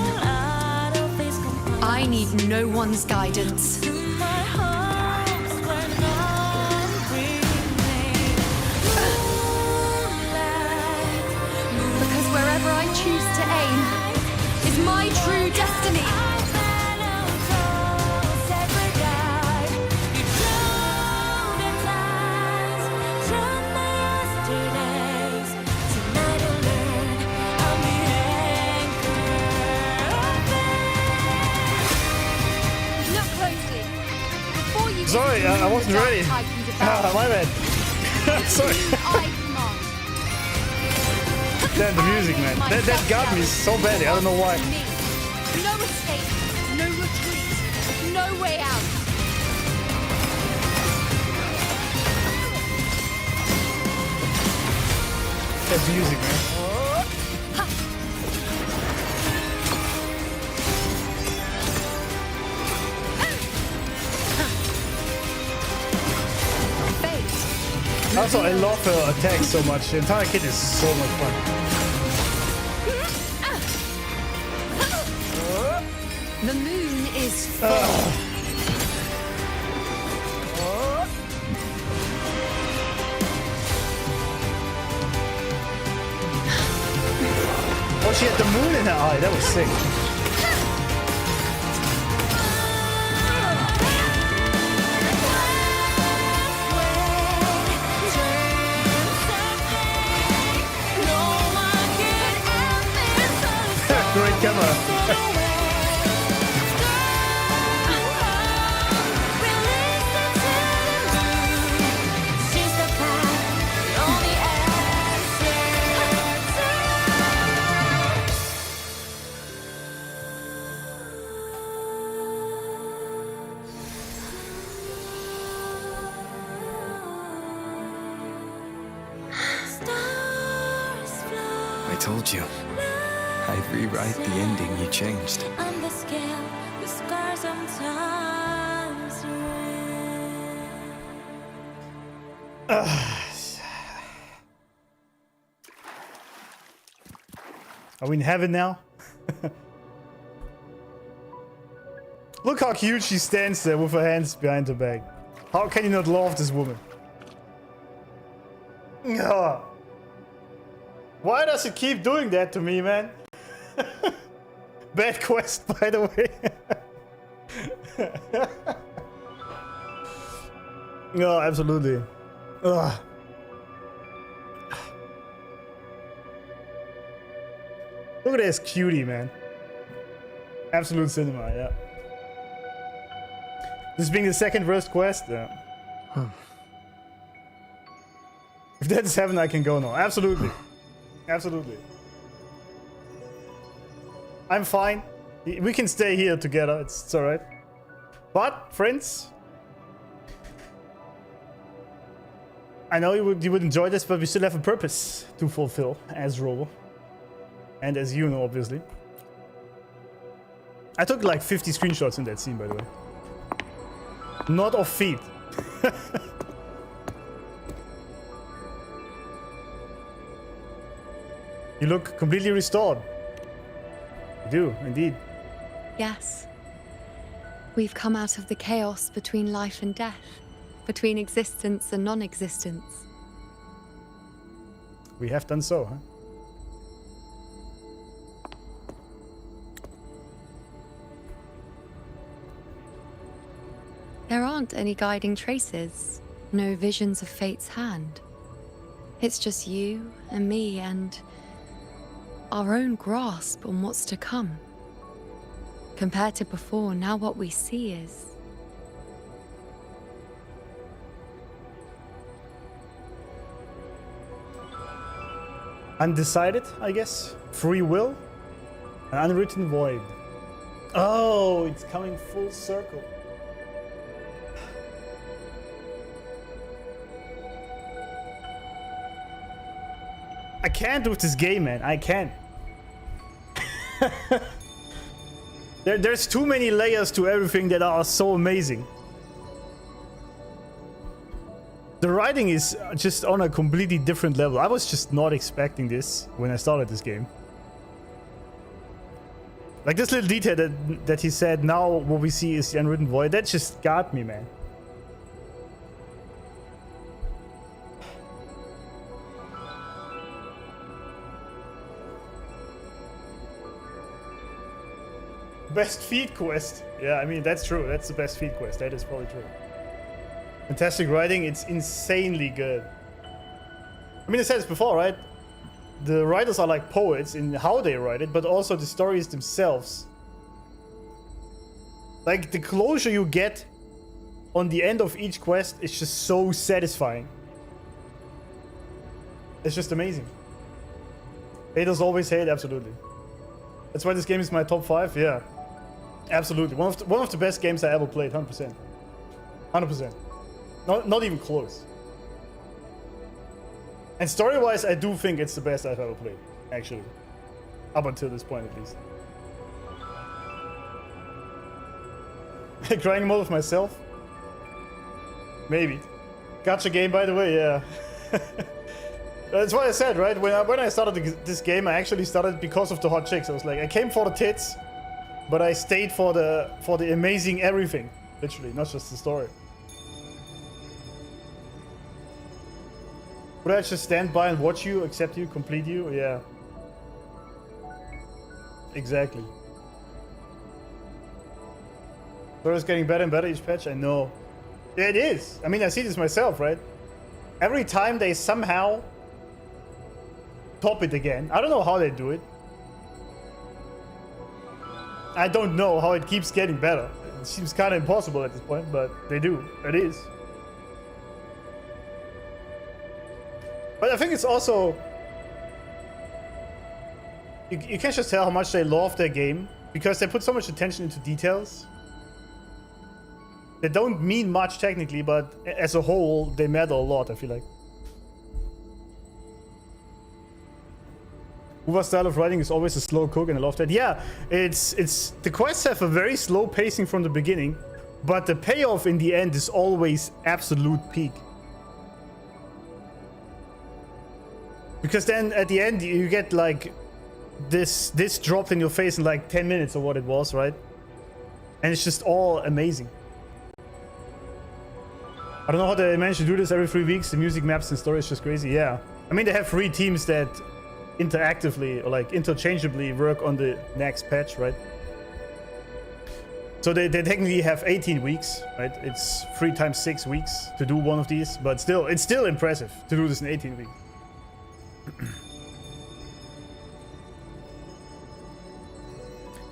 I need no one's guidance. Because wherever I choose to aim is my true destiny. Look closely. Before you Sorry, I wasn't ready. My bad. Sorry. Damn, the music, man. That got me so badly. I don't know why. No escape, no retreat, no way out. That music, man. Also, I love her attack so much. The entire kit is so much fun. The moon is full. Oh, she had the moon in her eye. That was sick. Great camera. I told you. I'd rewrite the ending you changed. On the scale, the scars sometimes Are we in heaven now? Look how cute she stands there with her hands behind her back. How can you not love this woman? Ugh. Why does it keep doing that to me, man? Bad quest, by the way. No, absolutely. Ugh. Look at this cutie, man. Absolute cinema, yeah. This being the second worst quest, yeah. If that's heaven, I can go now. Absolutely. Absolutely. I'm fine. We can stay here together. It's alright. But, friends, I know you would enjoy this, but we still have a purpose to fulfill as Rover. And as you know, obviously. I took like 50 screenshots in that scene, by the way. Not of feet. You look completely restored. You do, indeed. Yes. We've come out of the chaos between life and death, between existence and non-existence. We have done so, huh? There aren't any guiding traces, no visions of fate's hand. It's just you and me and our own grasp on what's to come. Compared to before, now what we see is... undecided, I guess. Free will. An unwritten void. Oh, it's coming full circle. I can't with this game, man. I can't. There's too many layers to everything that are so amazing. The writing is just on a completely different level. I was just not expecting this when I started this game. Like this little detail that he said, now what we see is the unwritten void. That just got me, man. Best feed quest. Yeah, I mean, that's true. That's the best feed quest. That is probably true. Fantastic writing. It's insanely good. I mean, I said this before, right? The writers are like poets in how they write it, but also the stories themselves. Like, the closure you get on the end of each quest is just so satisfying. It's just amazing. Haters always hate, absolutely. That's why this game is my top 5, yeah. Absolutely. One of the best games I ever played, 100%. 100%. Not even close. And story-wise, I do think it's the best I've ever played, actually. Up until this point, at least. Crying mode of myself? Maybe. Gacha game, by the way, yeah. That's what I said, right? When I started this game, I actually started because of the hot chicks. I was like, I came for the tits, but I stayed for the amazing everything. Literally, not just the story. Would I just stand by and watch you, accept you, complete you? Yeah. Exactly. Story's getting better and better each patch, I know. Yeah, it is. I mean, I see this myself, right? Every time they somehow top it again. I don't know how they do it. I don't know how it keeps getting better. It seems kind of impossible at this point, but they do. It is. But I think it's also... You can't just tell how much they love their game, because they put so much attention into details. They don't mean much technically, but as a whole, they matter a lot, I feel like. Uva's style of writing is always a slow cook, and I love that. Yeah, it's the quests have a very slow pacing from the beginning, but the payoff in the end is always absolute peak. Because then at the end you get like this dropped in your face in like 10 minutes or what it was, right? And it's just all amazing. I don't know how they managed to do this every 3 weeks. The music, maps, and story is just crazy. Yeah, I mean, they have 3 teams that interactively or like interchangeably work on the next patch, right? So they technically have 18 weeks, right? It's 3 times 6 weeks to do one of these, but still, it's still impressive to do this in 18 weeks.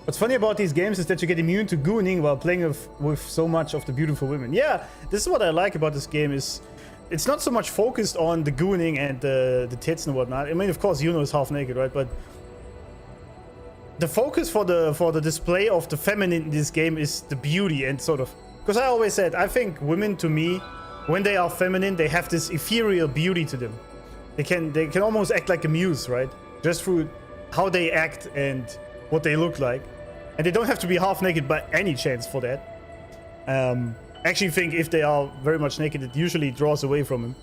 What's funny about these games is that you get immune to gooning while playing with so much of the beautiful women. Yeah, this is what I like about this game, is it's not so much focused on the gooning and the tits and whatnot. I mean, of course, Iuno is half naked, right? But the focus for the display of the feminine in this game is the beauty and sort of... Because I always said, I think women, to me, when they are feminine, they have this ethereal beauty to them. They can almost act like a muse, right? Just through how they act and what they look like. And they don't have to be half naked by any chance for that. I actually think if they are very much naked, it usually draws away from them.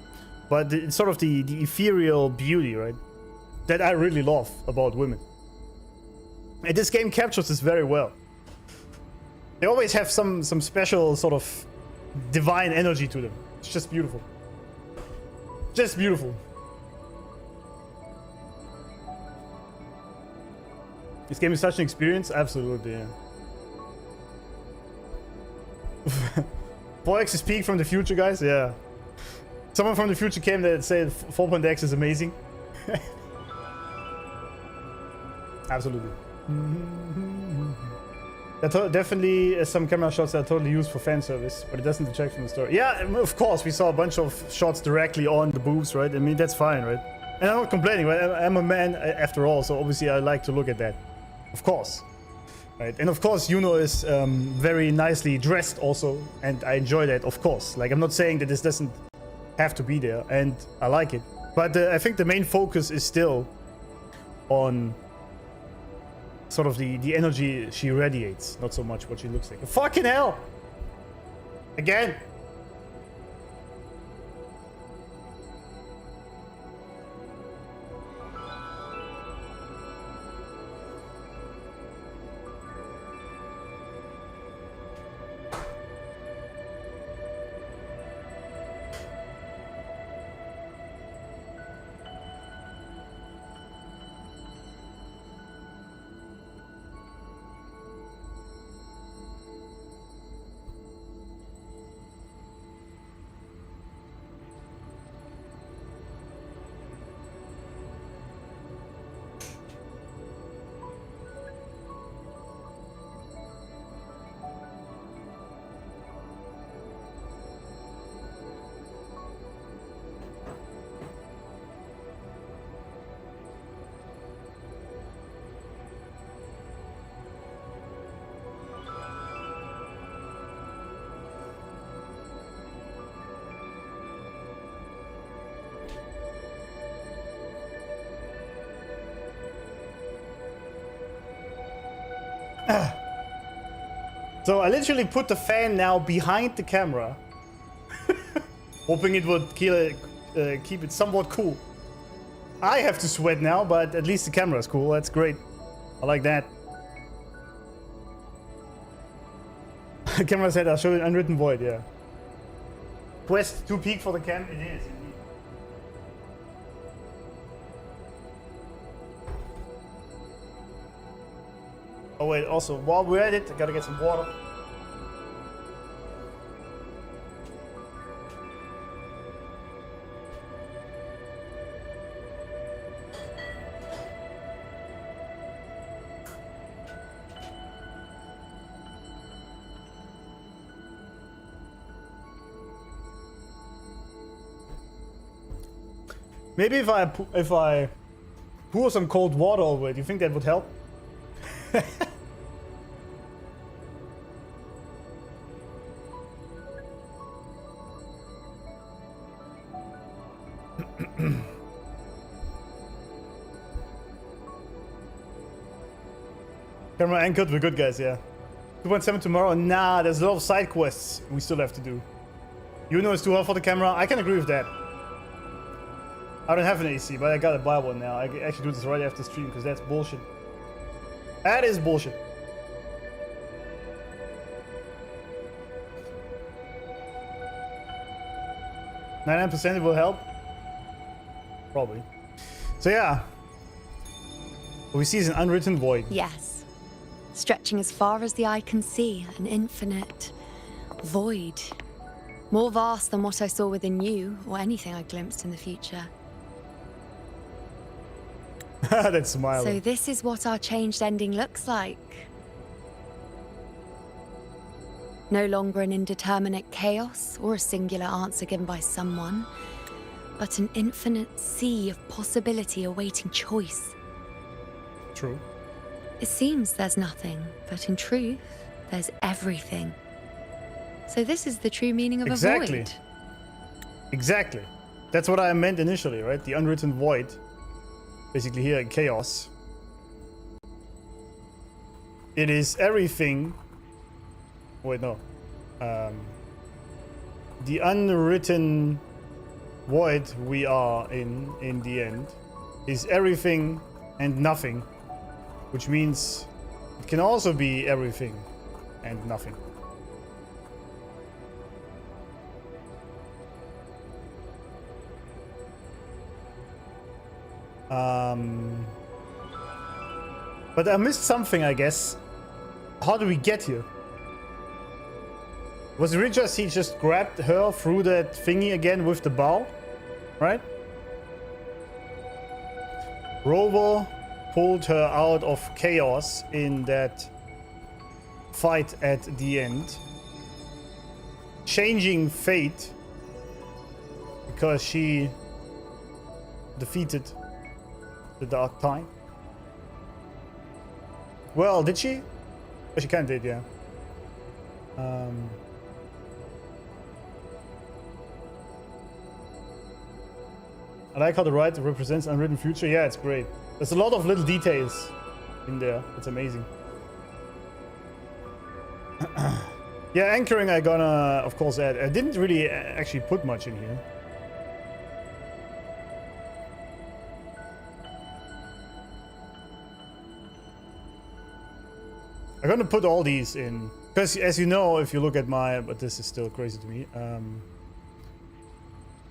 But it's sort of the ethereal beauty, right? That I really love about women. And this game captures this very well. They always have some special sort of divine energy to them. It's just beautiful. Just beautiful. This game is such an experience? Absolutely, yeah. 4x is peak from the future, guys? Yeah. Someone from the future came that said 4.x is amazing. Absolutely. Definitely some camera shots that are totally used for fan service, but it doesn't detract from the story. Yeah, of course, we saw a bunch of shots directly on the boobs, right? I mean, that's fine, right? And I'm not complaining, right? I'm a man after all, so obviously I like to look at that. Of course. Right? And of course, Iuno is very nicely dressed also, and I enjoy that, of course. Like, I'm not saying that this doesn't have to be there, and I like it. But I think the main focus is still on sort of the energy she radiates, not so much what she looks like. Fucking hell! Again! So I literally put the fan now behind the camera, hoping it would keep it somewhat cool. I have to sweat now, but at least the camera is cool. That's great. I like that. The camera said I'll show you an unwritten void, yeah. Quest too peak for the cam? It is, indeed. Oh wait, also, while we're at it, I gotta get some water. Maybe if I pour some cold water over it, you think that would help? Camera anchored, we're good guys, yeah. 2.7 tomorrow? Nah, there's a lot of side quests we still have to do. Iuno is too hot for the camera. I can agree with that. I don't have an AC, but I gotta buy one now. I can actually do this right after stream because that's bullshit. That is bullshit. %, will help? Probably. So yeah. What we see is an unwritten void. Yes. Stretching as far as the eye can see, an infinite void. More vast than what I saw within you, or anything I glimpsed in the future. That's smiling. So this is what our changed ending looks like. No longer an indeterminate chaos or a singular answer given by someone, but an infinite sea of possibility awaiting choice. True. It seems there's nothing, but in truth, there's everything. So this is the true meaning of a void. Exactly. That's what I meant initially, right? The unwritten void. Basically here, chaos. It is everything. Wait, no. The unwritten void we are in the end is everything and nothing, which means it can also be everything and nothing. But I missed something, I guess. How do we get here? Was it really just he just grabbed her through that thingy again with the bow? Right? Rover pulled her out of chaos in that fight at the end. Changing fate because she defeated the Dark Tide. Well, did she? She kind of did, yeah. I like how the right represents unwritten future. Yeah, it's great. There's a lot of little details in there. It's amazing. Yeah, anchoring I gonna, of course, add. I didn't really actually put much in here. I'm gonna put all these in. Because, as you know, if you look at my... But this is still crazy to me.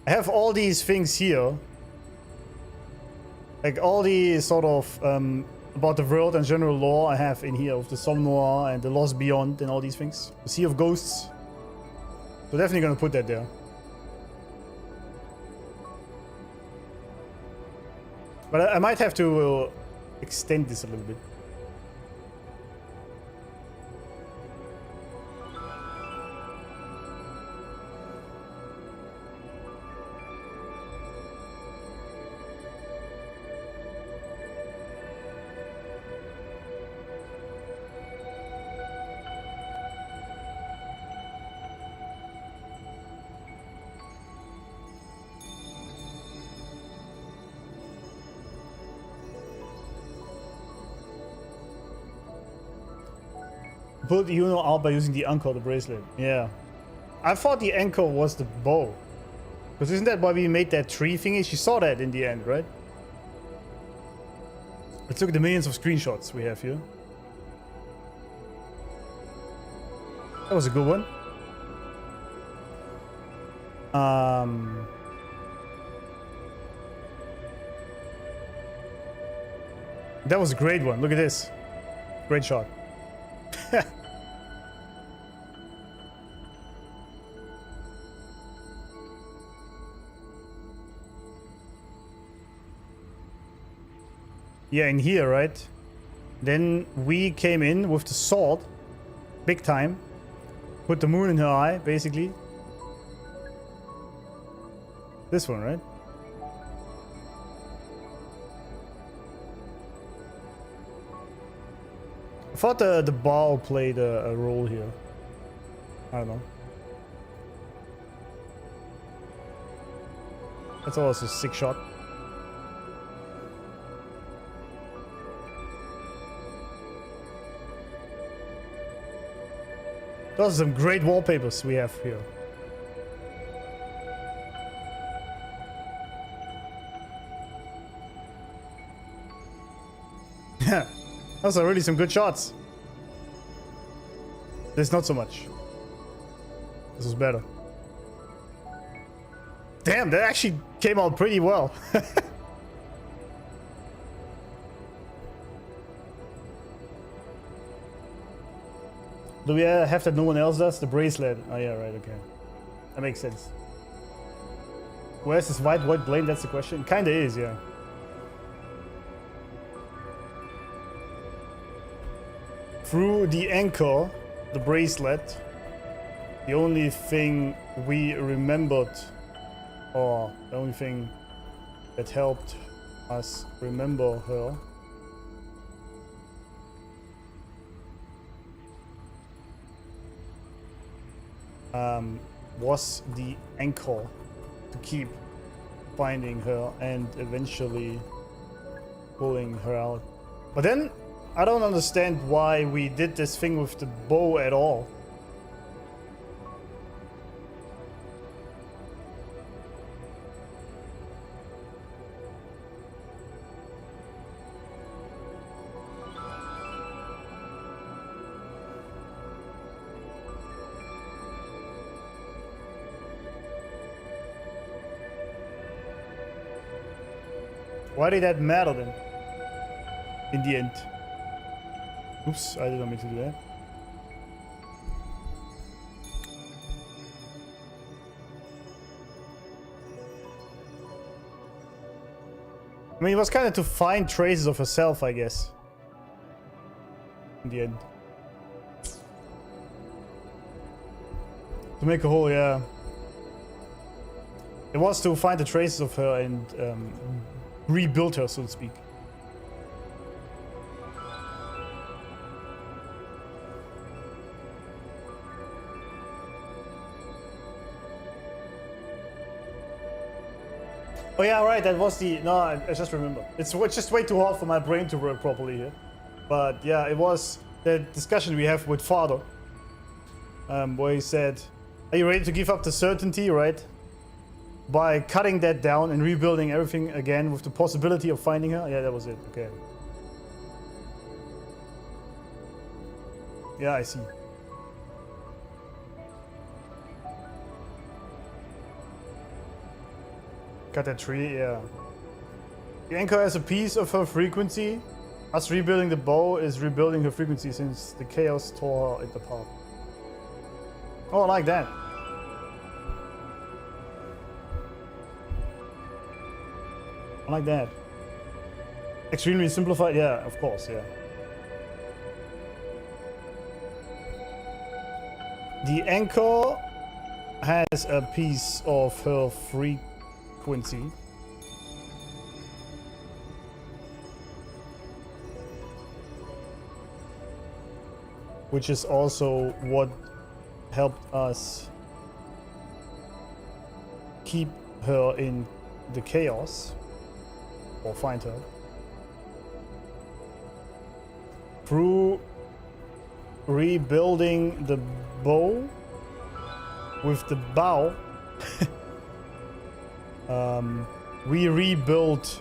I have all these things here. Like, all the sort of... about the world and general lore I have in here. Of the Somnoir and the Lost Beyond and all these things. The Sea of Ghosts. So definitely gonna put that there. But I might have to extend this a little bit. Pulled Iuno out by using the anchor, the bracelet. Yeah. I thought the anchor was the bow. Because isn't that why we made that tree thingy? She saw that in the end, right? Let's look at the millions of screenshots we have here. That was a good one. That was a great one. Look at this. Great shot. Yeah, in here, right? Then we came in with the sword. Big time. Put the moon in her eye, basically. This one, right? I thought the bow played a role here. I don't know. That's also a sick shot. Those are some great wallpapers we have here. Yeah, those are really some good shots. This not so much. This was better. Damn, that actually came out pretty well. Do we have that no one else does? The bracelet. Oh yeah, right, okay. That makes sense. Where's this white blade? That's the question. Kinda is, yeah. Through the anchor, the bracelet, the only thing we remembered, or the only thing that helped us remember her, was the anchor to keep finding her and eventually pulling her out. But then I don't understand why we did this thing with the bow at all. Why did that matter then? In the end. Oops, I didn't mean to do that. I mean, it was kind of to find traces of herself, I guess. In the end. To make a whole, yeah. It was to find the traces of her and rebuild her, so to speak. Oh yeah, right, that was the... No, I just remember. It's just way too hard for my brain to work properly here. But yeah, it was the discussion we have with Father. Where he said, are you ready to give up the certainty, right? By cutting that down and rebuilding everything again with the possibility of finding her? Yeah, that was it, okay. Yeah, I see. Cut that tree, yeah. The anchor has a piece of her frequency. Us rebuilding the bow is rebuilding her frequency since the chaos tore it apart. Oh, I like that. I like that. Extremely simplified, yeah, of course, yeah. The anchor has a piece of her frequency. Which is also what helped us keep her in the chaos, or find her, through rebuilding the bow with the bow. We rebuilt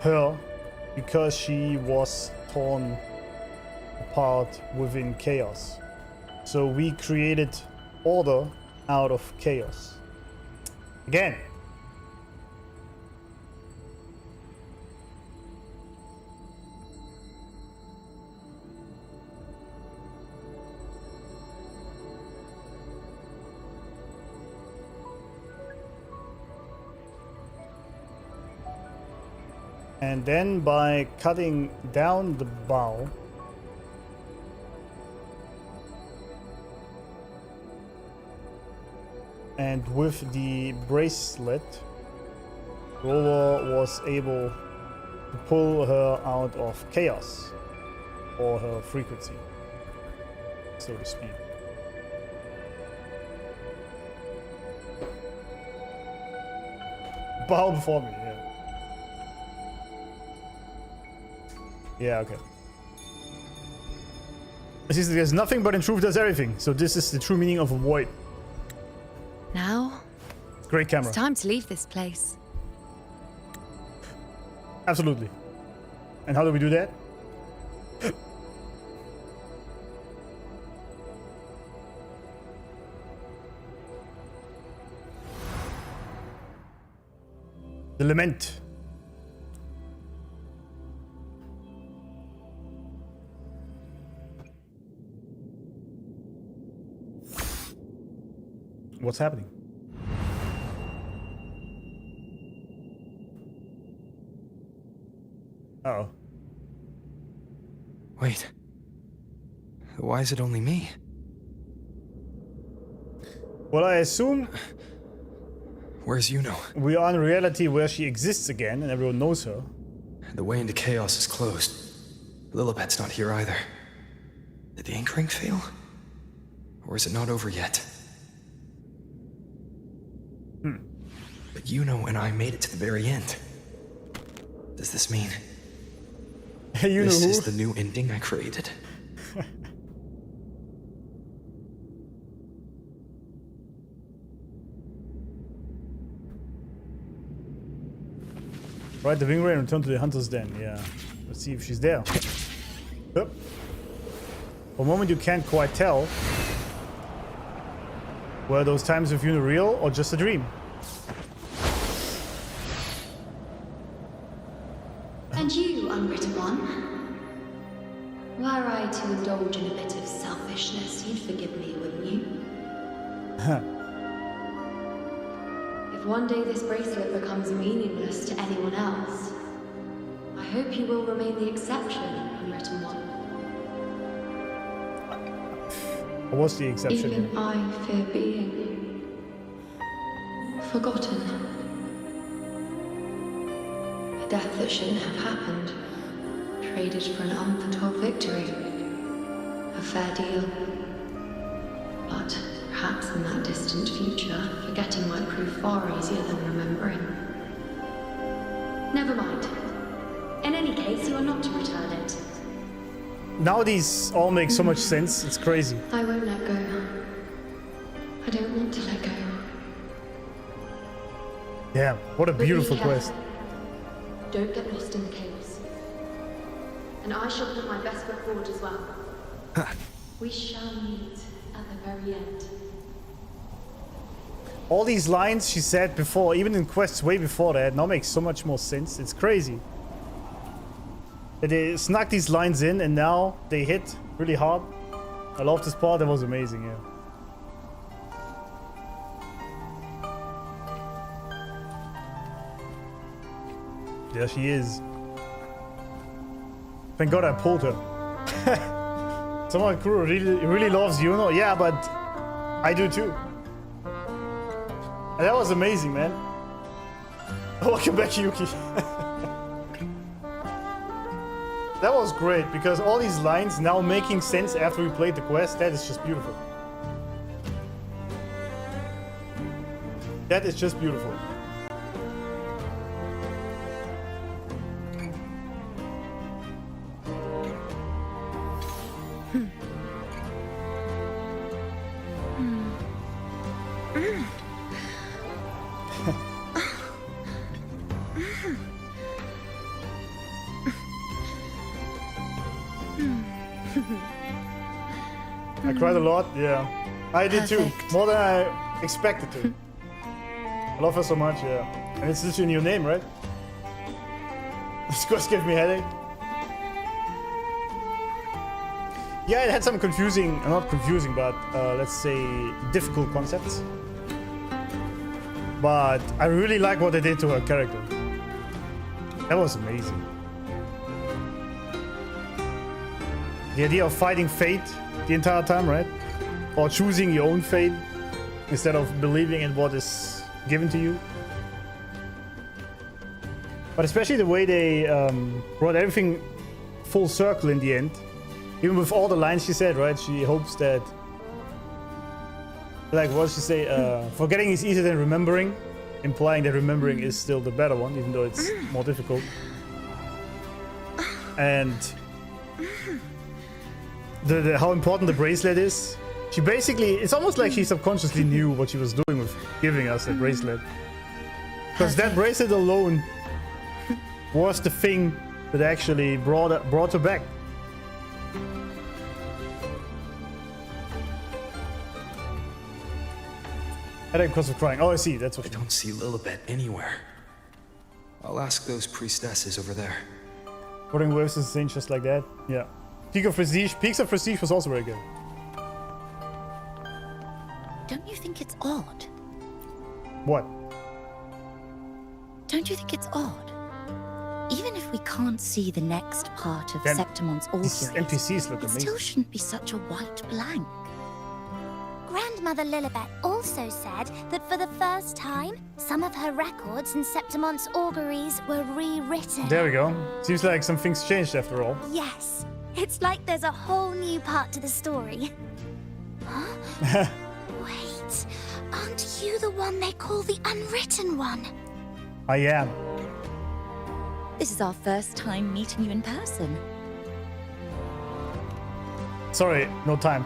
her because she was torn apart within chaos. So we created order out of chaos. Again. And then by cutting down the bow, and with the bracelet, Rover was able to pull her out of chaos, or her frequency, so to speak. Bow before me, yeah. Yeah, okay. There's nothing, but in truth there's everything. So this is the true meaning of a void. Now, great camera. It's time to leave this place. Absolutely. And how do we do that? The lament. What's happening? Uh-oh. Wait. Why is it only me? Well, I assume... Where's Iuno? We are in reality where she exists again and everyone knows her. The way into chaos is closed. Lillibet's not here either. Did the anchoring fail? Or is it not over yet? But Iuno and I made it to the very end. Does this mean... this is the new ending I created? Right, the wing ray and return to the hunter's den, yeah. Let's see if she's there. Yep. For a moment you can't quite tell. Were those times with Iuno real or just a dream? And you, unwritten one? Were I to indulge in a bit of selfishness, you'd forgive me, wouldn't you? If one day this bracelet becomes meaningless to anyone else, I hope you will remain the exception, unwritten one. What's the exception? Even I fear being forgotten. A death that shouldn't have happened, traded for an unforetold victory. A fair deal. But perhaps in that distant future, forgetting might prove far easier than remembering. Never mind. In any case, you are not to return it. Now these all make so much sense. It's crazy. I won't let go. I don't want to let go. Yeah, what a But be beautiful careful. quest. Don't get lost in the caves. And I shall put my best foot forward as well. We shall meet at the very end. All these lines she said before, even in quests way before that, now makes so much more sense. It's crazy. They snuck these lines in and now they hit really hard. I love this part. That was amazing, yeah. There she is. Thank God I pulled her. Someone crew really loves Iuno. Yeah, but I do too. And that was amazing, man. Welcome back, Yuki. That was great because all these lines now making sense after we played the quest. That is just beautiful. That is just beautiful. I cried a lot, yeah. I did too, more than I expected to. I love her so much, yeah. And it's just your new name, right? This quest gave me a headache. Yeah, it had some confusing, not confusing, but let's say difficult concepts. But I really like what they did to her character. That was amazing. The idea of fighting fate the entire time, right? Or choosing your own fate instead of believing in what is given to you. But especially the way they brought everything full circle in the end. Even with all the lines she said, right? She hopes that... Like, what did she say? Forgetting is easier than remembering. Implying that remembering is still the better one, even though it's more difficult. And... how important the bracelet is. She basically... It's almost like she subconsciously knew what she was doing with giving us that bracelet. Because that bracelet alone was the thing that actually brought her back. Headache because of crying. Oh, I see. That's what I don't see Lillibet anywhere. I'll ask those priestesses over there. Wuthering waves is things just like that. Yeah. Peaks of Prestige was also very good. Don't you think it's odd? What? Don't you think it's odd? Even if we can't see the next part of Then Septimon's these auguries, NPCs look it amazing. still shouldn't be such a white blank. Grandmother Lillibet also said that for the first time, some of her records in Septimon's auguries were rewritten. There we go. Seems like some things changed after all. Yes, it's like there's a whole new part to the story. Huh? Wait, aren't you the one they call the unwritten one? I am. This is our first time meeting you in person. Sorry, no time.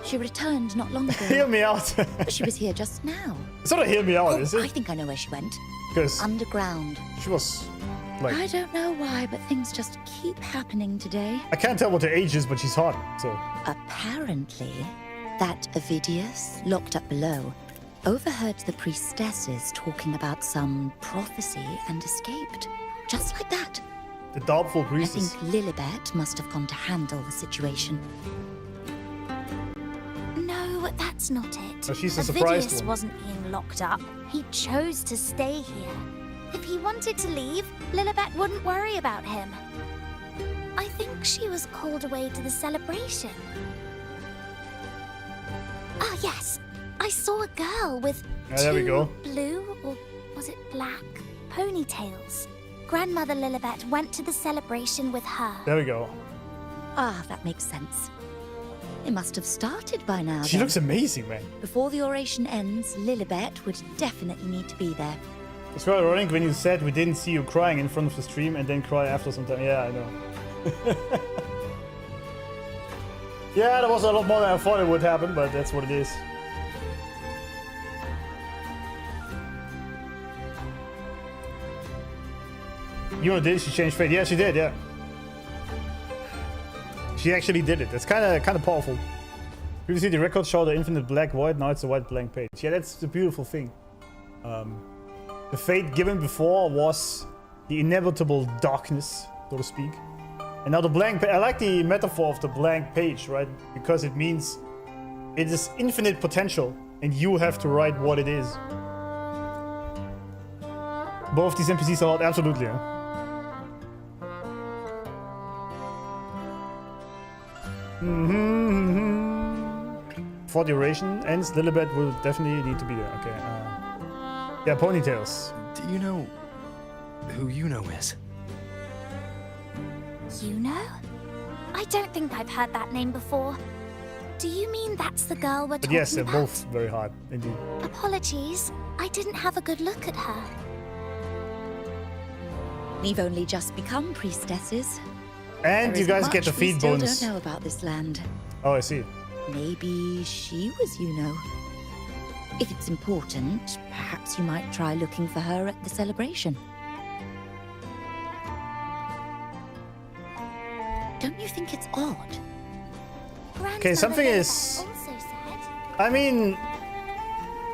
She returned not long ago. Hear me out. But she was here just now. It's not a hear me out, is it? I think I know where she went. Because underground. She was like... I don't know why, but things just keep happening today. I can't tell what her age is, but she's hot, so... Apparently, that Ovidius, locked up below, overheard the priestesses talking about some prophecy and escaped. Just like that. The doubtful priestess. I think Lillibet must have gone to handle the situation. No, but that's not it. Oh, she's the surprised Avidius one. wasn't being locked up. He chose to stay here. If he wanted to leave, Lillibet wouldn't worry about him. I think she was called away to the celebration. Ah, yes. I saw a girl with there we go. blue, or was it black, ponytails. Grandmother Lillibet went to the celebration with her. There we go. Ah, that makes sense. It must have started by now. She then. looks amazing, man. Before the oration ends, Lillibet would definitely need to be there. It's quite ironic when you said we didn't see you crying in front of the stream and then cry after some time. Yeah, I know. Yeah, that was a lot more than I thought it would happen, but that's what it is. You know, did she change fate? Yeah, she did. Yeah, she actually did it. That's kind of powerful. You see the record show the infinite black void. Now it's a white blank page. Yeah, that's the beautiful thing. The fate given before was the inevitable darkness, so to speak. And now the blank page, I like the metaphor of the blank page, right? Because it means it is infinite potential and you have to write what it is. Both these NPCs are out, absolutely. Yeah? Before the oration ends, Lillibet will definitely need to be there. Okay. Yeah, ponytails. Do you know who Iuno is? Iuno? I don't think I've heard that name before. Do you mean that's the girl we're But talking yes, they're about? both very hard, indeed. Apologies, I didn't have a good look at her. We've only just become priestesses. And There you guys isn't get the much we feed still bonus. don't know about this land. Oh, I see. Maybe she was Iuno. If it's important, perhaps you might try looking for her at the celebration. Don't you think it's odd? Okay, something is... I mean...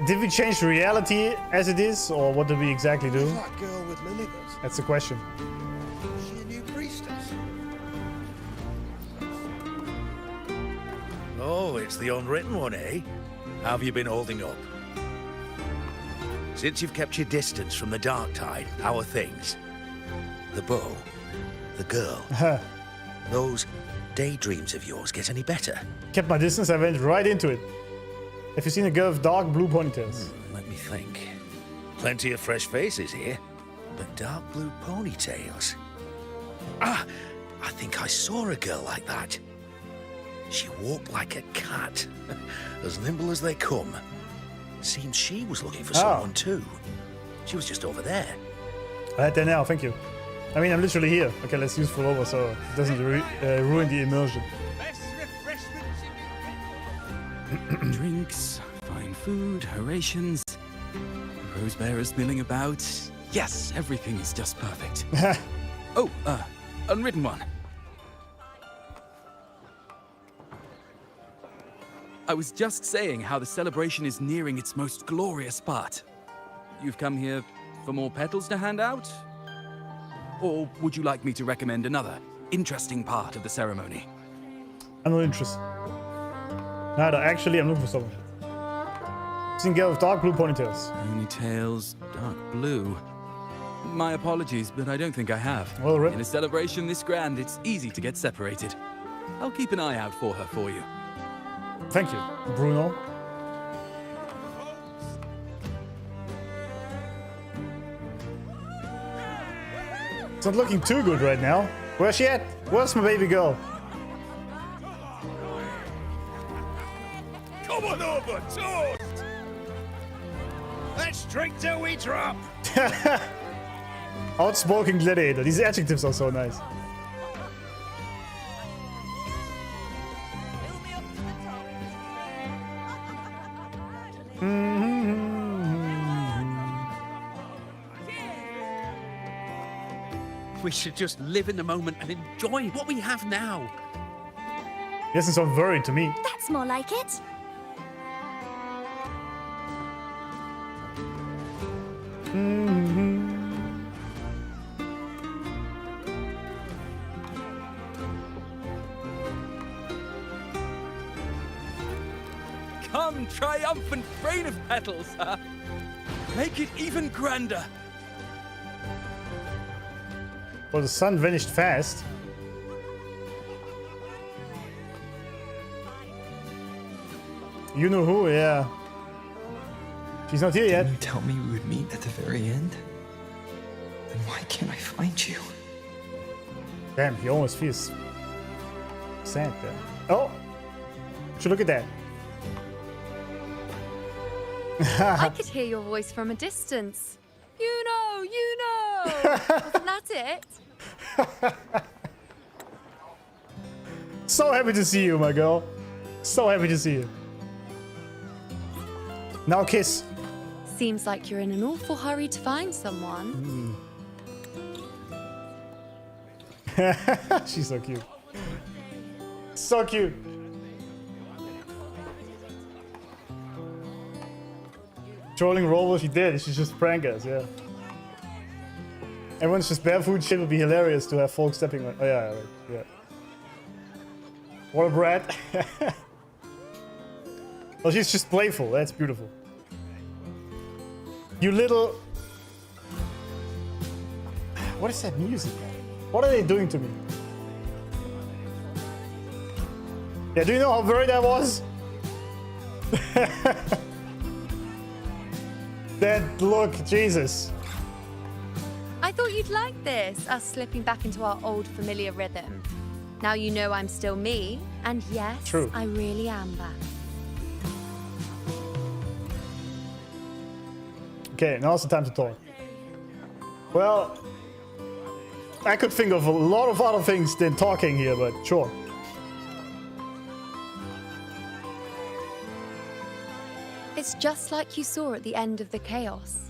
Did we change reality as it is, or what did we exactly do? That girl with Lillibet. That's the question. Is she a new priestess? Oh, it's the unwritten one, eh? How have you been holding up? Since you've kept your distance from the dark tide, how are things? The bow, the girl, those daydreams of yours get any better? Kept my distance, I went right into it. Have you seen a girl with dark blue ponytails? Let me think. Plenty of fresh faces here, but dark blue ponytails. Ah, I think I saw a girl like that. She walked like a cat, as nimble as they come. Seems she was looking for someone too. She was just over there. I had that now, thank you. I mean, I'm literally here. Okay, let's use full over so it doesn't ruin the immersion. Drinks, fine food, orations, rose bearers milling about. Yes, everything is just perfect. Oh, unwritten one. I was just saying how the celebration is nearing its most glorious part. You've come here for more petals to hand out? Or would you like me to recommend another interesting part of the ceremony? I'm not interested. Neither, actually, I'm looking for someone. Seen a girl with dark blue ponytails. Ponytails, dark blue. My apologies, but I don't think I have. Well, Rip. In a celebration this grand, it's easy to get separated. I'll keep an eye out for her for you. Thank you, Bruno. It's not looking too good right now. Where's she at? Where's my baby girl? Come on over, toast! Let's drink till we drop! Outspoken gladiator. These adjectives are so nice. We should just live in the moment and enjoy what we have now. He doesn't sound worried to me. That's more like it. Come one triumphant train of petals, huh? Make it even grander. Well, the sun vanished fast. You know who, yeah. She's not here yet. Didn't you tell me we would meet at the very end? Then why can't I find you? Damn, he almost feels sad there. Oh! Should look at that. I could hear your voice from a distance. You know! Wasn't that it? So happy to see you, my girl. So happy to see you. Now kiss. Seems like you're in an awful hurry to find someone. She's so cute. So cute. Trolling Rover, she did. She's just prank us, yeah. Everyone's just barefoot. Shit would be hilarious to have folks stepping on. Oh yeah, right, yeah. What a brat. Well, she's just playful. That's beautiful. You little. What is that music, man? What are they doing to me? Yeah, do you know how worried I was? That look, Jesus. I thought you'd like this, us slipping back into our old familiar rhythm. Now you know I'm still me, and yes, True. I really am back. Okay, now's the time to talk. Well, I could think of a lot of other things than talking here, but sure. It's just like you saw at the end of the chaos.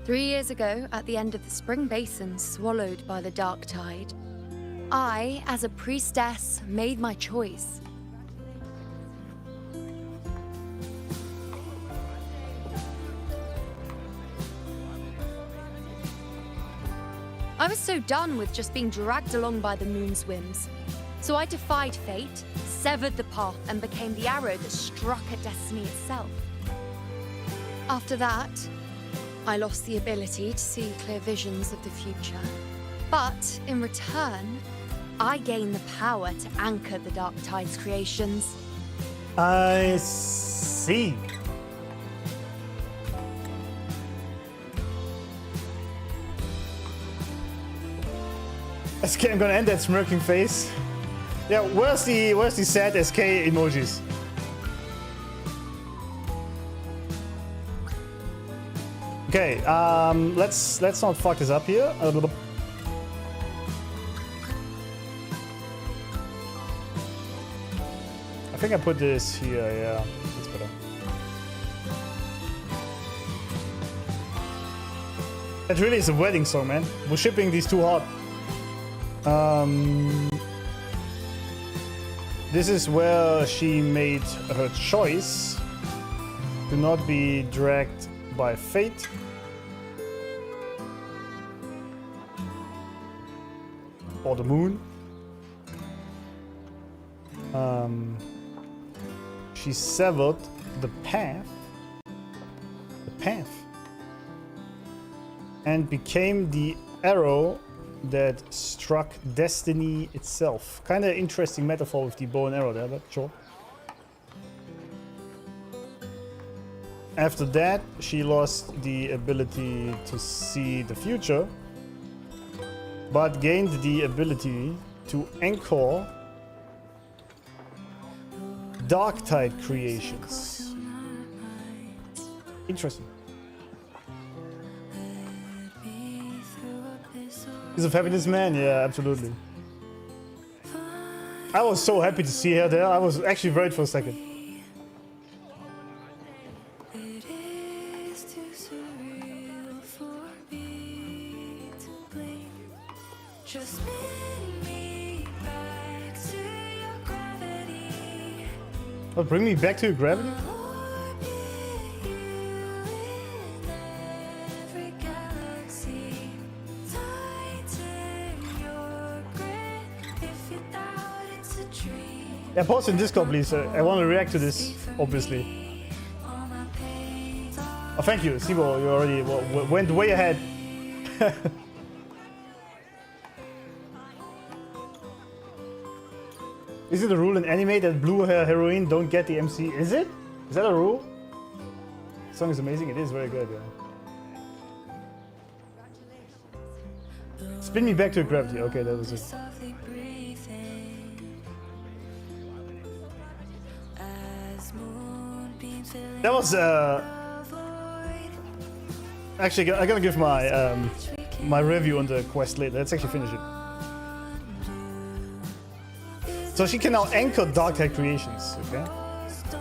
3 years ago, at the end of the spring basin swallowed by the dark tide, I, as a priestess, made my choice. I was so done with just being dragged along by the moon's whims. So I defied fate, severed the path, and became the arrow that struck at destiny itself. After that, I lost the ability to see clear visions of the future. But in return, I gained the power to anchor the Dark Tide's creations. I see. SK, I'm gonna end that smirking face. Yeah, where's the sad SK emojis? Okay, let's not fuck this up here. A little. I think I put this here. Yeah, that's better. That really is a wedding song, man. We're shipping these too hard. This is where she made her choice to not be dragged by fate. Or the moon. She severed the path. And became the arrow that struck destiny itself. Kind of interesting metaphor with the bow and arrow there, but sure. After that, she lost the ability to see the future, but gained the ability to anchor Dark Tide creations. Interesting. Piece of happiness, man. Yeah, absolutely. I was so happy to see her there. I was actually worried for a second. Oh, bring me back to gravity? Yeah, post in Discord, please. I want to react to this, obviously. Oh, thank you, Sibo. You already went way ahead. Is it a rule in anime that blue hair heroine don't get the MC? Is it? Is that a rule? The song is amazing. It is very good. Yeah. Spin me back to gravity. Okay, that was it. That was actually, I'm gonna give my my review on the quest later. Let's actually finish it. So she can now anchor Darktide creations. Okay.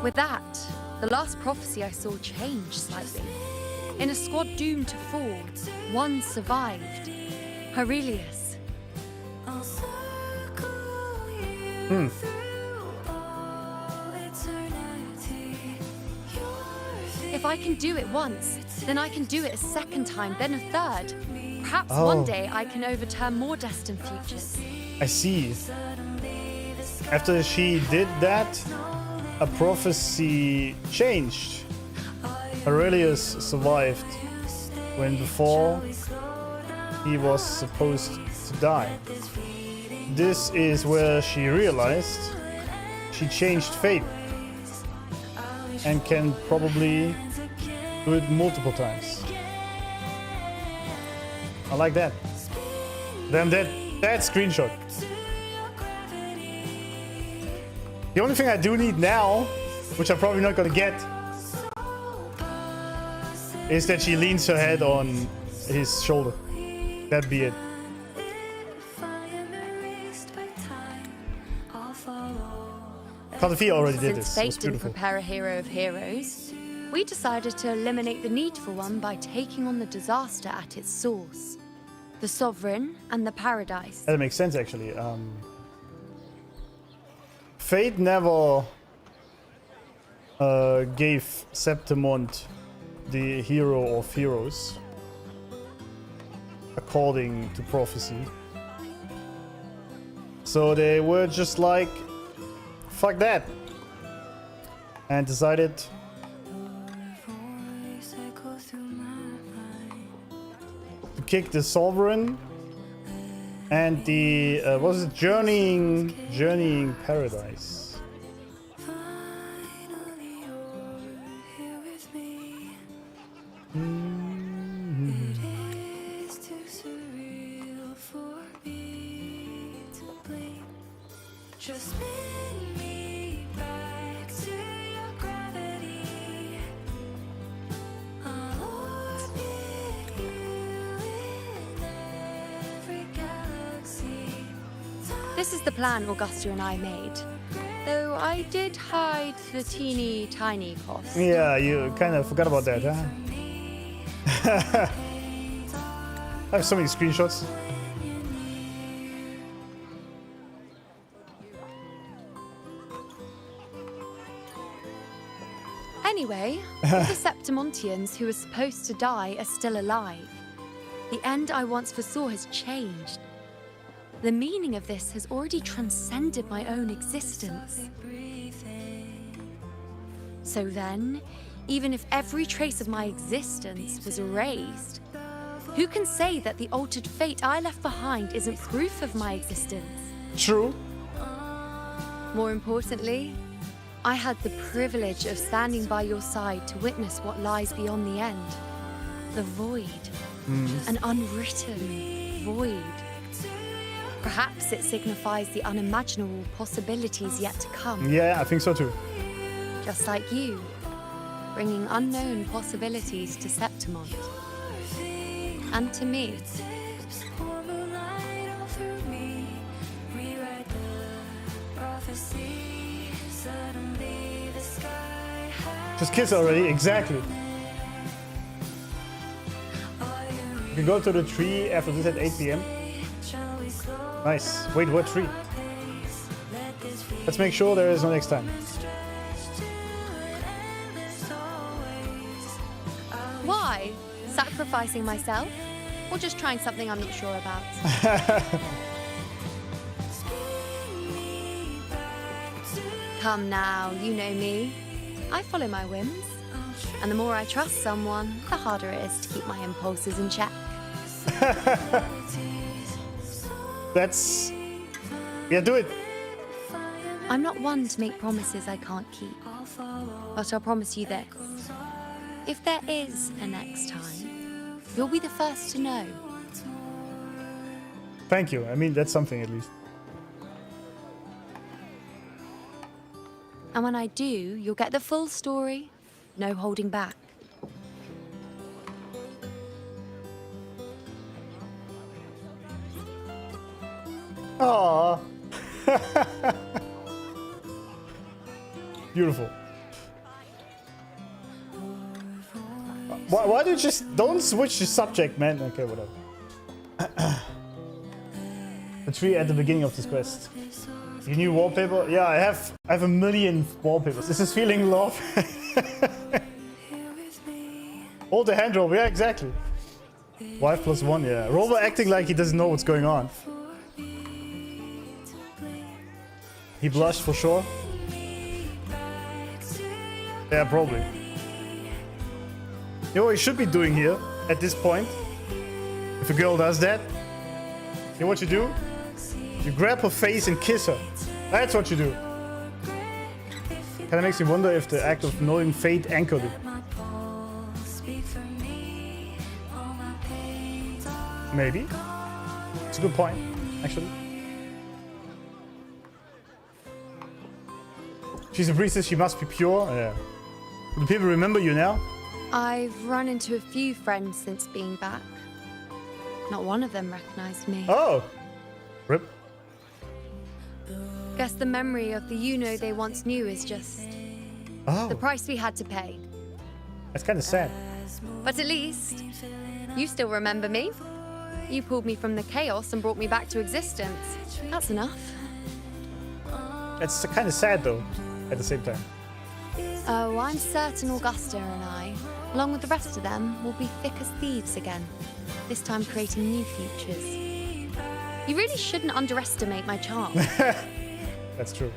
With that, the last prophecy I saw changed slightly. In a squad doomed to fall, one survived. Aurelius. If I can do it once, then I can do it a second time, then a third. Perhaps one day I can overturn more destined futures. I see. After she did that, a prophecy changed. Aurelius survived when before he was supposed to die. This is where she realized she changed fate and can probably do it multiple times. I like that. Damn, that screenshot. The only thing I do need now, which I'm probably not gonna get, is that she leans her head on his shoulder. That'd be it. Kadafia already did this. Since fate didn't prepare a hero of heroes, we decided to eliminate the need for one by taking on the disaster at its source. The Sovereign and the Paradise. That makes sense, actually. Fate never gave Septimond the hero of heroes, according to prophecy. So they were just like, fuck that, and decided to kick the Sovereign and the what was it, journeying Paradise. This is the plan Augusta and I made. Though I did hide the teeny tiny cost. Yeah, you kind of forgot about that, huh? I have so many screenshots. Anyway, all the Septimontians who were supposed to die are still alive. The end I once foresaw has changed. The meaning of this has already transcended my own existence. So then, even if every trace of my existence was erased, who can say that the altered fate I left behind isn't proof of my existence? True. More importantly, I had the privilege of standing by your side to witness what lies beyond the end. The void. An unwritten void. Perhaps it signifies the unimaginable possibilities yet to come. Yeah, I think so too. Just like you, bringing unknown possibilities to Septimont. And to me. Just kiss already, exactly. You can go to the tree after this at 8 PM. Nice. Wait, what tree? Let's make sure there is no next time. Why? Sacrificing myself? Or just trying something I'm not sure about? Come now, you know me. I follow my whims. And the more I trust someone, the harder it is to keep my impulses in check. That's... Yeah, do it. I'm not one to make promises I can't keep. But I'll promise you this. If there is a next time, you'll be the first to know. Thank you. I mean, that's something at least. And when I do, you'll get the full story. No holding back. Aww. Beautiful. Why do you just don't switch the subject, man? Okay, whatever. The tree at the beginning of this quest. Your new wallpaper? Yeah, I have a million wallpapers. This is feeling love. Hold the hand roll. Yeah, exactly. Wife plus one. Yeah. Rover acting like he doesn't know what's going on. He blushed for sure. Yeah, probably. You know what you should be doing here at this point? If a girl does that, you know what you do? You grab her face and kiss her. That's what you do. Kinda makes me wonder if the act of knowing fate anchored it. Maybe. It's a good point, actually. She's a priestess, she must be pure. Yeah. Do people remember you now? I've run into a few friends since being back. Not one of them recognized me. Oh! Rip. Guess the memory of the Iuno they once knew is just the price we had to pay. That's kind of sad. But at least you still remember me. You pulled me from the chaos and brought me back to existence. That's enough. It's kind of sad though, at the same time. Oh, I'm certain Augusta and I, along with the rest of them, will be thick as thieves again. This time creating new futures. You really shouldn't underestimate my charm. That's true.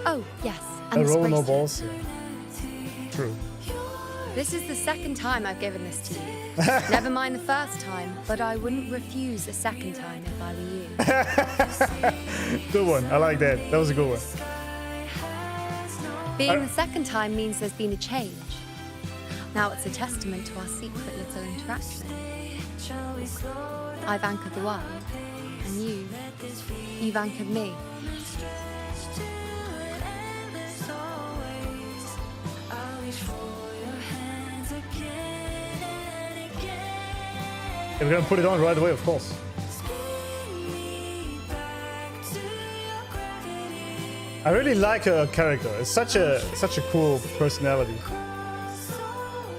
Oh, yes. And A the roll, no bracelet. balls. True. This is the second time I've given this to you. Never mind the first time, but I wouldn't refuse a second time if I were you. Good one. I like that. That was a good one. Being the second time means there's been a change. Now it's a testament to our secret little interaction. I've anchored the world, and you've anchored me. Yeah, we're gonna put it on right away, of course. I really like her character. It's such a cool personality.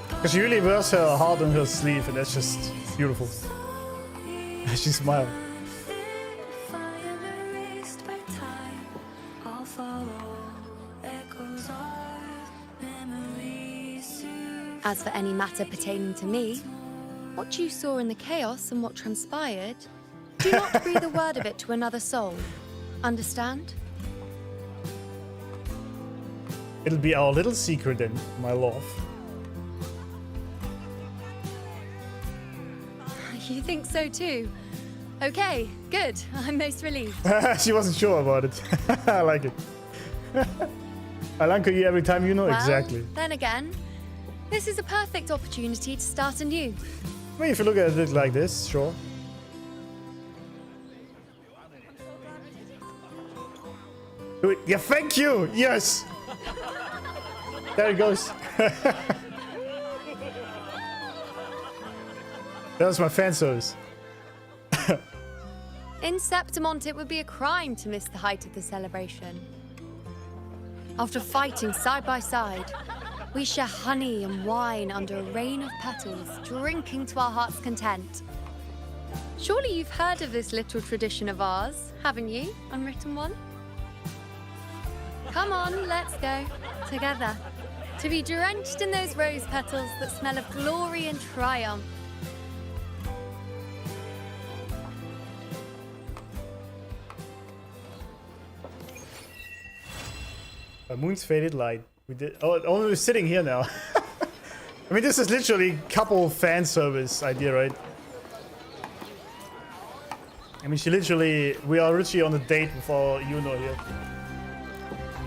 Because she really wears her heart on her sleeve, and that's just beautiful. She smiled. As for any matter pertaining to me, what you saw in the chaos and what transpired, do not breathe a word of it to another soul. Understand? It'll be our little secret then, my love. You think so too? Okay, good. I'm most relieved. She wasn't sure about it. I like it. I'll anchor you every time you know. Well, exactly. Then again, this is a perfect opportunity to start anew. I mean, if you look at it like this, sure. Do it. Yeah, thank you. Yes. There it goes. That was my fan service. In Septimont, it would be a crime to miss the height of the celebration. After fighting side by side, we share honey and wine under a rain of petals, drinking to our heart's content. Surely you've heard of this little tradition of ours, haven't you, Unwritten One? Come on, let's go. Together. To be drenched in those rose petals that smell of glory and triumph. Moon's faded light. We did. Oh, only we're sitting here now. I mean, this is literally couple fan service idea, right? I mean, we are literally on a date with our Iuno here.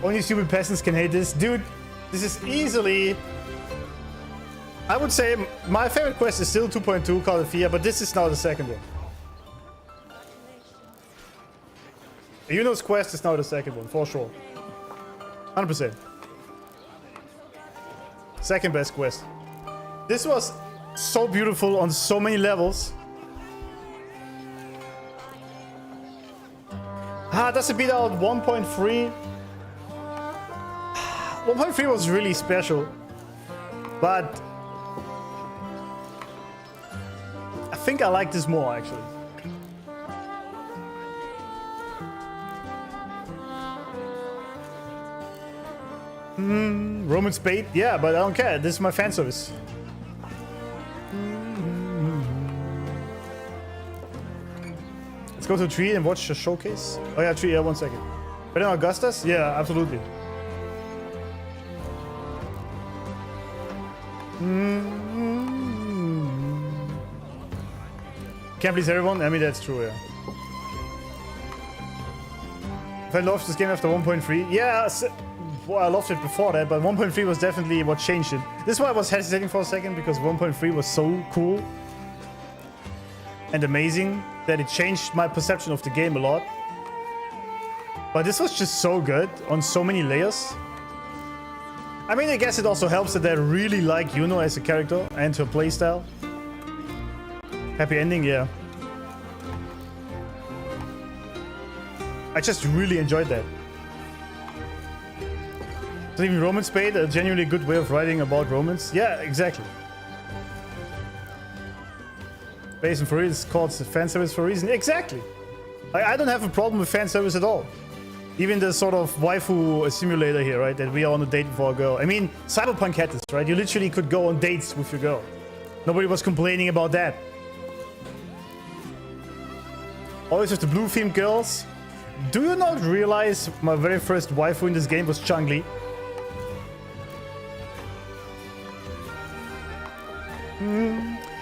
Only stupid peasants can hate this. Dude, this is easily... I would say my favorite quest is still 2.2, Call of Fear, but this is now the second one. Iuno's quest is now the second one, for sure. 100%. Second best quest. This was so beautiful on so many levels. Does it beat out 1.3? 1.3 was really special. But I think I like this more, actually. Roman Spade? Yeah, but I don't care. This is my fan service. Let's go to Tree and watch the showcase. Oh yeah, Tree, yeah, 1 second. Better than Augustus? Yeah, absolutely. Can't please everyone? I mean, that's true, yeah. If I loved this game after 1.3? Yeah, well, I loved it before that, but 1.3 was definitely what changed it. This is why I was hesitating for a second, because 1.3 was so cool and amazing that it changed my perception of the game a lot. But this was just so good on so many layers. I mean, I guess it also helps that I really like Iuno as a character and her playstyle. Happy ending, yeah. I just really enjoyed that. So even Roman Spade, a genuinely good way of writing about romance. Yeah, exactly. Basin for it is called fan service for a reason. Exactly. I don't have a problem with fan service at all. Even the sort of waifu simulator here, right? That we are on a date with our girl. I mean, Cyberpunk had this, right? You literally could go on dates with your girl. Nobody was complaining about that. Always with the blue-themed girls. Do you not realize my very first waifu in this game was Chun-Li?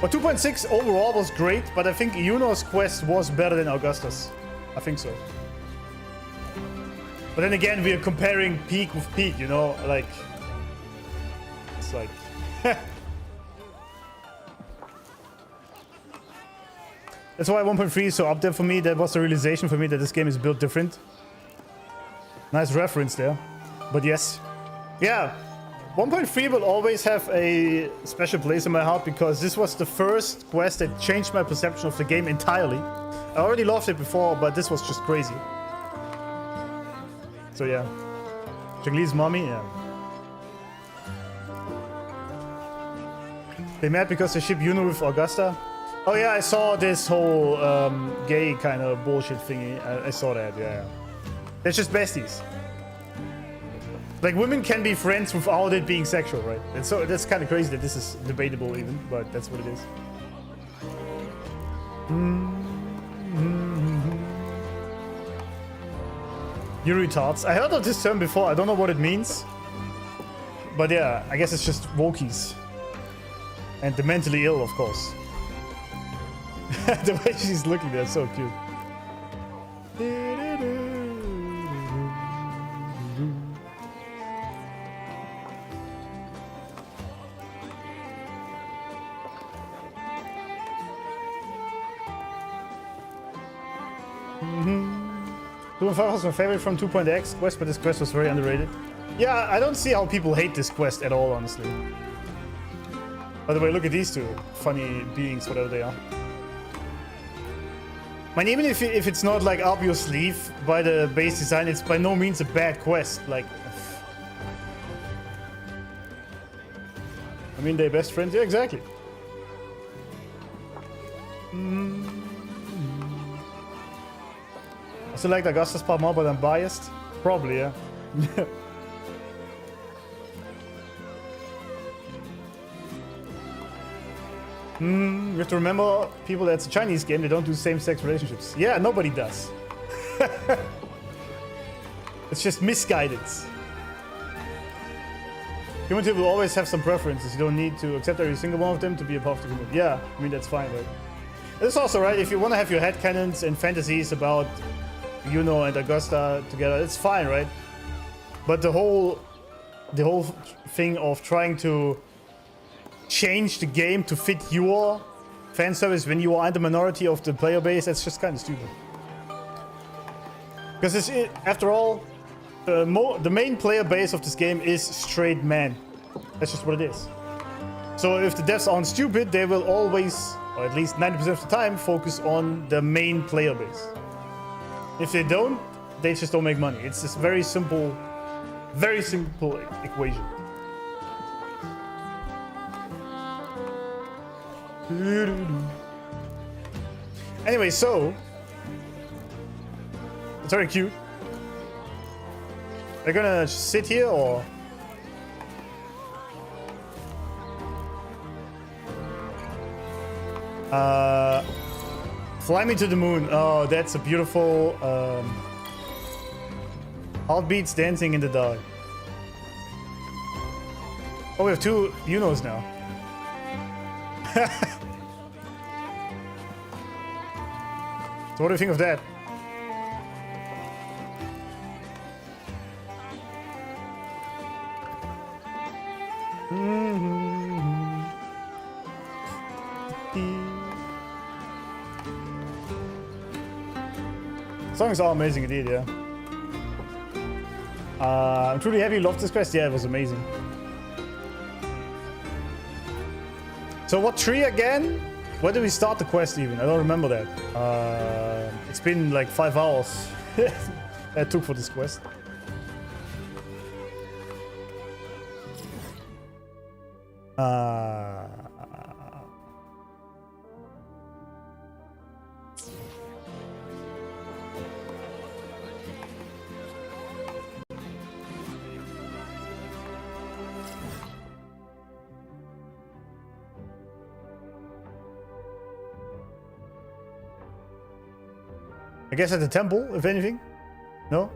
But 2.6 overall was great, but I think Iuno's quest was better than Augustus. I think so. But then again, we are comparing peak with peak, you know? Like... It's like... That's why 1.3 is so up there for me. That was the realization for me that this game is built different. Nice reference there. But yes. Yeah. 1.3 will always have a special place in my heart because this was the first quest that changed my perception of the game entirely. I already loved it before, but this was just crazy. So yeah. Chun-Li's mommy, yeah. They mad because they ship Iuno with Augusta. Oh yeah, I saw this whole gay kind of bullshit thingy. I saw that, yeah. They're just besties. Like, women can be friends without it being sexual, right? And so that's kind of crazy that this is debatable even, but that's what it is. You retards. I heard of this term before. I don't know what it means. But yeah, I guess it's just wokies. And the mentally ill, of course. The way she's looking there, so cute. Doom5 was my favorite from 2.x quest, but this quest was very underrated. Yeah, I don't see how people hate this quest at all, honestly. By the way, look at these two funny beings, whatever they are. I mean, even if it's not like up your sleeve by the base design, it's by no means a bad quest. Like, I mean, they're best friends. Yeah, exactly. I still like the Augustus part more, but I'm biased. Probably, yeah. You have to remember, people, that's a Chinese game, they don't do same-sex relationships. Yeah, nobody does. It's just misguidance. Community will always have some preferences. You don't need to accept every single one of them to be a part of the community. Yeah, I mean, that's fine, right? It's also right, if you want to have your headcanons and fantasies about Iuno and Augusta together, it's fine, right? But the whole thing of trying to change the game to fit your fan service when you are in the minority of the player base, that's just kind of stupid. Because after all, the main player base of this game is straight men. That's just what it is. So if the devs aren't stupid, they will always, or at least 90% of the time, focus on the main player base. If they don't, they just don't make money. It's this very simple equation. Anyway, so it's very cute. They're gonna sit here or fly me to the moon. Oh, that's a beautiful heartbeats dancing in the dark. Oh, we have 2 Iunos now. So what do you think of that? Songs are amazing indeed, yeah. I'm truly happy you loved this quest. Yeah, it was amazing. So what tree again? Where did we start the quest even? I don't remember that. It's been like 5 hours I took for this quest. I guess at the temple, if anything. No?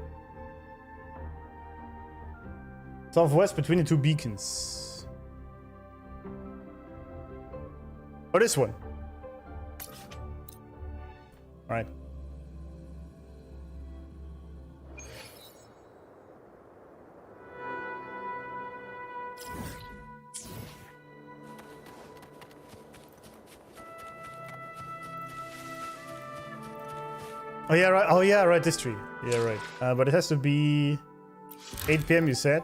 Southwest between the 2 beacons. Oh, this one. Alright. Oh yeah, right. Oh yeah, right. This tree. Yeah, right. But it has to be 8 PM. You said,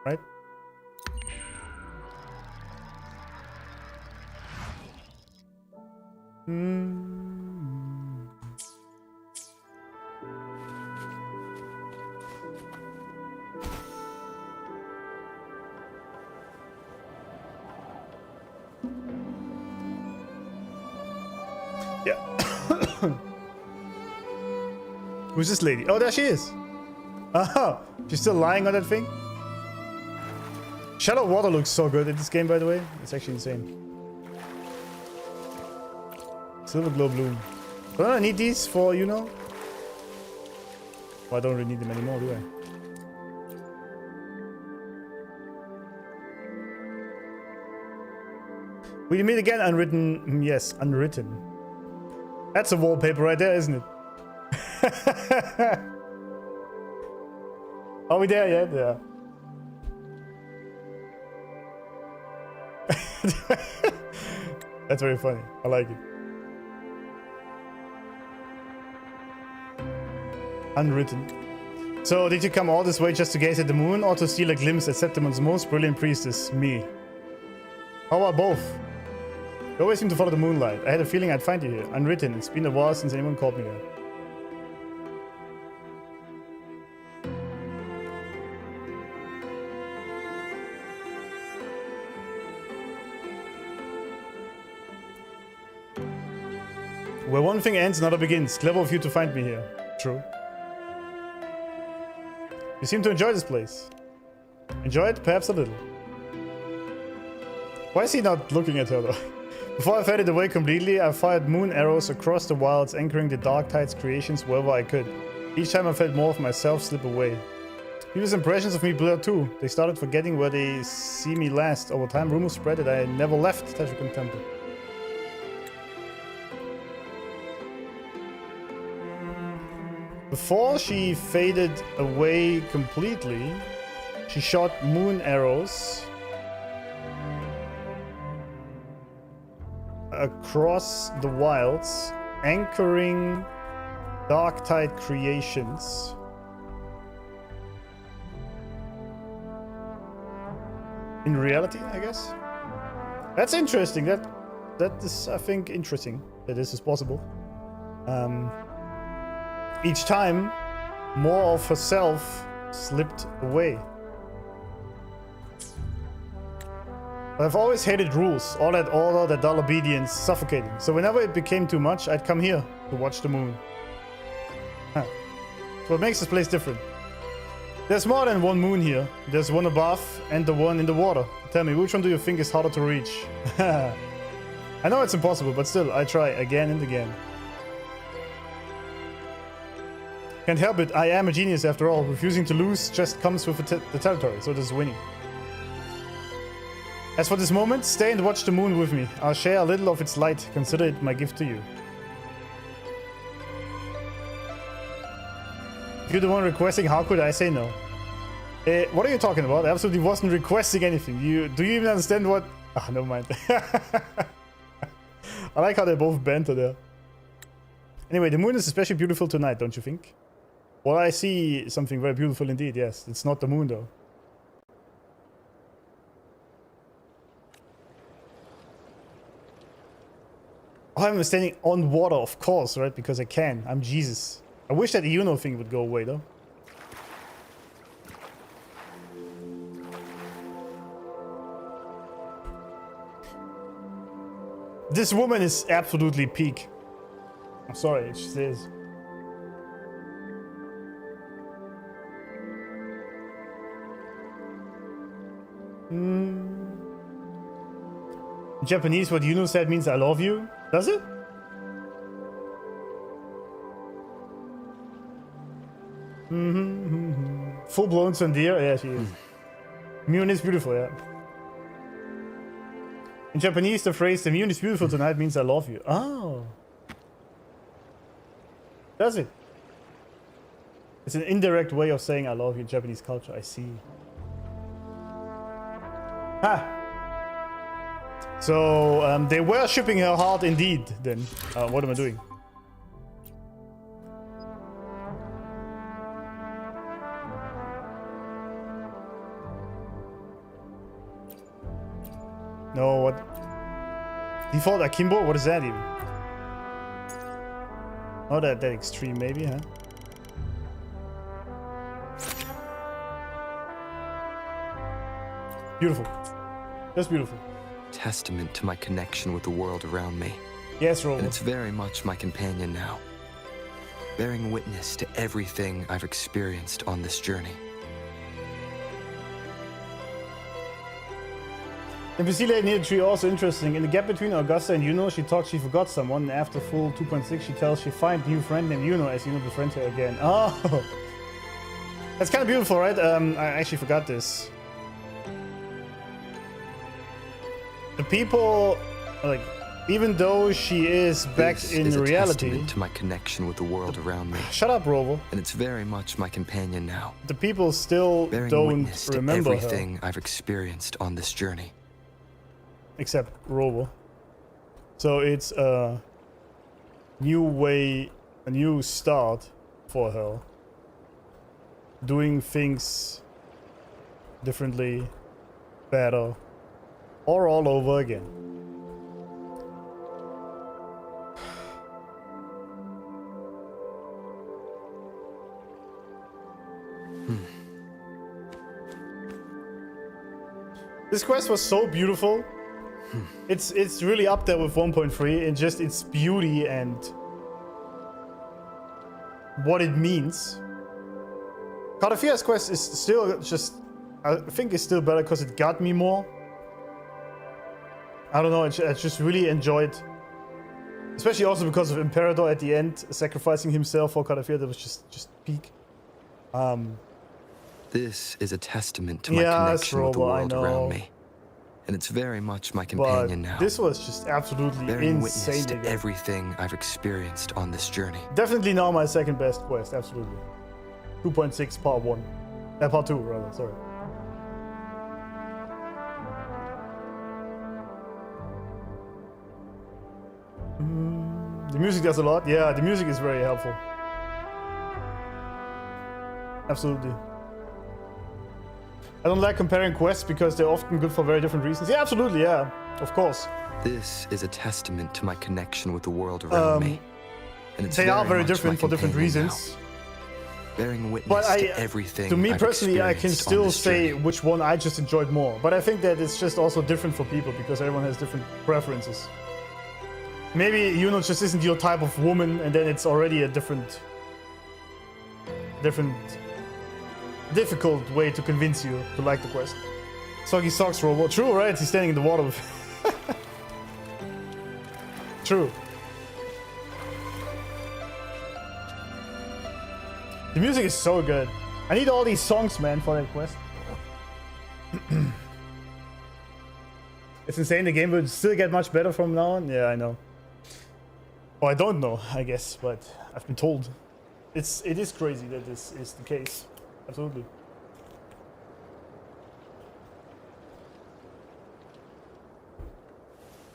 right? Who's this lady? Oh, there she is. Oh, she's still lying on that thing. Shadow Water looks so good in this game, by the way. It's actually insane. Silver Glow Bloom. Don't I need these for, Well, I don't really need them anymore, do I? We meet again, unwritten. Yes, unwritten. That's a wallpaper right there, isn't it? Are we there yet? Yeah. That's very funny. I like it. Unwritten. So, did you come all this way just to gaze at the moon or to steal a glimpse at Septimon's most brilliant priestess, me? How about both? You always seem to follow the moonlight. I had a feeling I'd find you here. Unwritten. It's been a while since anyone called me here. Where one thing ends, another begins. Clever of you to find me here. True. You seem to enjoy this place. Enjoy it? Perhaps a little. Why is he not looking at her though? Before I faded away completely, I fired moon arrows across the wilds, anchoring the Dark Tide's creations wherever I could. Each time I felt more of myself slip away. People's impressions of me blur too. They started forgetting where they see me last. Over time, rumors spread that I never left Tashikun Temple. Before she faded away completely, she shot moon arrows across the wilds, anchoring Darktide creations. In reality, I guess. That's interesting. That is, I think, interesting that this is possible. Each time, more of herself slipped away. I've always hated rules, all that order, that dull obedience, suffocating. So whenever it became too much, I'd come here to watch the moon. Huh. So what makes this place different? There's more than one moon here. There's one above and the one in the water. Tell me, which one do you think is harder to reach? I know it's impossible, but still, I try again and again. Can't help it, I am a genius after all. Refusing to lose just comes with the territory, so this is winning. As for this moment, stay and watch the moon with me. I'll share a little of its light. Consider it my gift to you. If you're the one requesting, how could I say no? What are you talking about? I absolutely wasn't requesting anything. Do you even understand what... Ah, never mind. I like how they both banter there. Anyway, the moon is especially beautiful tonight, don't you think? Well, I see something very beautiful indeed, yes. It's not the moon, though. Oh, I'm standing on water, of course, right? Because I can. I'm Jesus. I wish that Iuno thing would go away, though. This woman is absolutely peak. I'm sorry, she says. In Japanese, what Iuno said means I love you. Does it? Full-blown Sandir? Yeah, she is. Moon is beautiful, yeah. In Japanese, the phrase "the moon is beautiful tonight" means I love you. Oh. Does it? It's an indirect way of saying I love you in Japanese culture. I see. Ha! So, they were shipping her heart indeed, then. What am I doing? No, what? Default Akimbo? What is that even? Not that extreme, maybe, huh? Beautiful. Just beautiful. Testament to my connection with the world around me. Yes, Rover. And it's very much my companion now. Bearing witness to everything I've experienced on this journey. The Basile near the tree also interesting. In the gap between Augusta and Iuno, she thought she forgot someone, and after full 2.6 she tells she finds a new friend named Iuno as Iuno befriends her again. Oh! That's kind of beautiful, right? I actually forgot this. The people, like, even though she is back in reality... Testament to my connection with the world around me. Shut up, Rover. And it's very much my companion now. The people still Bearing don't witness to remember everything her. I've experienced on this journey. Except Rover. So it's a new way, a new start for her. Doing things differently, better, or all over again. This quest was so beautiful. It's really up there with 1.3 in just its beauty and what it means. Cardafia's quest is still just, I think it's still better because it got me more. I don't know, I just really enjoyed, especially also because of Imperator at the end, sacrificing himself for Cardafia. That was just peak. This is a testament to my Yes, connection with the Rover, I world know. around me. And it's very much my But companion now. this was just absolutely Bearing witness insane to again. everything I've experienced on this journey. Definitely now my second best quest, absolutely. 2.6 part 1. Part 2 rather, sorry. The music does a lot. Yeah, the music is very helpful. Absolutely. I don't like comparing quests because they're often good for very different reasons. Yeah, absolutely, yeah. Of course. This is a testament to my connection with the world around me. And it's They are very much my different for different companion reasons. now. Bearing witness But to everything to me I've personally, I can experienced on still this say journey. which one I just enjoyed more. But I think that it's just also different for people because everyone has different preferences. Maybe Iuno just isn't your type of woman, and then it's already a difficult way to convince you to like the quest. Soggy socks, Rover. True, right? He's standing in the water with... True. The music is so good. I need all these songs, man, for that quest. It's insane. The game will still get much better from now on. Yeah, I know. Or I don't know, I guess, but I've been told. It is crazy that this is the case. Absolutely.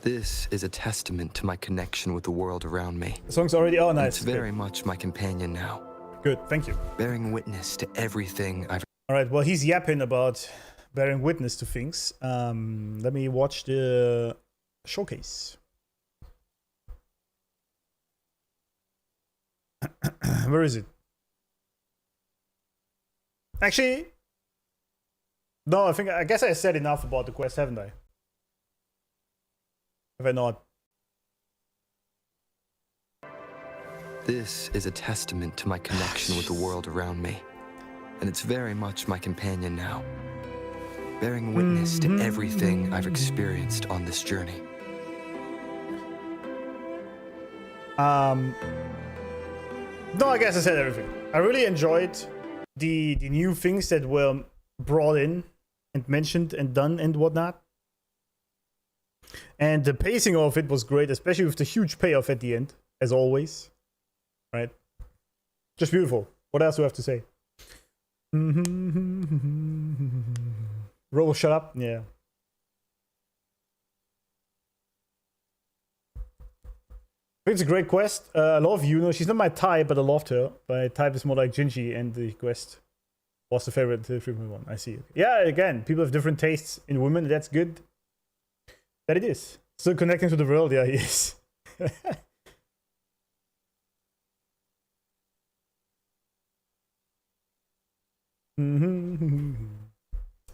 This is a testament to my connection with the world around me. The song's already... Oh, And nice. it's very much my companion now. Good, thank you. Bearing witness to everything I've... Alright, well, he's yapping about bearing witness to things. Let me watch the showcase. Where is it? Actually, no, I guess I said enough about the quest, haven't I? Have I not? This is a testament to my connection with the world around me. And it's very much my companion now. Bearing witness to everything I've experienced on this journey. No, I guess I said everything. I really enjoyed the new things that were brought in and mentioned and done and whatnot. And the pacing of it was great, especially with the huge payoff at the end, as always. Right? Just beautiful. What else do I have to say? Rover, shut up. Yeah. I think it's a great quest. I love Iuno. She's not my type, but I loved her. My type is more like Gingy, and the quest was the favorite 3.1. I see. Yeah, again, people have different tastes in women. That's good. That it is. Still connecting to the world. Yeah, he is.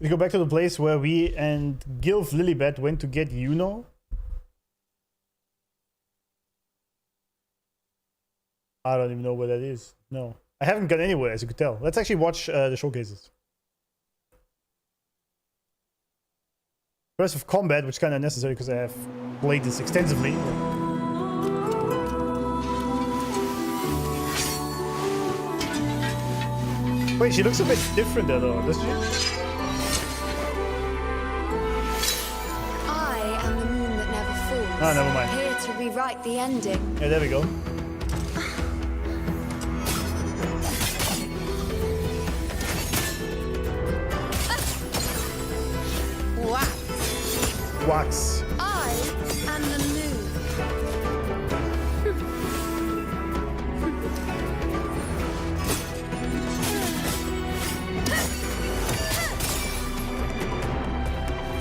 We go back to the place where we and Gilf Lillibet went to get Iuno. I don't even know where that is. No. I haven't gone anywhere, as you could tell. Let's actually watch the showcases. First of combat, which is kind of necessary because I have played this extensively. Wait, she looks a bit different there though, doesn't she? I am the moon that never falls. Ah, never mind. Here to rewrite the ending. Yeah, there we go. Wax. Wax. I am the moon.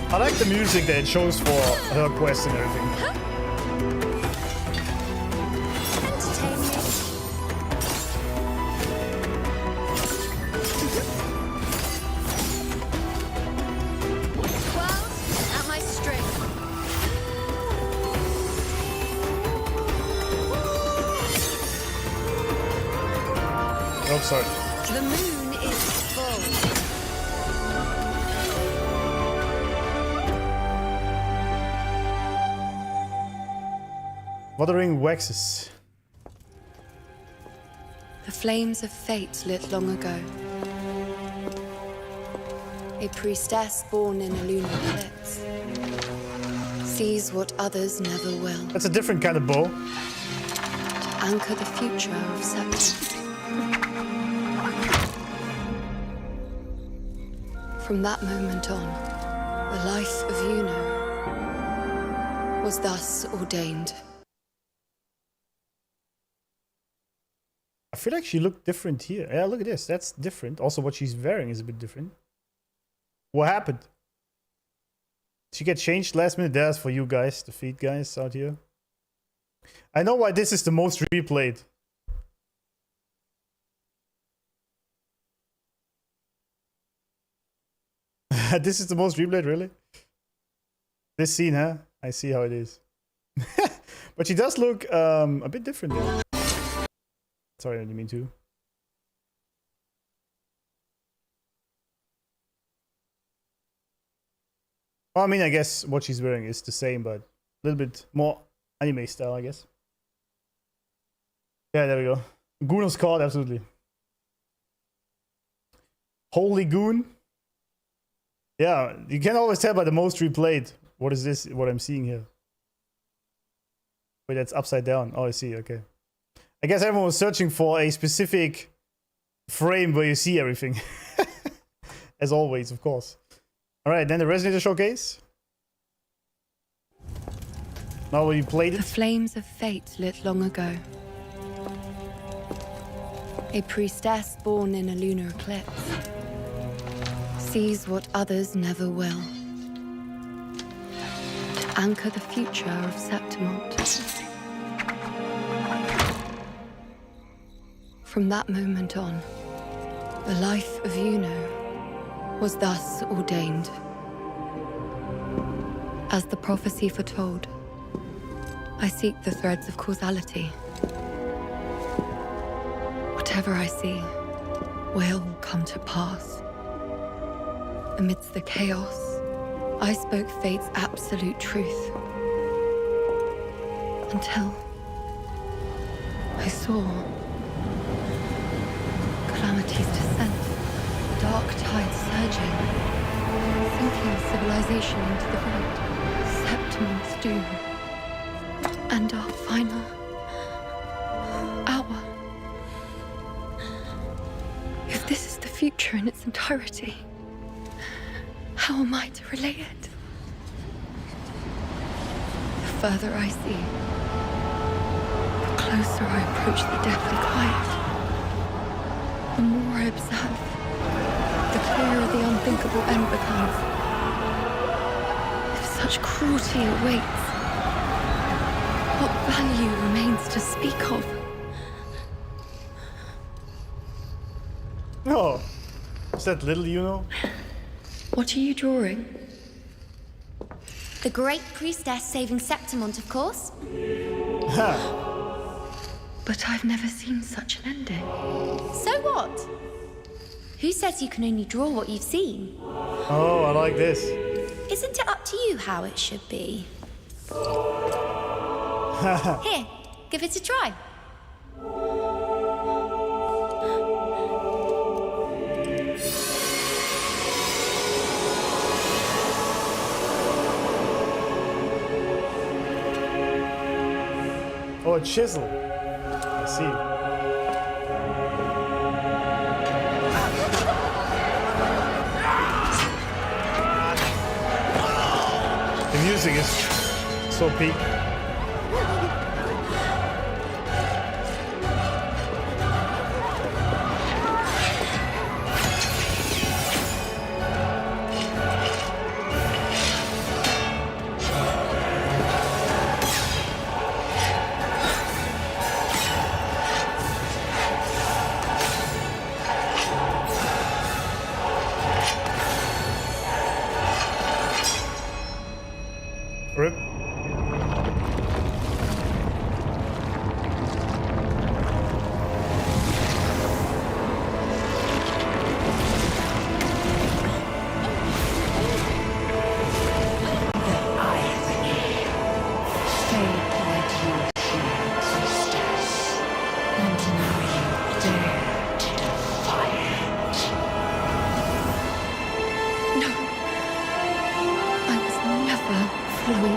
I like the music that it shows for her quest and everything. Well, at my string. Oh, sorry. The moon is full. Wuthering waxes. The flames of fate lit long ago. A priestess born in a lunar eclipse sees what others never will. That's a different kind of bow. To anchor the future of September. From that moment on, the life of Iuno was thus ordained. I feel like she looked different here. Yeah, look at this. That's different. Also, what she's wearing is a bit different. What happened? She get changed last minute. That's for you guys, the feed guys out here. I know why this is the most replayed. This is the most replayed, really? This scene, huh? I see how it is. But she does look a bit different there. Sorry, I didn't mean to. Well, I mean, I guess what she's wearing is the same, but a little bit more anime style, I guess. Yeah, there we go. Goon's caught, absolutely. Holy Goon. Yeah, you can always tell by the most replayed. What is this? What I'm seeing here? Wait, that's upside down. Oh, I see. Okay. I guess everyone was searching for a specific frame where you see everything. As always, of course. Alright, then the Resonator Showcase. Now we played it. The flames of fate lit long ago. A priestess born in a lunar eclipse sees what others never will. To anchor the future of Septimont. From that moment on, the life of Iuno was thus ordained. As the prophecy foretold, I seek the threads of causality. Whatever I see will come to pass. Amidst the chaos, I spoke fate's absolute truth. Until I saw calamity's descent, the dark tide surging, sinking civilization into the void, Septimon's doom, and our final hour. If this is the future in its entirety, how am I to relay it? The further I see, the closer I approach the deathly quiet. The more I observe, the clearer the unthinkable end becomes. If such cruelty awaits, what value remains to speak of? Oh, is that little Iuno? What are you drawing? The great priestess saving Septimont, of course. But I've never seen such an ending. So what? Who says you can only draw what you've seen? Oh, I like this. Isn't it up to you how it should be? Here, give it a try. Oh, a chisel. I see. The music is so peak. Rip.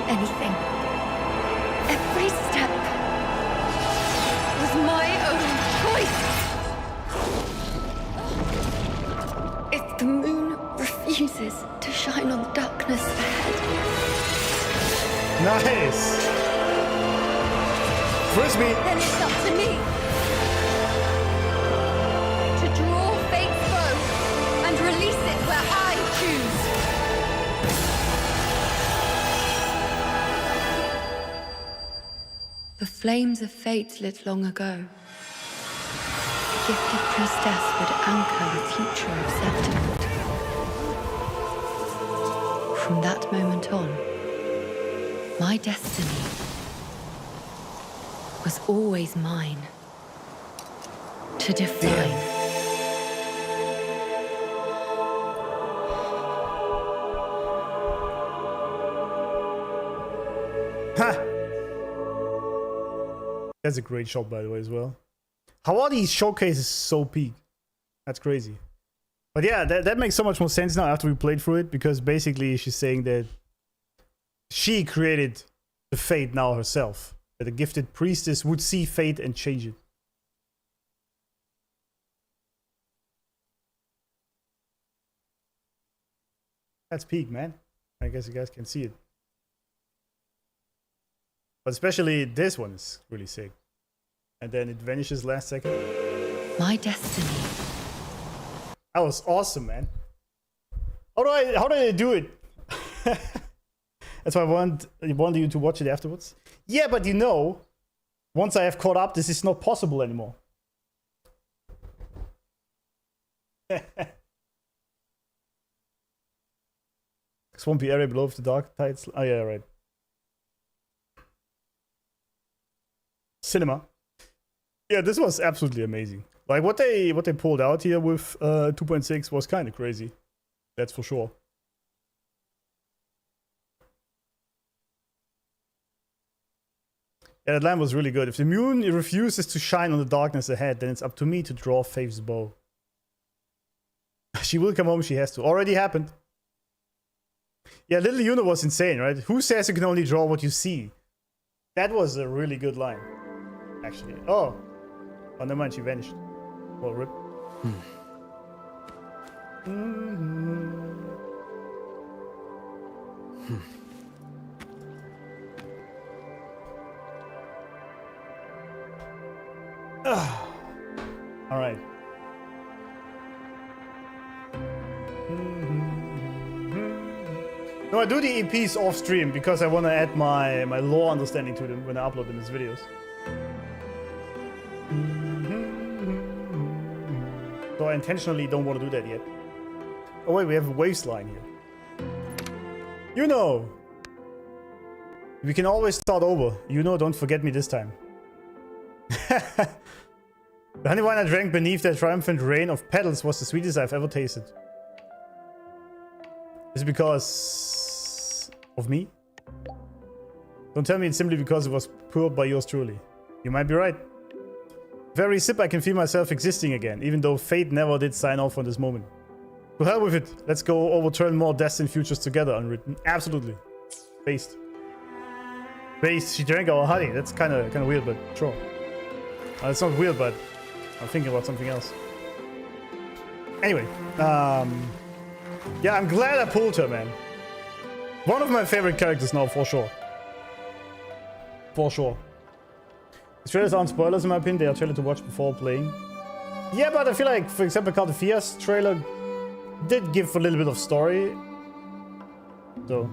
anything. Every step was my own choice. If the moon refuses to shine on the darkness ahead, Nice. Frisbee. Then it's up to me to draw fate's bow and release it where I choose. the flames of fate lit long ago. The gifted priestess would anchor the future of Septimund. From that moment on, my destiny was always mine to define. Ha! That's a great shot, by the way, as well. How are these showcases so peak? That's crazy. But yeah, that makes so much more sense now after we played through it, because basically she's saying that she created the fate now herself. That a gifted priestess would see fate and change it. That's peak, man. I guess you guys can see it. But especially this one is really sick. And then it vanishes last second. My destiny. That was awesome, man. How did I do it? That's why I wanted you to watch it afterwards. Yeah, but you know, once I have caught up, this is not possible anymore. Swampy area below the dark tides. Oh yeah, right. Cinema. Yeah, this was absolutely amazing. Like what they pulled out here with 2.6 was kind of crazy. That's for sure. Yeah, that line was really good. If the moon refuses to shine on the darkness ahead, then it's up to me to draw Faith's bow. She will come home, she has to. Already happened. Yeah, little Iuno was insane, right? Who says you can only draw what you see? That was a really good line, actually. Oh, never mind, she vanished. Well, rip. All right. No, I do the EPs off stream because I want to add my lore understanding to them when I upload them as videos. So I intentionally don't want to do that yet. Oh wait, we have a waves line here. You know, we can always start over. You know, don't forget me this time. The honey wine I drank beneath that triumphant rain of petals was the sweetest I've ever tasted. Is it because of me? Don't tell me it's simply because it was poured by yours truly. You might be right. Very sip I can feel myself existing again, even though fate never did sign off on this moment. To hell with it. Let's go overturn more destined futures together, unwritten. Absolutely. Based. Based. She drank our honey. That's kind of weird, but sure. It's not weird, but I'm thinking about something else. Anyway, yeah, I'm glad I pulled her, man. One of my favorite characters now, for sure. For sure. The trailers aren't spoilers in my opinion, they are trailers to watch before playing. Yeah, but I feel like, for example, Caldefia's trailer did give a little bit of story. So,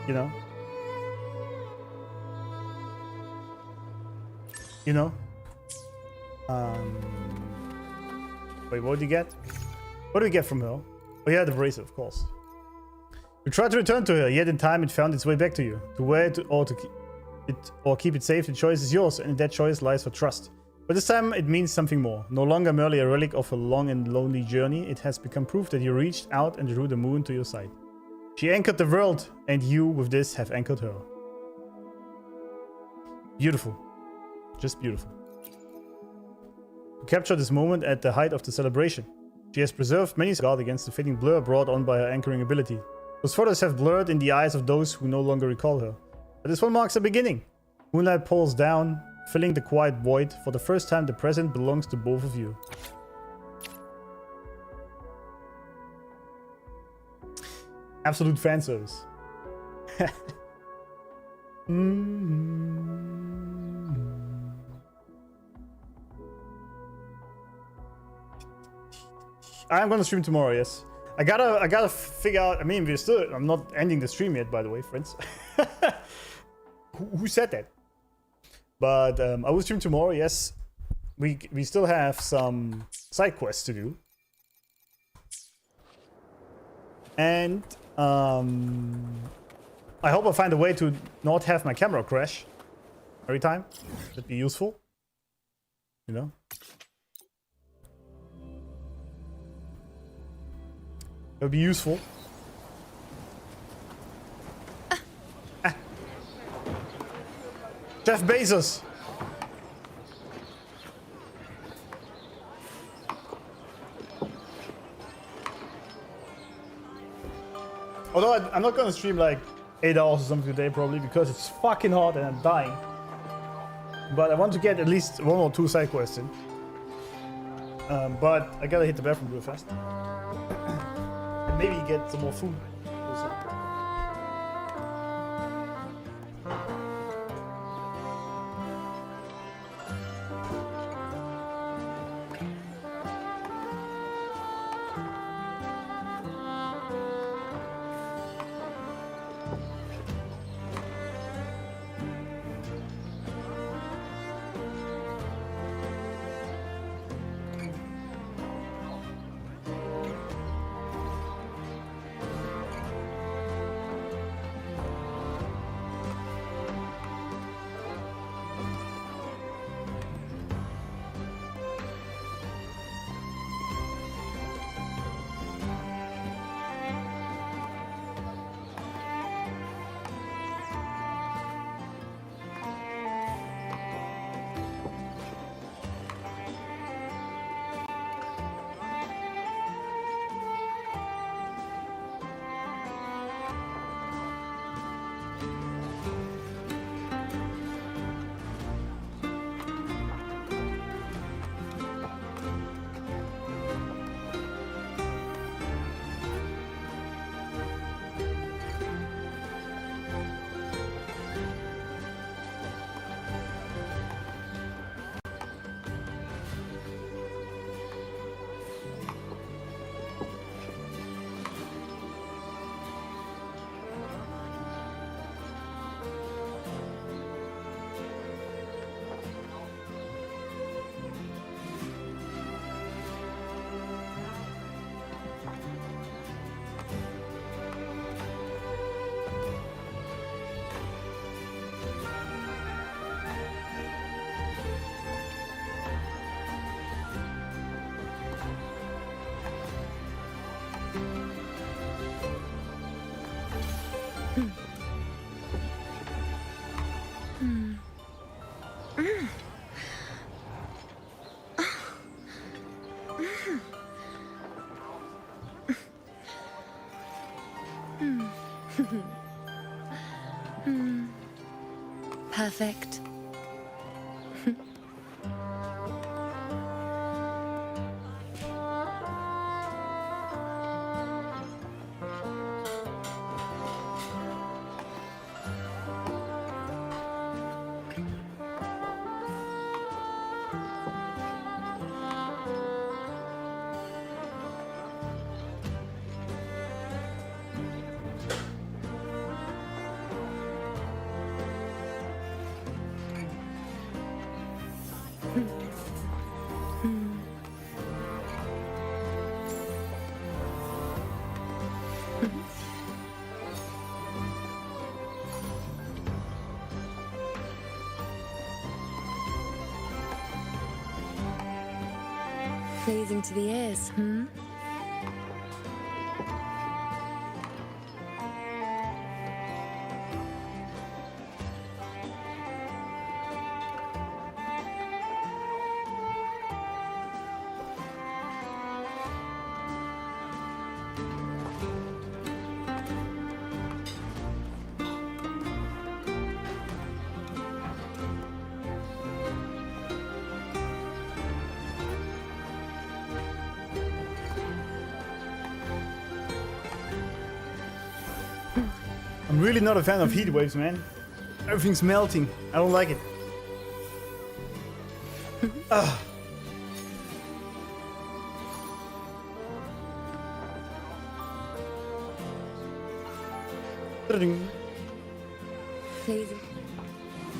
you know. You know? Wait, what did you get? What do we get from her? Oh yeah, the bracelet, of course. You tried to return to her, yet in time it found its way back to you. To wear it or to keep it safe, the choice is yours, and in that choice lies for trust. But this time it means something more. No longer merely a relic of a long and lonely journey, it has become proof that you reached out and drew the moon to your side. She anchored the world, and you, with this, have anchored her. Beautiful. Just beautiful. To capture this moment at the height of the celebration, she has preserved many guard against the fading blur brought on by her anchoring ability. Those photos have blurred in the eyes of those who no longer recall her. But this one marks the beginning. Moonlight pulls down, filling the quiet void. For the first time, the present belongs to both of you. Absolute fan service. I'm gonna stream tomorrow, yes. I gotta figure out. I mean, I'm not ending the stream yet, by the way, friends. Who said that? But I will stream tomorrow, yes. We still have some side quests to do. And I hope I find a way to not have my camera crash every time. That'd be useful. You know? That would be useful. Jeff Bezos! Although I'm not gonna stream like 8 hours or something today probably because it's fucking hot and I'm dying. But I want to get at least 1 or 2 side quests in. But I gotta hit the bathroom real fast. And maybe get some more food also. Perfect. Pleasing to the ears, hmm? I'm really not a fan of heat waves, man. Everything's melting. I don't like it. Ugh. Lazy.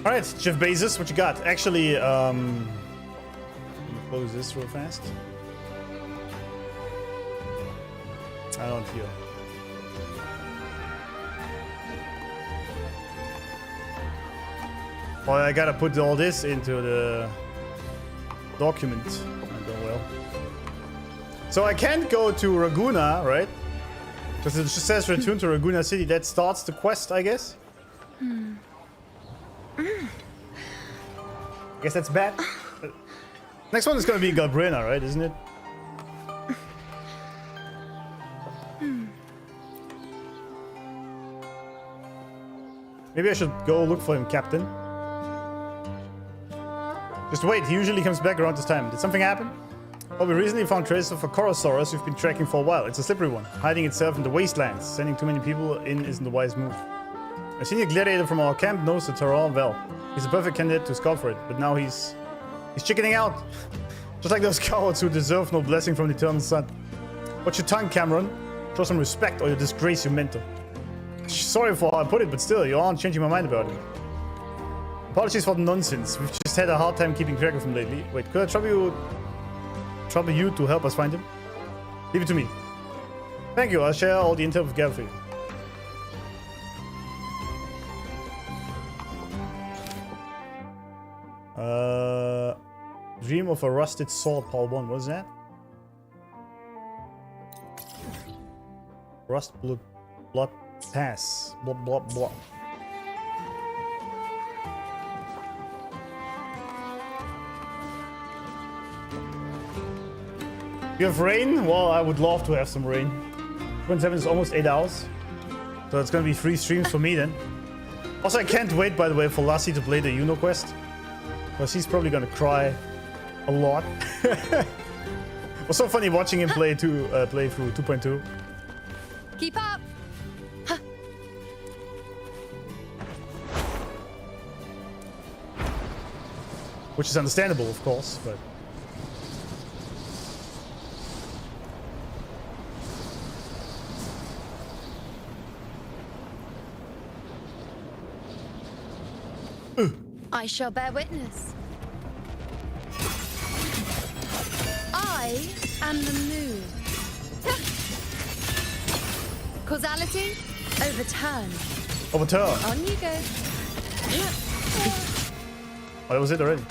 All right, Jeff Bezos, what you got? Actually, let me close this real fast. I don't feel. Well, I gotta put all this into the document. I don't well. So I can't go to Raguna, right? Because it just says return to Raguna City. That starts the quest, I guess. Guess that's bad. Next one is gonna be Galbrina, right? Isn't it? Maybe I should go look for him, Captain. Just wait, he usually comes back around this time. Did something happen? Oh, we recently found traces of a Corosaurus we've been tracking for a while. It's a slippery one, hiding itself in the wastelands. Sending too many people in isn't a wise move. A senior gladiator from our camp knows the terrain well. He's a perfect candidate to scout for it, but now he's chickening out. Just like those cowards who deserve no blessing from the eternal sun. Watch your tongue, Cameron. Show some respect or you'll disgrace your mentor. Sorry for how I put it, but still, you aren't changing my mind about it. Apologies for the nonsense. We've just had a hard time keeping track of him lately. Wait, could I trouble you to help us find him? Leave it to me. Thank you. I'll share all the intel with Gab for you. Dream of a rusted sword, Paul 1. What's that? Rust blood pass. Blah. You have rain? Well, I would love to have some rain. 27 is almost 8 hours. So it's gonna be 3 streams for me then. Also, I can't wait, by the way, for Lassie to play the Iuno Quest. Because he's probably gonna cry a lot. It was so funny watching him play through 2.2. Keep up! Huh. Which is understandable, of course, but... I shall bear witness. I am the moon. Causality overturned. Overturned? On you go. Oh, that was it already.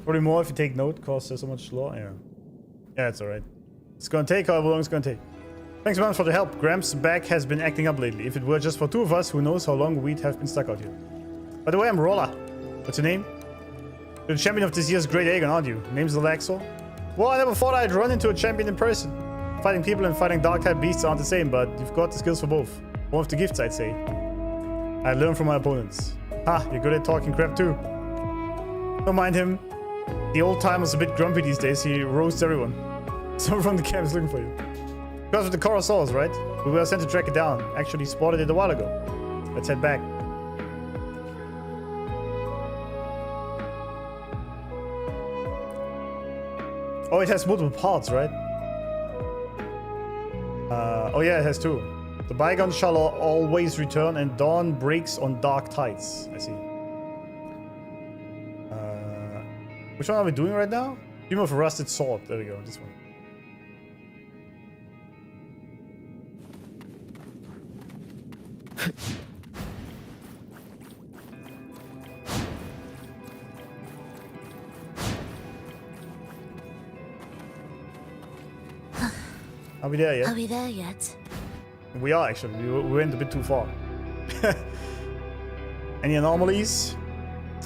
Probably more if you take note, cause there's so much law. Yeah, it's alright. It's gonna take however long it's gonna take. Thanks man for the help. Gramps' back has been acting up lately. If it were just for 2 of us, who knows how long we'd have been stuck out here. By the way, I'm Rolla. What's your name? You're the champion of this year's Great Aegon, aren't you? Name's Alaxor. Well, I never thought I'd run into a champion in person. Fighting people and fighting dark-type beasts aren't the same, but you've got the skills for both. One of the gifts, I'd say. I learned from my opponents. Ha, you're good at talking crap too. Don't mind him. The old timer's a bit grumpy these days. He roasts everyone. Someone from the camp is looking for you. Because of the Corosaurus, right? We were sent to track it down. Actually spotted it a while ago. Let's head back. Oh, it has multiple parts, right? Oh yeah, it has 2. The bygone shall always return and dawn breaks on dark tides. I see. Which one are we doing right now? Dream of a rusted sword. There we go, this one. Are we there yet? Are we there yet? We are actually. We went a bit too far. Any anomalies?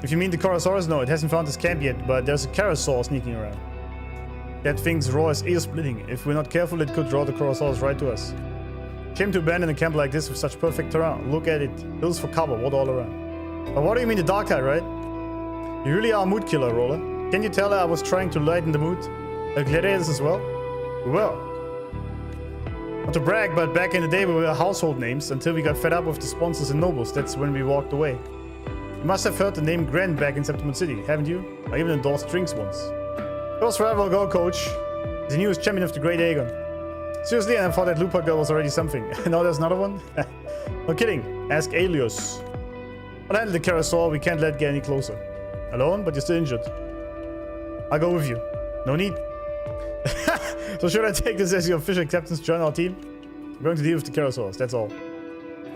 If you mean the Corosaurus, no, it hasn't found its camp yet, but there's a Corosaur sneaking around. That thing's roar is ear-splitting. If we're not careful, it could draw the Corosaurus right to us. Shame to abandon a camp like this with such perfect terrain. Look at it. Hills for cover, water all around. But what do you mean the dark tide, right? You really are a mood killer, Roller. Can you tell her I was trying to lighten the mood? Gladiators as well? We will. Not to brag, but back in the day we were household names until we got fed up with the sponsors and nobles. That's when we walked away. You must have heard the name Grand back in Septimund City, haven't you? I even endorsed drinks once. It was forever ago, coach. The newest champion of the Great Aegon. Seriously, and I thought that Lupa girl was already something. Now there's another one? No kidding. Ask Aelios. I'll handle the Carousel. We can't let it get any closer. Alone, but you're still injured. I'll go with you. No need. So should I take this as your official acceptance to join our team? I'm going to deal with the Carousels, that's all.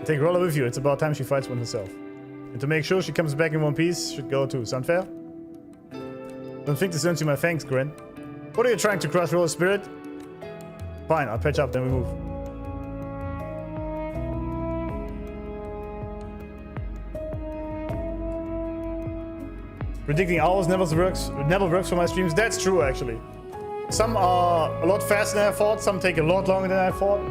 Take Roller with you. It's about time she fights one herself. And to make sure she comes back in one piece, should go too. Sound fair? Don't think this earns you my thanks, Gren. What are you trying to crush Roller's spirit? Fine, I'll patch up, then we move. Predicting hours never works for my streams. That's true, actually. Some are a lot faster than I thought. Some take a lot longer than I thought.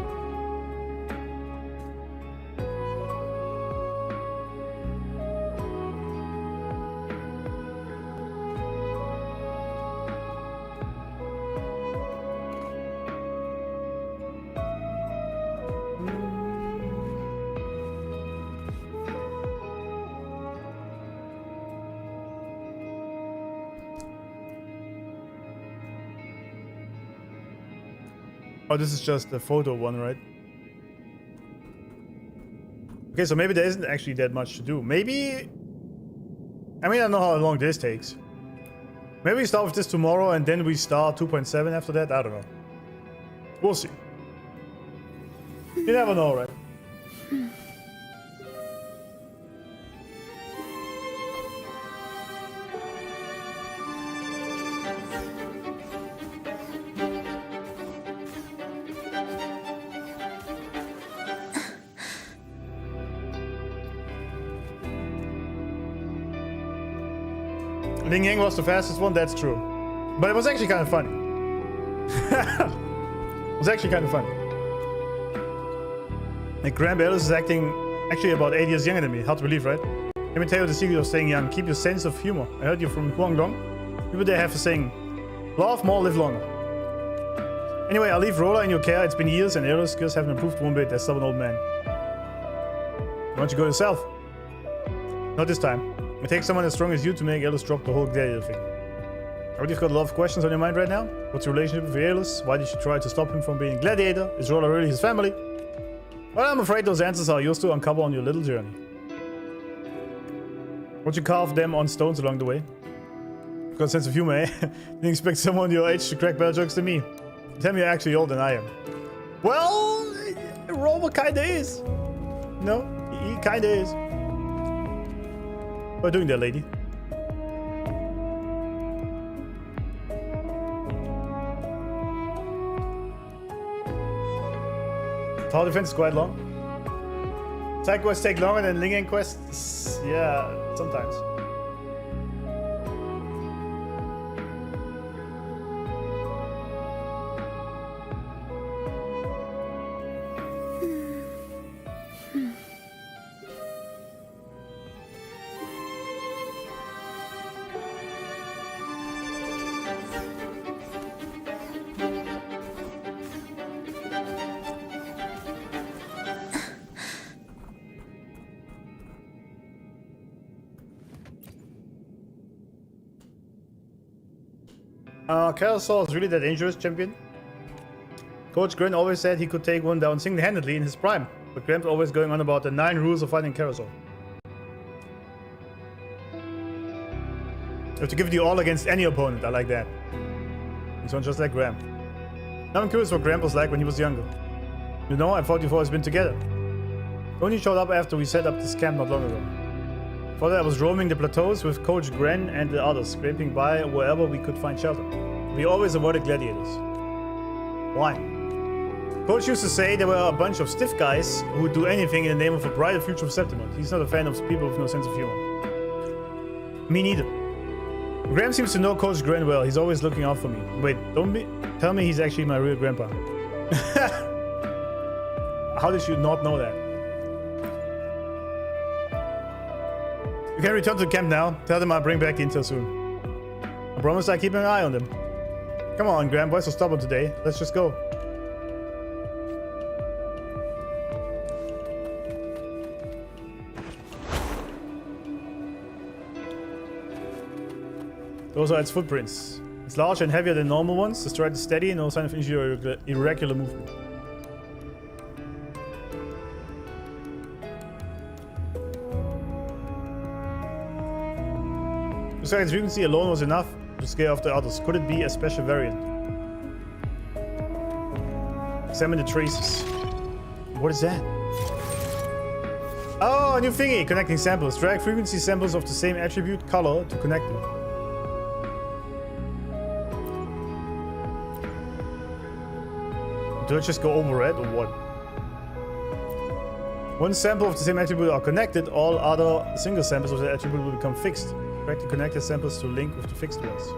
Oh, this is just the photo one, right? Okay, so maybe there isn't actually that much to do. Maybe... I mean, I don't know how long this takes. Maybe we start with this tomorrow and then we start 2.7 after that? I don't know. We'll see. You never know, right? Ling Yang was the fastest one, that's true. But it was actually kind of funny. It was actually kind of funny. Like, Graham Ellis is acting actually about 8 years younger than me. Hard to believe, right? Let me tell you the secret of staying young. Keep your sense of humor. I heard you from Guangdong. People there have a saying, laugh more, live longer. Anyway, I'll leave Roller in your care. It's been years and Ellis skills haven't improved one bit. That stubborn old man. Why don't you go yourself? Not this time. It takes someone as strong as you to make Aeolus drop the whole gladiator thing. I already got a lot of questions on your mind right now. What's your relationship with Aeolus? Why did you try to stop him from being a gladiator? Is Roller really his family? Well, I'm afraid those answers are yours to uncover on your little journey. Won't you carve them on stones along the way? Got a sense of humor, eh? Didn't expect someone your age to crack better jokes than me. Tell me you're actually older than I am. Well, Rover kinda is. No, he kinda is. What are you doing there, lady? Tower defense is quite long. Sidequests take longer than Linging quests. Yeah, sometimes. Carousel is really that dangerous, champion? Coach Gren always said he could take one down single-handedly in his prime, but Gren's always going on about the 9 rules of fighting Carousel. You have to give it your all against any opponent, I like that. He's one just like Graham. Now I'm curious what Graham was like when he was younger. You know, I thought you've always been together. Only showed up after we set up this camp not long ago. Before that I was roaming the plateaus with Coach Gren and the others, scraping by wherever we could find shelter. We always avoided gladiators. Why? Coach used to say there were a bunch of stiff guys who would do anything in the name of a brighter future for Septimund. He's not a fan of people with no sense of humor. Me neither. Graham seems to know Coach Gren well. He's always looking out for me. Wait, tell me he's actually my real grandpa. How did you not know that? You can return to the camp now. Tell them I'll bring back the intel soon. I promise I keep an eye on them. Come on, Graham, boys are stubborn today. Let's just go. Those are its footprints. It's larger and heavier than normal ones. The stride is steady and no sign of injury or irregular movement. Besides, frequency alone was enough to scare off the others. Could it be a special variant? Examine the traces. What is that? Oh, a new thingy! Connecting samples. Drag frequency samples of the same attribute, color, to connect them. Do I just go over it or what? One sample of the same attribute are connected, all other single samples of the attribute will become fixed. Drag the connected samples to link with the fixed ones.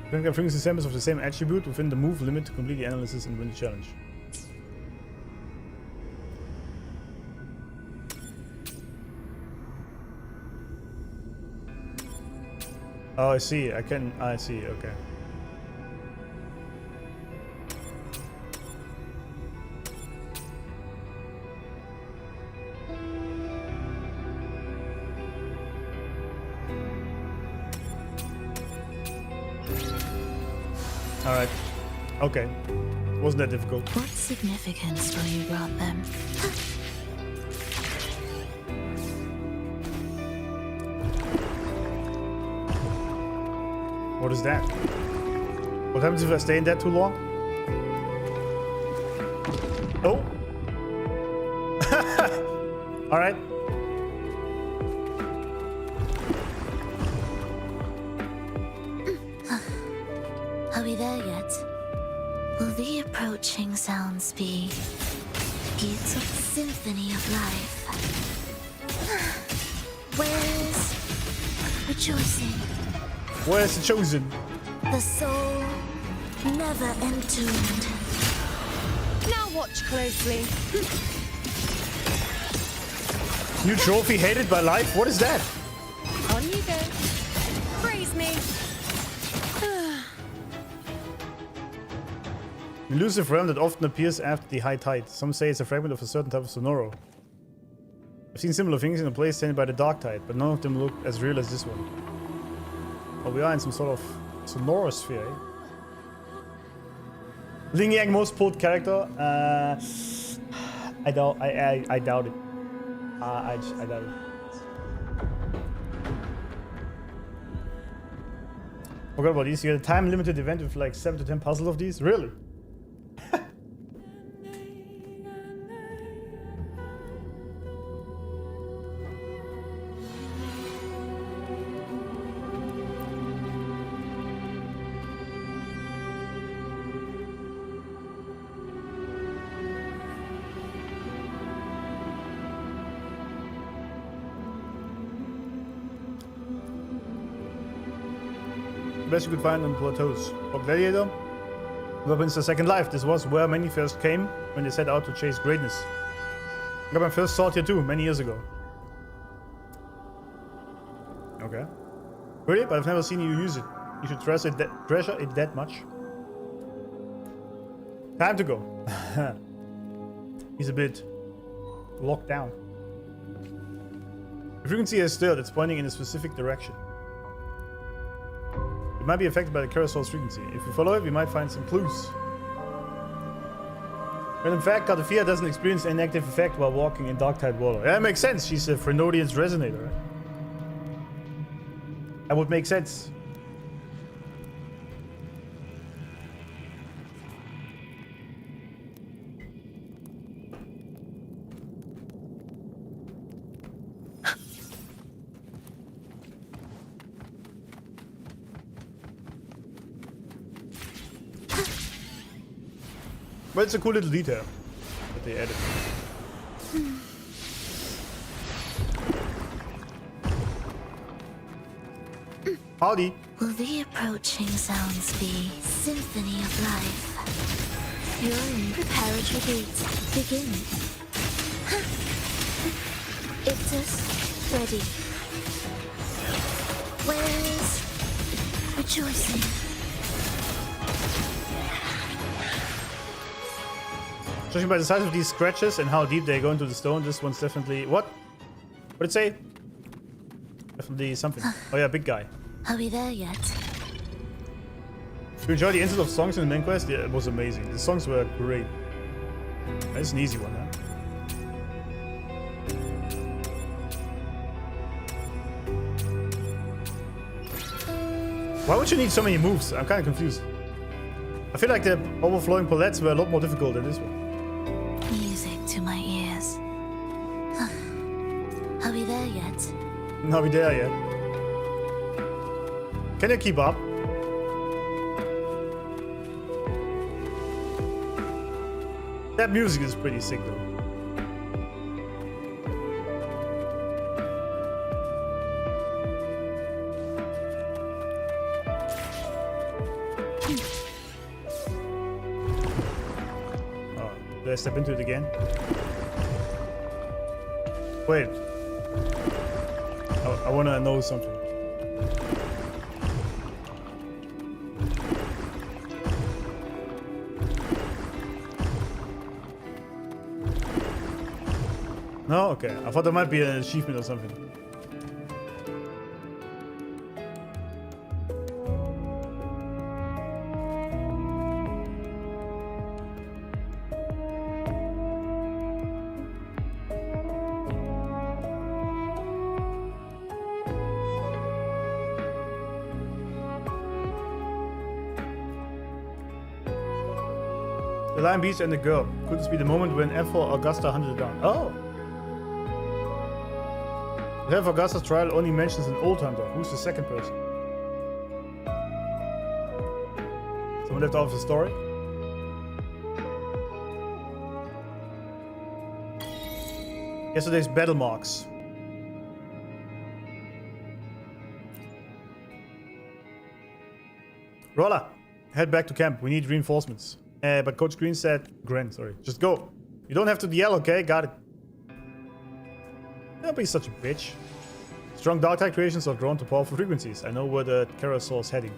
Drag frequency samples of the same attribute within the move limit to complete the analysis and win the challenge. Oh, I see. I see. Okay. Alright. Okay. Wasn't that difficult. What significance will you grant them? What is that? What happens if I stay in that too long? Oh! Alright. Are we there yet? Will the approaching sounds be beautiful symphony of life? Where's rejoicing? Where's the chosen? The soul never entombed. Now watch closely. New trophy hated by life? What is that? On you go. Praise me. An elusive realm that often appears after the high tide. Some say it's a fragment of a certain type of sonoro. I've seen similar things in a place tainted by the dark tide, but none of them look as real as this one. Well, we are in some sort of sonorosphere, eh? Ling Yang most pulled character? I doubt it. I doubt it. Forgot about these. You had a time limited event with like 7 to 10 puzzles of these? Really? Best you could find on plateaus. For Gladiator, weapons a second life. This was where many first came when they set out to chase greatness. I got my first sword here too, many years ago. Okay. Really? But I've never seen you use it. You should treasure it that much. Time to go. He's a bit locked down. The frequency is stirred, it's pointing in a specific direction. It might be affected by the carousel's frequency. If we follow it, we might find some clues. But in fact, Cartafia doesn't experience any negative effect while walking in Darktide water. Yeah, that makes sense. She's a Frenodian's Resonator, right? That would make sense. But it's a cool little detail that they added. Howdy. Will the approaching sounds be symphony of life? You're prepare a tribute. Begin. Ictus, ready. Where's rejoicing? Judging by the size of these scratches and how deep they go into the stone, this one's definitely... What? What'd it say? Definitely something. Oh yeah, big guy. Are we there yet? You enjoy the insert of songs in the main quest? Yeah, it was amazing. The songs were great. That's an easy one, huh? Why would you need so many moves? I'm kind of confused. I feel like the overflowing palettes were a lot more difficult than this one. Music to my ears. Are we there yet? Not we there yet. Can you keep up? That music is pretty sick though. Oh, do I step into it again? Wait. I wanna know something. No? Okay. I thought there might be an achievement or something. The Lion Beast and the girl. Could this be the moment when F or Augusta hunted it down? Oh! The Head of Augusta's trial only mentions an old hunter. Who's the second person? Someone left out of the story? Yesterday's battle marks. Rolla, head back to camp. We need reinforcements. But Coach Green said, just go. You don't have to yell, okay? Got it. Don't be such a bitch. Strong dark tide creations are drawn to powerful frequencies. I know where the Carousel is heading.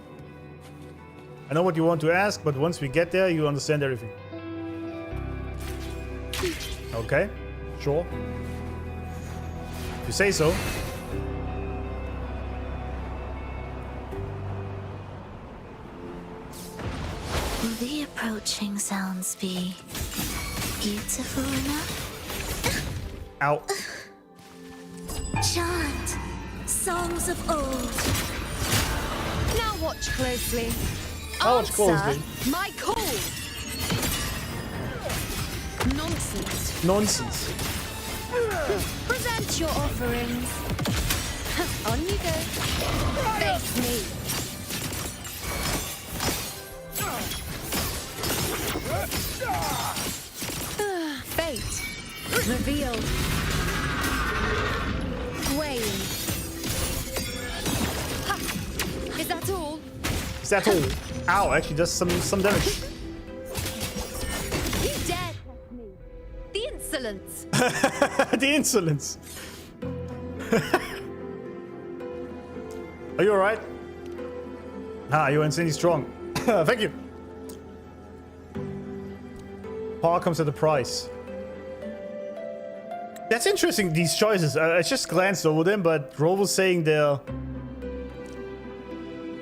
I know what you want to ask, but once we get there, you understand everything. Okay, sure. If you say so. Will the approaching sounds be beautiful enough? Ow. Chant songs of old. Now watch closely. I'll watch closely. My call. Nonsense. Nonsense. Present your offerings. On you go. Face me. Fate revealed. Wayne. Is that all? Is that all? Ow, actually does some damage. You dare test me. The insolence. The insolence. Are you alright? Ah, you're insanely strong. Thank you. Power comes at a price. That's interesting, these choices. I just glanced over them, but Rover was saying their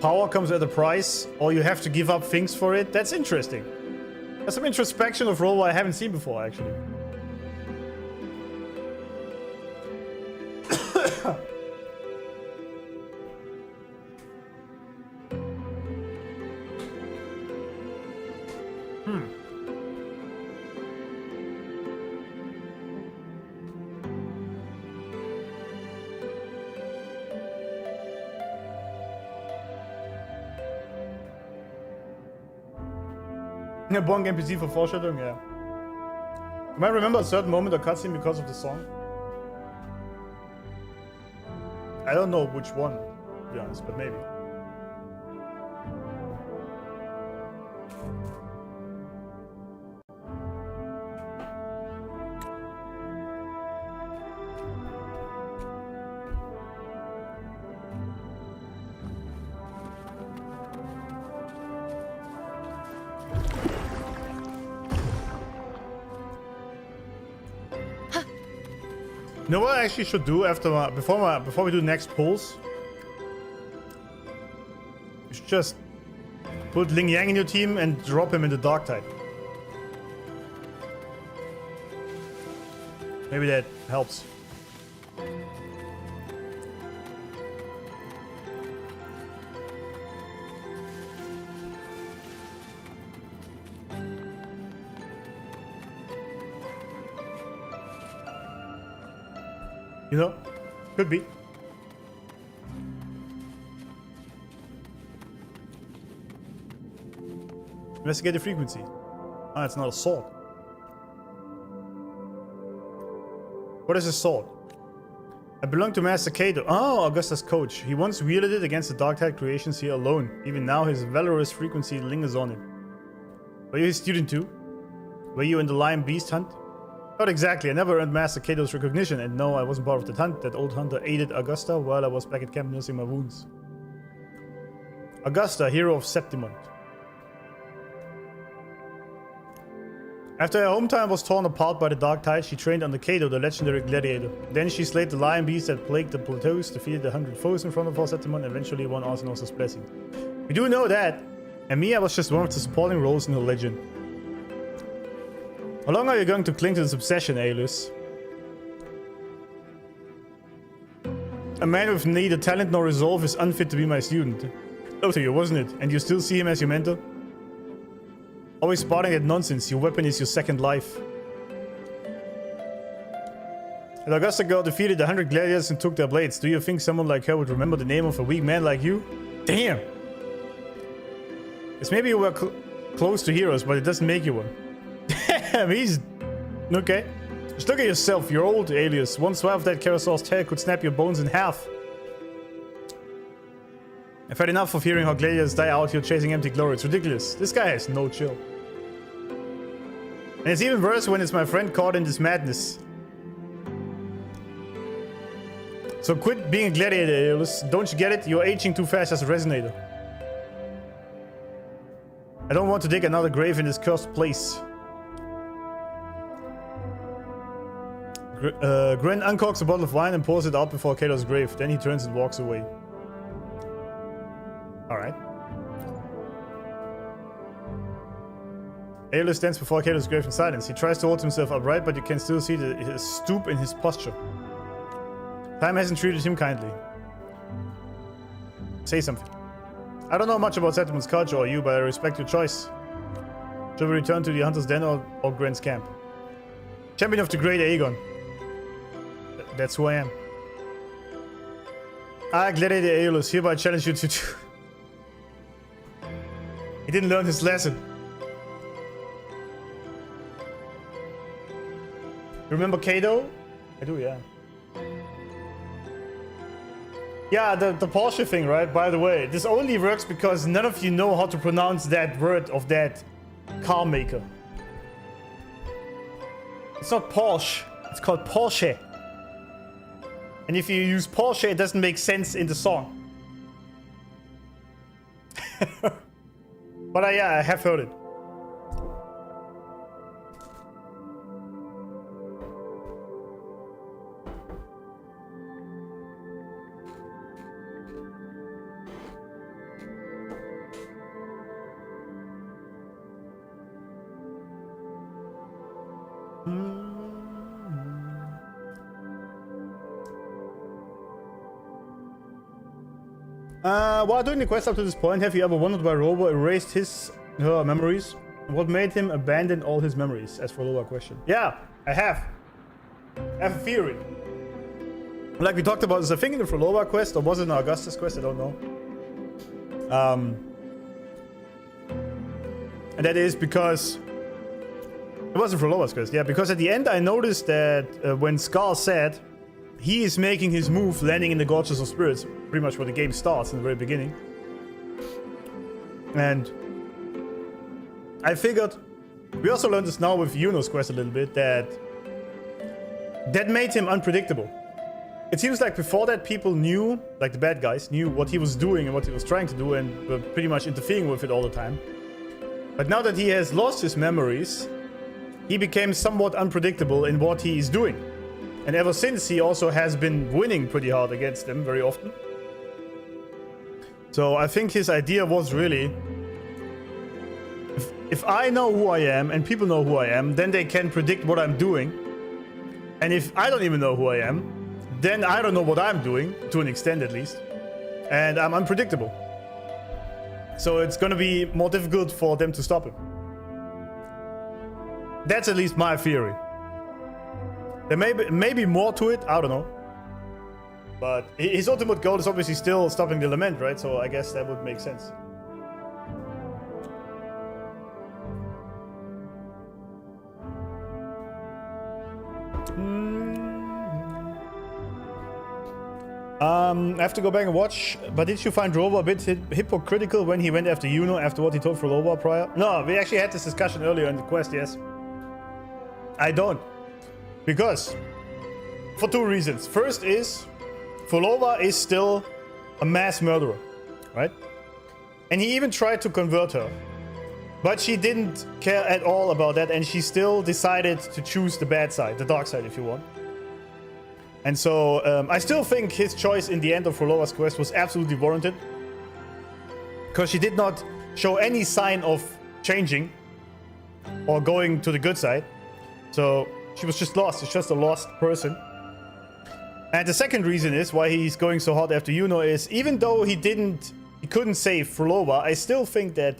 power comes at a price, or you have to give up things for it. That's interesting. That's some introspection of Rover I haven't seen before, actually. A bonk NPC for foreshadowing, yeah. You might remember a certain moment or cutscene because of the song. I don't know which one, to be honest, but maybe. You know what I actually should do before we do next pulls? You should just put Ling Yang in your team and drop him in the Dark Tide. Maybe that helps. You know, could be. Investigate the frequency. Ah, it's not a sword. What is a sword? I belong to Master Kato. Oh, Augusta's coach. He once wielded it against the Darktide creations here alone. Even now, his valorous frequency lingers on him. Were you his student too? Were you in the Lion Beast hunt? Not exactly. I never earned Master Kato's recognition, and no, I wasn't part of that hunt. That old hunter aided Augusta while I was back at camp nursing my wounds. Augusta, hero of Septimont. After her hometown was torn apart by the Dark Tide, she trained under Kato, the legendary gladiator. Then she slayed the lion beast that plagued the plateaus, defeated 100 foes in front of our Septimont, and eventually won Arsenos's blessing. We do know that, and me, I was just one of the supporting roles in her legend. How long are you going to cling to this obsession, Aelus? A man with neither talent nor resolve is unfit to be my student. Low to you, wasn't it? And you still see him as your mentor? Always spotting that nonsense. Your weapon is your second life. The Augusta girl defeated 100 gladiators and took their blades. Do you think someone like her would remember the name of a weak man like you? Damn! It's maybe you were close to heroes, but it doesn't make you one. Damn, he's... Okay. Just look at yourself. You're old, Aelius. One swipe of that carousel's tail could snap your bones in half. I've had enough of hearing how gladiators die out here chasing empty glory. It's ridiculous. This guy has no chill. And it's even worse when it's my friend caught in this madness. So quit being a gladiator, Aelus. Don't you get it? You're aging too fast as a Resonator. I don't want to dig another grave in this cursed place. Gren uncorks a bottle of wine and pours it out before Kato's grave. Then he turns and walks away. Alright. Aelus stands before Kato's grave in silence. He tries to hold himself upright, but you can still see his stoop in his posture. Time hasn't treated him kindly. Say something. I don't know much about Septimon's culture or you, but I respect your choice. Shall we return to the Hunter's Den or Gren's camp? Champion of the Great Aegon. That's who I am. I, Gladiator Aelus, hereby challenge you to... He didn't learn his lesson. Remember Kato? I do, yeah. Yeah, the Porsche thing, right? By the way, this only works because none of you know how to pronounce that word of that car maker. It's not Porsche, it's called Porsche. And if you use Porsche, it doesn't make sense in the song. But yeah, I have heard it. While doing the quest up to this point, have you ever wondered why Rover erased her memories? What made him abandon all his memories? As for a lower question. Yeah, I have a theory. Like we talked about, is a thing in the Frolova quest, or was it in Augustus quest? I don't know. And that is because it wasn't Frolova's quest. Yeah, because at the end I noticed that when Scar said he is making his move, landing in the Gorges of Spirits, pretty much where the game starts in the very beginning. And I figured, we also learned this now with Iuno's quest a little bit, that made him unpredictable. It seems like before that people knew, like the bad guys, knew what he was doing and what he was trying to do and were pretty much interfering with it all the time. But now that he has lost his memories, he became somewhat unpredictable in what he is doing. And ever since, he also has been winning pretty hard against them very often. So I think his idea was really, if I know who I am and people know who I am, then they can predict what I'm doing. And if I don't even know who I am, then I don't know what I'm doing, to an extent at least. And I'm unpredictable. So it's gonna be more difficult for them to stop him. That's at least my theory. There may be more to it, I don't know. But his ultimate goal is obviously still stopping the Lament, right? So I guess that would make sense. I have to go back and watch, but did you find Rover a bit hypocritical when he went after Iuno after what he told Frolova prior? No, we actually had this discussion earlier in the quest, yes. I don't. Because, for two reasons. First is, Frolova is still a mass murderer, right? And he even tried to convert her. But she didn't care at all about that, and she still decided to choose the bad side, the dark side if you want. And so, I still think his choice in the end of Frolova's quest was absolutely warranted. Because she did not show any sign of changing or going to the good side. So, she was just lost. She's just a lost person. And the second reason is why he's going so hard after Iuno is, even though he couldn't save Frolova, I still think that...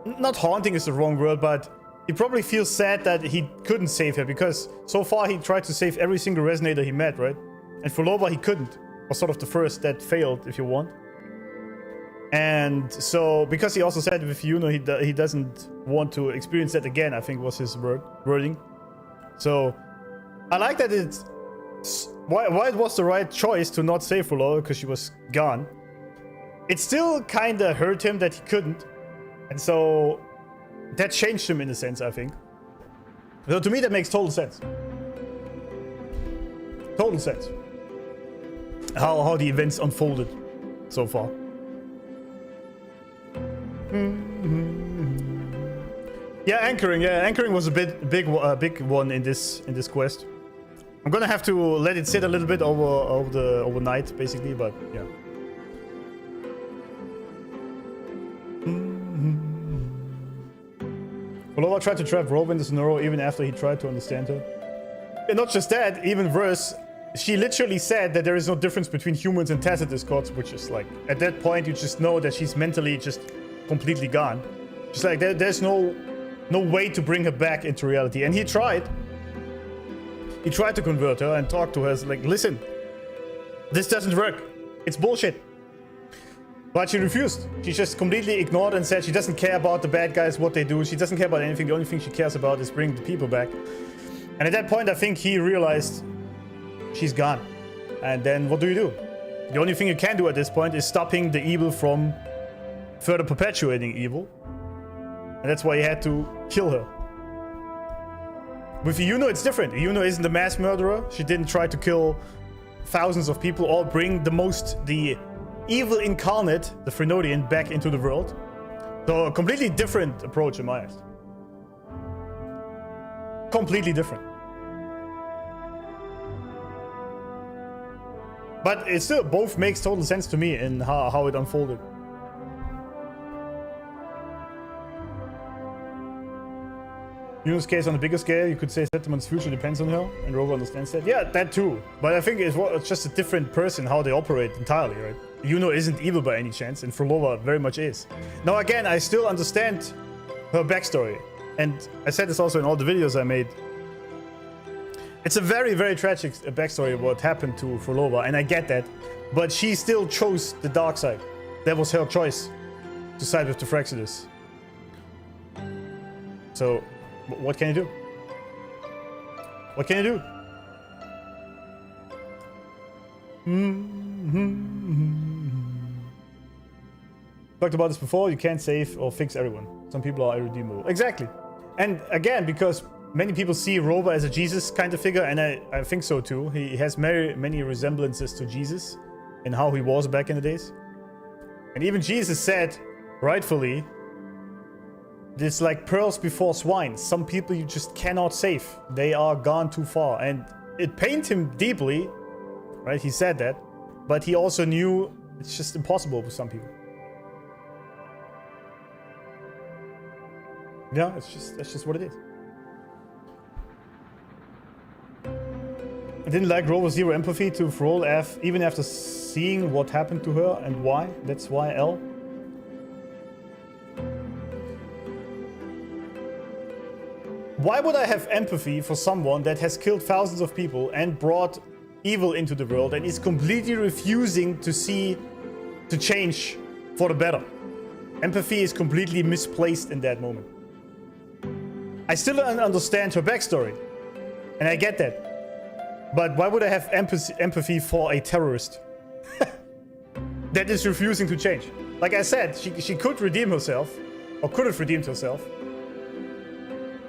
Not haunting is the wrong word, but... He probably feels sad that he couldn't save her, because so far he tried to save every single Resonator he met, right? And Frolova he couldn't. Was sort of the first that failed, if you want. And so, because he also said with Iuno he doesn't want to experience that again, I think was his wording. So, I like that it's... Why it was the right choice to not save Frolova, because she was gone. It still kinda hurt him that he couldn't. And so... That changed him in a sense, I think. So to me, that makes total sense. Total sense. How the events unfolded so far. Yeah, anchoring. Yeah, anchoring was a big one in this quest. I'm gonna have to let it sit a little bit overnight, basically, but yeah. Frolova tried to trap Rover into Sonoro even after he tried to understand her. And not just that, even worse, she literally said that there is no difference between humans and tacit discords, which is like, at that point you just know that she's mentally just completely gone. She's like, there's no way to bring her back into reality. And he tried. He tried to convert her and talk to her, like, listen, this doesn't work. It's bullshit. But she refused. She just completely ignored and said she doesn't care about the bad guys, what they do. She doesn't care about anything. The only thing she cares about is bringing the people back. And at that point, I think he realized she's gone. And then what do? The only thing you can do at this point is stopping the evil from further perpetuating evil. And that's why he had to kill her. With Iuno, it's different. Iuno isn't a mass murderer. She didn't try to kill thousands of people or bring the evil incarnate, the Frenodian, back into the world. So a completely different approach in my eyes. Completely different. But it still both makes total sense to me in how it unfolded. Iuno's case on a bigger scale, you could say Setimon's future depends on her, and Rover understands that. Yeah, that too. But I think it's just a different person how they operate entirely, right? Iuno isn't evil by any chance, and Frolova very much is. Now again, I still understand her backstory. And I said this also in all the videos I made. It's a very, very tragic backstory of what happened to Frolova, and I get that. But she still chose the dark side. That was her choice, to side with the Fraxidus. So, what can you do? What can you do? Talked about this before, you can't save or fix everyone. Some people are irredeemable. Exactly. And again, because many people see Rover as a Jesus kind of figure, and I think so too. He has many resemblances to Jesus in how he was back in the days. And even Jesus said, rightfully, It's like pearls before swine. Some people you just cannot save. They are gone too far. And it pained him deeply, right? He said that. But he also knew it's just impossible with some people. Yeah, that's just what it is. I didn't like Rover zero empathy to Frol F, even after seeing what happened to her and why. That's why L. Why would I have empathy for someone that has killed thousands of people and brought evil into the world and is completely refusing to change for the better? Empathy is completely misplaced in that moment. I still don't understand her backstory, and I get that. But why would I have empathy for a terrorist that is refusing to change? Like I said, she could redeem herself, or could have redeemed herself.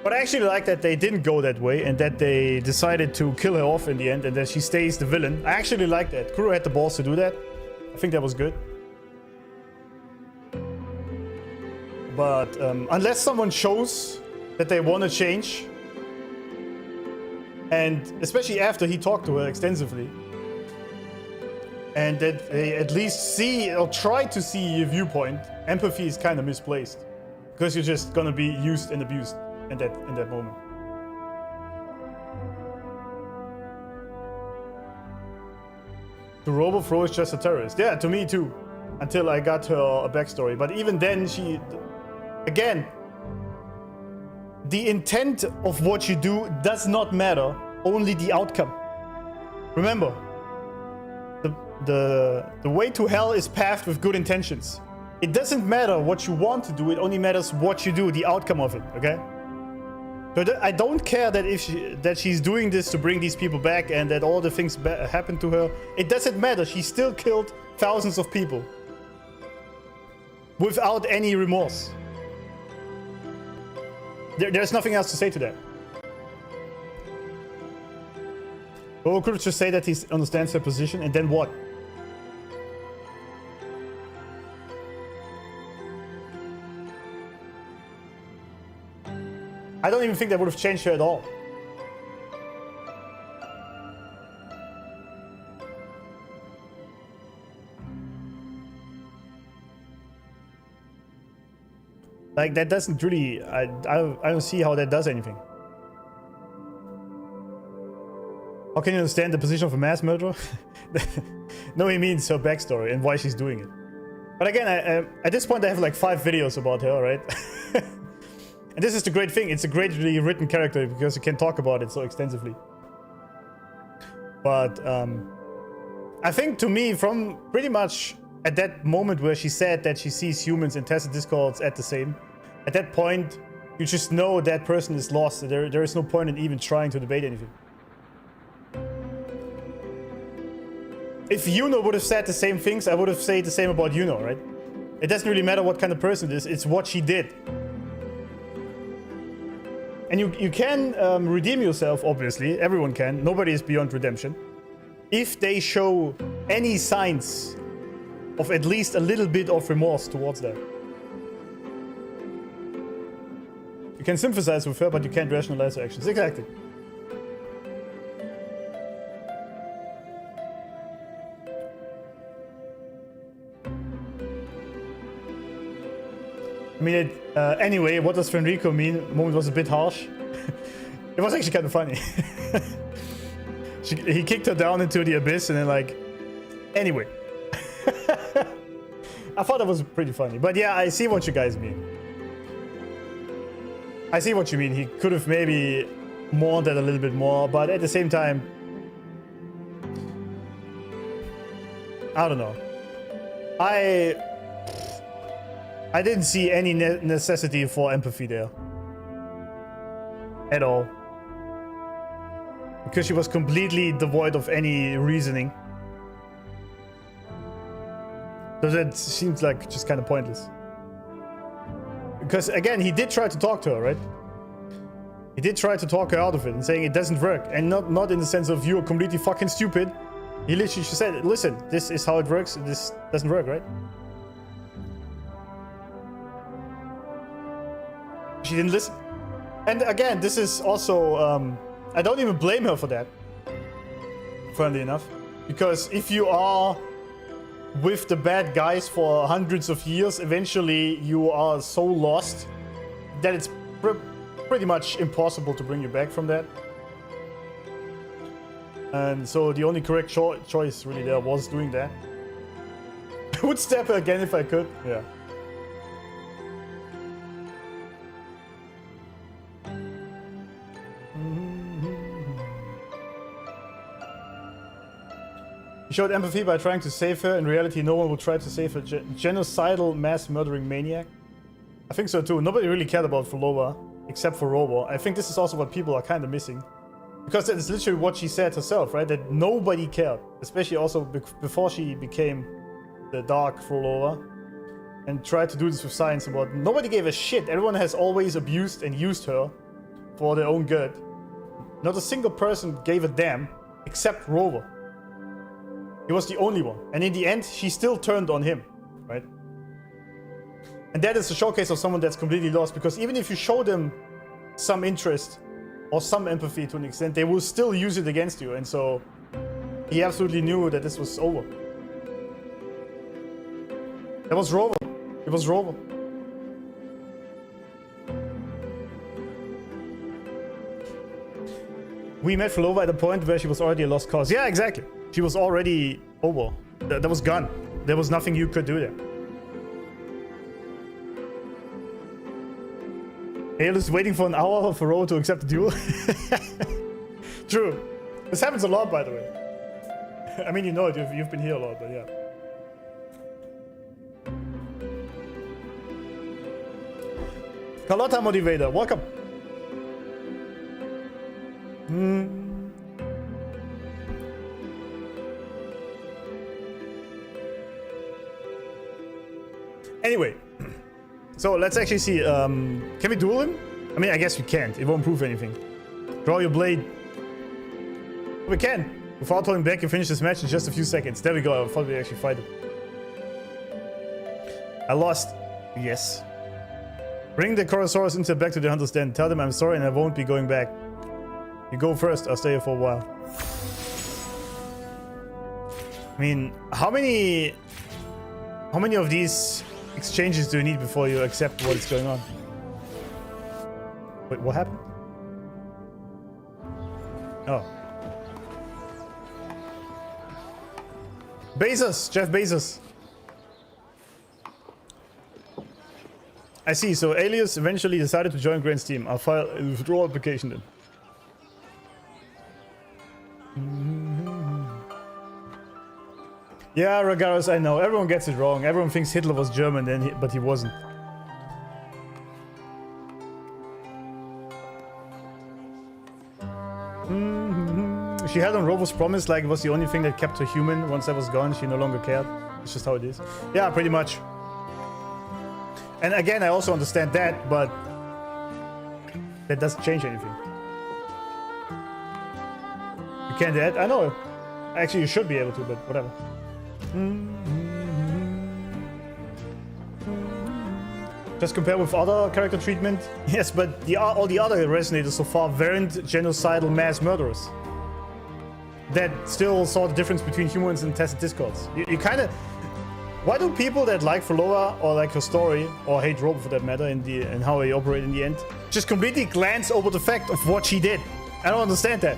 But I actually like that they didn't go that way and that they decided to kill her off in the end and that she stays the villain. I actually like that. Kuro had the balls to do that. I think that was good. But unless someone shows that they want to change, and especially after he talked to her extensively, and that they at least see or try to see your viewpoint, empathy is kind of misplaced. Because you're just gonna be used and abused in that moment. The Rover Fro is just a terrorist. Yeah, to me too. Until I got her a backstory. But even then, again, the intent of what you do does not matter, only the outcome. Remember, the way to hell is paved with good intentions. It doesn't matter what you want to do, it only matters what you do, the outcome of it, okay? But I don't care that she's doing this to bring these people back and that all the things happen to her. It doesn't matter, she still killed thousands of people. Without any remorse. There's nothing else to say to that. Or could just say that he understands her position and then what? I don't even think that would have changed her at all. Like, that doesn't really... I don't see how that does anything. How can you understand the position of a mass murderer? No, he means her backstory and why she's doing it. But again, at this point I have like 5 videos about her, right? And this is the great thing, it's a greatly written character because you can talk about it so extensively. But I think to me, from pretty much at that moment where she said that she sees humans and Tacit Discords at the same, at that point, you just know that person is lost. There is no point in even trying to debate anything. If Iuno would have said the same things, I would have said the same about Iuno, right? It doesn't really matter what kind of person it is, it's what she did. And you can redeem yourself, obviously. Everyone can. Nobody is beyond redemption. If they show any signs of at least a little bit of remorse towards that. You can sympathize with her, but you can't rationalize her actions. Exactly. I mean, anyway, what does Fenrico mean? Moment was a bit harsh. It was actually kind of funny. He kicked her down into the abyss and then like... Anyway. I thought that was pretty funny. But yeah, I see what you guys mean. I see what you mean. He could have maybe mourned that a little bit more, but at the same time... I don't know. I didn't see any necessity for empathy there. At all. Because she was completely devoid of any reasoning. So that seems like just kind of pointless. Because again, he did try to talk to her, right? He did try to talk her out of it and saying it doesn't work. And not in the sense of you're completely fucking stupid. He literally just said, listen, this is how it works. This doesn't work, right? She didn't listen. And again, this is also, I don't even blame her for that, funnily enough. Because if you are with the bad guys for hundreds of years, eventually you are so lost that it's pretty much impossible to bring you back from that. And so the only correct choice really there was doing that. I would stab her again if I could, yeah. He showed empathy by trying to save her. In reality, no one would try to save a genocidal mass murdering maniac. I think so too. Nobody really cared about Fulova, except for Rover. I think this is also what people are kind of missing. Because that is literally what she said herself, right? That nobody cared. Especially also before she became the Dark Fulova. And tried to do this with science about nobody gave a shit. Everyone has always abused and used her for their own good. Not a single person gave a damn, except Rover. He was the only one. And in the end, she still turned on him, right? And that is a showcase of someone that's completely lost, because even if you show them some interest or some empathy to an extent, they will still use it against you. And so he absolutely knew that this was over. That was Rover. It was Rover. We met Fulova at a point where she was already a lost cause. Yeah, exactly. She was already over. That was gone. There was nothing you could do there. Hale is waiting for an hour for Rover to accept the duel. True. This happens a lot, by the way. I mean, you know it. You've been here a lot, but yeah. Carlotta Motivator, welcome. Anyway, so let's actually see. Can we duel him? I mean, I guess we can't. It won't prove anything. Draw your blade. We can. Without holding back, you finish this match in just a few seconds. There we go. I thought we'd actually fight him. I lost. Yes. Bring the Chorosaurus into back to the hunter's den. Tell them I'm sorry and I won't be going back. You go first. I'll stay here for a while. I mean, how many of these exchanges do you need before you accept what is going on? Wait, what happened? Oh. Bezos! Jeff Bezos! I see, so Alias eventually decided to join Grant's team. I'll file a withdrawal application then. Yeah, Ragaros, I know. Everyone gets it wrong. Everyone thinks Hitler was German, but he wasn't. She held on Rover's promise like it was the only thing that kept her human. Once that was gone, she no longer cared. It's just how it is. Yeah, pretty much. And again, I also understand that, but that doesn't change anything. You can't add? I know. Actually, you should be able to, but whatever. Just compare with other character treatment. Yes, but all the other Resonators so far weren't genocidal mass murderers. That still saw the difference between humans and tacit discords. You kind of... Why do people that like Fulova or like her story, or hate Rover for that matter, and how they operate in the end, just completely glance over the fact of what she did? I don't understand that.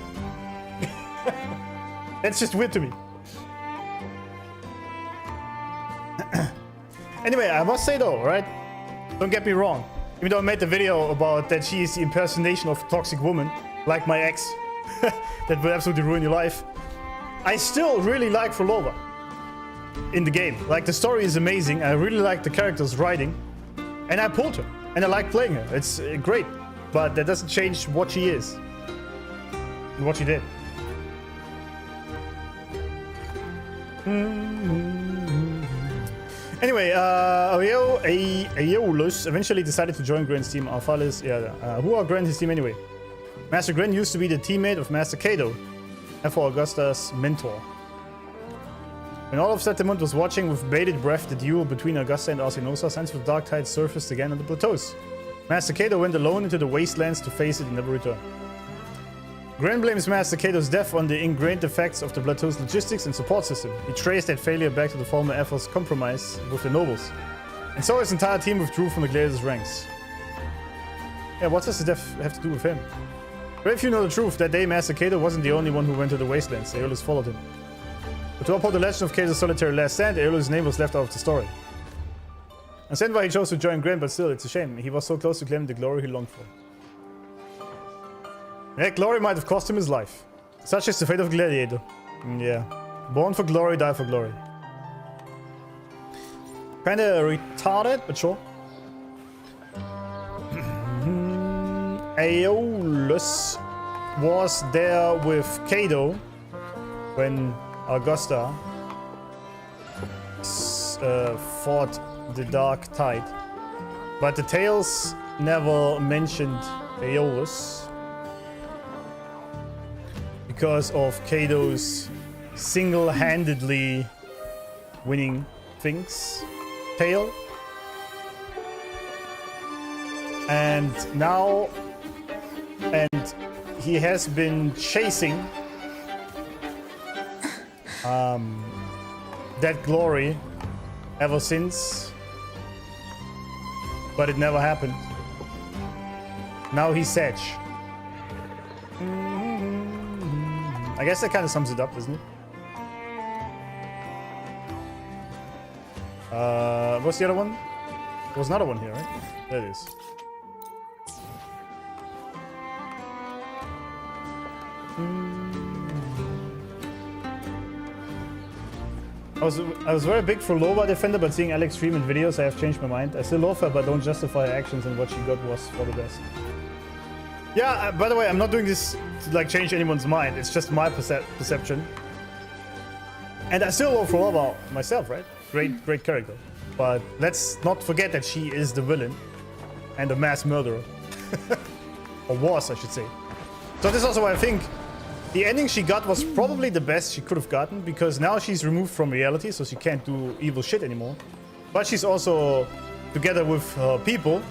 That's just weird to me. Anyway, I must say though, right? Don't get me wrong. Even though I made the video about that she is the impersonation of a toxic woman, like my ex, that will absolutely ruin your life, I still really like Fulova in the game. Like, the story is amazing. I really like the character's writing, and I pulled her, and I like playing her. It's great, but that doesn't change what she is and what she did. Anyway, Aeolus eventually decided to join Grant's team. Alphalis, who are Grant his team anyway? Master Grant used to be the teammate of Master Kato, and for Augusta's mentor. When all of Settlement was watching with bated breath the duel between Augusta and Arsinosa, signs of the Dark Tide surfaced again on the plateaus. Master Cato went alone into the wastelands to face it and never returned. Gran blames Master Cato's death on the ingrained effects of the plateau's logistics and support system. He traced that failure back to the former effort's compromise with the nobles. And so his entire team withdrew from the gladiators' ranks. Yeah, what does the death have to do with him? But if you know the truth, that day Master Cato wasn't the only one who went to the wastelands. Aeolus followed him. But to uphold the legend of Cato's solitary last stand, Aeolus' name was left out of the story. And that's why he chose to join Gran, but still, it's a shame. He was so close to claiming the glory he longed for. That glory might have cost him his life. Such is the fate of Gladiator. Yeah. Born for glory, die for glory. Kinda retarded, but sure. Aeolus was there with Cato when Augusta fought the Dark Tide. But the tales never mentioned Aeolus because of Cato's single-handedly winning things tale. And now, and he has been chasing that glory ever since, but it never happened. Now he's sad. I guess that kind of sums it up, doesn't it? What's the other one? There was another one here, right? There it is. I was very big for Loba Defender, but seeing Alex stream in videos, I have changed my mind. I still love her, but don't justify her actions, and what she got was for the best. Yeah, by the way, I'm not doing this to like change anyone's mind. It's just my perception. And I still love Loba myself, right? Great character. But let's not forget that she is the villain and a mass murderer. Or was, I should say. So this is also why I think the ending she got was probably the best she could have gotten, because now she's removed from reality, so she can't do evil shit anymore. But she's also together with her people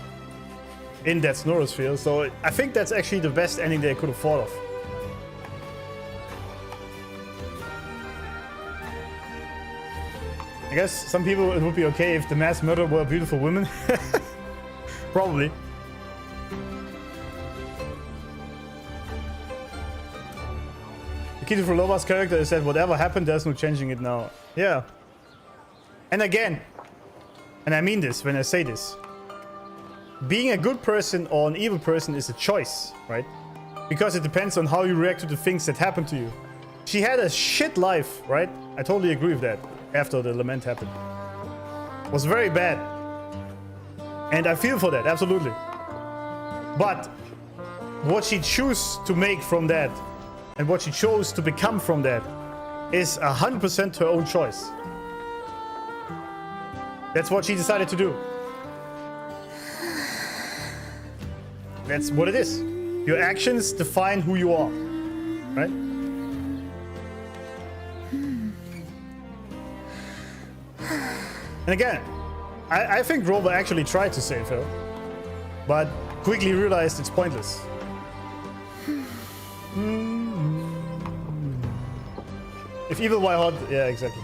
in that Snorosphere, so I think that's actually the best ending they could have thought of. I guess some people it would be okay if the mass murderer were beautiful women. Probably. The key to Loba's character is that whatever happened, there's no changing it now. Yeah. And again, and I mean this when I say this, being a good person or an evil person is a choice, right? Because it depends on how you react to the things that happen to you. She had a shit life, right? I totally agree with that after the lament happened. It was very bad. And I feel for that, absolutely. But what she chose to make from that and what she chose to become from that is 100% her own choice. That's what she decided to do. That's what it is. Your actions define who you are, right? And again, I think Rover actually tried to save her, but quickly realized it's pointless. If evil were hot, yeah, exactly.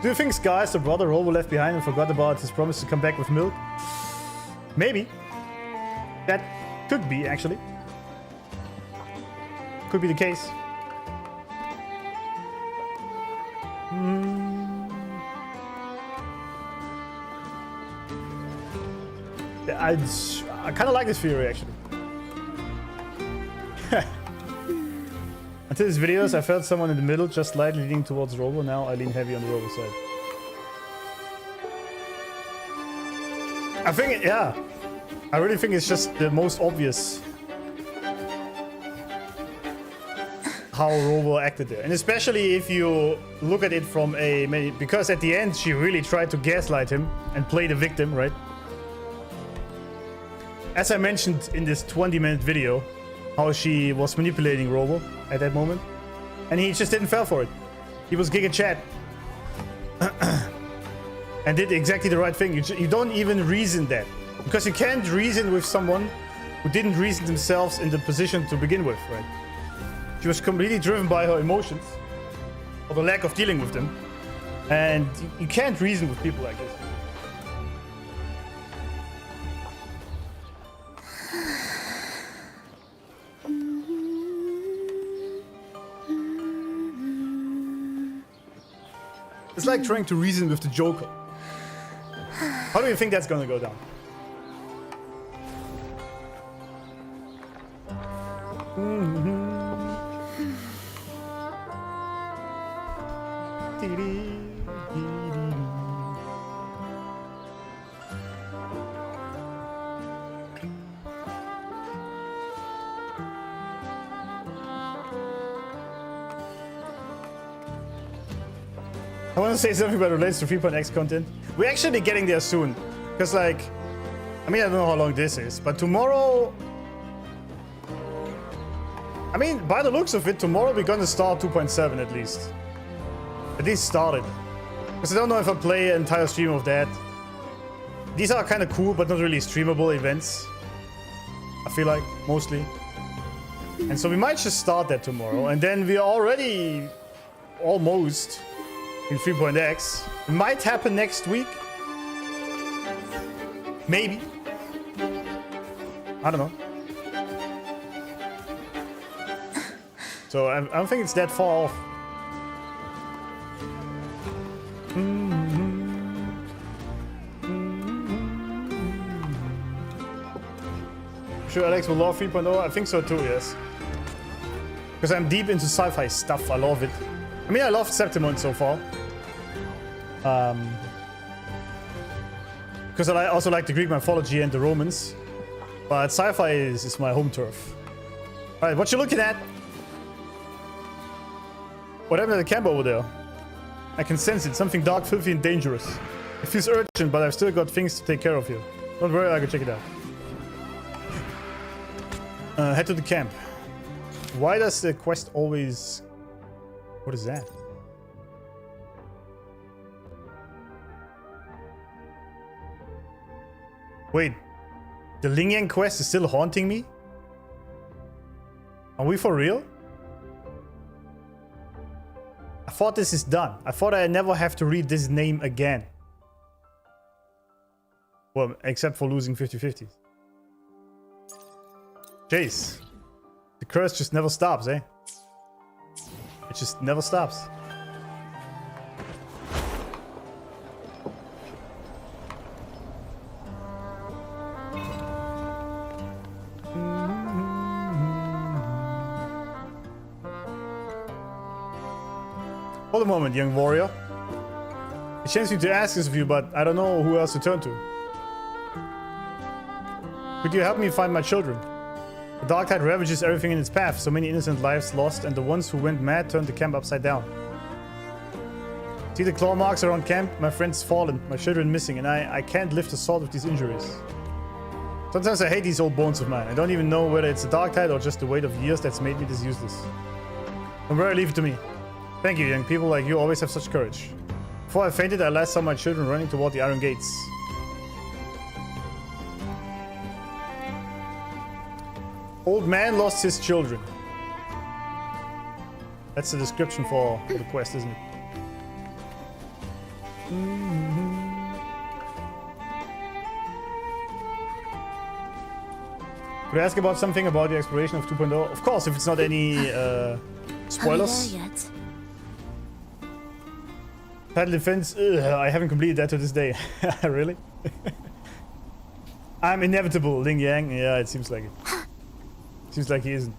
Do you think Sky is the brother Rover left behind and forgot about his promise to come back with milk? Maybe. That could be, actually. Could be the case. I kind of like this theory, actually. Until these videos, I felt someone in the middle, just slightly leaning towards Rover. Now I lean heavy on the Rover side. I think, yeah. I really think it's just the most obvious how Rover acted there. And especially if you look at it from a... Because at the end, she really tried to gaslight him and play the victim, right? As I mentioned in this 20-minute video, how she was manipulating Rover at that moment. And he just didn't fall for it. He was Giga Chat. and did exactly the right thing. You don't even reason that, because you can't reason with someone who didn't reason themselves in the position to begin with, right? She was completely driven by her emotions, or the lack of dealing with them, and you can't reason with people like this. It's like trying to reason with the Joker. How do you think that's gonna go down? I want to say something that relates to 3.x content. We're actually getting there soon. Because, like, I mean, I don't know how long this is, but tomorrow... I mean, by the looks of it, tomorrow we're gonna start 2.7 at least. At least start it. Because I don't know if I'll play an entire stream of that. These are kind of cool, but not really streamable events. I feel like, mostly. And so we might just start that tomorrow. And then we are already almost in 3.x. It might happen next week. Maybe. I don't know. So I don't think it's that far off. Sure, Alex will love 3.0. I think so too, yes. Because I'm deep into sci-fi stuff. I love it. I mean, I love Septimon so far. Because I also like the Greek mythology and the Romans. But sci-fi is my home turf. Alright, what you looking at? What happened at the camp over there? I can sense it. Something dark, filthy, and dangerous. It feels urgent, but I've still got things to take care of here. Don't worry, I can check it out. Head to the camp. Why does the quest always... What is that? Wait. The Lingyang quest is still haunting me? Are we for real? I thought this is done. I thought I never have to read this name again. Well, except for losing 50-50s. Jace. The curse just never stops, eh? It just never stops. Hold a moment, young warrior. It shames me to ask this of you, but I don't know who else to turn to. Could you help me find my children? The dark tide ravages everything in its path, so many innocent lives lost, and the ones who went mad turned the camp upside down. See the claw marks around camp? My friend's fallen, my children missing, and I can't lift a sword with these injuries. Sometimes I hate these old bones of mine. I don't even know whether it's the dark tide or just the weight of years that's made me this useless. Don't worry, leave it to me. Thank you, young people like you always have such courage. Before I fainted, I last saw my children running toward the iron gates. Old man lost his children. That's the description for the quest, isn't it? Could I ask about something about the exploration of 2.0? Of course, if it's not any spoilers. Are we there yet? Paddle defense, I haven't completed that to this day. Really? I'm inevitable, Ling Yang. Yeah, it seems like it. Seems like he isn't.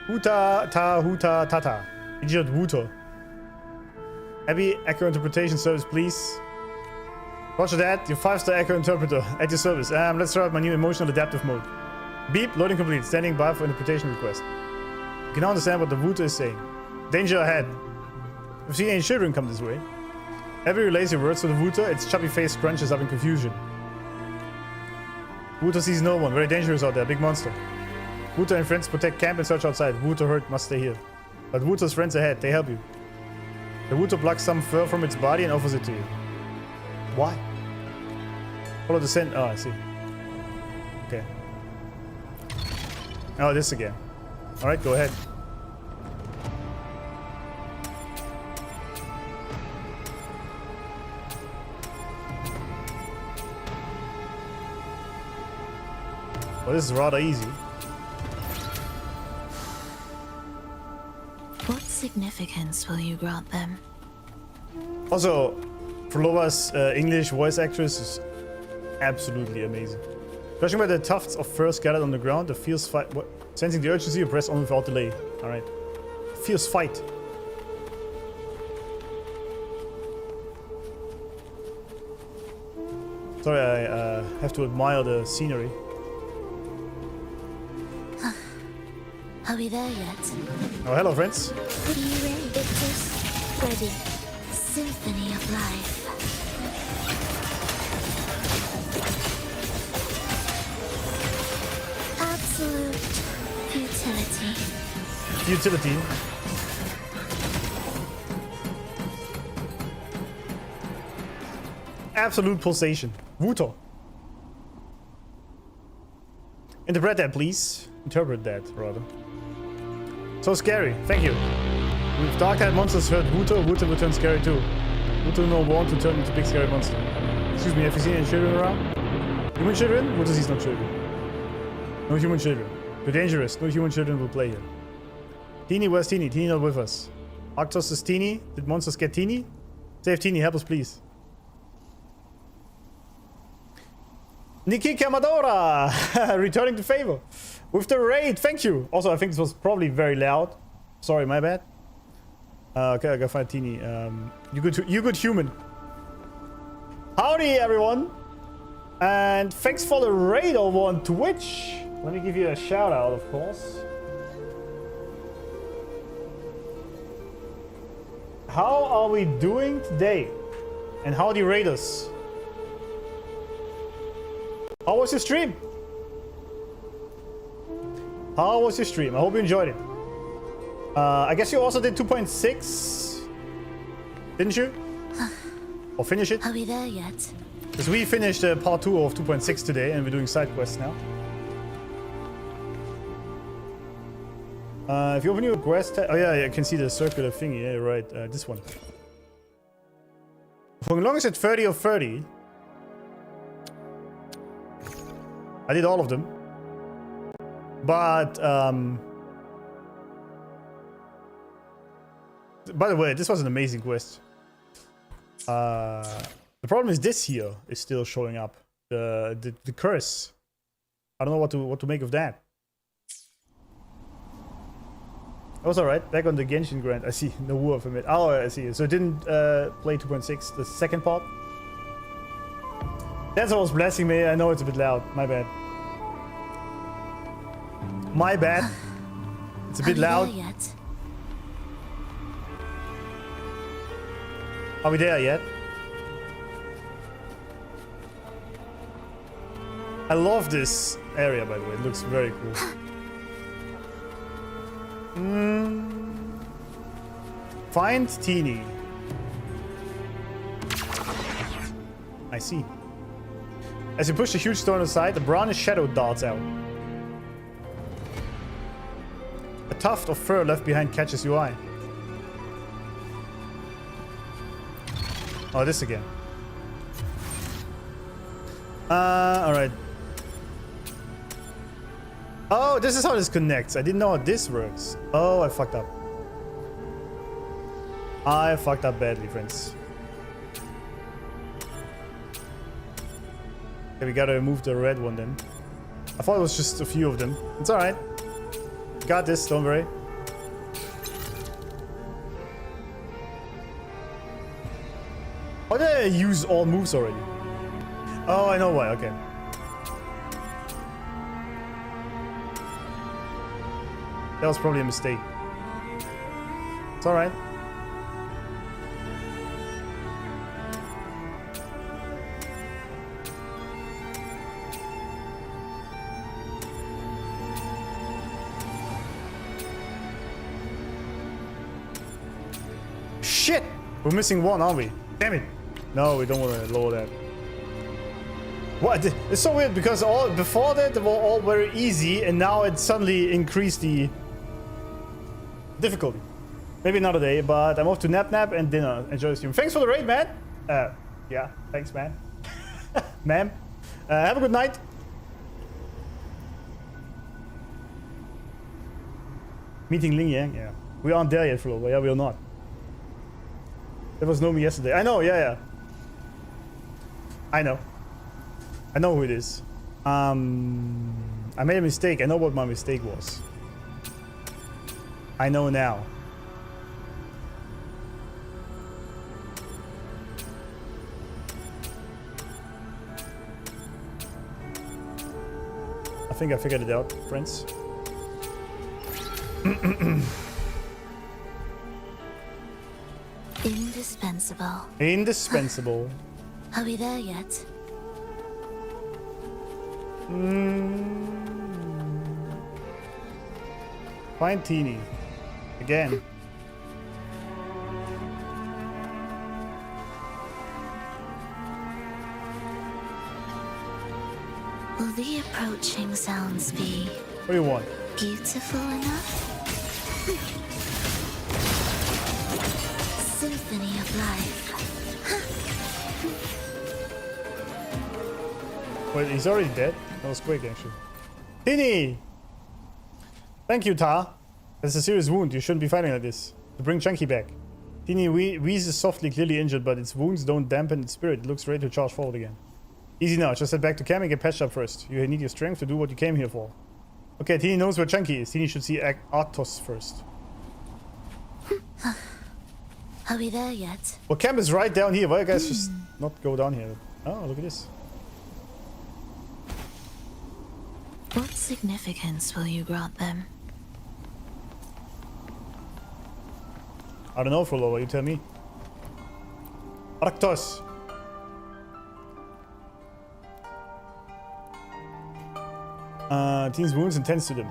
Huta ta huta tata. Idiot Wuto. Abby, Echo Interpretation Service, please. Roger that. Your 5-star Echo Interpreter at your service. Let's try out my new emotional adaptive mode. Beep, loading complete. Standing by for interpretation request. You can now understand what the Wuto is saying. Danger ahead. We've seen any children come this way. Abby relays your words to the Wuto. Its chubby face crunches up in confusion. Wuto sees no one. Very dangerous out there. Big monster. Wuto and friends protect camp and search outside. Wuto hurt. Must stay here. But Wuto's friends ahead. They help you. The Wuto plucks some fur from its body and offers it to you. Why? Follow the scent. Oh, I see. Okay. Oh, this again. Alright, go ahead. Well, this is rather easy. What significance will you grant them? Also, Frolova's English voice actress is absolutely amazing. Judging by the tufts of fur scattered on the ground, the fierce fight. What? Sensing the urgency, you press on without delay. Alright. Fierce fight. Sorry, I have to admire the scenery. Are we there yet? Oh, hello, friends. Are you ready, Victus? Ready. Symphony of life. Absolute futility. Futility. Absolute pulsation. Wuto. Interpret that, please. Interpret that, rather. So scary. Thank you. With dark-eyed monsters heard Wuto, Wuto will turn scary too. Wuto no want to turn into big scary monster. Excuse me, have you seen any children around? Human children? Wuto sees no children. No human children. You're dangerous. No human children will play here. Teeny, where's Teeny? Teeny not with us. Arctos is Teeny. Did monsters get Teeny? Save Teeny, help us please. Nikki Kamadora! Returning to favor. With the raid, thank you! Also, I think this was probably very loud. Sorry, my bad. Okay, I gotta find Teeny. You good human. Howdy, everyone! And thanks for the raid over on Twitch. Let me give you a shout out, of course. How are we doing today? And howdy, raiders. How was your stream? How was your stream? I hope you enjoyed it. I guess you also did 2.6, didn't you? Or finish it? Are we there yet? Because we finished part 2 of 2.6 today, and we're doing side quests now. If you open your quest, oh yeah, you can see the circular thingy. Yeah, right. This one. For as long as it's 30 or 30. I did all of them. But, by the way, this was an amazing quest. The problem is this here is still showing up. The curse. I don't know what to make of that. That was alright. Back on the Genshin Grant. I see. NOOOO from it. Oh, I see. So it didn't play 2.6, the second part. That's what was blessing me. I know it's a bit loud. My bad. My bad. It's a bit loud. Yet? Are we there yet? I love this area, by the way. It looks very cool. Find Teeny. I see. As you push the huge stone aside, a brownish shadow darts out. A tuft of fur left behind catches your eye. Oh, this again. Alright. Oh, this is how this connects. I didn't know how this works. Oh, I fucked up. I fucked up badly, friends. Okay, we gotta remove the red one then. I thought it was just a few of them. It's alright. Got this, don't worry. Why did I use all moves already? Oh, I know why, okay. That was probably a mistake. It's alright. Shit! We're missing one, aren't we? Damn it. No, we don't want to lower that. What? It's so weird because before that they were all very easy and now it suddenly increased the difficulty. Maybe another day, but I'm off to nap and dinner. Enjoy the stream. Thanks for the raid, man. Yeah, thanks, man. Ma'am. Have a good night. Meeting Ling Yang, yeah. We aren't there yet, Flo. Yeah, we are not. There was Nomi yesterday. I know, yeah. I know who it is. I made a mistake. I know what my mistake was. I know now. I think I figured it out, friends. Indispensable. Indispensable. Are we there yet? Find Teeny. Again. Will the approaching sounds be... What do you want? Beautiful enough? Symphony of life. Wait, he's already dead? That was quick, actually. Teeny! Thank you, Ta. That's a serious wound. You shouldn't be fighting like this. To bring Chunky back. Teeny wheezes softly, clearly injured, but its wounds don't dampen its spirit. It looks ready to charge forward again. Easy now. Just head back to camp and get patched up first. You need your strength to do what you came here for. Okay, Teeny knows where Chunky is. Teeny should see Arctos first. Are we there yet? Well, camp is right down here. Why you guys just not go down here? Oh, look at this. What significance will you grant them? I don't know, Frollo. You tell me. Arctos. Teeny's wounds and tends to them.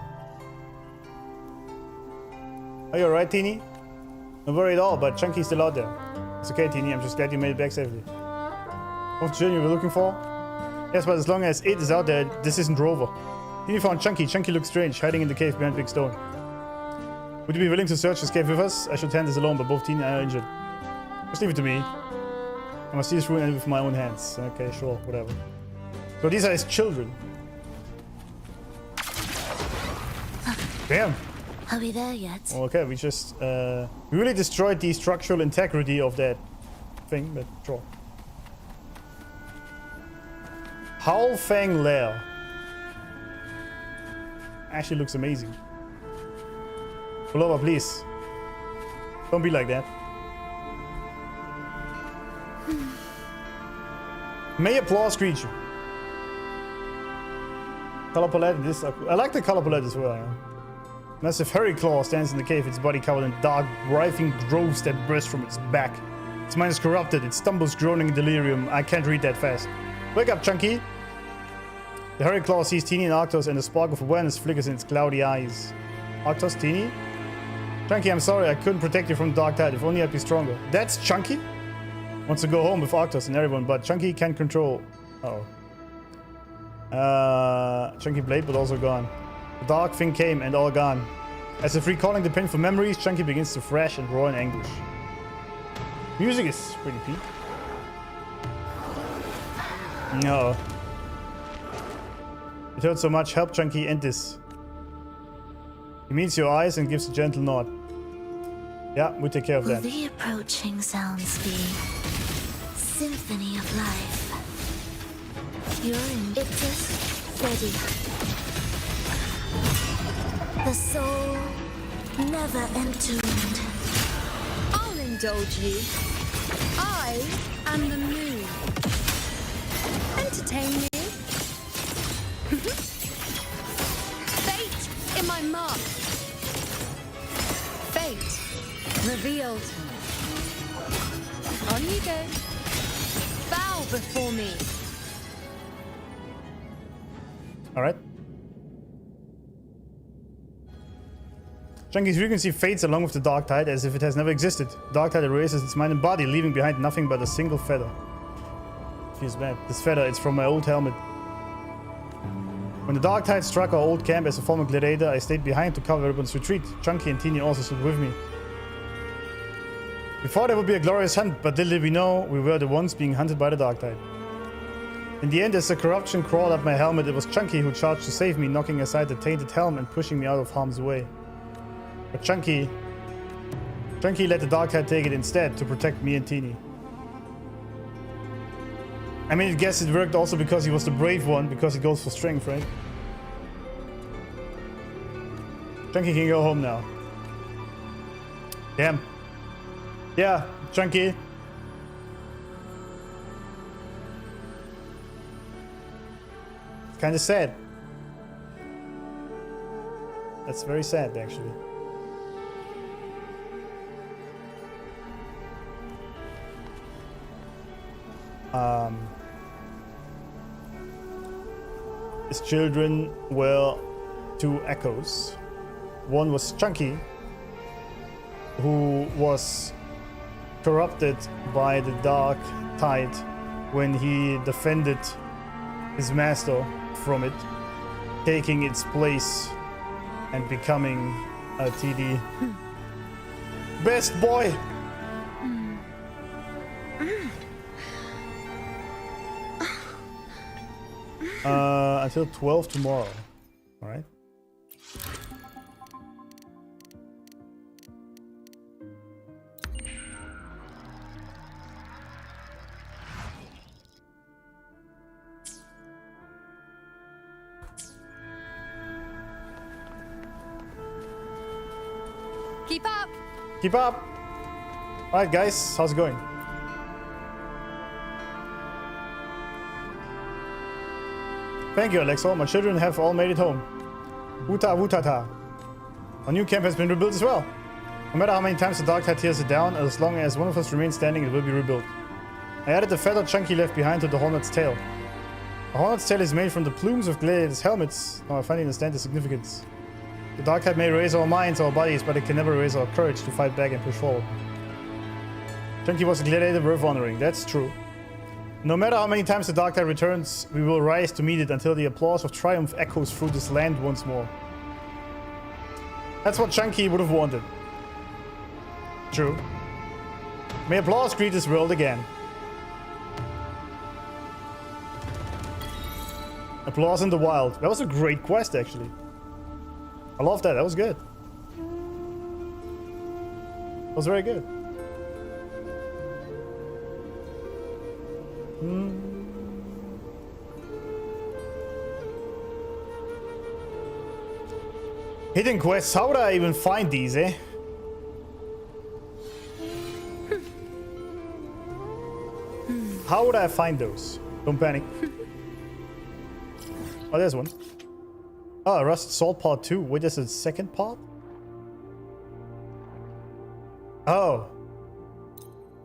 Are you alright, Teeny? Don't worry at all, but Chunky's still out there. It's okay, Teeny. I'm just glad you made it back safely. What journey you were looking for? Yes, but as long as it is out there, this isn't Rover. Teeny found Chunky. Chunky looks strange, hiding in the cave behind Big Stone. Would you be willing to search this cave with us? I should hand this alone, but both Teeny and I are injured. Just leave it to me. I must see this ruin with my own hands. Okay, sure, whatever. So these are his children. Damn. Are we there yet? Okay, we just we really destroyed the structural integrity of that thing, but sure. Howl Fang Lair. Actually looks amazing. Pull over, please. Don't be like that. May applause greet you. Color palette. This I like the color palette as well. Yeah. Massive hairy claw stands in the cave, its body covered in dark, writhing growths that burst from its back. Its mind is corrupted, it stumbles, groaning in delirium. I can't read that fast. Wake up, Chunky! The hairy claw sees Teeny and Arctos, and a spark of awareness flickers in its cloudy eyes. Arctos, Teeny? Chunky, I'm sorry, I couldn't protect you from the dark tide. If only I'd be stronger. That's Chunky? Wants to go home with Arctos and everyone, but Chunky can't control... Chunky blade, but also gone. The dark thing came and all gone. As if recalling the painful memories, Chunky begins to thrash and roar in anguish. Music is pretty peak. No. It hurts so much. Help Chunky end this. He meets your eyes and gives a gentle nod. Yeah, we'll take care of that. Will the approaching sounds be symphony of life? You're in Ictus, ready. The soul never entombed. I'll indulge you. I am the moon. Entertain me. Fate in my mark. Fate revealed. On you go. Bow before me. All right. Chunky's frequency fades along with the dark tide as if it has never existed. Dark tide erases its mind and body, leaving behind nothing but a single feather. Feels bad. This feather, it's from my old helmet. When the dark tide struck our old camp as a former gladiator, I stayed behind to cover everyone's retreat. Chunky and Teeny also stood with me. We thought it would be a glorious hunt, but little did we know we were the ones being hunted by the dark tide. In the end, as the corruption crawled up my helmet, it was Chunky who charged to save me, knocking aside the tainted helm and pushing me out of harm's way. But Chunky let the dark tide take it instead to protect me and Teeny. I mean, I guess it worked also because he was the brave one, because he goes for strength, right? Chunky can go home now. Damn. Yeah, Chunky. It's kind of sad. That's very sad, actually. His children were two echoes. One was Chunky, who was corrupted by the dark tide when he defended his master from it, taking its place and becoming a TD. Best boy! Until 12 tomorrow. Alright. Keep up! Keep up! Alright guys, how's it going? Thank you, Alexo. My children have all made it home. Wuta wutata. Our new camp has been rebuilt as well. No matter how many times the dark tide tears it down, as long as one of us remains standing, it will be rebuilt. I added the feather Chunky left behind to the hornet's tail. The hornet's tail is made from the plumes of gladiators' helmets. Now I finally understand the significance. The dark tide may erase our minds, our bodies, but it can never erase our courage to fight back and push forward. Chunky was a gladiator worth honoring. That's true. No matter how many times the dark tide returns, we will rise to meet it until the applause of triumph echoes through this land once more. That's what Chunky would have wanted. True. May applause greet this world again. Applause in the wild. That was a great quest, actually. I love that. That was good. That was very good. Hidden quests, how would I even find these, eh? How would I find those? Don't panic. Oh, there's one. Oh, Rust Salt Part 2. Wait, there's a second part? Oh.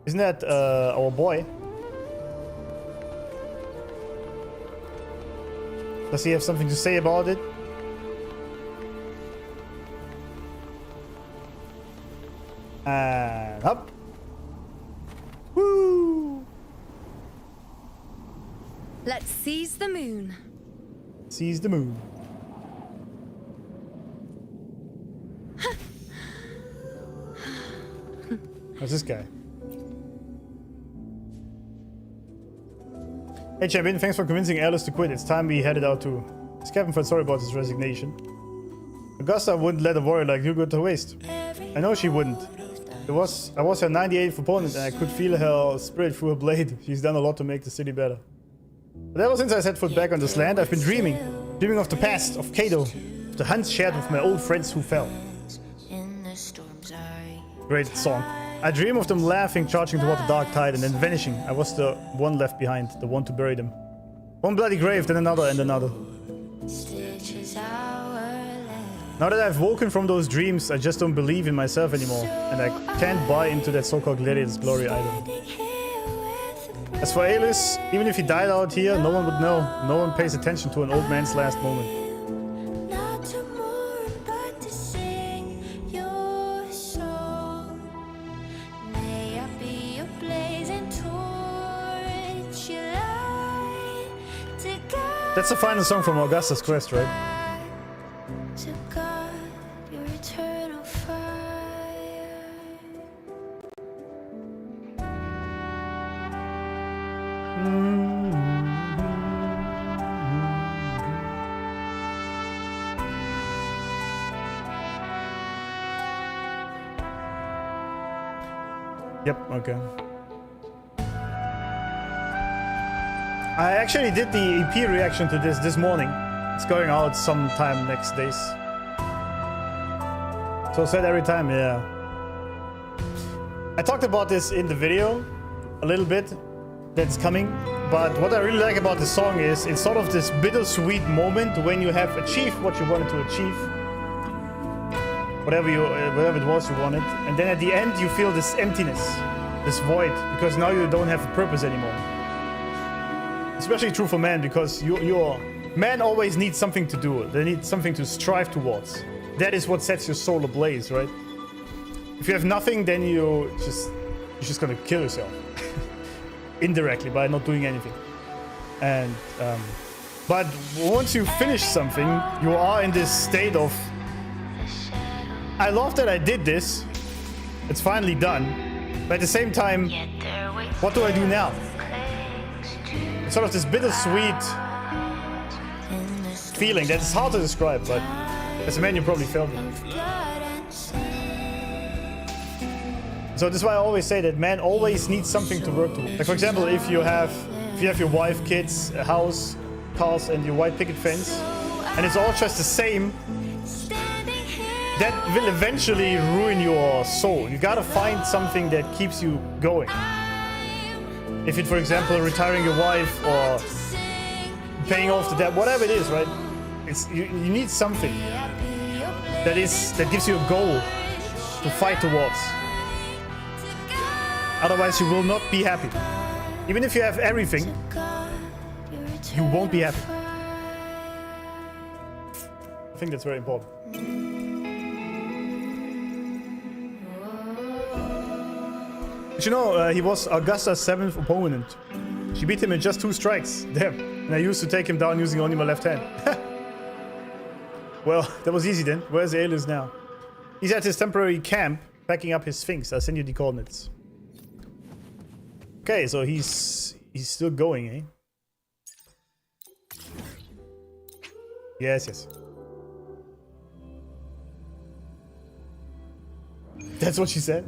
Isn't that our boy? Does he have something to say about it? And up. Woo! Let's seize the moon. Seize the moon. What's this guy? Hey champion, thanks for convincing Alice to quit. It's time we headed out too. Captain felt sorry about his resignation. Augusta wouldn't let a warrior like you go to waste. I know she wouldn't. I was her 98th opponent and I could feel her spirit through her blade. She's done a lot to make the city better. But ever since I set foot back on this land, I've been dreaming of the past, of Kato, of the hunts shared with my old friends who fell. Great song. I dream of them laughing, charging toward the dark tide, and then vanishing. I was the one left behind, the one to bury them. One bloody grave, then another and another. Now that I've woken from those dreams, I just don't believe in myself anymore, and I can't buy into that so-called gladiator's glory either. As for Alice, even if he died out here, no one would know. No one pays attention to an old man's last moment. That's the final song from Augusta's Quest, right? To God, your eternal fire. Yep, okay. I actually did the EP reaction to this morning. It's going out sometime next days. So said every time, yeah. I talked about this in the video a little bit that's coming, but what I really like about the song is it's sort of this bittersweet moment when you have achieved what you wanted to achieve. Whatever it was you wanted, and then at the end you feel this emptiness, this void, because now you don't have a purpose anymore. Especially true for men, because men always need something to do. They need something to strive towards. That is what sets your soul ablaze, right? If you have nothing, then you're just gonna kill yourself indirectly by not doing anything. And but once you finish something, you are in this state of, I love that I did this. It's finally done. But at the same time, what do I do now? It's sort of this bittersweet feeling that is hard to describe, but as a man, you probably felt it. So this is why I always say that man always needs something to work towards. Like for example, if you have your wife, kids, a house, cars, and your white picket fence, and it's all just the same, that will eventually ruin your soul. You gotta find something that keeps you going. If it's, for example, retiring your wife or paying off the debt, whatever it is, right? You need something that gives you a goal to fight towards. Otherwise, you will not be happy. Even if you have everything, you won't be happy. I think that's very important. But you know, he was Augusta's 7th opponent. She beat him in just 2 strikes. Damn. And I used to take him down using only my left hand. Well, that was easy then. Where's the aliens now? He's at his temporary camp, packing up his Sphinx. I'll send you the coordinates. Okay, so he's still going, eh? Yes. That's what she said.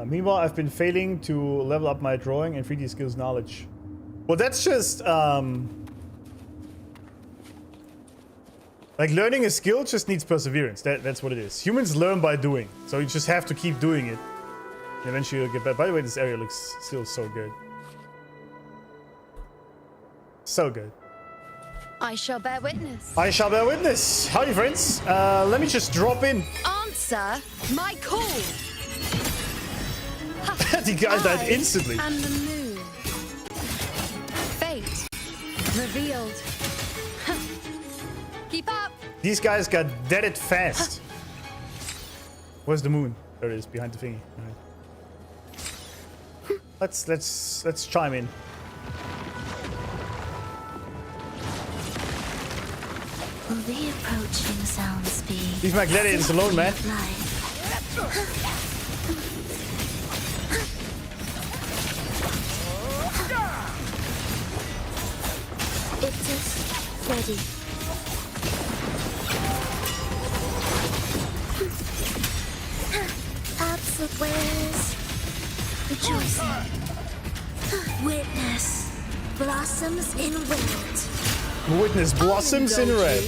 Meanwhile, I've been failing to level up my drawing and 3D skills knowledge. Well, that's just like learning a skill just needs perseverance. That's what it is. Humans learn by doing, so you just have to keep doing it. And eventually you'll get better. By the way, this area looks still so good. So good. I shall bear witness. I shall bear witness. Howdy, friends. Let me just drop in. Answer my call. The guy died instantly. And the moon. Fate revealed. Keep up. These guys got deaded fast. Where's the moon? There it is, behind the thingy. All right. Let's chime in. Will the approaching sounds be? Leave my gladiators alone, man. It is ready. Absent wares, rejoicing. Witness blossoms in wind. Witness blossoms in red.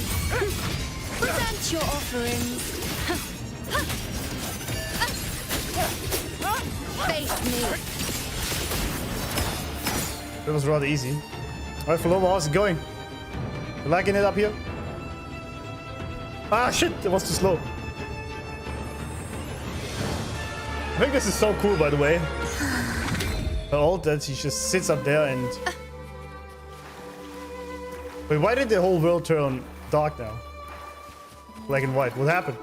Present your offerings. Face me. That was rather easy. Alright, Faloma, how's it going? You liking it up here? Ah, shit! It was too slow. I think this is so cool, by the way. The ult that he just sits up there and... Wait, why did the whole world turn dark now? Black and white. What happened?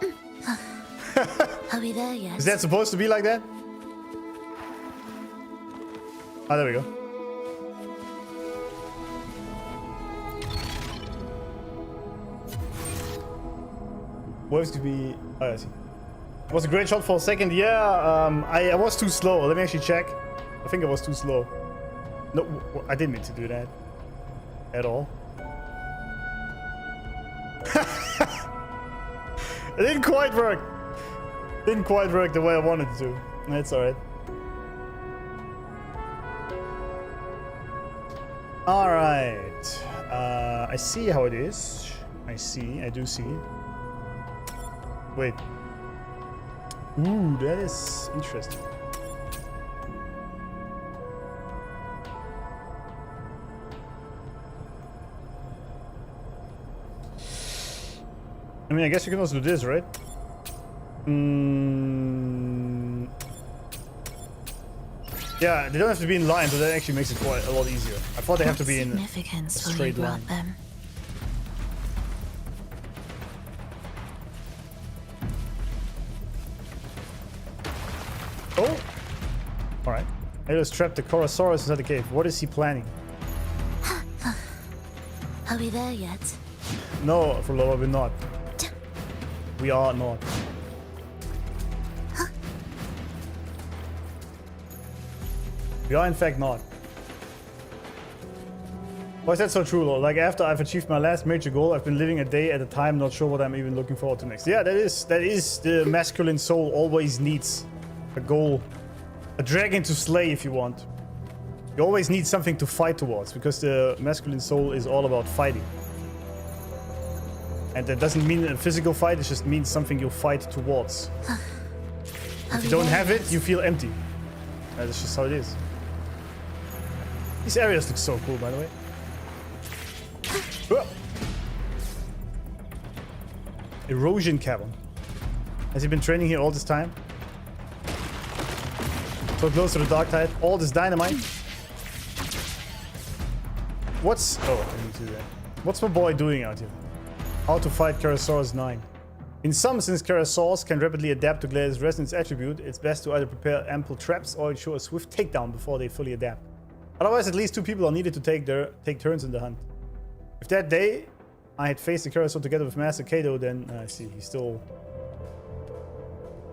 Are we there yet? Is that supposed to be like that? Ah, there we go. Waves could be... Oh, I see. It was a great shot for a second. Yeah, I was too slow. Let me actually check. I think I was too slow. No, I didn't mean to do that. At all. It didn't quite work. Didn't quite work the way I wanted it to. That's alright. Alright. I see how it is. I do see. Wait. Ooh, that is interesting. I mean, I guess you can also do this, right? Yeah, they don't have to be in line, so that actually makes it quite a lot easier. I thought they have to be in a straight line. Them? Oh! Alright. Aeolus trapped the Chorosaurus inside the cave. What is he planning? Are we there yet? No, for Loa, we're not. We are not. We are in fact not. Why is that so true, Lord? Like, after I've achieved my last major goal, I've been living a day at a time, not sure what I'm even looking forward to next. Yeah, that is the masculine soul always needs a goal. A dragon to slay, if you want. You always need something to fight towards, because the masculine soul is all about fighting. And that doesn't mean a physical fight, it just means something you fight towards. If you don't have it, you feel empty. That's just how it is. These areas look so cool, by the way. Erosion cavern. Has he been training here all this time? So close to the dark tide. All this dynamite. What's... Oh, I need to do that. What's my boy doing out here? How to fight Chorosaurus 9. In sum, since Chorosaurus can rapidly adapt to Gladius' resonance attribute, it's best to either prepare ample traps or ensure a swift takedown before they fully adapt. Otherwise, at least 2 people are needed to take turns in the hunt. If that day I had faced the Chorosaur together with Master Kato, then I see he's still...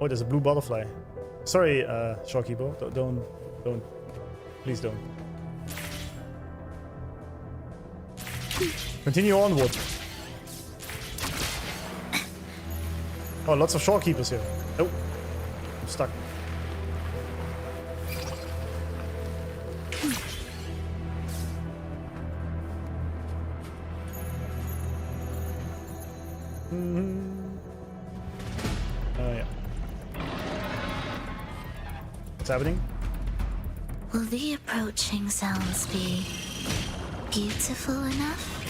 Oh, there's a blue butterfly. Sorry, Shopkeeper. Don't. Please don't. Continue onward. Oh, lots of shopkeepers here. Oh, I'm stuck. Yeah. What's happening? Will the approaching sounds be beautiful enough?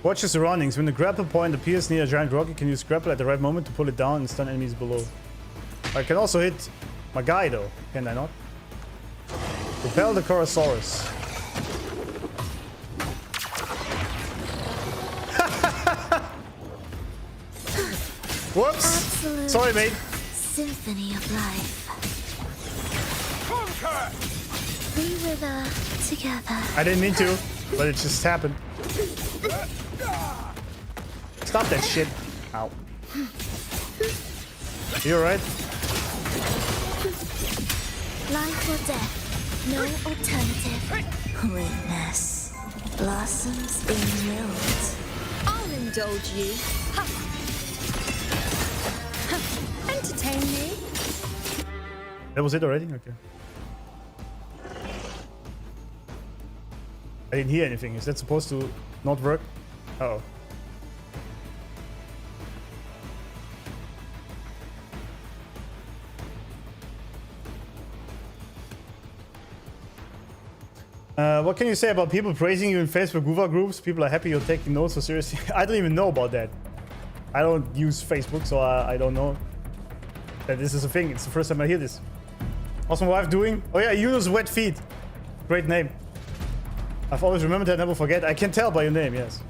Watch your surroundings. When the grapple point appears near a giant rock, you can use grapple at the right moment to pull it down and stun enemies below. I can also hit my guy though, can I not? Repel the Chorosaurus. Whoops! Absolute sorry, mate. Symphony of life. We wither together. I didn't mean to, but it just happened. Stop that shit. Ow. You alright? Life or death, no alternative. Witness blossoms being milled. I'll indulge you. Ha. Ha. Entertain me. That was it already? Okay. I didn't hear anything. Is that supposed to not work? Uh-oh. What can you say about people praising you in Facebook Wuthering groups? People are happy you're taking notes so seriously. I don't even know about that. I don't use Facebook, so I don't know that this is a thing. It's the first time I hear this. How's my wife doing? Oh yeah, Iuno's Wet Feet. Great name. I've always remembered that, never forget. I can tell by your name, yes.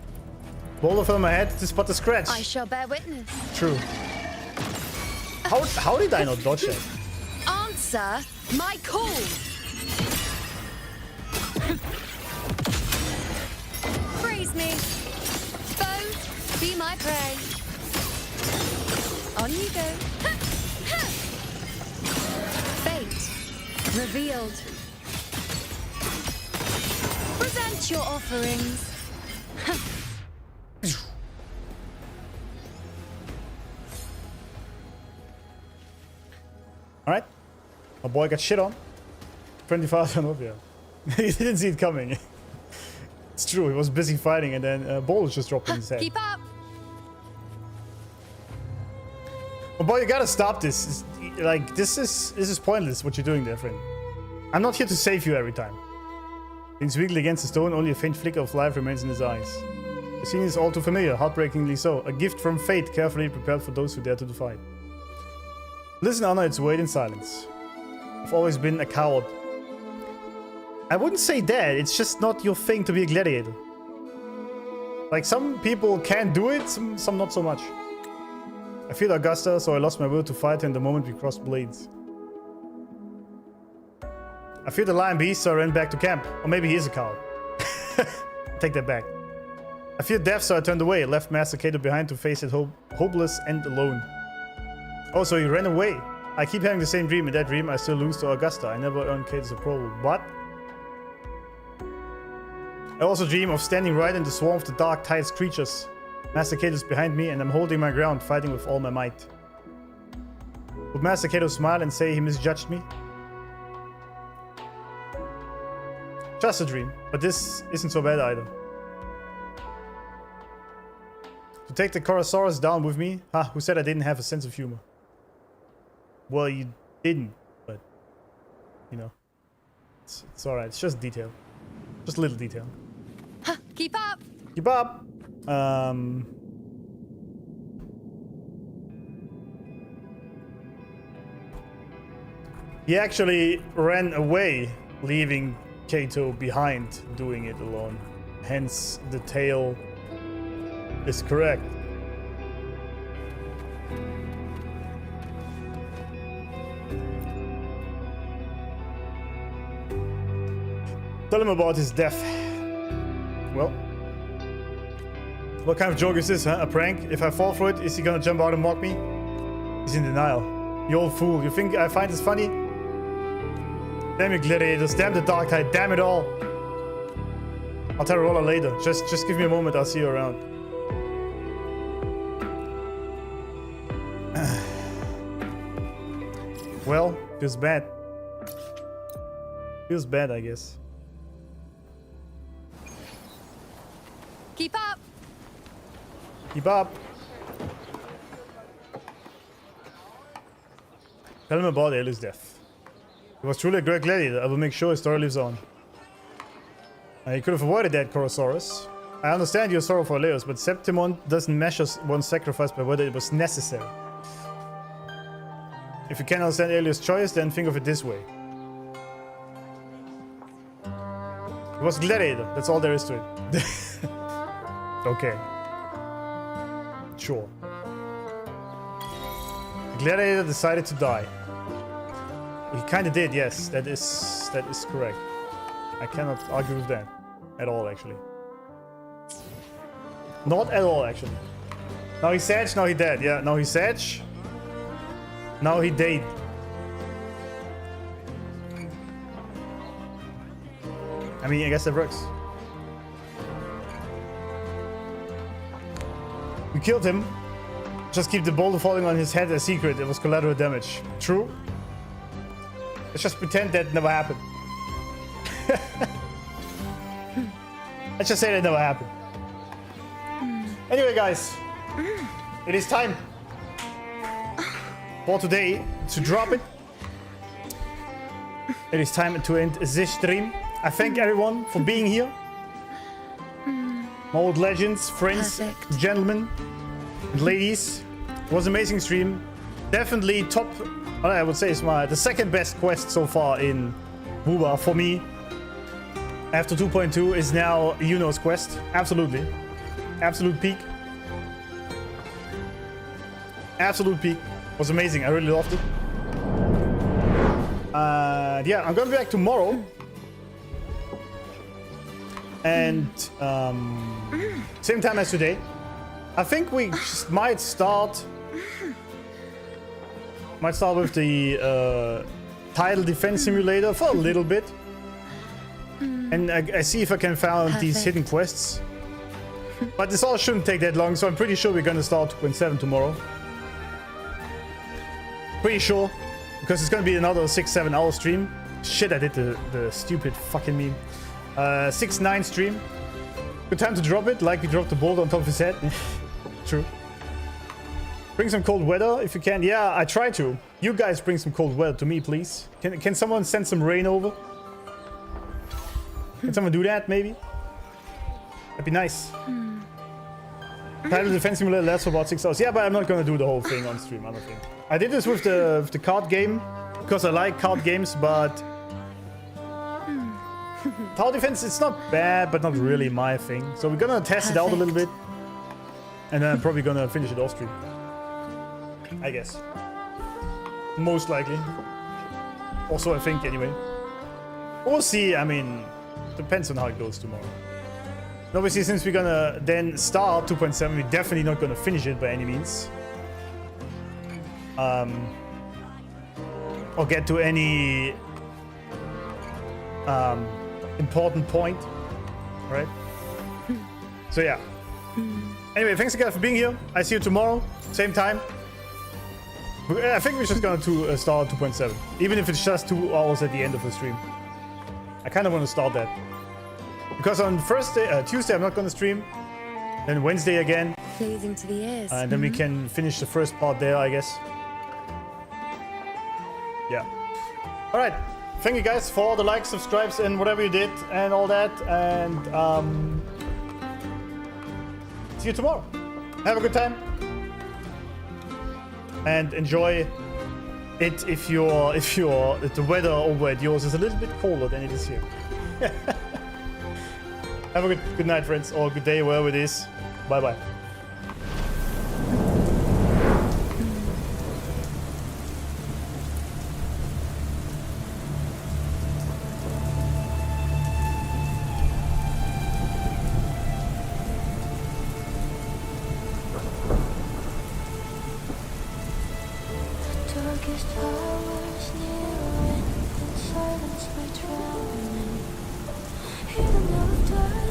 Boulder fell on my head, this but a scratch. I shall bear witness. True. How did I not dodge that? Answer my call. Praise me. Foes, be my prey. On you go. Fate revealed. Present your offerings. Alright. My boy got shit on. 25,000 off, yeah. He didn't see it coming. It's true, he was busy fighting and then balls just dropped in his head. Keep up. Oh boy, you gotta stop this. Like, this is pointless what you're doing there, friend. I'm not here to save you every time. Leans weakly against the stone, only a faint flicker of life remains in his eyes. The scene is all too familiar, heartbreakingly so. A gift from fate, carefully prepared for those who dare to defy it. Listen, honor its weight in silence. I've always been a coward. I wouldn't say that, it's just not your thing to be a gladiator. Like, some people can do it, some not so much. I feared Augusta, so I lost my will to fight her in the moment we crossed blades. I feared the lion beast, so I ran back to camp. Or maybe he is a coward. Take that back. I feared death, so I turned away, left Master Cato behind to face it hopeless and alone. Oh, so he ran away. I keep having the same dream. In that dream, I still lose to Augusta. I never earned Cato's approval, but I also dream of standing right in the swarm of the Dark Tide's creatures. Master Cato is behind me, and I'm holding my ground, fighting with all my might. Would Master Cato smile and say he misjudged me? Just a dream, but this isn't so bad either. To take the Corosaurus down with me? Ha, who said I didn't have a sense of humor? Well, you didn't, but, you know, it's alright. It's just detail. Just a little detail. Huh, keep up! Keep up! He actually ran away, leaving Cato behind, doing it alone. Hence, the tale is correct. Tell him about his death. Well, what kind of joke is this, huh? A prank? If I fall for it, is he gonna jump out and mock me? He's in denial. You old fool. You think I find this funny? Damn you gladiators. Damn the Dark Tide. Damn it all. I'll tell Roller later. Just give me a moment. I'll see you around. Well, feels bad. Feels bad, I guess. Keep up! Keep up! Tell him about Aelio's death. He was truly a great gladiator. I will make sure his story lives on. He could have avoided that, Corosaurus. I understand your sorrow for Aelios, but Septimon doesn't measure one's sacrifice by whether it was necessary. If you can't understand Aelio's choice, then think of it this way. He was a gladiator. That's all there is to it. Okay. Sure. The gladiator decided to die. He kinda did, yes. That is correct. I cannot argue with that. At all, actually. Not at all, actually. Now he's Sag, now he dead. Yeah, now he's Sag. Now he dead. I mean, I guess that works. We killed him. Just keep the boulder falling on his head a secret. It was collateral damage. True. Let's just pretend that never happened. Let's just say that never happened. Anyway, guys. It is time for today to drop it. It is time to end this stream. I thank everyone for being here. My old legends, friends, gentlemen, and ladies. It was an amazing stream. Definitely top, I would say, is the second best quest so far in WoWA for me. After 2.2 is now Iuno's Quest. Absolutely. Absolute peak. Absolute peak. It was amazing. I really loved it. Yeah, I'm gonna be back tomorrow. And same time as today. I think we just might start Might start with the title defense simulator for a little bit. And I see if I can find these hidden quests. But this all shouldn't take that long, so I'm pretty sure we're gonna start 2.7 tomorrow. Pretty sure. Because it's gonna be another 6-7 hour stream. Shit, I did the stupid fucking meme. 6-9 stream. Good time to drop it, like we dropped the boulder on top of his head. True. Bring some cold weather if you can. Yeah, I try to. You guys bring some cold weather to me, please. Can someone send some rain over? Can someone do that, maybe? That'd be nice. Title defense simulator lasts for about 6 hours. Yeah, but I'm not gonna do the whole thing on stream, I don't think. I did this with the card game, because I like card games, but... Tower defense, it's not bad, but not really my thing. So we're gonna test it out a little bit. And then I'm probably gonna finish it off stream. I guess. Most likely. Also, I think, anyway. We'll see, I mean... Depends on how it goes tomorrow. And obviously, since we're gonna then start 2.7, we're definitely not gonna finish it by any means. Or get to any important point, right? So yeah. Anyway, thanks again for being here. I see you tomorrow, same time. I think we're just gonna start 2.7, even if it's just 2 hours at the end of the stream. I kind of want to start that. Because on Tuesday I'm not going to stream. Then Wednesday again. Pleasing to the ears. And then we can finish the first part there, I guess. Yeah. Alright. Thank you guys for all the likes, subscribes, and whatever you did, and all that. And see you tomorrow. Have a good time. And enjoy it if the weather over at yours is a little bit colder than it is here. Have a good night, friends, or good day, wherever it is. Bye bye. Darkest hours near, and silence my drowning. In the dark.